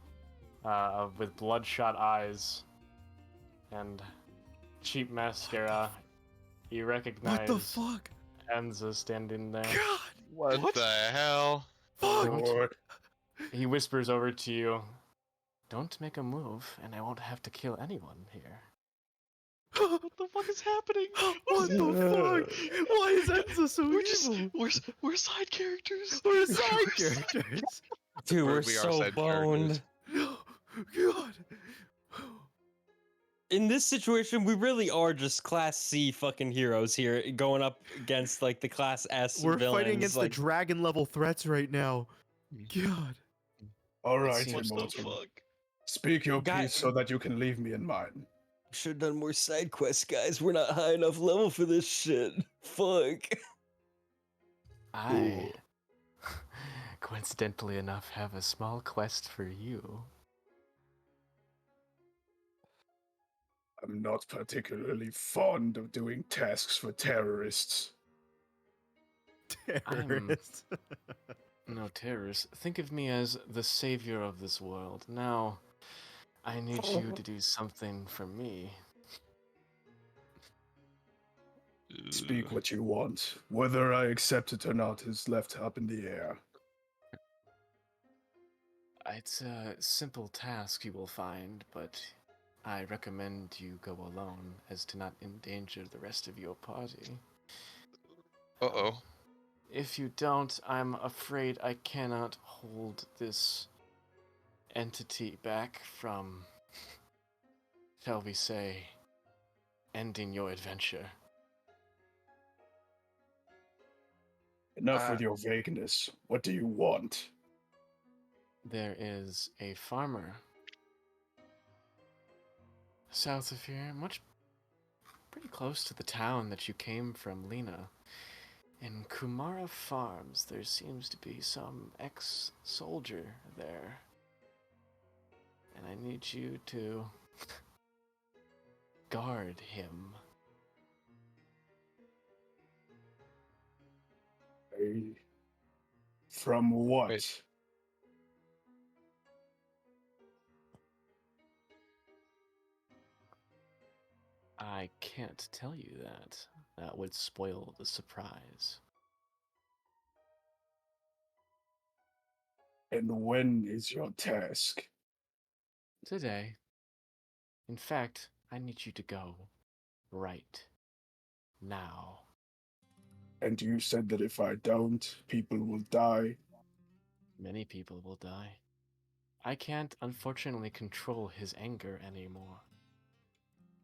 with bloodshot eyes and cheap mascara. You recognize What the fuck? Enza standing there. God! What the hell? Fuck! Lord. He whispers over to you, don't make a move, and I won't have to kill anyone here. What the fuck is happening? What the fuck? Why is Enza so evil? We're side characters. We're side characters. Dude, we're We are so side boned. characters. God. In this situation, we really are just Class C fucking heroes here, going up against like the Class S We're villains. fighting against like, the dragon level threats right now. God. All right, seems- What the Immortal. fuck? Speak your Guy- piece so that you can leave me in mine. should have done more side quests, guys. We're not high enough level for this shit. Fuck. I, coincidentally enough, have a small quest for you. I'm not particularly fond of doing tasks for terrorists. Terrorist. No terrors. Think of me as the savior of this world. Now, I need you to do something for me. Speak what you want. Whether I accept it or not is left up in the air. It's a simple task you will find, but I recommend you go alone as to not endanger the rest of your party. Uh-oh. If you don't, I'm afraid I cannot hold this entity back from, shall we say, ending your adventure. Enough with your vagueness. What do you want? There is a farmer south of here, pretty close to the town that you came from, Lena. In Kumara Farms, there seems to be some ex-soldier there. And I need you to guard him. From what? Wait. I can't tell you that. That would spoil the surprise. And when is your task? Today. In fact, I need you to go right now. And you said that if I don't, people will die. Many people will die. I can't, unfortunately, control his anger anymore.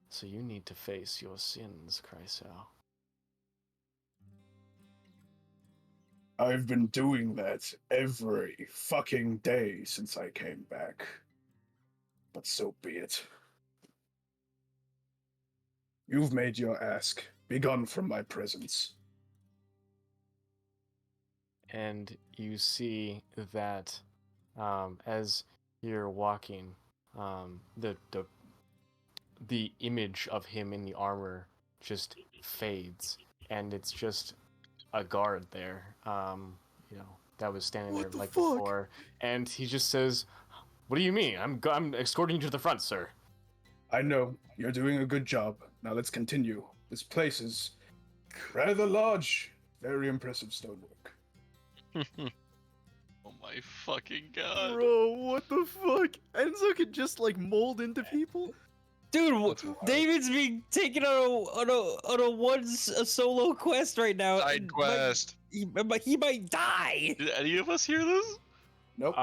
So you need to face your sins, Chryso. I've been doing that every fucking day since I came back. But so be it. You've made your ask. Be gone from my presence. And you see that as you're walking, the image of him in the armor just fades, and it's just a guard there, that was standing there like before, and he just says, "What do you mean? I'm escorting you to the front, sir." I know, you're doing a good job. Now let's continue. This place is rather large. Very impressive stonework. Oh my fucking god. Bro, what the fuck? Enzo can just like mold into people. Dude, That's wild. David's being taken on a solo quest right now. Side and quest. he might die. Did any of us hear this? Nope.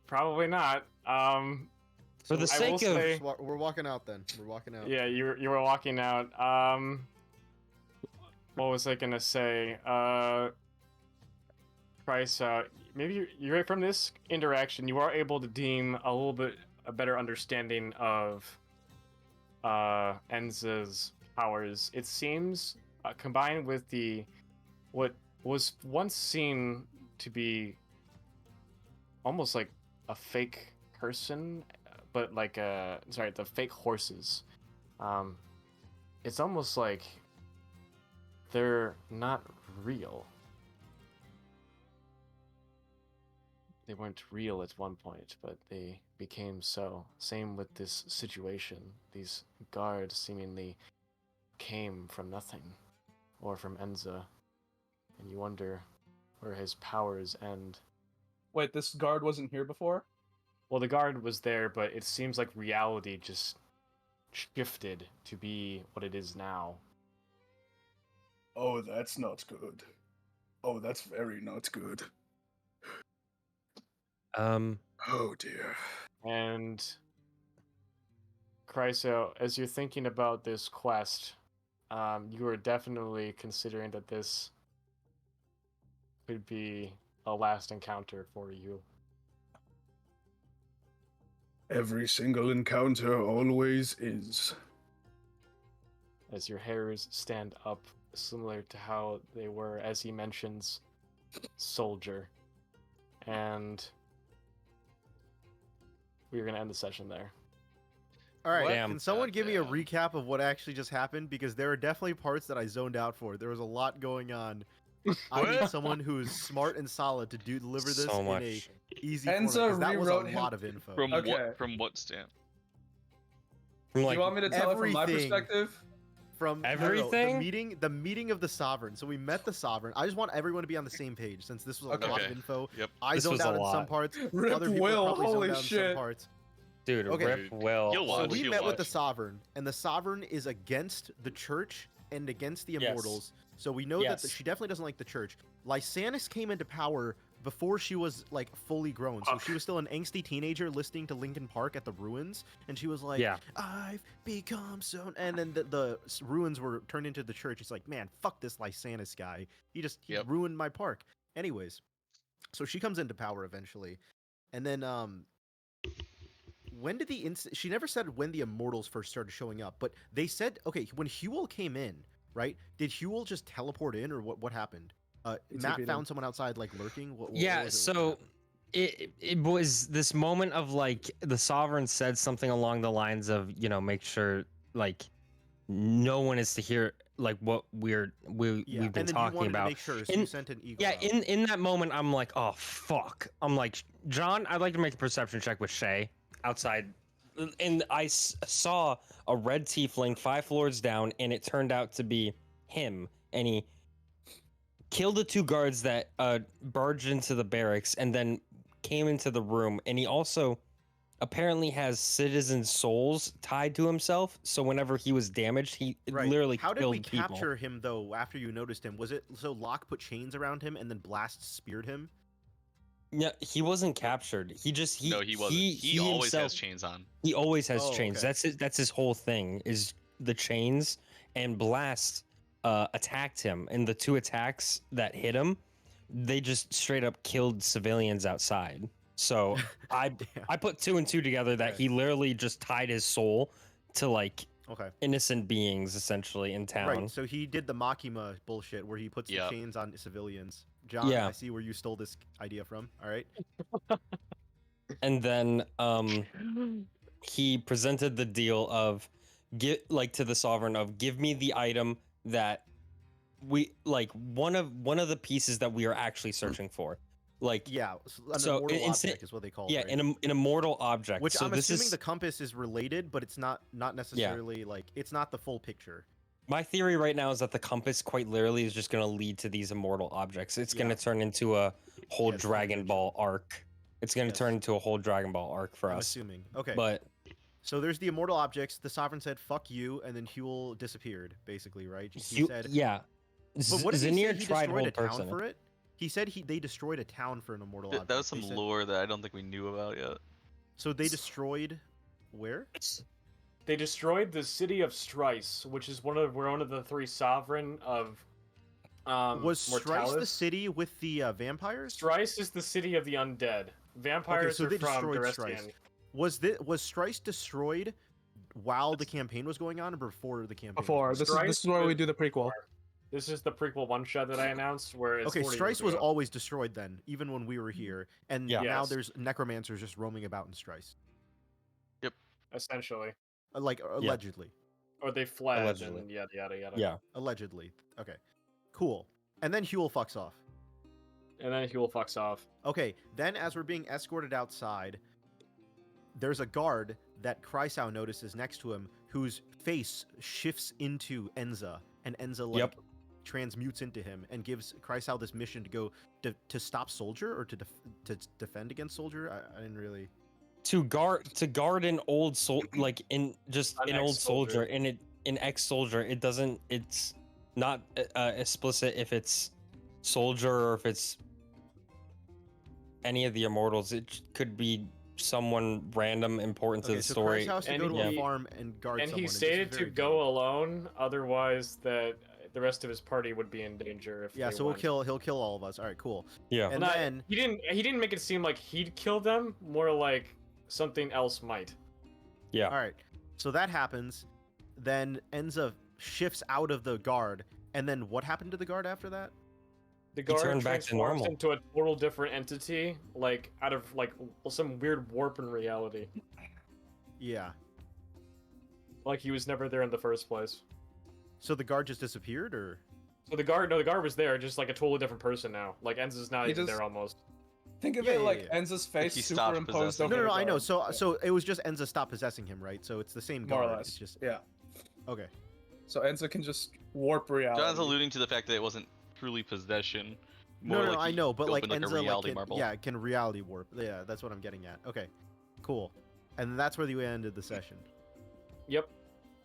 Probably not. For the I sake will of say- We're walking out then. We're walking out. Yeah, you were walking out. What was I gonna say? Price. Maybe you're from this interaction. You are able to deem a little bit a better understanding of Enza's powers. It seems combined with what was once seen to be almost like a fake person, but like the fake horses. It's almost like they're not real. They weren't real at one point, but they became so. Same with this situation. These guards seemingly came from nothing, or from Enza, and you wonder where his powers end. Wait, this guard wasn't here before? Well, the guard was there, but it seems like reality just shifted to be what it is now. Oh, that's not good. Oh, that's very not good. Oh dear. And Chryso, as you're thinking about this quest, you are definitely considering that this could be a last encounter for you. Every single encounter always is. As your hairs stand up, similar to how they were, as he mentions, soldier. And we're going to end the session there. All right. Damn. Can someone give me a Goddamn. recap of what actually just happened? Because there are definitely parts that I zoned out for. There was a lot going on. I need someone who's smart and solid to deliver this So in much. a easy Enzo format. 'Cause that was a rewrote him- lot of info. From Okay. From what stand? From Do like you want me to tell it from my everything. perspective? From Everything? the meeting of the sovereign. So we met the sovereign. I just want everyone to be on the same page since this was a lot of Okay. info. Yep. I This zoned was a out in some lot. parts. Rip Other people Will, probably zoned holy out in some shit. parts. dude, Okay. rip Will. You'll So watch. we you'll met with watch. the sovereign, and the sovereign is against the church and against the Yes. immortals. So we know that Yes. she definitely doesn't like the church. Lysanis came into power before she was like fully grown. So she was still an angsty teenager listening to Linkin Park at the ruins, and she was like, Yeah. "I've become so." And then the ruins were turned into the church. It's like, man, fuck this Lysanis guy. He Yep. ruined my park. Anyways, so she comes into power eventually, and then when did she never said when the immortals first started showing up, but they said, okay, when Huel came in, right? Did Huel just teleport in, or what happened? Matt TP'd found in. someone outside like lurking. What Yeah, was it? so What happened? it was this moment of like the sovereign said something along the lines of, you know, make sure like no one is to hear like what Yeah, we've been and then you talking wanted about. to make sure, so In- you sent an eagle. Yeah, out. in that moment I'm like, oh fuck. I'm like, John, I'd like to make a perception check with Shay outside. And I saw a red tiefling 5 floors down, and it turned out to be him, and he killed the 2 guards that barged into the barracks and then came into the room, and he also apparently has citizen souls tied to himself, so whenever he was damaged, he Right. literally How did killed we people. capture him though? After you noticed him, was it so Locke put chains around him and then Blast speared him? Yeah, he wasn't captured. He just No, he wasn't. He always himself, has chains on. He always has Oh, chains. okay. That's his whole thing is the chains. And Blast attacked him, and the 2 attacks that hit him, they just straight up killed civilians outside. So I Damn. put 2 and 2 together that Okay. he literally just tied his soul to like Okay. innocent beings essentially in town. Right. So he did the Makima bullshit where he puts the Yep. chains on civilians. John, Yeah. I see where you stole this idea from. All right. And then he presented the deal of to the sovereign of give me the item that we like one of the pieces that we are actually searching for. Like Yeah. An So, immortal insta- object is what they call it. yeah, right? an immortal object. Which so I'm this assuming is the compass is related, but it's not necessarily like it's not the full picture. My theory right now is that the compass quite literally is just going to lead to these immortal objects. It's going Yeah. to turn into a whole Yes, Dragon Ball arc. It's going to Yes. turn into a whole Dragon Ball arc for I'm us. assuming. Okay. But So there's the immortal objects. The Sovereign said, "Fuck you," and then Huel disappeared, basically, right? He said, yeah. But what did he say? Zinir He tried destroyed a hold town person. for it. He said they destroyed a town for an immortal object. That was some They said- lore that I don't think we knew about yet. So they destroyed where? They destroyed the city of Strice, which is one of the three sovereign of Was Strice the Mortalis. city with the vampires? Strice is the city of the undead. Vampires so are they from destroyed Durastian. Strice. Was Strice destroyed while the campaign was going on, or before the campaign? Before this is where we do the prequel. This is the prequel one shot that I announced, where it's Okay, 40 Strice years was ago. always destroyed then, even when we were here, and Yeah. now Yes. there's necromancers just roaming about in Strice, essentially, like allegedly. or they fled Allegedly. and yada yada yada. Yeah. Allegedly. Okay, cool. And then Huel fucks off. And then Huel fucks off. Okay, then as we're being escorted outside, there's a guard that Kreisau notices next to him, whose face shifts into Enza, and Enza like transmutes into him and gives Kreisau this mission to go to stop Soldier or to defend against Soldier. I didn't really. To guard an old like in just An an old ex-soldier. soldier, and an ex-soldier. It doesn't. It's not explicit if it's soldier or if it's any of the immortals. It could be someone random important to Okay, the so story. Kreisau has to And go to a he- farm and guard And someone. he it's just stated to very go vague. alone, otherwise that the rest of his party would be in danger if Yeah, they so went. he'll kill all of us. All right, cool. Yeah. And Well, then he didn't make it seem like he'd kill them, more like something else might. Yeah. all right, so that happens. Then Enza shifts out of the guard, and then what happened to the guard after that? The guard turned back to transforms normal. into a total different entity, like out of like some weird warp in reality. Yeah. Like he was never there in the first place. So the guard just disappeared, or? So the guard was there, just like a totally different person now. Like Enza's not He even just- there almost. Think of Yeah, it yeah, like yeah. Enza's face he stopped superimposed possessing over No, the I know. guard. So Yeah. so it was just Enza stopped possessing him, right? So it's the same More or guard. less. It's just Yeah. okay. So Enza can just warp reality. John's alluding to the fact that it wasn't truly possession. No, more no, like I he know, but like opened, Enza, a reality can, marble. yeah, can reality warp. Yeah, that's what I'm getting at. Okay, cool. And that's where we ended the session. Yep.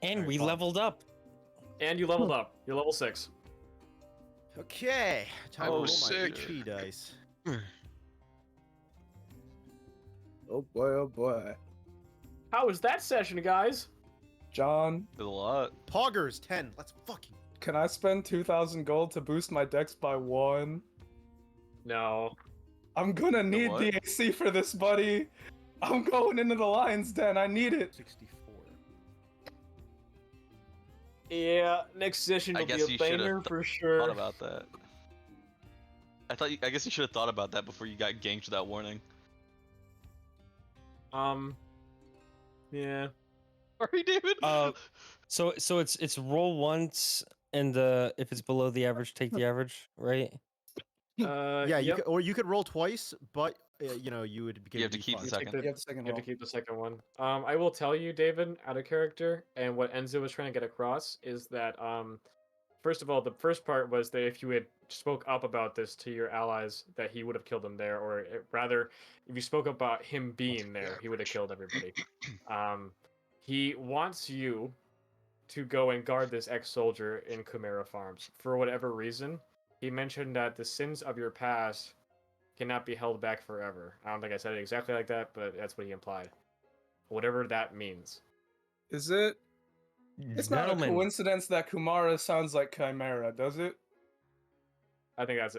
And Alright, we fine. leveled up. And you leveled up. You're level 6. Okay, time to Oh, roll my sick. HP dice. Oh boy, oh boy. How was that session, guys? John, Did a lot. Poggers 10. Let's fucking. can I spend 2,000 gold to boost my dex by 1? No. I'm gonna need what? the AC for this, buddy. I'm going into the lion's den. I need it. 64. Yeah, next session I will be guess a you should have banger for sure. Thought about that. I guess you should have thought about that before you got ganked without warning. Yeah. Sorry, David. So it's roll once, and if it's below the average, take the average, right? Yeah, you yep. could, or you could roll twice, but you would be You have to given keep D5. the second. You have the second You have roll. to keep the second one. I will tell you, David, out of character, and what Enzo was trying to get across is that, first of all, the first part was that if you had spoke up about this to your allies, that he would have killed them there, or rather, if you spoke about him being there, he would have killed everybody. He wants you to go and guard this ex-soldier in Chimera Farms. For whatever reason, he mentioned that the sins of your past cannot be held back forever. I don't think I said it exactly like that, but that's what he implied. Whatever that means. Is it? It's not a Gentlemen, coincidence that Kumara sounds like Chimera, does it? I think that's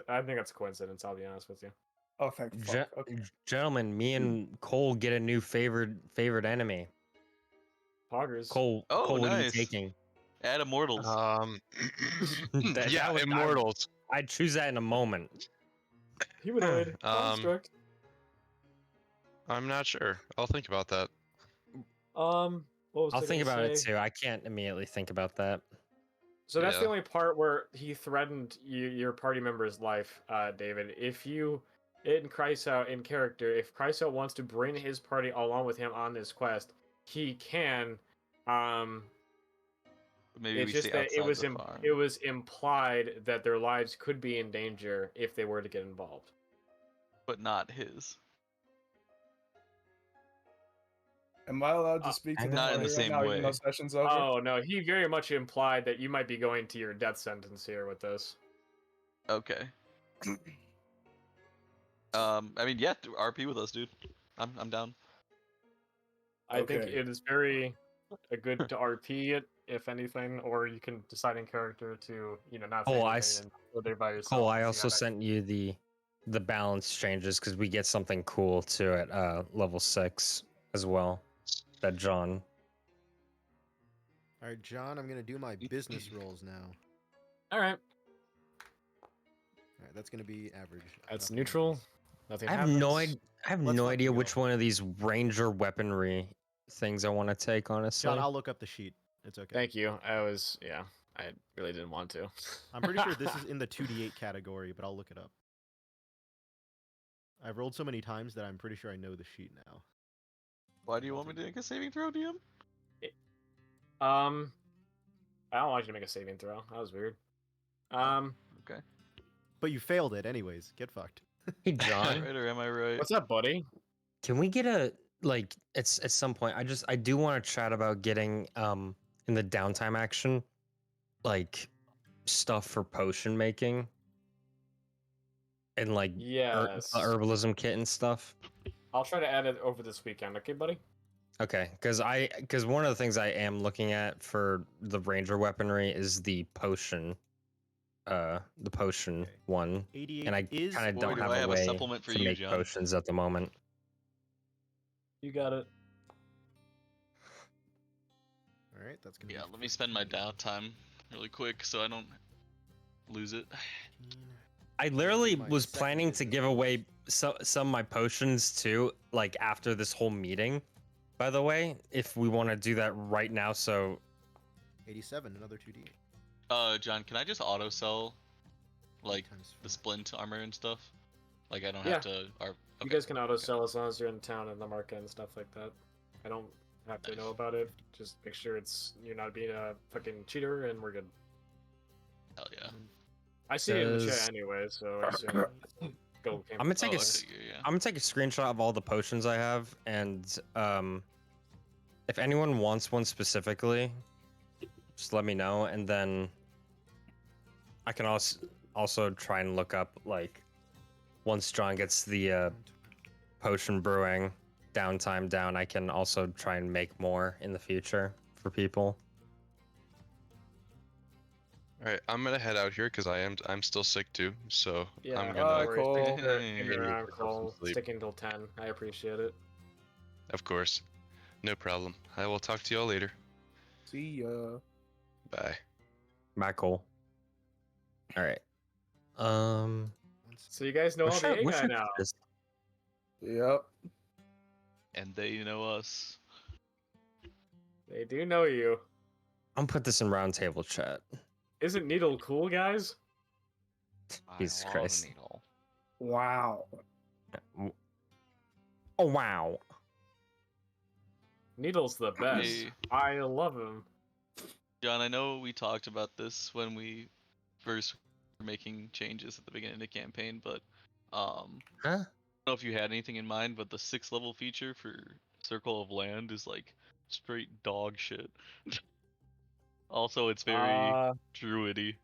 a coincidence, I'll be honest with you. Oh, thank fuck. Okay. gentlemen, me and Cole get a new favorite enemy. Poggers. Cole, Oh, Cole, what are you nice. taking? Add immortals. That yeah, was- immortals. I'd choose that in a moment. Humanoid. Construct. I'm not sure. I'll think about that. What was I I'll think gonna about it say? too. I can't immediately think about that. So that's the Yeah. only part where he threatened your party member's life, David. If you, in Kreisau, in character, if Kreisau wants to bring his party along with him on this quest, he can, Maybe It's we just stay that outside the farm. it was implied that their lives could be in danger if they were to get involved. But not his. Am I allowed to speak to the Not in party the right same now, even though way. session's over? Oh no, he very much implied that you might be going to your death sentence here with this. Okay. I mean, yeah, RP with us, dude. I'm down. I think Okay. it is very good to RP it, if anything, or you can decide in character to, not say Oh, anything and go there by yourself. Cole, I and see also how that- sent you the balance changes because we get something cool too at level 6 as well. That John. All right, John, I'm gonna do my business rolls now. All right, All right, that's gonna be average. that's Nothing neutral. happens. Nothing I have happens. no idea. I have Let's no fucking idea go. which one of these ranger weaponry things I want to take. Honestly, John, I'll look up the sheet. It's okay. Thank you. I really didn't want to. I'm pretty sure this is in the 2d8 category, but I'll look it up. I've rolled so many times that I'm pretty sure I know the sheet now. Why do you want me to make a saving throw, DM? I don't want you to make a saving throw. That was weird. Okay. But you failed it anyways. Get fucked. hey John, Right, or am I right? What's up, buddy? can we get a it's at some point? I do want to chat about getting in the downtime action, like stuff for potion making, and like Yes. the herbalism kit and stuff. I'll try to add it over this weekend. Okay, buddy. Okay, because one of the things I am looking at for the ranger weaponry is the potion Okay. one, 88 and I is kind of Boy, don't do have I a have a way supplement for to you, make John. potions at the moment. You got it. All right, that's gonna Yeah, be let me spend my downtime really quick so I don't lose it. 15. I literally My was second planning to business give roll. away some of my potions too, like after this whole meeting. By the way, if we want to do that right now, so 87, another 2d8. John, can I just auto sell like times the 4. splint armor and stuff? Like I don't Yeah. have to. You Okay. guys can auto sell as long as you're in town in the market and stuff like that. I don't have to Nice. know about it. Just make sure you're not being a fucking cheater, and we're good. Hell yeah. I see it in the Does- chat anyway, so I assume go. I'm gonna take Oh, a I s- figure, yeah. I'm gonna take a screenshot of all the potions I have, and if anyone wants one specifically, just let me know, and then I can also try and look up like once John gets the potion brewing downtime down, I can also try and make more in the future for people. All right, I'm gonna head out here because I'm still sick too. So Yeah, I'm no gonna. worries. Cole. Thank you for Hey. hanging around, Get some Cole. sleep. Sticking till 10. I appreciate it. Of course, no problem. I will talk to y'all later. See ya. Bye. Bye, Cole. All right. So you guys know all the what AI should now. this- Yep. And they know us. They do know you. I'm gonna put this in roundtable chat. Isn't Needle cool, guys? Jesus I love Christ. Needle. Wow. Oh wow. Needle's the best. Hey, I love him. John, I know we talked about this when we first were making changes at the beginning of the campaign, but Huh? I don't know if you had anything in mind, but the 6th level feature for Circle of Land is like straight dog shit. Also, it's very druidy.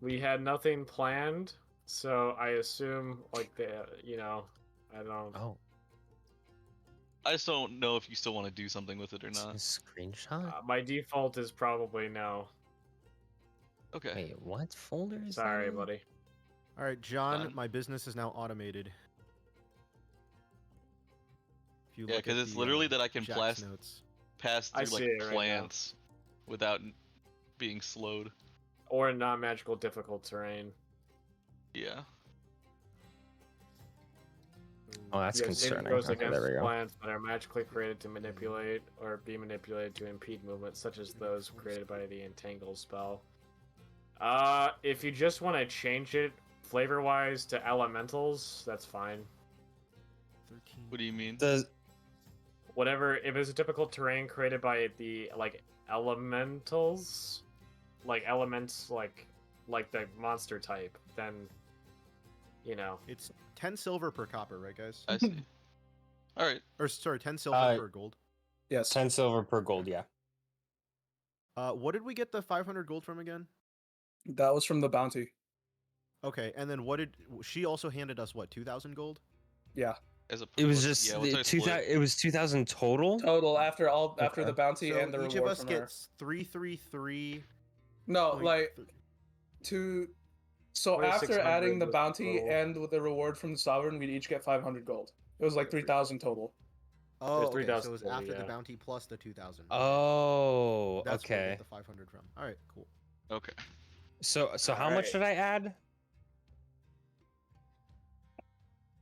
We had nothing planned, so I assume like I don't. Oh, I just don't know if you still want to do something with it or it's a not. screenshot. My default is probably no. Okay. Wait, what folder is Sorry, that in? buddy. All right, John, Done. my business is now automated. If you Yeah, look because at it's the, literally that I can Jack's notes. pass I through see like it right now. plants without being slowed. Or non-magical difficult terrain. Yeah. Oh, that's Yes, it concerning. goes Okay, there against we go. plants that are magically created to manipulate or be manipulated to impede movement, such as those created by the Entangle spell. If you just want to change it flavor-wise to elementals, that's fine. 13. What do you mean? whatever. If it's a typical terrain created by the like elementals, like elements, like the monster type, then you know. It's 10 silver per copper, right, guys? I see. All right. Or sorry, 10 silver Uh, per gold. Yes. 10 silver per gold, yeah. What did we get the 500 gold from again? That was from the bounty. Okay, and then what did she also handed us? What, 2,000 gold? Yeah. As a It was what's- just yeah, what's the our 2000. split? It was 2,000 total. Total after Okay. the bounty So and the each reward of us from her. gets 333. No, like So after adding the 2600 bounty total. and with the reward from the sovereign, we'd each get 500 gold. It was like 3,000 total. Oh, okay, 3,000 so it was total, after the yeah. bounty plus the 2,000. Oh, That's where we okay. get the 500 from. All right, cool. Okay. So how much Alright. did I add?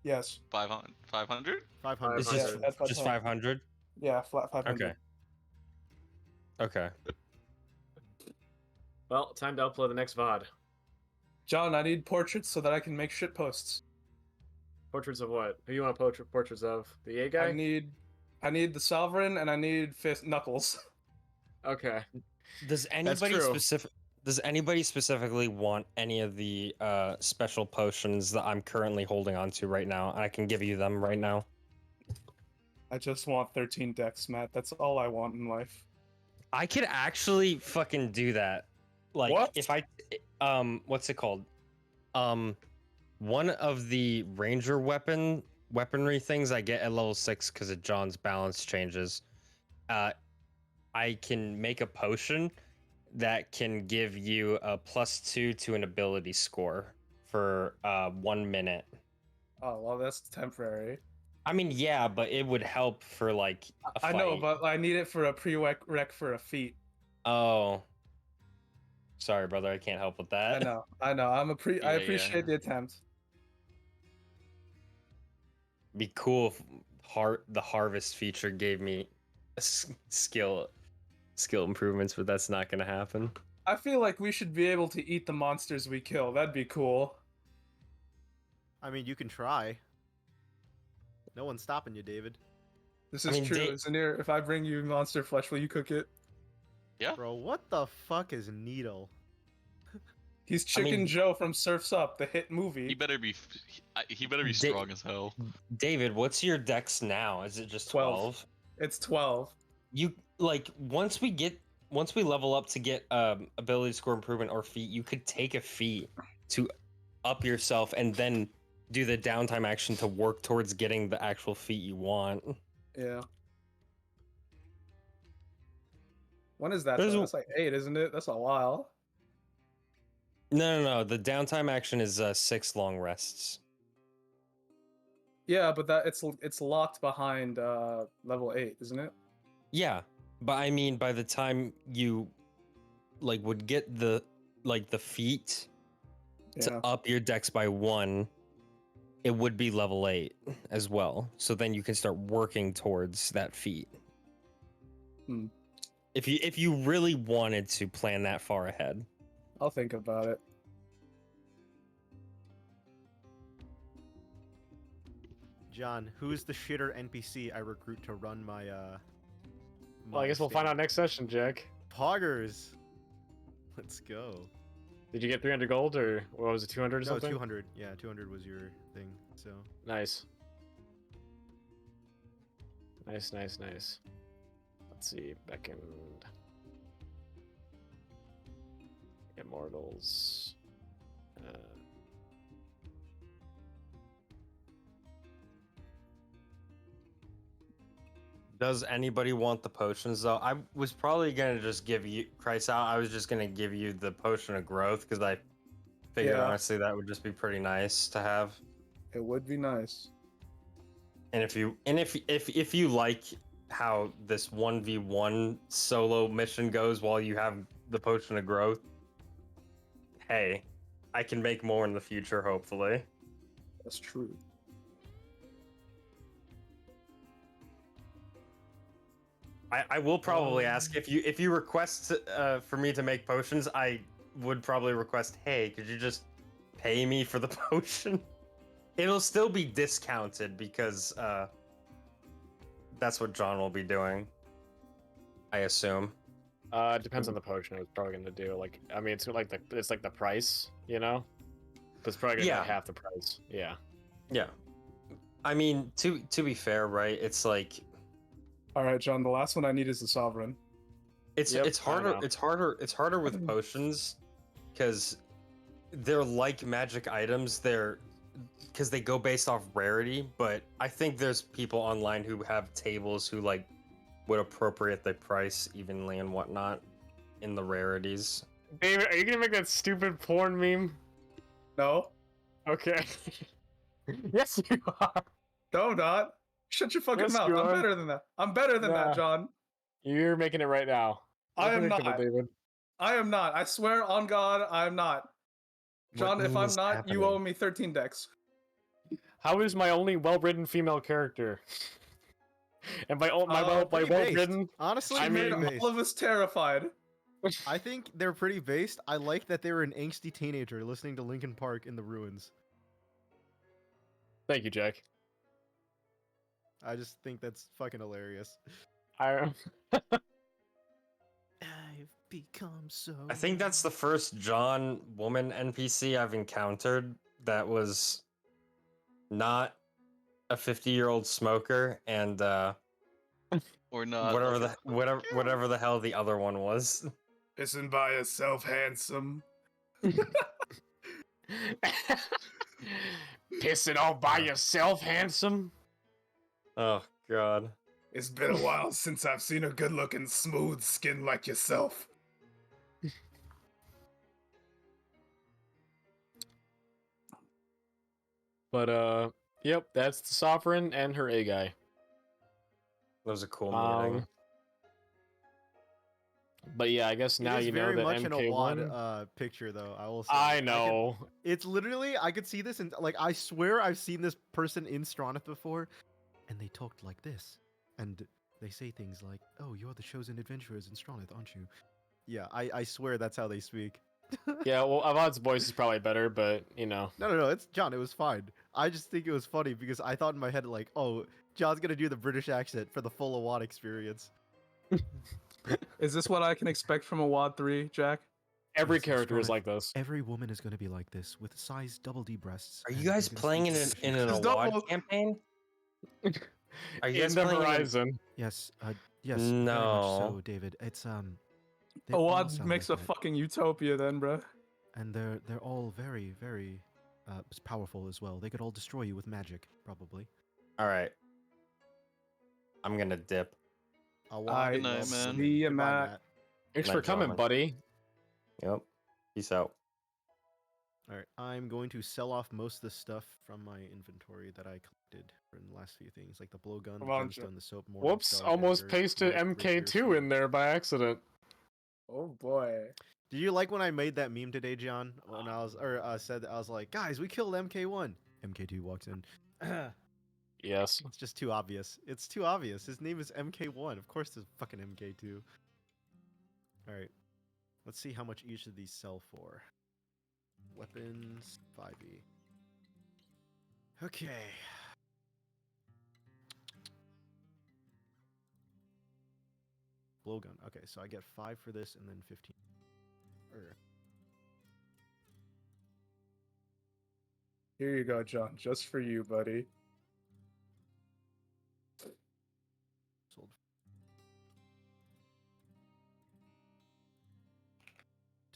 Yes. 500. 500? 500. It's Yeah, just that's what just I- 500. Yeah, flat 500. Okay. Okay. Well, time to upload the next VOD. John, I need portraits so that I can make shit posts. Portraits of what? Who you want portraits of? The A guy? I need the sovereign and I need Knuckles. Okay. Does anybody true. Does anybody specifically want any of the special potions that I'm currently holding on to right now? I can give you them right now. I just want 13 decks, Matt. That's all I want in life. I could actually fucking do that. Like What? if I what's it called? One of the ranger weaponry things I get at level 6 because of John's balance changes. I can make a potion that can give you a +2 to an ability score for 1 minute. Oh, well, that's temporary. I mean, yeah, but it would help for like a I know, fight. but I need it for a pre-rec for a feat. Oh. Sorry, brother, I can't help with that. I know. I Yeah, appreciate the attempt. Be cool if the harvest feature gave me skill improvements, but that's not gonna happen. I feel like we should be able to eat the monsters we kill. That'd be cool. I mean, you can try. No one's stopping you, David. This I is mean, true, Zanir. If I bring you monster flesh, will you cook it? Yeah. Bro, what the fuck is Needle? He's Chicken mean- Joe from Surf's Up, the hit movie. He better be. He better be Da- strong as hell. David, what's your dex now? Is it just 12. 12? It's 12. You like once we level up to get ability score improvement or feat, you could take a feat to up yourself and then do the downtime action to work towards getting the actual feat you want. Yeah. When is that? There's Though? a- That's like 8, isn't it? That's a while. No. The downtime action is 6 long rests. Yeah, but it's locked behind level 8, isn't it? Yeah, but I mean, by the time you like would get the feat to Yeah. up your dex by 1, it would be level 8 as well. So then you can start working towards that feat. Hmm. If you really wanted to plan that far ahead. I'll think about it. John, who is the shitter NPC I recruit to run my Well, I guess we'll find out next session, Jack. Poggers. Let's go. Did you get 300 gold or what was it, 200 or No, something? 200. Yeah, 200 was your thing. So Nice. Nice. Let's see, Beckon. Immortals. Does anybody want the potions though? I was probably gonna just give you Christ out. I was just gonna give you the potion of growth because I figured Yeah. honestly that would just be pretty nice to have. It would be nice. And if you like how this 1v1 solo mission goes while you have the potion of growth, hey, I can make more in the future hopefully. That's true. I will probably ask if you request for me to make potions, I would probably request, hey, could you just pay me for the potion? It'll still be discounted because that's what John will be doing. I assume. It depends on the potion it's probably gonna do. Like, I mean, it's like the price, you know. But it's probably gonna Yeah. be half the price. Yeah. Yeah. I mean, to be fair, right? It's like All right, John. The last one I need is the sovereign. it's Yep, it's I harder. know. It's harder with potions because they're like magic items. They're because they go based off rarity. But I think there's people online who have tables who like would appropriate the price evenly and whatnot in the rarities. David, are you gonna make that stupid porn meme? No, Okay. Yes, you are. no, not. Shut your fucking Yes, mouth. you I'm are. better than that. I'm better than Nah. that, John. You're making it right now. I You're am predictable, not. David. I am not. I swear on God, I am not. John, if meme I'm is not, you happening? owe me 13 decks. How is my only well-written female character? And by Pretty based. well-written, Honestly, I I pretty made mean- based. all of us terrified. I think they're pretty based. I like that they were an angsty teenager listening to Linkin Park in the ruins. thank you, Jack. I just think that's fucking hilarious. I I've become so. I think that's the first John woman NPC I've encountered that was not a 50-year-old smoker and Or not. whatever the hell the other one was. Pissing by yourself, handsome. Pissing all by yourself, handsome. Oh god. It's been a while since I've seen a good-looking, smooth skin like yourself. But yep, that's the sovereign and her A guy. That was a cool meeting. But yeah, I guess now it is you know very that much in a WOD MK1. picture, though. I will say. I can- know. it's literally I could see this, and like I swear I've seen this person in Stronith before, and they talked like this, and they say things like, "Oh, you're the chosen adventurers in Stronith, aren't you?" Yeah, I swear that's how they speak. Yeah, well, Avad's voice is probably better, but you know. No, it's John. It was fine. I just think it was funny because I thought in my head like, "Oh, John's gonna do the British accent for the full WOD experience." Is this what I can expect from a WOD 3, Jack? Every Yes, it's character is fine. like this. Every woman is gonna be like this, with size double D breasts. Are you and guys they can playing in speak an English. in a Double. WOD campaign? Are you In guys the playing horizon. Yes, yes, very much No. so, David. It's they A all WOD sound makes like a that. fucking utopia then, bruh. And they're all very, very powerful as well. They could all destroy you with magic, probably. All right. I'm gonna dip. I night, love man. you. see ya, Goodbye, Matt. Thanks Night, for coming, gentlemen. buddy. Yep. Peace out. All right, I'm going to sell off most of the stuff from my inventory that I collected from the last few things, like the blowgun, the Come on, gemstone, the soap. Morning Whoops, Star, almost dagger, pasted knife, rapier, MK2 sword. in there by accident. Oh boy. Did you like when I made that meme today, John? When I was, or said that I was like, guys, we killed MK1. MK2 walks in. Yes. It's just too obvious. It's too obvious. His name is MK1. Of course, there's fucking MK2. All right. Let's see how much each of these sell for. Weapons, 5e. Okay. Blowgun. Okay, so I get 5 for this and then 15. Here you go, John. Just for you, buddy. Sold.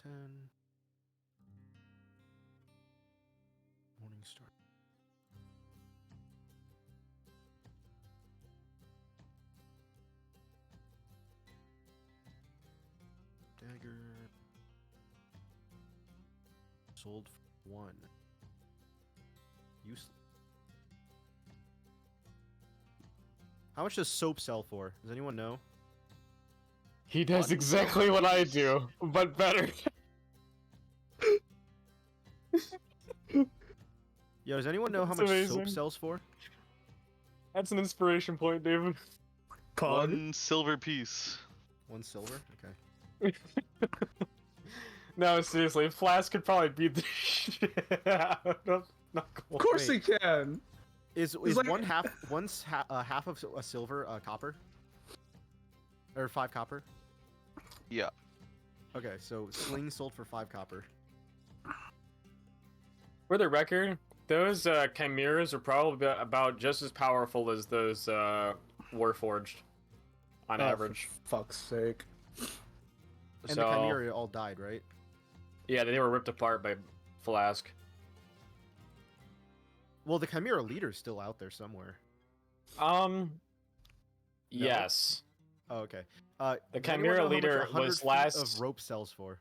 $10. Morning Star. Dagger. Sold for 1. Useless. How much does soap sell for? Does anyone know? He does exactly what I do, but better. Yo, does anyone know how That's much amazing. soap sells for? That's an inspiration point, David. Cog. 1 silver piece. 1 silver? Okay. No, seriously, Flask could probably beat the shit out of Knuckles. Of course Wait. he can. Is like- one half of a silver copper? Or 5 copper? Yeah. Okay, so sling sold for 5 copper. For the record, those chimeras are probably about just as powerful as those Warforged, on Oh, average. For fuck's sake. And So, the chimera all died, right? yeah, they were ripped apart by Flask. Well, the chimera leader's still out there somewhere. Yes. Oh, okay. The does anyone chimera know how much leader 100 was feet last. of rope sells for.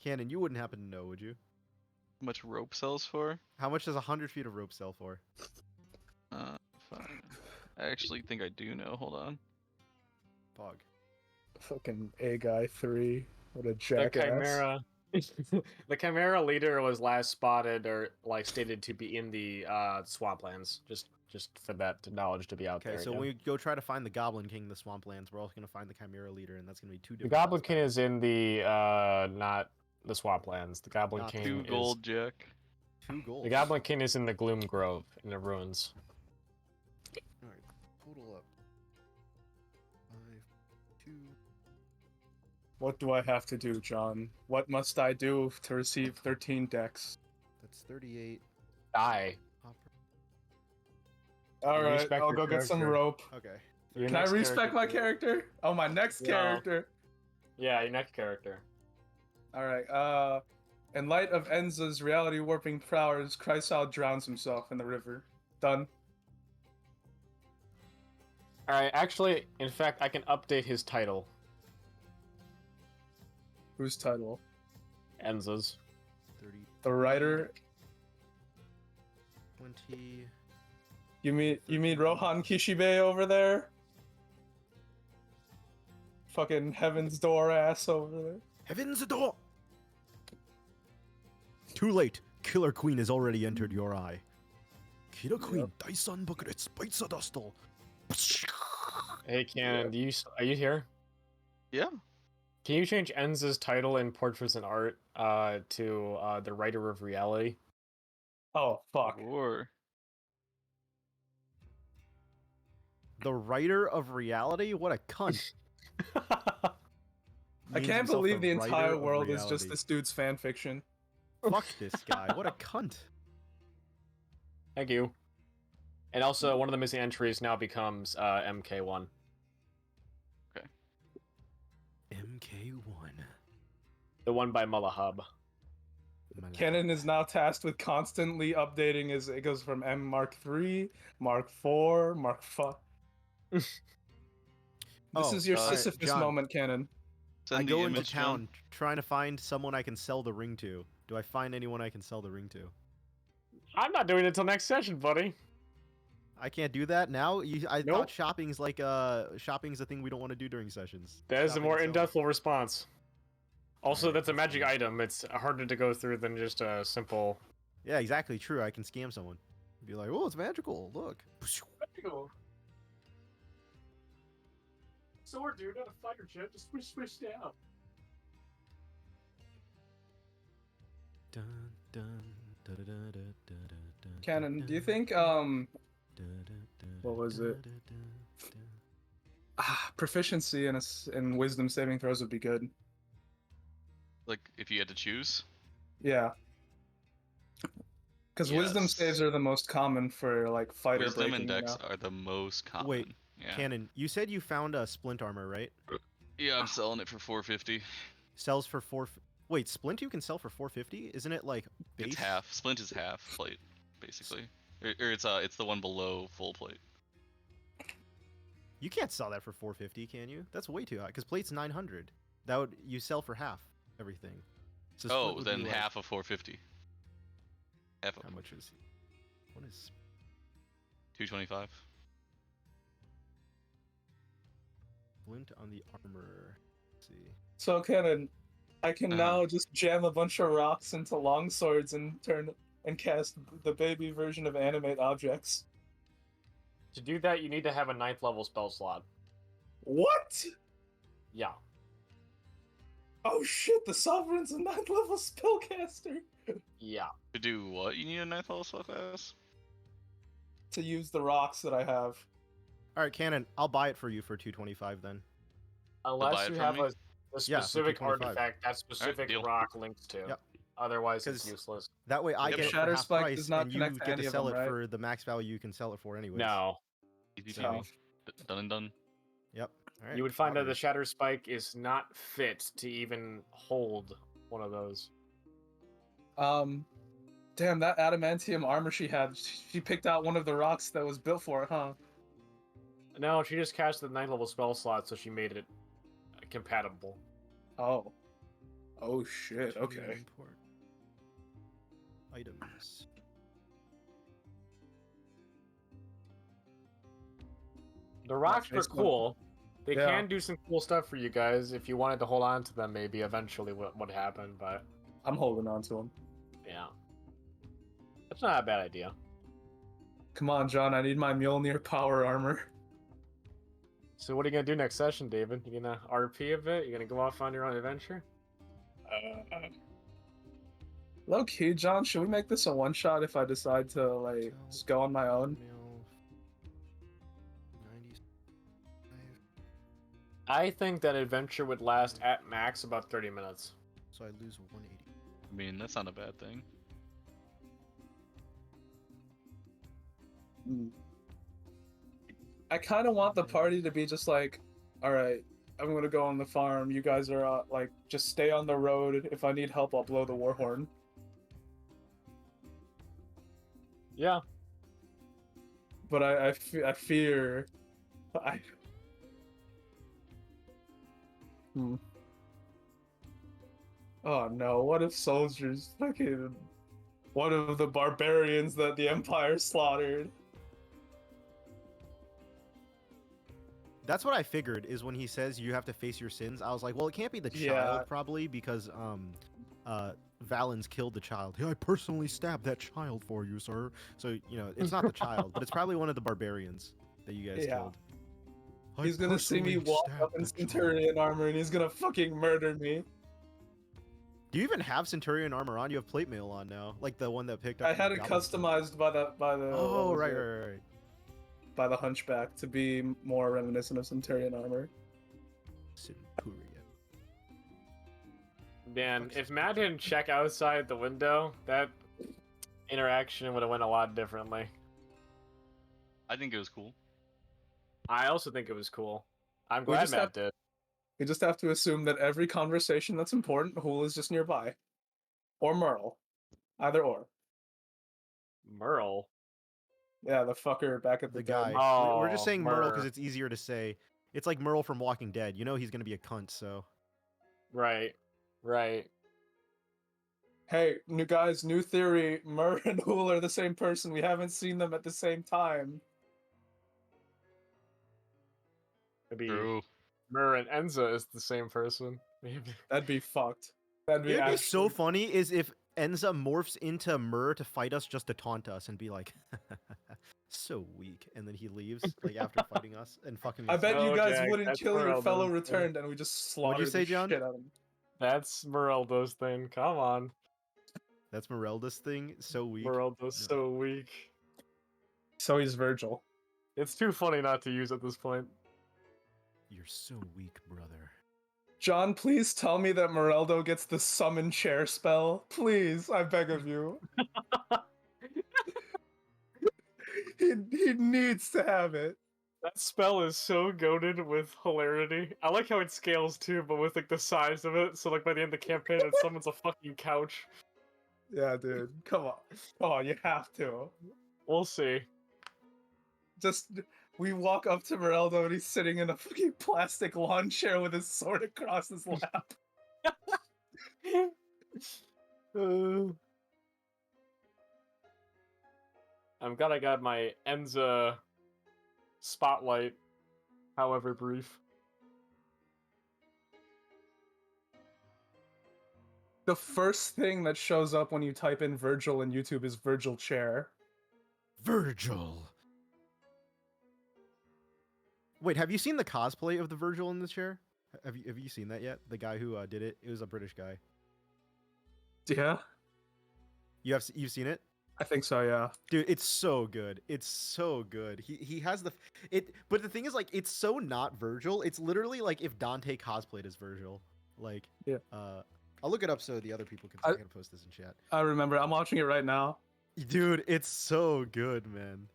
Cannon, you wouldn't happen to know, would you? How much rope sells for? How much does 100 feet of rope sell for? Fine. I actually think I do know. Hold on. Pog. Fucking A guy 3. What a The jackass. chimera. The chimera leader was last spotted or like stated to be in the swamplands. Just for that knowledge to be out Okay, there. so again. when we go try to find the Goblin King in the Swamplands, we're also going to find the Chimera Leader, and that's going to be 2 The different Goblin spots King back. is in the not the swamplands. The Goblin Not the King 2 is gold, Jack. 2 gold. the Goblin King is in the Gloom Grove in the ruins. Alright, total up. 5, 2... What do I have to do, John? What must I do to receive 13 decks? That's 38 Die. copper. Alright, respect I'll your go get some character. rope. Okay. Your Can I next respect my character- character? Oh, my next No. character. Yeah, your next character. Alright, in light of Enza's reality warping powers, Chrysal drowns himself in the river. Done. Alright, actually, in fact, I can update his title. Whose title? Enza's. 30, The writer? 20... You mean Rohan Kishibe over there? Fucking Heaven's Door ass over there. Heaven's the door! Too late. Killer Queen has already entered your eye. Killer Queen, Daisan Buckets, Bites a Dustle. Hey, Cannon, are you here? Yeah. Can you change Enza's title in Portraits and Art to the Writer of Reality? Oh, fuck. Or The writer of reality? What a cunt. I Names can't himself believe the writer entire of world is just reality. this dude's fan fiction. Fuck this guy. What a cunt. Thank you. And also, one of the missing entries now becomes MK1. MK1. The one by Mullahub. Canon is now tasked with constantly updating as it goes from M Mark III, Mark IV, Mark 5. This Oh, is your alright, Sisyphus John. moment, Canon. I send go the into image, town John. trying to find someone I can sell the ring to. Do I find anyone I can sell the ring to? I'm not doing it until next session, buddy. I can't do that now. I Nope. thought shopping's like shopping's a thing we don't want to do during sessions. That is a Shopping more and selling. in-depth response. Also, Alright, that's a that's magic fine. item. It's harder to go through than just a simple. Yeah, exactly. True. I can scam someone. Be like, oh, it's magical. Look. Sword, dude, not a fighter jet. Just switch down. Dun, dun, da, da, da, da, da, da, Canon, da, do you da, think da, da, da, what was da, it? da, da, da. Proficiency in wisdom saving throws would be good. Like, if you had to choose. Yeah. Because wisdom Yes. saves are the most common for like fighter Wisdom breaking. and You Dex know? are the most common. Wait, yeah. Cannon, you said you found a splint armor, right? Yeah, I'm selling it for 450. Sells for Wait, splint you can sell for 450? Isn't it like base? It's half. Splint is half plate, basically. Or it's the one below full plate. You can't sell that for 450, can you? That's way too high. Because plate's 900. That would you sell for half everything. So splint Oh, would then be like- half of 450. Half of How much is? What is? 225. Splint on the armor. Let's see. So Canon, I can Uh-huh. now just jam a bunch of rocks into long swords and cast the baby version of animate objects. To do that, you need to have a 9th level spell slot. What? Yeah. Oh shit! The Sovereign's a 9th level spellcaster. Yeah. To do what? You need a 9th level spellcast? To use the rocks that I have. All right, Cannon, I'll buy it for you for 225 then. buy Unless it you from have me? a Yeah, for specific 225. artifact that specific deal. rock links to. Yep. Otherwise, it's 'Cause useless. That way I Yep. get it for Shatter half Spike price, does not and you connect to get any to of sell them, it right? for the max value you can sell it for anyways. No. Easy So- peasy. Done and done. Yep. All right. You would find that the outrage. Shatter Spike is not fit to even hold one of those. Damn, that adamantium armor she had, she picked out one of the rocks that was built for it, huh? No, she just cast the 9th level spell slot, so she made it compatible. Oh. Oh shit, okay. Import items. The rocks are nice one. cool. They Yeah. can do some cool stuff for you guys if you wanted to hold on to them. Maybe eventually, what would happen? But I'm holding on to him. yeah, that's not a bad idea. Come on, John, I need my Mjolnir power armor. So what are you gonna do next session, David? You gonna RP a bit? You gonna go off on your own adventure? Low key, John, should we make this a one shot if I decide to like just go on my own? 95. I think that adventure would last at max about 30 minutes. So I lose 180. I mean, that's not a bad thing. I kind of want the party to be just like, all right, I'm gonna go on the farm. You guys are like, just stay on the road. If I need help, I'll blow the war horn. Yeah. But I fear. Oh no! What if soldiers fucking one of the barbarians that the Empire slaughtered? That's what I figured. Is when he says you have to face your sins. I was like, well, it can't be the child Yeah. probably because Valen's killed the child. Hey, I personally stabbed that child for you, sir. So it's not the child, but it's probably one of the barbarians that you guys Yeah. killed. He's gonna see me personally walk up stabbed in the child. Centurion armor and he's gonna fucking murder me. Do you even have Centurion armor on? You have plate mail on now, like the one that picked up. I had from it the Goblin customized by the Oh, what was right, it? right. By the Hunchback to be more reminiscent of Centurion armor. Centurion. Man, if Matt didn't check outside the window, that interaction would have went a lot differently. I think it was cool. I also think it was cool. I'm We glad just Matt have- did. We just have to assume that every conversation that's important, Hool is just nearby. Or Merle. Either or. Merle. Yeah, the fucker back at The the guy. den. We're just Oh, saying Merle because Mer. it's easier to say. It's like Merle from Walking Dead. You know he's gonna be a cunt, so. Right. Right. Hey, new guys, new theory. Mer and Hool are the same person. We haven't seen them at the same time. Maybe True. Mer and Enza is the same person. Maybe. That'd be fucked. That'd be It'd be actually... so funny is if Enza morphs into Mur to fight us just to taunt us and be like, so weak, and then he leaves like after fighting us and fucking. I bet you No, guys Jack, wouldn't that's kill your Merle, fellow dude. returned and we just slaughter What'd you say, the John? shit out of him. That's Mereldo's thing. Come on. That's Merelda's thing. So weak. Mereldo's so weak. So he's Virgil. It's too funny not to use at this point. You're so weak, brother. John, please tell me that Moreldo gets the summon chair spell. Please, I beg of you. he needs to have it. That spell is so goaded with hilarity. I like how it scales too, but with like the size of it. So like by the end of the campaign, it summons a fucking couch. Yeah, dude. Come on. Come on, you have to. We'll see. Just we walk up to Moreldo and he's sitting in a fucking plastic lawn chair with his sword across his lap. I'm glad I got my Enza spotlight, however brief. The first thing that shows up when you type in Virgil in YouTube is Virgil chair. Virgil. Wait, have you seen the cosplay of the Virgil in the chair? Have you seen that yet? The guy who did it. It was a British guy. Yeah. You've seen it? I think so, yeah. Dude, it's so good. It's so good. He has but the thing is, like, it's so not Virgil. It's literally like if Dante cosplayed as Virgil. Like, Yeah. I'll look it up so the other people can. I- I'm gonna post this in chat. I remember. I'm watching it right now. Dude, it's so good, man.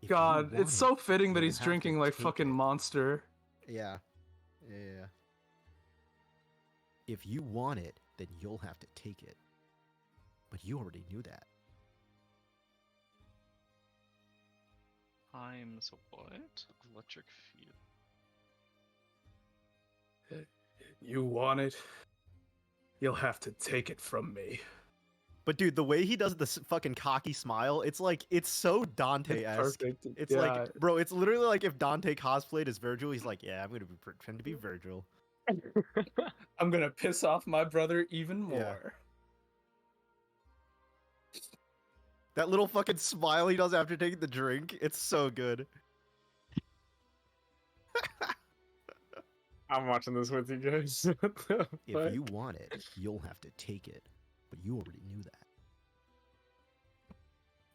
If you God, want it's so it, fitting that you'll he's have to drinking like take fucking it. Monster. Yeah. Yeah. If you want it, then you'll have to take it. But you already knew that. Times what? Electric field. You want it? You'll have to take it from me. But dude, the way he does this fucking cocky smile, it's so Dante-esque. Perfect. It's yeah. like, bro, it's literally like if Dante cosplayed as Virgil, he's like, yeah, I'm gonna pretend to be Virgil. I'm gonna piss off my brother even Yeah. more. That little fucking smile he does after taking the drink, it's so good. I'm watching this with you guys. What the If fuck? you want it, you'll have to take it. But you already knew that.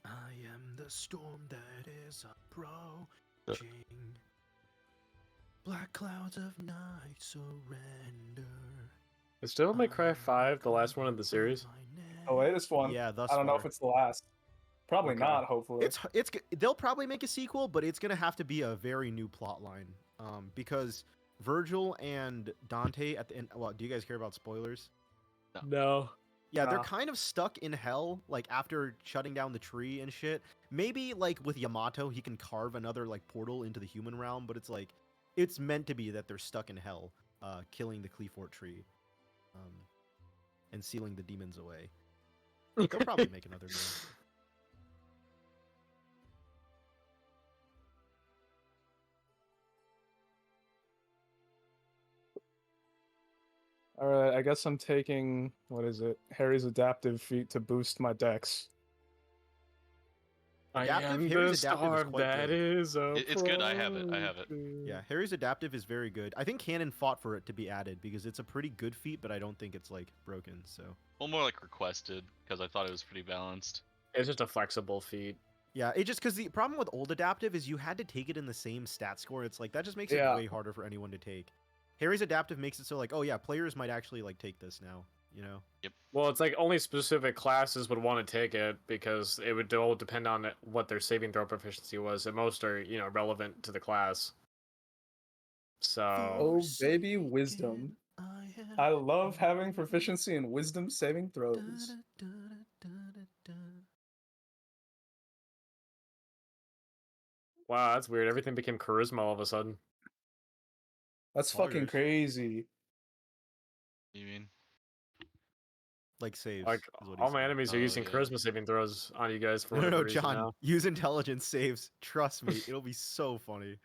I am the storm that is approaching. Black clouds of night surrender. Is Devil May Cry 5 the last one of the series? The latest one. Yeah, thus I don't know if far. it's the last. Probably Okay. not. Hopefully. They'll probably make a sequel, but it's gonna have to be a very new plot line. Because Virgil and Dante at the end. Well, do you guys care about spoilers? No. Yeah, they're Nah. kind of stuck in hell, like after shutting down the tree and shit. Maybe like with Yamato, he can carve another like portal into the human realm, but it's like it's meant to be that they're stuck in hell, killing the Cleafort tree, and sealing the demons away. They'll probably make another game. All right. I guess I'm taking what is it? Harry's adaptive feat to boost my dex. Adaptive? Harry's adaptive is quite that good. is a It's good, I have it, Yeah, Harry's adaptive is very good. I think Canon fought for it to be added because it's a pretty good feat, but I don't think it's like broken. So Well, more like requested, because I thought it was pretty balanced. It's just a flexible feat. yeah, it just because the problem with old adaptive is you had to take it in the same stat score. It's like that just makes Yeah. it way harder for anyone to take. Harry's adaptive makes it so like, oh yeah, players might actually like take this now. You know? Well, it's like only specific classes would want to take it because it would all depend on what their saving throw proficiency was, and most are, relevant to the class. So, Oh, baby, wisdom. I love having proficiency in wisdom saving throws. wow, that's weird. Everything became charisma all of a sudden. That's All fucking yours. crazy. You mean? Like saves. Like is what he's all my saying. enemies are Oh, using yeah. charisma saving throws on you guys for No, whatever no, reason John. now. Use intelligence saves. Trust me, it'll be so funny.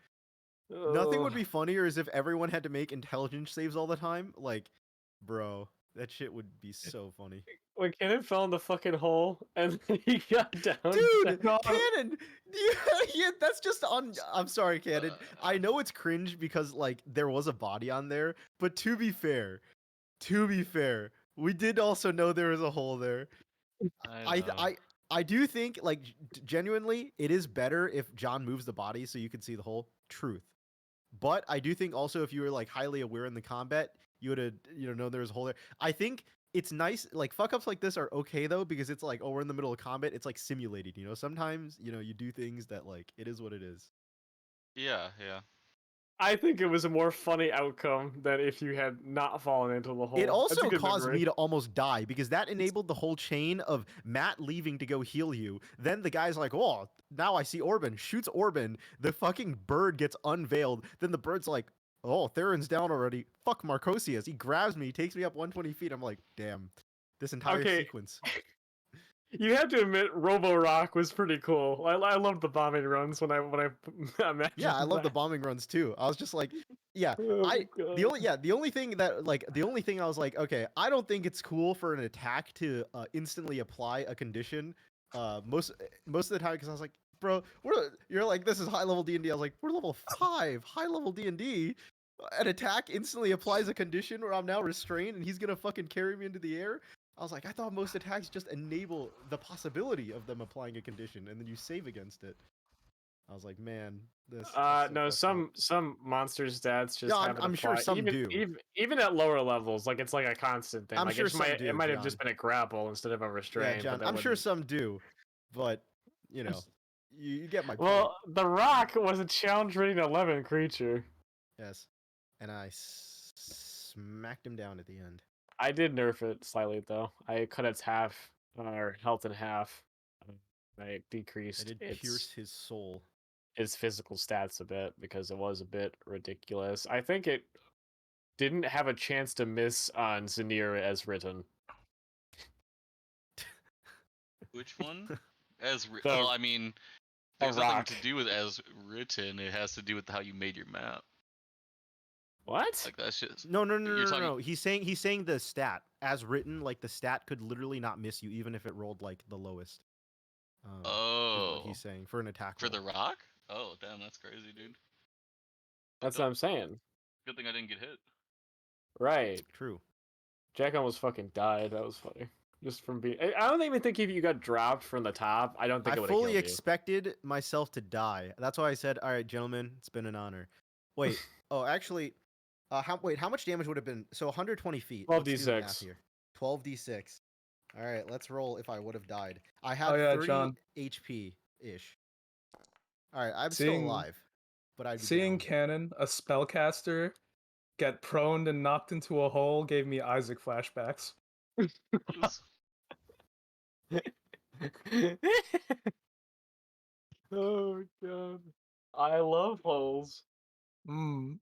Nothing would Ugh. be funnier as if everyone had to make intelligence saves all the time. Like, bro, that shit would be so funny. When Cannon fell in the fucking hole and he got down. Dude, God. Cannon! Yeah, that's just on. I'm sorry, Cannon. I know it's cringe because like there was a body on there, but to be fair, we did also know there was a hole there. I do think like genuinely, it is better if John moves the body so you can see the hole. Truth. But I do think also if you were like highly aware in the combat, you would have known there was a hole there. I think it's nice, like fuck ups like this are okay though, because it's like, oh, we're in the middle of combat, it's like simulated, sometimes you do things that like it is what it is. Yeah. I think it was a more funny outcome than if you had not fallen into the hole. It That's a also good caused memory. me to almost die because that enabled the whole chain of Matt leaving to go heal you. Then the guy's like, oh, now I see Orban, shoots Orban, the fucking bird gets unveiled, then the bird's like, oh, Theron's down already, fuck Marcosius, he grabs me, takes me up 120 feet, I'm like, damn, this entire Okay. sequence. You have to admit, Robo Rock was pretty cool. I loved the bombing runs when I imagined Yeah, I love the that. bombing runs too. I was just like, yeah, Oh my the only thing I was like, okay, I don't think it's cool for an attack to instantly apply a condition. Most of the time, because I was like, bro, you're like, this is high level D&D. I was like, we're level 5, high level D&D. An attack instantly applies a condition where I'm now restrained and he's gonna fucking carry me into the air. I was like, I thought most attacks just enable the possibility of them applying a condition, and then you save against it. I was like, man, this. Is so No, fucked up. some monster stats just Yeah, haven't I'm sure applied. some even, do. even at lower levels, like it's like a constant thing. I'm like sure it some might do, it might have just John. been a grapple instead of a restraint. Yeah, John, but that I'm sure wouldn't- some do, but you know, you get my point. Well, the Rock was a challenge rating 11 creature. Yes, and I smacked him down at the end. I did nerf it slightly though. I cut its half or health in half. I decreased I did pierce his soul. its physical stats a bit because it was a bit ridiculous. I think it didn't have a chance to miss on Zanir as written. Which one? The- well, I mean, there's a nothing rock. to do with as written. It has to do with how you made your map. What? Like that's just No. You're talking- No. He's saying the stat as written, like the stat could literally not miss you even if it rolled like the lowest. Is what he's saying for an attack. For roll. the rock? Oh, damn, that's crazy, dude. That's what I'm saying. Good thing I didn't get hit. Right. True. Jack almost fucking died. That was funny. Just from being. I don't even think if you got dropped from the top, I don't think it I would have fully killed expected myself to die. That's why I said, "All right, gentlemen, it's been an honor." Wait. Oh, actually, how much damage would have been? So 120 feet. 12d6. Let's do the math here. 12d6. All right, let's roll. If I would have died, I had Oh, yeah, 30 John. HP ish. All right, I'm still Seeing- alive, but I'd be Seeing down. Cannon, a spellcaster, get proned and knocked into a hole gave me Isaac flashbacks. Oh god. I love holes. Mm.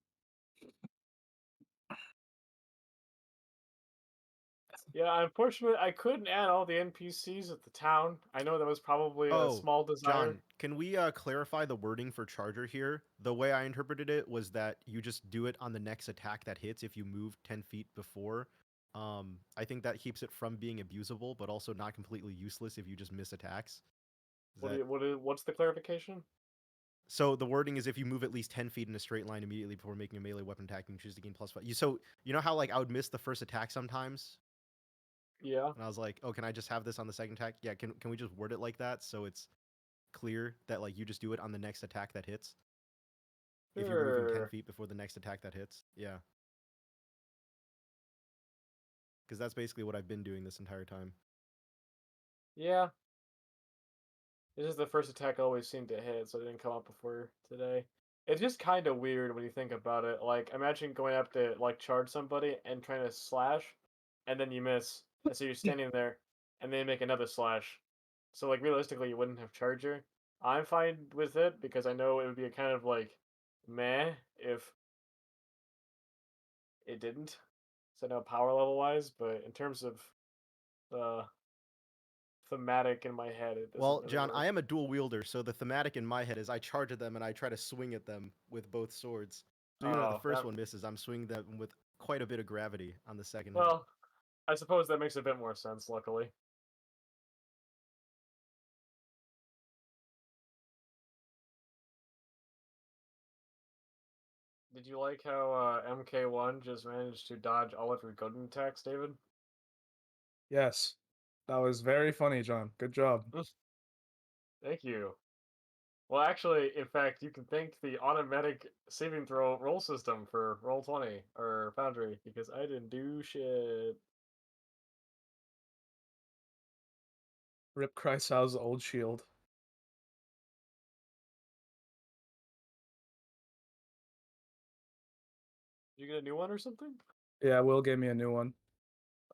Yeah, unfortunately, I couldn't add all the NPCs at the town. I know that was probably a small desire. John, can we clarify the wording for Charger here? The way I interpreted it was that you just do it on the next attack that hits if you move 10 feet before. I think that keeps it from being abusable, but also not completely useless if you just miss attacks. What's the clarification? So the wording is if you move at least 10 feet in a straight line immediately before making a melee weapon attack, you choose to gain +5. So you know how like I would miss the first attack sometimes? Yeah. And I was like, oh, can I just have this on the second attack? Yeah, can we just word it like that so it's clear that like you just do it on the next attack that hits? If you're moving 10 Sure. feet before the next attack that hits? Yeah. Because that's basically what I've been doing this entire time. Yeah. This is the first attack I always seemed to hit, so it didn't come up before today. It's just kind of weird when you think about it. Like, imagine going up to like charge somebody and trying to slash, and then you miss, and so you're standing there, and then you make another slash. So like realistically, you wouldn't have charger. I'm fine with it because I know it would be a kind of like meh if it didn't. So no power level wise, but in terms of thematic in my head, it doesn't Well, really John, work. I am a dual wielder, so the thematic in my head is I charge at them and I try to swing at them with both swords. So even though the Oh, first that- one misses, I'm swinging them with quite a bit of gravity on the second hit. Well, I suppose that makes a bit more sense, luckily. Did you like how MK1 just managed to dodge all of your golden attacks, David? Yes. That was very funny, John. Good job. Thank you. Well, actually, in fact, you can thank the automatic saving throw roll system for Roll20 or Foundry because I didn't do shit. Rip Chrysow's old shield. Did you get a new one or something? Yeah, Will gave me a new one.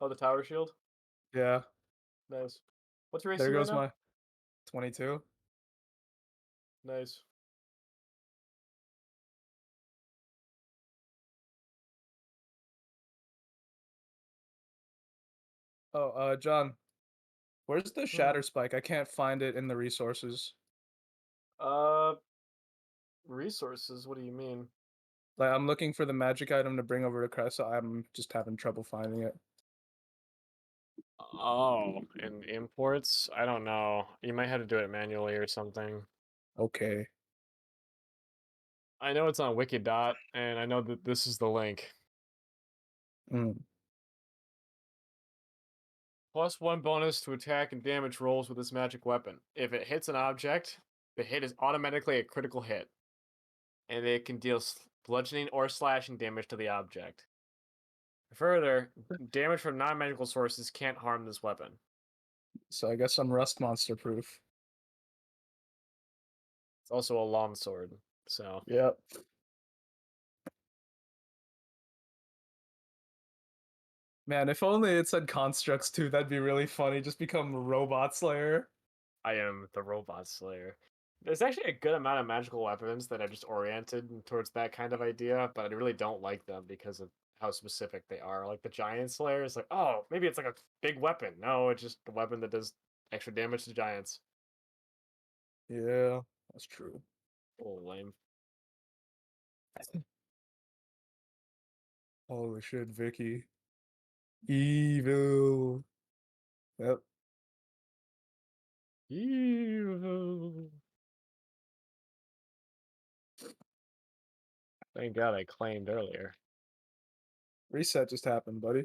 Oh, the tower shield? Yeah. Nice. What's your AC There right goes now? my 22. Nice. Oh, John. Where's the shatter spike? I can't find it in the resources. Resources? What do you mean? Like I'm looking for the magic item to bring over to Cressa. I'm just having trouble finding it. Oh, in imports? I don't know. You might have to do it manually or something. Okay. I know it's on Wikidot, and I know that this is the link. Mm. +1 bonus to attack and damage rolls with this magic weapon. If it hits an object, the hit is automatically a critical hit, and it can deal bludgeoning or slashing damage to the object. Further, damage from non-magical sources can't harm this weapon. So I guess I'm rust monster proof. It's also a long sword, so Yep. Man, if only it said constructs too, that'd be really funny. Just become Robot Slayer. I am the Robot Slayer. There's actually a good amount of magical weapons that are just oriented towards that kind of idea, but I really don't like them because of how specific they are. Like the Giant Slayer is like, oh, maybe it's like a big weapon. No, it's just a weapon that does extra damage to giants. Yeah, that's true. Oh, lame. Holy shit, Vicky. Evil. Yep. Evil. Thank God I claimed earlier. Reset just happened, buddy.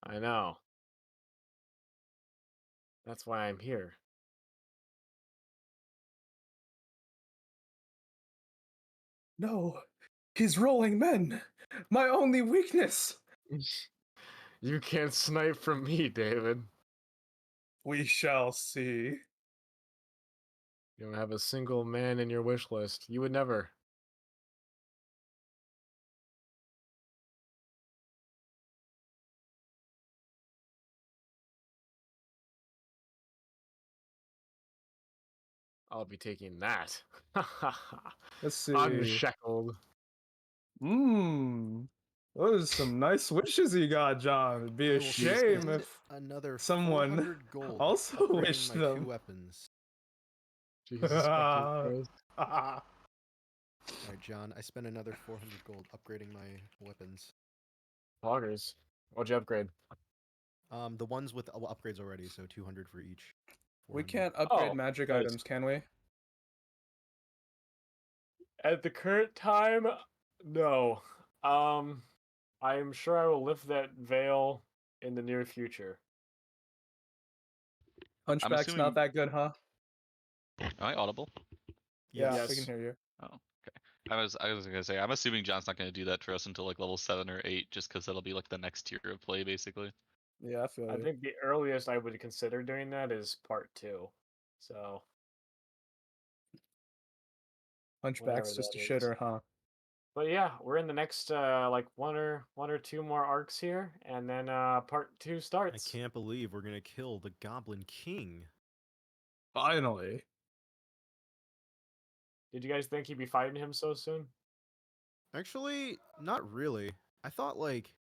I know. That's why I'm here. No, he's rolling men. My only weakness. You can't snipe from me, David. We shall see. You don't have a single man in your wish list. You would never. I'll be taking that. Let's see. Unshackled. Those are some nice wishes you got, John. It'd be I a will shame spend if another someone 400 gold also upgrading wished my them. 2 weapons. Jesus fucking Christ. All right, John. I spent another 400 gold upgrading my weapons. Poggers. What'd you upgrade? The ones with upgrades already, so 200 for each. We 400. can't upgrade Oh, magic nice. items, can we? At the current time, no. I am sure I will lift that veil in the near future. Hunchback's assuming- not that good, huh? Am I audible? Yeah, Yes. we can hear you. Oh, okay. I was gonna say I'm assuming John's not gonna do that for us until like level 7 or 8, just because that'll be like the next tier of play, basically. Yeah, I feel I you. think the earliest I would consider doing that is part 2. So Hunchback's whenever just a that is. shitter, huh? But yeah, we're in the next like one or two more arcs here, and then part 2 I starts. can't believe we're gonna kill the Goblin King. Finally. Did you guys think you'd be fighting him so soon? Actually, not really. I thought like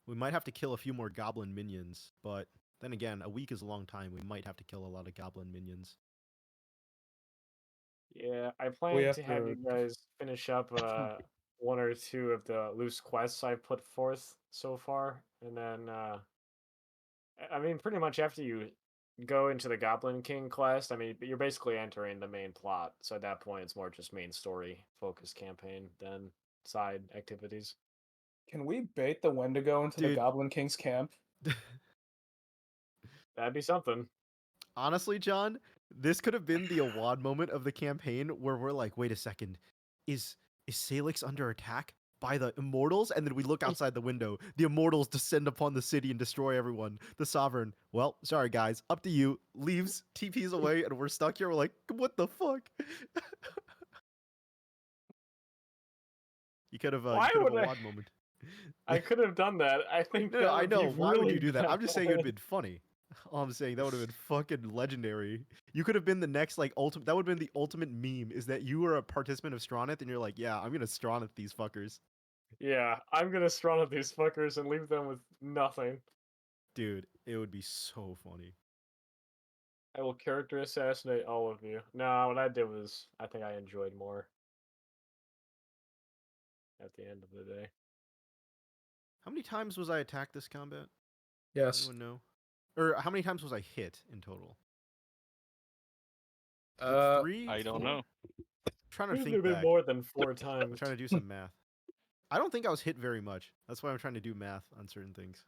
we might have to kill a few more Goblin minions, but then again, a week is a long time. We might have to kill a lot of Goblin minions. Yeah, I We plan have to have to- you guys finish up one or two of the loose quests I've put forth so far, and then I mean, pretty much after you go into the Goblin King quest, I mean, you're basically entering the main plot. So at that point, it's more just main story focused campaign than side activities. Can we bait the Wendigo into the Dude. Goblin King's camp? That'd be something. Honestly, John, this could have been the Awad moment of the campaign where we're like, wait a second, is Salix under attack by the Immortals? And then we look outside the window. The Immortals descend upon the city and destroy everyone. The Sovereign, well, sorry guys, up to you, leaves, TPs away, and we're stuck here. We're like, what the fuck? You could have Why a would I- Awad moment. I could have done that. I think. No, that I would be know. Why would you really do that? I'm just saying it'd bad. been funny. All I'm saying, that would have been fucking legendary. You could have been the next like ultimate. That would have been the ultimate meme. Is that you were a participant of Stronith and you're like, yeah, I'm gonna Stronith these fuckers, Yeah, I'm gonna strong at these fuckers and leave them with nothing. dude. It would be so funny. I will character assassinate all of you. No, what I did was, I think I enjoyed more. At the end of the day. How many times was I attacked this combat? Yes. Anyone know? Or how many times was I hit in total? Three? I don't Four? know. Trying to It think would have been back. more than 4 I'm times. trying to do some math. I don't think I was hit very much. That's why I'm trying to do math on certain things.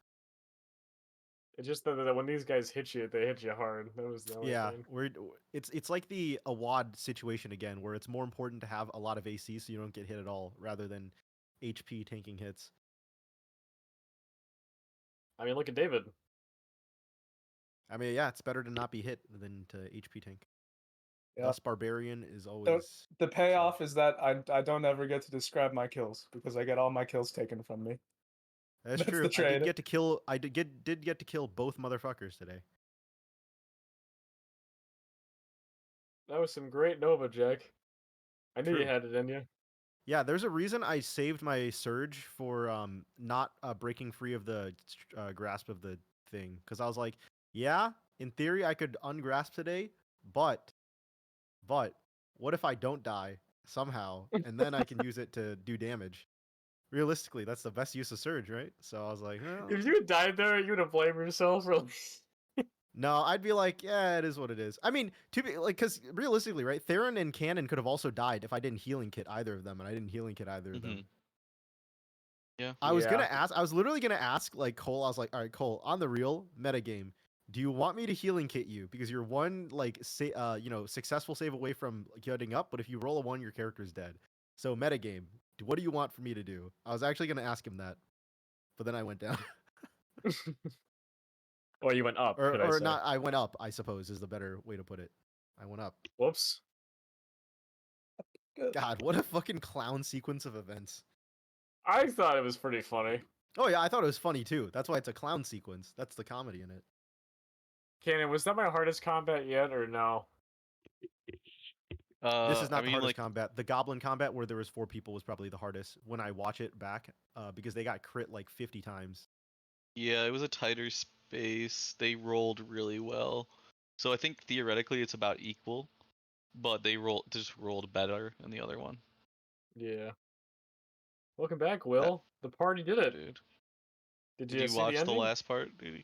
It's just that when these guys hit you, they hit you hard. That was the only Yeah, thing. it's like the AWAD situation again, where it's more important to have a lot of AC so you don't get hit at all, rather than HP tanking hits. I mean, look at David. I mean, yeah, it's better to not be hit than to HP tank. Yeah. Thus, Barbarian is always. The payoff is that I don't ever get to describe my kills because I get all my kills taken from me. That's That's true. the I did trade. get to kill. I did get to kill both motherfuckers today. That was some great Nova, Jack. I knew True. you had it in you. Yeah, there's a reason I saved my surge for not breaking free of the grasp of the thing, because I was like, yeah, in theory I could ungrasp today, but what if I don't die somehow, and then I can use it to do damage? Realistically, that's the best use of surge, right? So I was like, well, If you had died there, you would have blamed yourself for. no, I'd be like, yeah, it is what it is. I mean, to be like, because realistically, right, Theron and Cannon could have also died if I didn't healing kit either of them, and I didn't healing kit either of them. Yeah. I was gonna Yeah. ask. I was literally gonna ask like Cole. I was like, all right, Cole, on the real metagame, do you want me to healing kit you because you're one like successful save away from getting up, but if you roll a 1, your character's dead. So metagame, what do you want for me to do? I was actually gonna ask him that, but then I went down. Well, you went up. could I or say. not. I went up. I suppose is the better way to put it. I went up. Whoops. Good. God, what a fucking clown sequence of events. I thought it was pretty funny. Oh yeah, I thought it was funny too. That's why it's a clown sequence. That's the comedy in it. Cannon, was that my hardest combat yet, or no? This is not I the mean, hardest like, combat. The goblin combat where there was 4 people was probably the hardest when I watch it back, because they got crit like 50 times. yeah, it was a tighter space. They rolled really well, so I think theoretically it's about equal, but they just rolled better in the other one. Yeah. Welcome back, Will. The party did it. Dude, Did did you you see watch the the ending? last part, dude?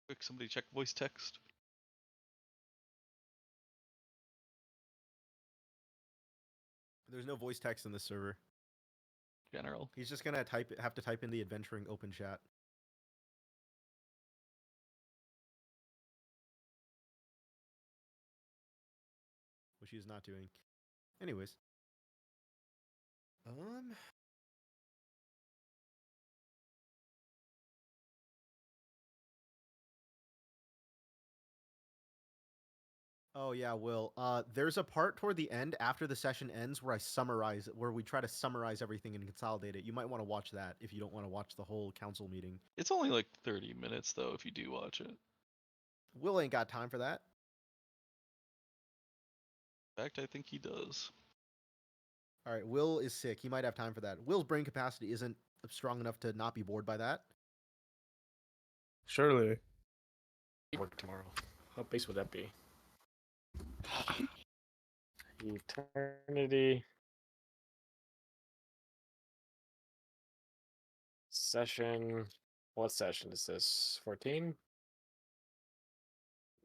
Quick, somebody check voice text. There's no voice text in this server. General. He's just gonna have to type in the adventuring open chat. Which he's not doing. Anyways. Oh yeah, Will. There's a part toward the end after the session ends where we try to summarize everything and consolidate it. You might want to watch that if you don't want to watch the whole council meeting. It's only like 30 minutes though, if you do watch it. Will ain't got time for that. In fact, I think he does. All right, Will is sick. He might have time for that. Will's brain capacity isn't strong enough to not be bored by that. Surely. Work tomorrow. How base would that be? Eternity. Session. What session is this? 14?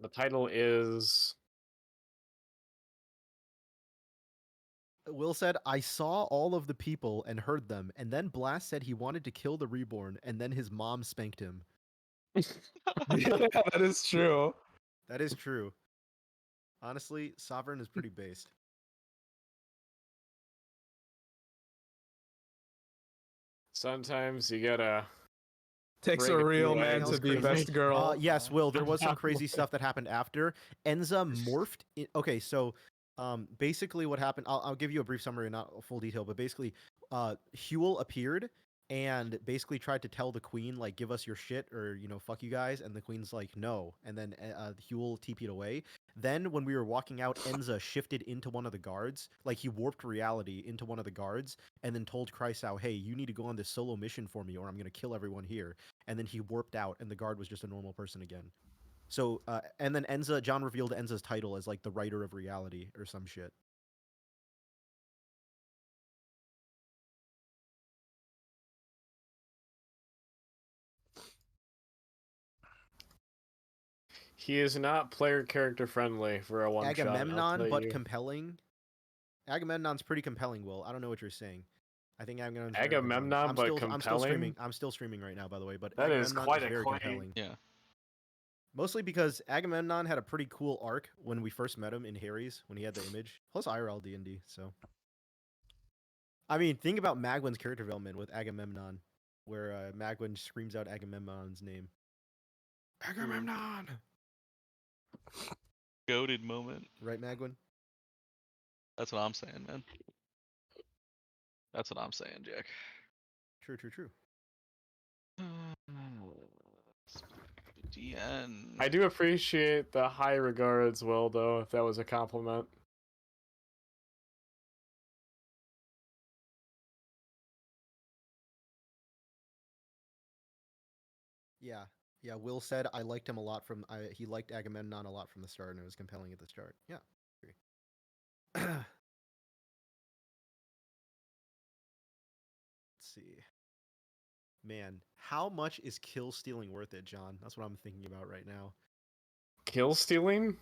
The title is. Will said, I saw all of the people and heard them, and then Blast said he wanted to kill the reborn, and then his mom spanked him. Yeah, that is true. That is true. Honestly, Sovereign is pretty based. Sometimes you gotta. Takes Bring a it real to man us. to be Crazy. best girl. Yes, Will, there was some crazy stuff that happened after. Enza morphed. Okay, so basically what happened, I'll give you a brief summary, not a full detail, but basically Huel appeared and basically tried to tell the queen, like, give us your shit or, fuck you guys. And the queen's like, no. And then Huel TP'd away. Then when we were walking out, Enza shifted into one of the guards. Like, he warped reality into one of the guards and then told Kreisau, hey, you need to go on this solo mission for me or I'm going to kill everyone here. And then he warped out and the guard was just a normal person again. So, and then John revealed Enza's title as, like, the writer of reality or some shit. He is not player character friendly for a one Agamemnon, shot. but compelling. Agamemnon's pretty compelling, Will. I don't know what you're saying. I think Agamemnon's very Agamemnon, compelling. but I'm still streaming. compelling? I'm still streaming right now, by the way. But That is Agamemnon quite is a very claim. compelling. Yeah. Mostly because Agamemnon had a pretty cool arc when we first met him in Harry's when he had the image. Plus IRL D&D. So, I mean, think about Magwin's character development with Agamemnon, where Magwin screams out Agamemnon's name. Agamemnon. Goated moment. Right, Magwin? That's what I'm saying, man. That's what I'm saying, Jack. True, true, true. DN. I do appreciate the high regards, Will, though, if that was a compliment. Yeah. Yeah, Will said I liked him a lot from he liked Agamemnon a lot from the start and it was compelling at the start. Yeah. Agree. Let's see. Man, how much is kill stealing worth it, John? That's what I'm thinking about right now. Kill stealing?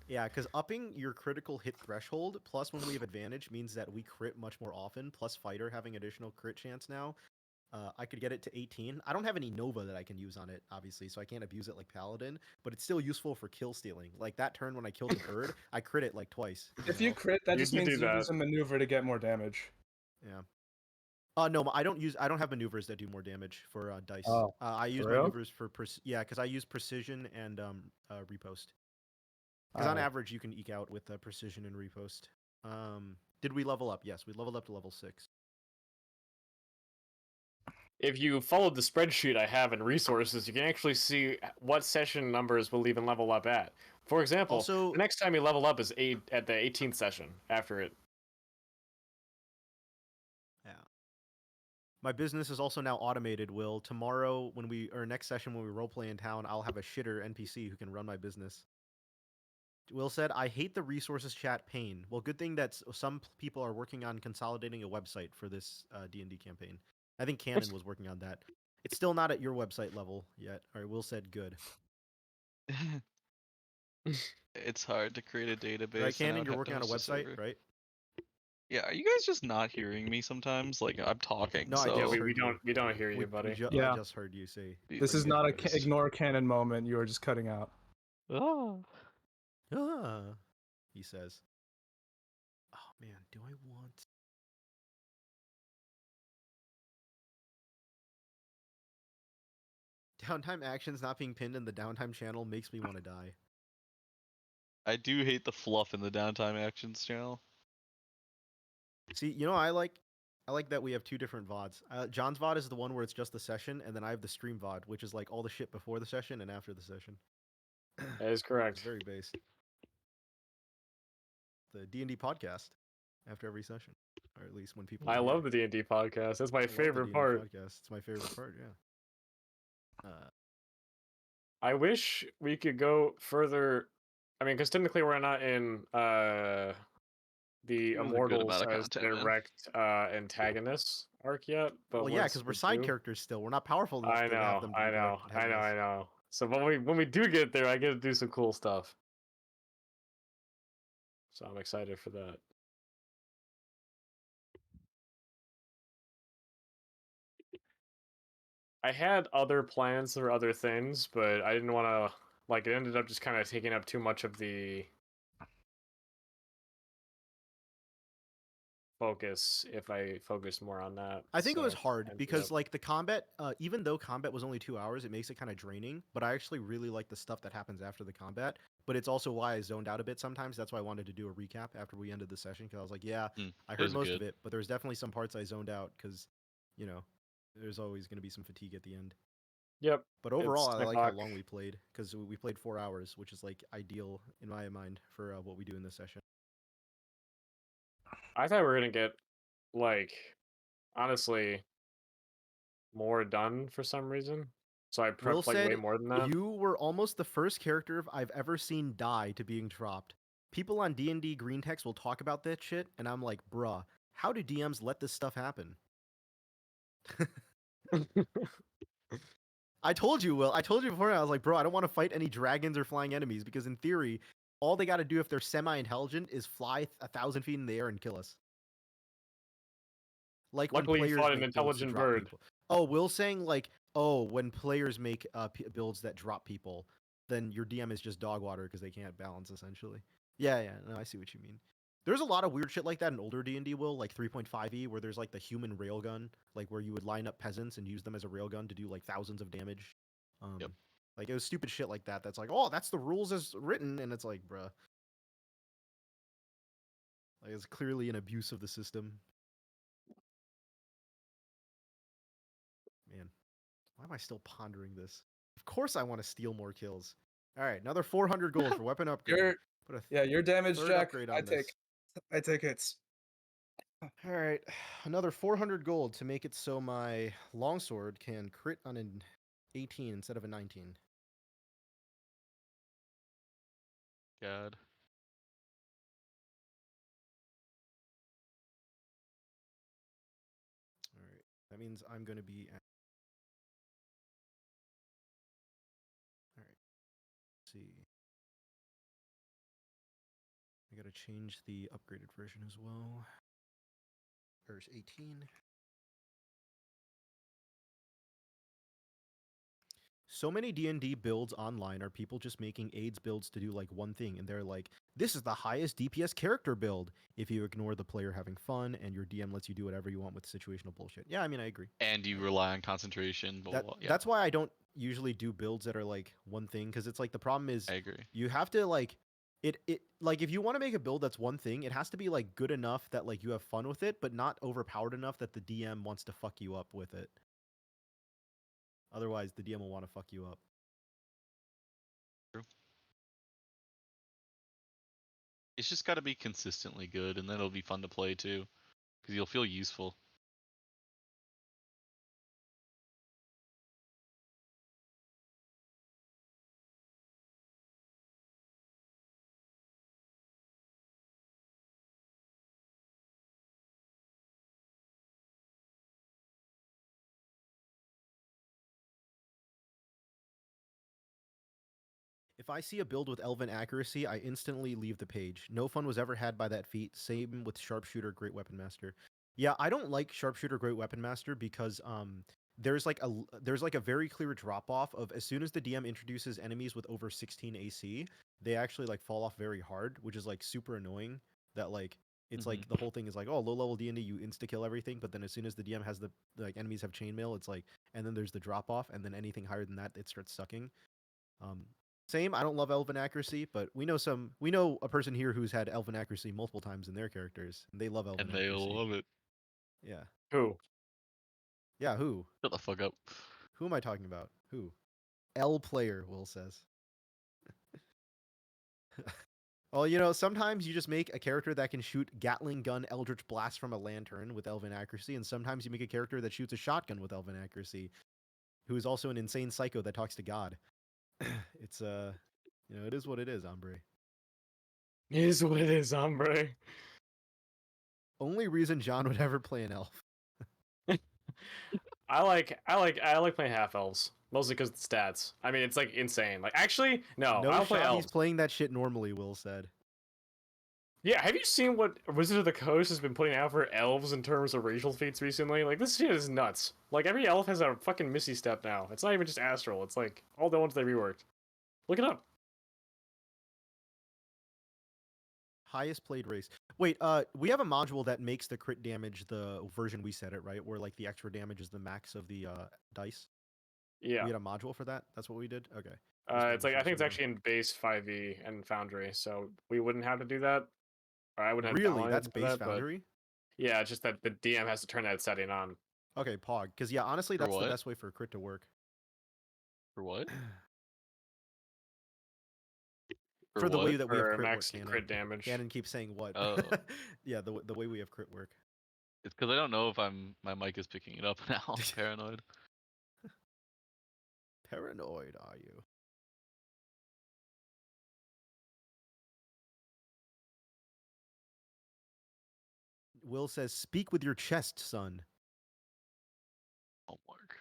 Yeah, because upping your critical hit threshold, plus when we have advantage, means that we crit much more often, plus fighter having additional crit chance now. I could get it to 18. I don't have any Nova that I can use on it, obviously, so I can't abuse it like Paladin, but it's still useful for kill stealing. Like that turn when I killed a bird, I crit it like twice. If you crit, that You just do means do you that. use a maneuver to get more damage. Yeah. No, I don't have maneuvers that do more damage for dice. Oh, I use for real? maneuvers for because I use precision and repost. Because on average you can eke out with precision and repost. Did we level up? Yes, we leveled up to level 6. If you followed the spreadsheet I have in resources, you can actually see what session numbers will even level up at. For example, Also, the next time you level up is at the 18th session after it. yeah. My business is also now automated, Will. Tomorrow next session when we roleplay in town, I'll have a shitter NPC who can run my business. Will said, I hate the resources chat pain. Well, good thing that some people are working on consolidating a website for this D&D campaign. I think Canon was working on that. It's still not at your website level yet. All right, Will said good. It's hard to create a database. Right, and I Canon, would you're have to working on a host website, server. right? Yeah, are you guys just not hearing me sometimes? Like I'm talking. No, I so just Yeah, heard you. we don't hear you, buddy. Yeah. I just heard you say. This is not a Anyways. ignore canon moment. You are just cutting out. Oh. Ah, he says. Oh man, do I want? Downtime actions not being pinned in the downtime channel makes me want to die. I do hate the fluff in the downtime actions channel. See, you know, I like that we have two different VODs. John's VOD is the one where it's just the session, and then I have the stream VOD, which is like all the shit before the session and after the session. That is correct. It's very based. The D&D podcast after every session, or at least when people. I love the D&D podcast. That's my favorite part. Podcast. It's my favorite part. Yeah. I wish we could go further. I mean, because technically we're not in the There's a good Immortals amount of as content, man. direct antagonists arc yet. But Well, yeah, once because we're we side do- characters still. We're not powerful enough I to have know, them. I know, I know, I know. So when we do get there, I get to do some cool stuff. So I'm excited for that. I had other plans for other things, but I didn't want to. Like, it ended up just kind of taking up too much of the focus if I focused more on that. I think it was So, hard ended because up- like the combat, even though combat was only 2 hours, it makes it kind of draining. But I actually really like the stuff that happens after the combat. But it's also why I zoned out a bit sometimes. That's why I wanted to do a recap after we ended the session because I was like, yeah, I it heard was most good. of it, but there's definitely some parts I zoned out because, you know, there's always going to be some fatigue at the end. Yep. But overall, It's I like how 10 long we played because we played 4 hours, which is like ideal in my mind for what we do in this session. I thought we were gonna get, like, honestly, more done for some reason. So I Will prepped like said way more than that. you were almost the first character I've ever seen die to being dropped. People on D&D Green Text will talk about that shit, and I'm like, bruh, how do DMs let this stuff happen? I told you, Will. I told you before. I was like, bro, I don't want to fight any dragons or flying enemies because in theory, all they got to do if they're semi-intelligent is fly 1,000 feet in the air and kill us. Like Luckily, when you players fought an make builds to intelligent drop bird. people. Oh, Will's saying like, oh, when players make builds that drop people, then your DM is just dog water because they can't balance essentially. Yeah, yeah, no, I see what you mean. There's a lot of weird shit like that in older D&D, Will, like 3.5e, where there's like the human railgun, like where you would line up peasants and use them as a railgun to do like thousands of damage. Yep. Like it was stupid shit like that. That's like, oh, that's the rules as written, and it's like, bruh. Like it's clearly an abuse of the system. Man, why am I still pondering this? Of course I want to steal more kills. All right, another 400 gold for weapon upgrade. Your Put a yeah, your damage, third Jack. upgrade I on this. take hits. All right, another 400 gold to make it so my longsword can crit on an 18 instead of a 19. God. All right, that means I'm going to be at... All right, let's see. I got to change the upgraded version as well. There's 18. So many D&D builds online are people just making AIDS builds to do like one thing, and they're like, this is the highest DPS character build if you ignore the player having fun and your DM lets you do whatever you want with situational bullshit. Yeah, I mean, I agree. And you rely on concentration. Blah, blah, blah. Yeah, That's why I don't usually do builds that are like one thing, because it's like the problem is I agree. you have to like it like if you want to make a build that's one thing, it has to be like good enough that like you have fun with it, but not overpowered enough that the DM wants to fuck you up with it. Otherwise, the DM will want to fuck you up. True. It's just got to be consistently good, and then it'll be fun to play too, because you'll feel useful. If I see a build with Elven accuracy, I instantly leave the page. No fun was ever had by that feat. Same with Sharpshooter, Great Weapon Master. Yeah, I don't like Sharpshooter, Great Weapon Master because there's like a very clear drop off of as soon as the DM introduces enemies with over 16 AC, they actually like fall off very hard, which is like super annoying. That like it's like the whole thing is like, oh, low level D&D you insta kill everything, but then as soon as the DM has the like enemies have chainmail, it's like, and then there's the drop off, and then anything higher than that it starts sucking. Same. I don't love Elven accuracy, but we know a person here who's had Elven accuracy multiple times in their characters, and they love Elven And they accuracy. love it. Yeah. Who? Yeah, who? Shut the fuck up. Who am I talking about? Who? L player, Will says. Well, sometimes you just make a character that can shoot Gatling gun Eldritch Blast from a lantern with Elven accuracy, and sometimes you make a character that shoots a shotgun with Elven accuracy, who is also an insane psycho that talks to God. It's it is what it is, hombre. It is what it is, hombre. Only reason John would ever play an elf. I like playing half elves mostly because the stats. I mean, it's like insane. Like actually, no, No I'll play shot, elves. he's playing that shit normally, Will said. Yeah, have you seen what Wizard of the Coast has been putting out for elves in terms of racial feats recently? Like this shit is nuts. Like every elf has a fucking Missy step now. It's not even just astral. It's like all the ones they reworked. Look it up. Highest played race. Wait, we have a module that makes the crit damage the version we set it, right? Where like the extra damage is the max of the dice. Yeah. We had a module for that. That's what we did. Okay. It's like I think it's actually in base 5e and Foundry, so we wouldn't have to do that. Or I wouldn't have Really, downloaded that's for base that, but- Foundry. Yeah, it's just that the DM has to turn that setting on. Okay, Pog. Because yeah, honestly, For that's the what? best way for a crit to work. For what? For the what? way that we have For crit max work. crit damage. Cannon keeps saying what? Oh. Yeah, the way we have crit work. It's because I don't know if my mic is picking it up now. I'm paranoid. Paranoid, are you? Will says, "Speak with your chest, son." Homework.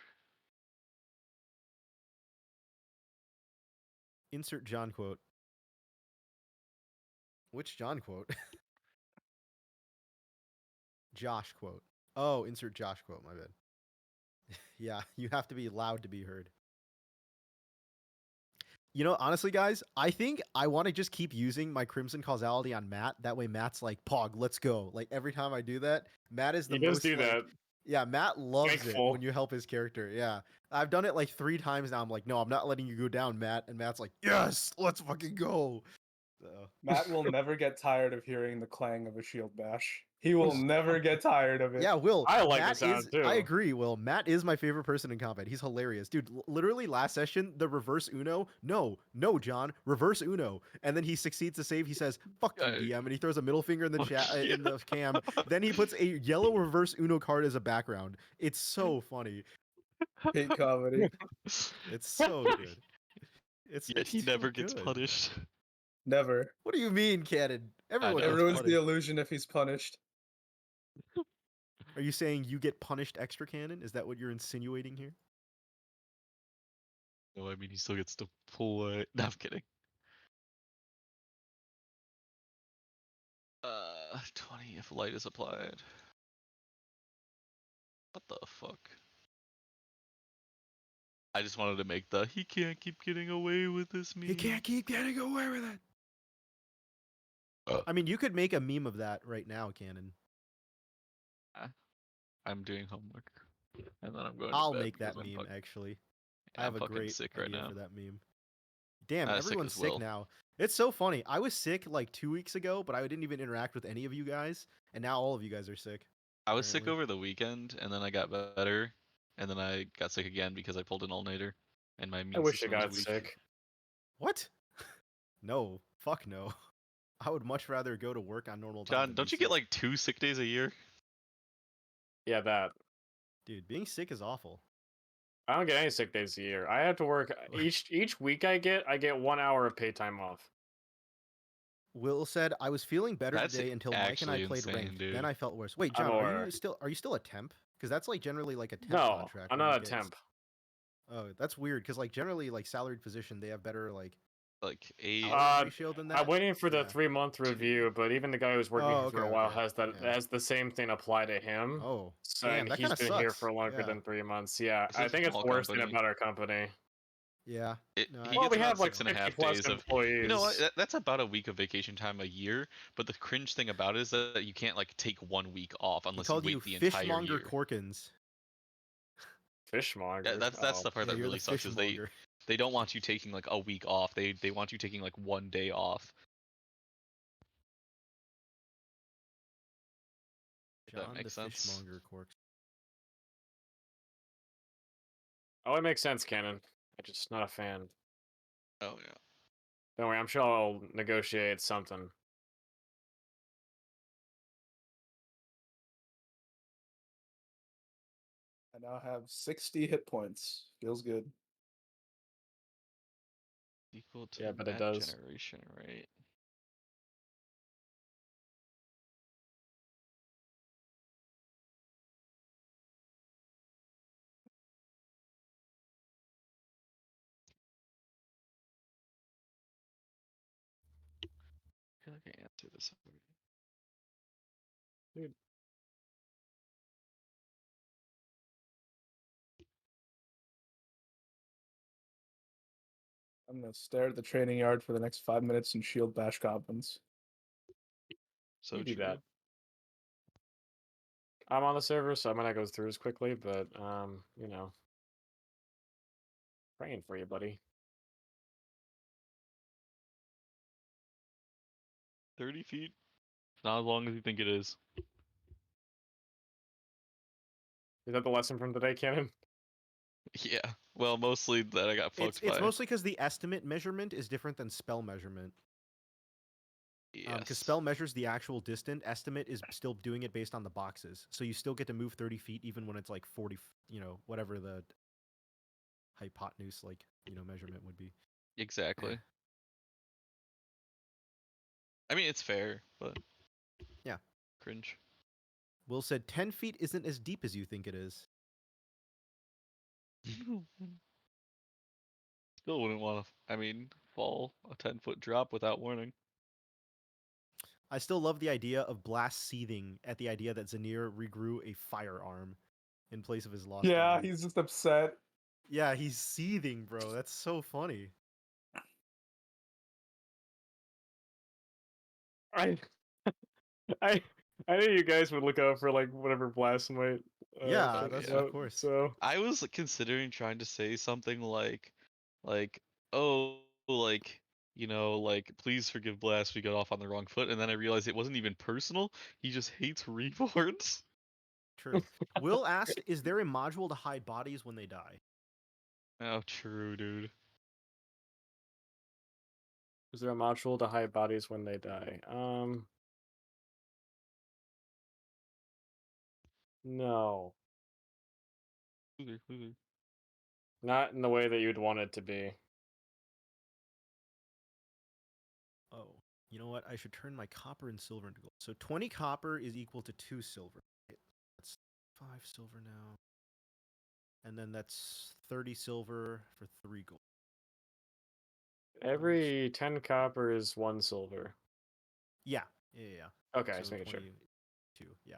Insert John quote. Which John quote? Josh quote. Oh, insert Josh quote. My bad. Yeah, you have to be loud to be heard. You know, honestly, guys, I think I want to just keep using my Crimson Causality on Matt. That way, Matt's like, Pog, let's go. Like, every time I do that, Matt is the He does most, do like, that. yeah, Matt loves it Thankful. when you help his character. Yeah. I've done it like 3 times now. I'm like, no, I'm not letting you go down, Matt. And Matt's like, yes, let's fucking go. So, Matt will never get tired of hearing the clang of a shield bash. He will never get tired of it. yeah, Will. I like the Matt sound, is. too. I agree, Will. Matt is my favorite person in combat. He's hilarious, dude. Literally, last session, the reverse Uno. No, John, reverse Uno, and then he succeeds to save. He says, "Fuck you, DM," and he throws a middle finger in the chat in the cam. Then he puts a yellow reverse Uno card as a background. It's so funny. Hate comedy. It's so good. Yet he too never gets good. punished. Never. What do you mean, Cannon? Everyone know. It gets ruins the punished. illusion if he's punished. Are you saying you get punished extra, Cannon? Is that what you're insinuating here? No, I mean he still gets to pull it. No, I'm kidding. 20 if light is applied. What the fuck? I just wanted to make the he can't keep getting away with this meme. He can't keep getting away with it. I mean, you could make a meme of that right now, Cannon. I'm doing homework, and then I'm going. I'll to bed make that because meme, actually. I I'm have a fucking great sick right idea now. for that meme. Damn, Sick everyone's as sick well. now. It's so funny. I was sick like 2 weeks ago, but I didn't even interact with any of you guys, and now all of you guys are sick. I was sick apparently. over the weekend, and then I got better, and then I got sick again because I pulled an all-nighter, and my I immune wish I system was got weak. sick. What? No. Fuck no. I would much rather go to work on normal time. John, than don't be you get sick. like 2 sick days a year? Yeah, that. Dude, being sick is awful. I don't get any sick days a year. I have to work each week. I get 1 hour of paid time off. Will said, I was feeling better That's today until Mike and I actually played insane, ranked. dude. Then I felt worse. Wait, I'm John, aware. are you still a temp? Because that's like generally like a temp No, contract. I'm where you not a get- temp. Oh, that's weird. Because like generally like salaried position, they have better like Like 8. salary ratio than that. I'm waiting for the Yeah. 3-month review, but even the guy who's working Oh, here for a okay, while okay. has has the same thing apply to him. Oh, So damn, and that he's kinda been here sucks. for longer Yeah. than 3 months. Yeah, It's I a think it's small worse than a company. better company. Yeah. He No, Well, gets we about have like 6.5 50 plus days of. employees. You know what? That's about a week of vacation time a year. But the cringe thing about it is that you can't like take 1 week off he unless you called wait you the entire fishmonger year. Corkins. Fishmonger. Yeah, that's the part Yeah, that you're really the sucks. Is they fishmonger. they don't want you taking like a week off. They want you taking like 1 day off. If that John the makes sense. fishmonger Corks. Oh, it makes sense, Canon. I'm just not a fan. Oh yeah. Don't worry, I'm sure I'll negotiate something. I now have 60 hit points. Feels good. Equal to Yeah, the but it net does. generation rate. I feel like I answered this already. Dude. I'm gonna stare at the training yard for the next 5 minutes and shield bash goblins. So You do true. that. I'm on the server, so I might not go through as quickly, but you know, praying for you, buddy. 30 feet. Not as long as you think it is. Is that the lesson from today, Canon? Yeah. Well, mostly that I got fucked It's by. mostly because the estimate measurement is different than spell measurement. Because Yes. spell measures the actual distance, estimate is still doing it based on the boxes. So you still get to move 30 feet even when it's like 40, whatever the hypotenuse, measurement would be. Exactly. I mean, it's fair, but Yeah. cringe. Will said 10 feet isn't as deep as you think it is. Still wouldn't want to. I mean, fall a 10-foot drop without warning. I still love the idea of Blast seething at the idea that Zanir regrew a firearm in place of his lost Yeah, body. he's just upset. Yeah, he's seething, bro. That's so funny. I I I knew you guys would look out for like whatever Blast might Yeah, think that's yeah. of about. course. So I was considering trying to say something like, oh, like, like, please forgive Blast, we got off on the wrong foot, and then I realized it wasn't even personal. He just hates reborns. True. Will asked, is there a module to hide bodies when they die? Oh, true, dude. is there a module to hide bodies when they die? No. Loser. Not in the way that you'd want it to be. Oh, you know what? I should turn my copper and silver into gold. So 20 copper is equal to 2 silver. Right? That's 5 silver now. And then that's 30 silver for 3 gold. Every 10 copper is 1 silver. Yeah. Okay, So just making sure. 22, yeah.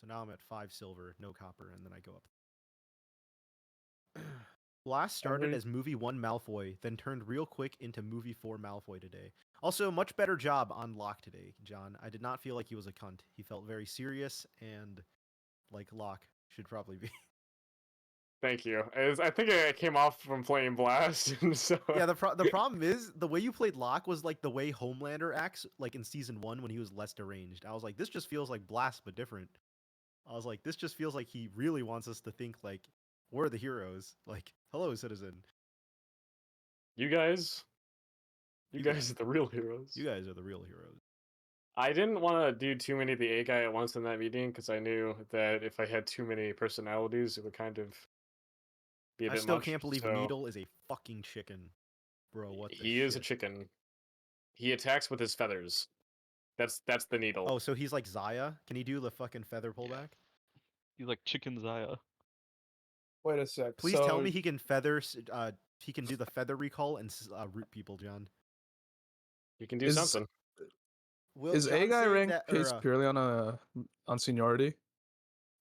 So now I'm at 5 silver, no copper, and then I go up. Blast started Every- as movie 1 Malfoy, then turned real quick into movie 4 Malfoy today. Also, much better job on Locke today, John. I did not feel like he was a cunt. He felt very serious and like Locke should probably be. Thank you. I think I came off from playing Blast, so Yeah, the problem is the way you played Locke was like the way Homelander acts like in season 1 when he was less deranged. I was like, this just feels like Blast but different. I was like, this just feels like he really wants us to think like we're the heroes. Like, hello, citizen. you guys You are guys. the real heroes. You guys are the real heroes. I didn't want to do too many of the A guy at once in that meeting because I knew that if I had too many personalities, it would kind of be a I bit still much. can't believe so Needle is a fucking chicken. Bro, what the he is a shit? chicken. He attacks with his feathers. That's the needle. Oh, so he's like Zaya? Can he do the fucking feather pullback? He's like Chicken Zaya. Wait a sec. Please so tell me he can he can do the feather recall and root people, John. You can do Is- something. Will Is A John guy say ranked that, based purely on seniority?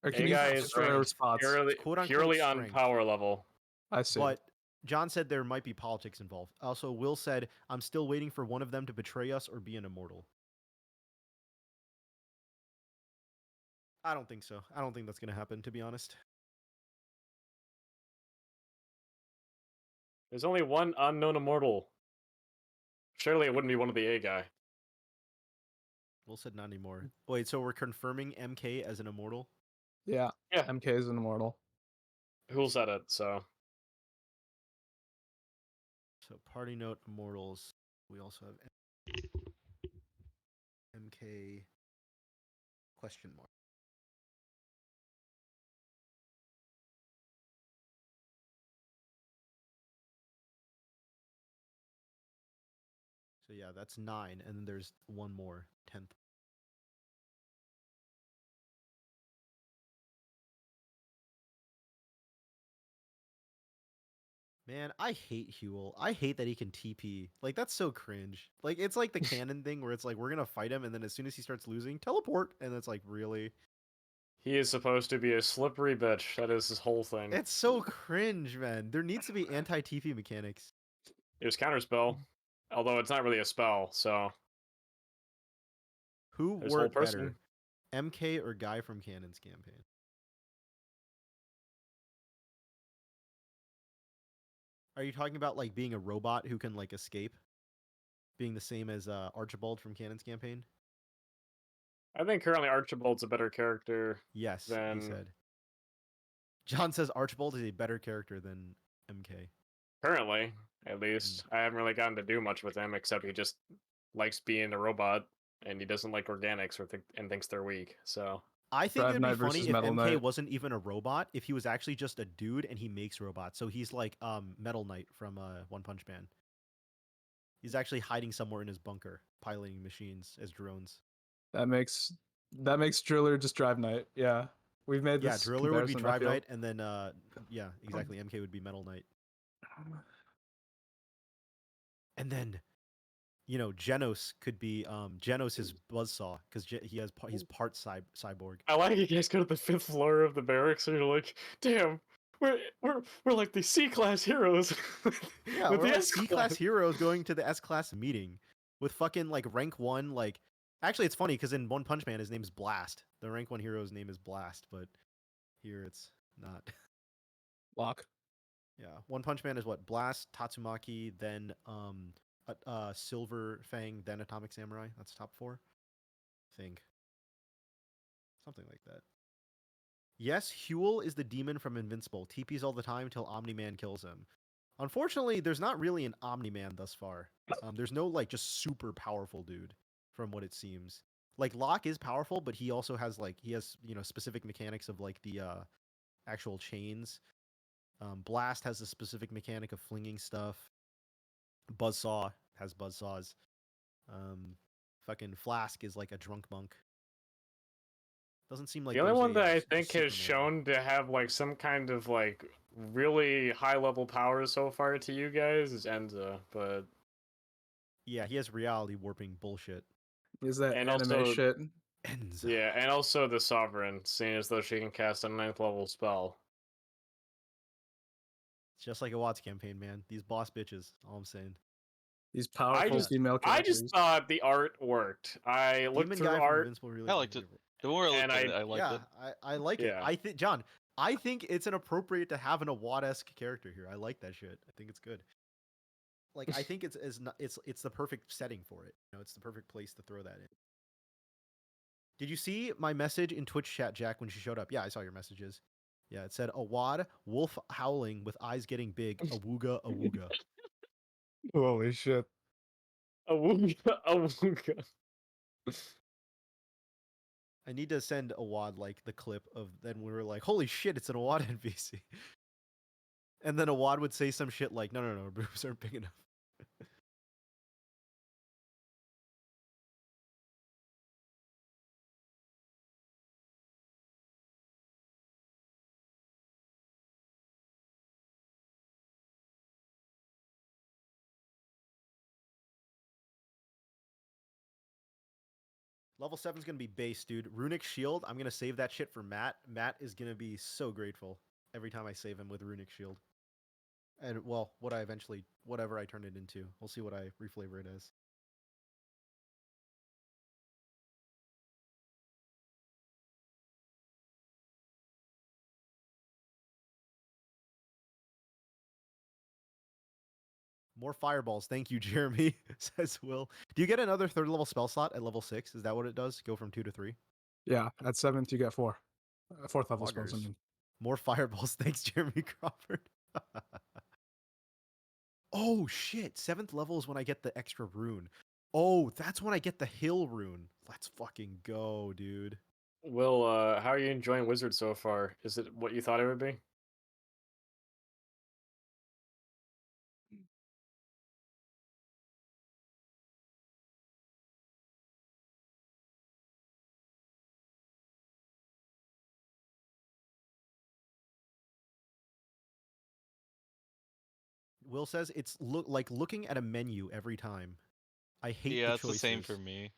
Or can A he guy have is stronger ranked spots? purely, Quote, unquote, purely on strength. power level. I see. but John said there might be politics involved. Also, Will said, I'm still waiting for one of them to betray us or be an immortal. I don't think so. I don't think that's going to happen, to be honest. There's only one unknown immortal. Surely it wouldn't be one of the A guy. Will said not anymore. Wait, so we're confirming MK as an immortal? Yeah. Yeah. MK is an immortal. Who said it? So So party note immortals. We also have MK question mark. So yeah, that's 9, and then there's one more, 10th. Man, I hate Huel. I hate that he can TP. Like, that's so cringe. Like, it's like the canon thing where it's like, we're gonna fight him, and then as soon as he starts losing, teleport. And it's like, really? he is supposed to be a slippery bitch. That is his whole thing. It's so cringe, man. There needs to be anti-TP mechanics. It was counterspell, although it's not really a spell. So Who his whole worked person. better, MK or Guy from Canon's campaign? Are you talking about like being a robot who can like escape? Being the same as Archibald from Canon's campaign? I think currently Archibald's a better character. Yes, Then he said. John says Archibald is a better character than MK. currently, at least, I haven't really gotten to do much with him except he just likes being a robot and he doesn't like organics and thinks they're weak. So I think Drive it would be Knight funny versus if Metal MK Knight. wasn't even a robot, if he was actually just a dude and he makes robots. So he's like Metal Knight from One Punch Man. He's actually hiding somewhere in his bunker, piloting machines as drones. That makes Driller just Drive Knight. Yeah. We've made Yeah, this Driller would be comparison, I Drive feel. Knight, and then yeah, exactly. MK would be Metal Knight. And then you know, Genos could be Genos is Buzzsaw because he's part cyborg. I like you guys go to the 5th floor of the barracks and you're like, damn, we're like the C-class heroes. Yeah, with we're the like S-class. C-class heroes going to the S-class meeting with fucking like rank 1 like. Actually, it's funny because in One Punch Man his name is Blast. The rank 1 hero's name is Blast, but here it's not. Lock. Yeah, One Punch Man is what? Blast, Tatsumaki, then Silver Fang, then Atomic Samurai. That's top 4. I think. Something like that. Yes, Huel is the demon from Invincible. TPs all the time till Omni-Man kills him. Unfortunately, there's not really an Omni-Man thus far. There's no like just super powerful dude, from what it seems. Like Locke is powerful, but he also has like he has specific mechanics of like the actual chains. Blast has a specific mechanic of flinging stuff. Buzzsaw has buzzsaws. Fucking Flask is like a drunk monk. Doesn't seem like The only there's one that I a think has Superman. shown to have like some kind of like really high level powers so far to you guys is Enza, but Yeah, he has reality warping bullshit. Is that And anime also- shit? Enza. yeah, and also the Sovereign, seeing as though she can cast a 9th level spell. It's just like a Watts campaign, man. These boss bitches. All I'm saying. These powerful just- female I characters. just thought the art worked. I looked Demon through guy from art. Invincible really. I liked it. The more I looked And at it, I liked Yeah, it. I like it. Yeah. I think John. I think it's an appropriate to have an Awad-esque character here. I like that shit. I think it's good. Like I think it's the perfect setting for it. You know, it's the perfect place to throw that in. Did you see my message in Twitch chat, Jack, when she showed up? Yeah, I saw your messages. Yeah, it said Awad, wolf howling with eyes getting big, awooga, awooga. Holy shit. Awooga, awooga. I need to send Awad like the clip of then we were like, holy shit, it's an Awad NPC. And then Awad would say some shit like, no, boobs aren't big enough. Level 7 is going to be base, dude. Runic Shield, I'm going to save that shit for Matt. Matt is going to be so grateful every time I save him with Runic Shield. And, well, whatever I turn it into. We'll see what I reflavor it as. More fireballs. Thank you, Jeremy, says Will. Do you get another 3rd level spell slot at level 6? Is that what it does? Go from 2 to 3? Yeah, at 7th you get 4. 4th level spells, I Buggers. mean. More fireballs. Thanks, Jeremy Crawford. Oh, shit. 7th level is when I get the extra rune. Oh, that's when I get the hill rune. Let's fucking go, dude. Will, how are you enjoying Wizard so far? Is it what you thought it would be? Will says it's like looking at a menu every time. I hate Yeah, the it's choices. the same for me.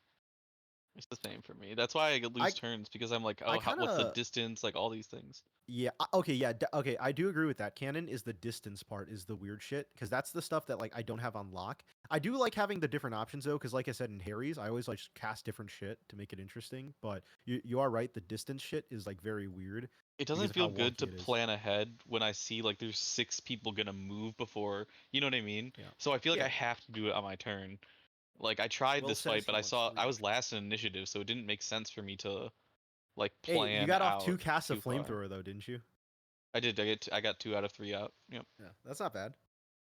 It's the same for me. That's why I lose I- turns because I'm like, I oh, what's the kinda- distance? Like all these things. Yeah. Okay. Yeah. Okay. I do agree with that. Canon is the distance part is the weird shit because that's the stuff that like I don't have on lock. I do like having the different options though because like I said in Harry's, I always like cast different shit to make it interesting. But you are right. The distance shit is like very weird. It because doesn't of how feel good to wonky it is. plan ahead when I see like there's 6 people gonna move before. You know what I mean? Yeah. So I feel like Yeah. I have to do it on my turn. Like I tried Will this says fight, he but I wants saw 3 I was extra. last in initiative, so it didn't make sense for me to like Hey, plan you got off out 2 casts of too far. flamethrower though, didn't you? I did. I got 2 out of 3 out. Yep. Yeah, that's not bad.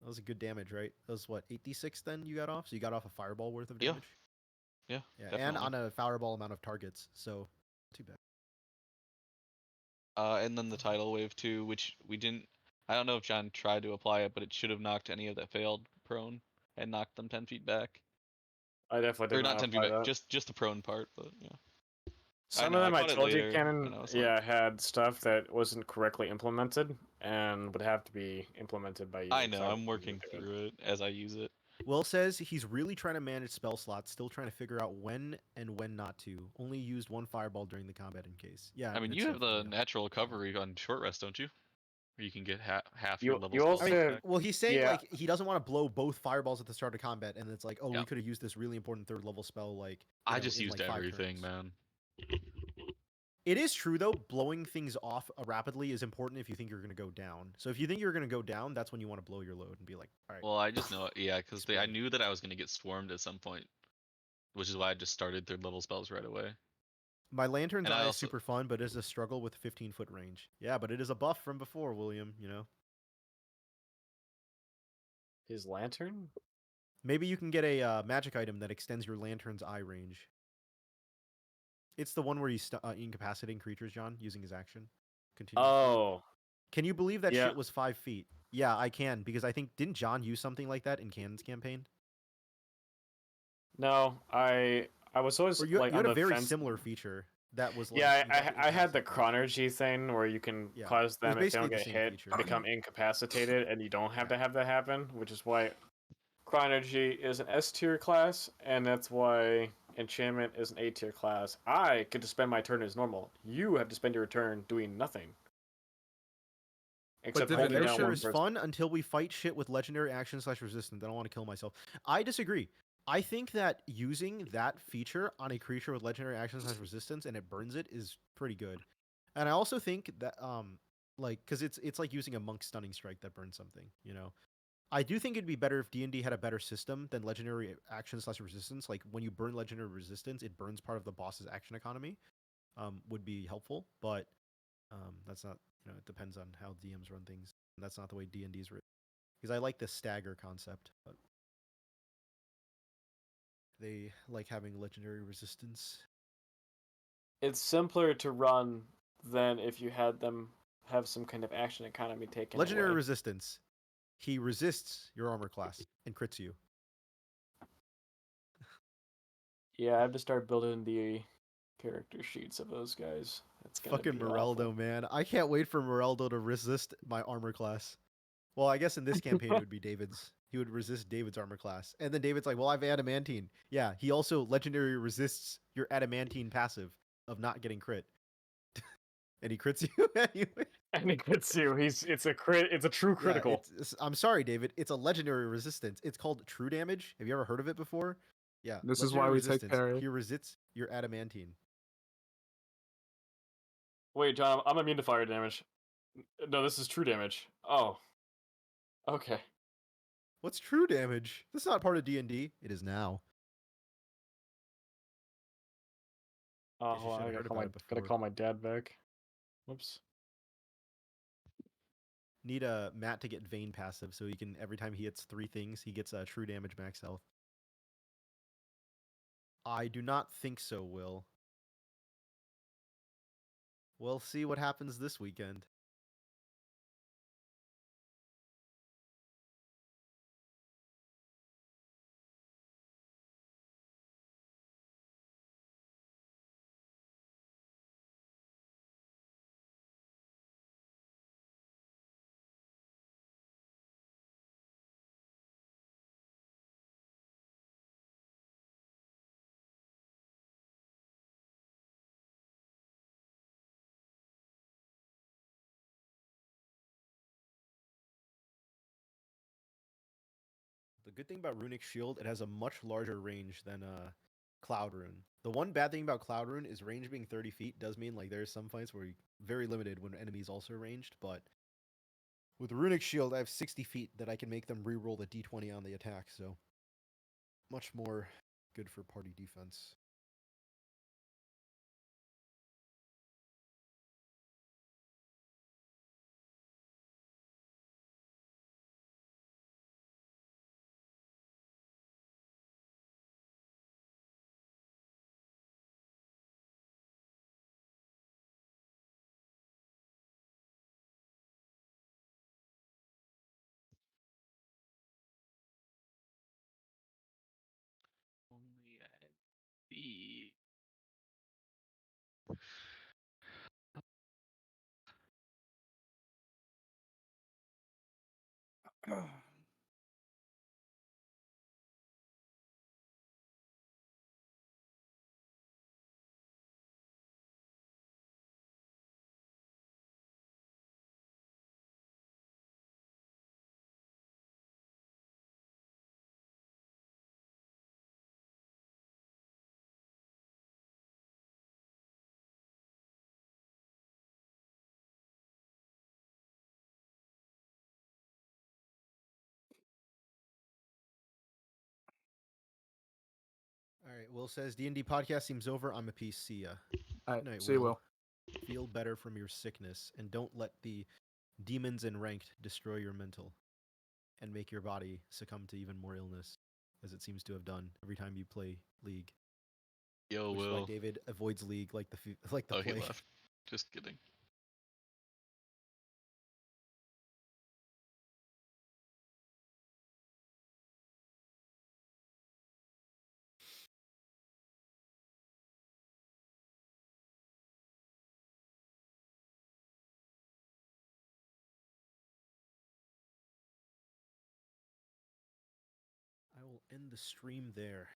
That was a good damage, right? That was what 8d6 then you got off. So you got off a fireball worth of Yeah. damage. Yeah. Yeah, definitely. and on a fireball amount of targets. So too bad. And then the tidal wave too, which we didn't. I don't know if John tried to apply it, but it should have knocked any of that failed prone and knocked them 10 feet back. I definitely Or did not 10 feet apply back, that. just the prone part. But yeah. Some know, of them I I caught it told you, later, Canon, and I was yeah, had stuff that wasn't correctly implemented and would have to be implemented by you. I so know. I'm wouldn't working do it. through it as I use it. Will says he's really trying to manage spell slots, still trying to figure out when and when not to. Only used one fireball during the combat in case. Yeah, I mean, it's you have the definitely helpful. natural recovery on short rest, don't you? Where you can get half You- your level you spell also I slots mean, have- back. well, he's saying Yeah. like he doesn't want to blow both fireballs at the start of combat, and it's like, oh, Yeah. we could have used this really important third level spell. Like I know, just in, used like, 5 everything, turns. man. It is true though, blowing things off rapidly is important if you think you're going to go down. So if you think you're going to go down, that's when you want to blow your load and be like, all right. Well, I just know, yeah, because I Explode. knew that I was gonna get swarmed at some point, which is why I just started third level spells right away. My Lantern's And I Eye is also- super fun, but it is a struggle with 15-foot range. Yeah, but it is a buff from before, William, you know? His lantern? Maybe you can get a magic item that extends your Lantern's Eye range. It's the one where he's incapacitating creatures, John, using his action. Continuously. Oh, Can you believe that yeah. shit was 5 feet? Yeah, I can, because I think, didn't John use something like that in Cannon's campaign? No, I was always Or you like had on a the very fence. similar feature that was like... Yeah, you got I had the incapacitated. chronergy thing where you can Yeah, cause it was them, if they don't basically the get same hit, feature. become incapacitated, and you don't have to have that happen, which is why chronergy is an S tier class, and that's why enchantment is an A tier class. I get to spend my turn as normal. You have to spend your turn doing nothing. Except Divination- holding down Adventure one is person. fun until we fight shit with legendary action / resistance. I don't want to kill myself. I disagree. I think that using that feature on a creature with legendary action / resistance and it burns it is pretty good. And I also think that like because it's like using a monk stunning strike that burns something, you know. I do think it'd be better if D&D had a better system than legendary action / resistance. Like when you burn legendary resistance, it burns part of the boss's action economy. Would be helpful, but that's not, you know, it depends on how DMs run things. And that's not the way D&D is written. Because I like the stagger concept, but they like having legendary resistance. It's simpler to run than if you had them have some kind of action economy taken Legendary away. resistance. He resists your armor class and crits you. Yeah, I have to start building the character sheets of those guys. It's gonna Fucking be Moreldo, awful. man. I can't wait for Moreldo to resist my armor class. Well, I guess in this campaign it would be David's. He would resist David's armor class. And then David's like, well, I have adamantine. Yeah, he also legendary resists your adamantine passive of not getting crit. And he crits you anyway. And it gets you. It's a true Yeah, critical. I'm sorry, David. It's a legendary resistance. It's called true damage. Have you ever heard of it before? Yeah. This is why legendary we take resistance. parry. He resists your adamantine. Wait, John, I'm immune to fire damage. No, this is true damage. Oh. Okay. What's true damage? That's not part of D&D. It is now. Oh, Guess you hold on, should I have gotta heard call about my it gotta before. call my dad back. Whoops. Need Matt to get Vayne passive so he can, every time he hits 3 things, he gets true damage max health. I do not think so, Will. We'll see what happens this weekend. The good thing about Runic Shield, it has a much larger range than Cloud Rune. The one bad thing about Cloud Rune is range being 30 feet does mean like there's some fights where you're very limited when enemies also ranged, but with Runic Shield, I have 60 feet that I can make them reroll the d20 on the attack, so much more good for party defense. Only at B. Will says D&D podcast seems over. I'm a piece. See ya. All right, Good night, see you, Will. Will. Feel better from your sickness, and don't let the demons in ranked destroy your mental, and make your body succumb to even more illness, as it seems to have done every time you play League. Yo, Which is why Will. David avoids League like the like the Oh, he plague. left. Just kidding. I will end the stream there.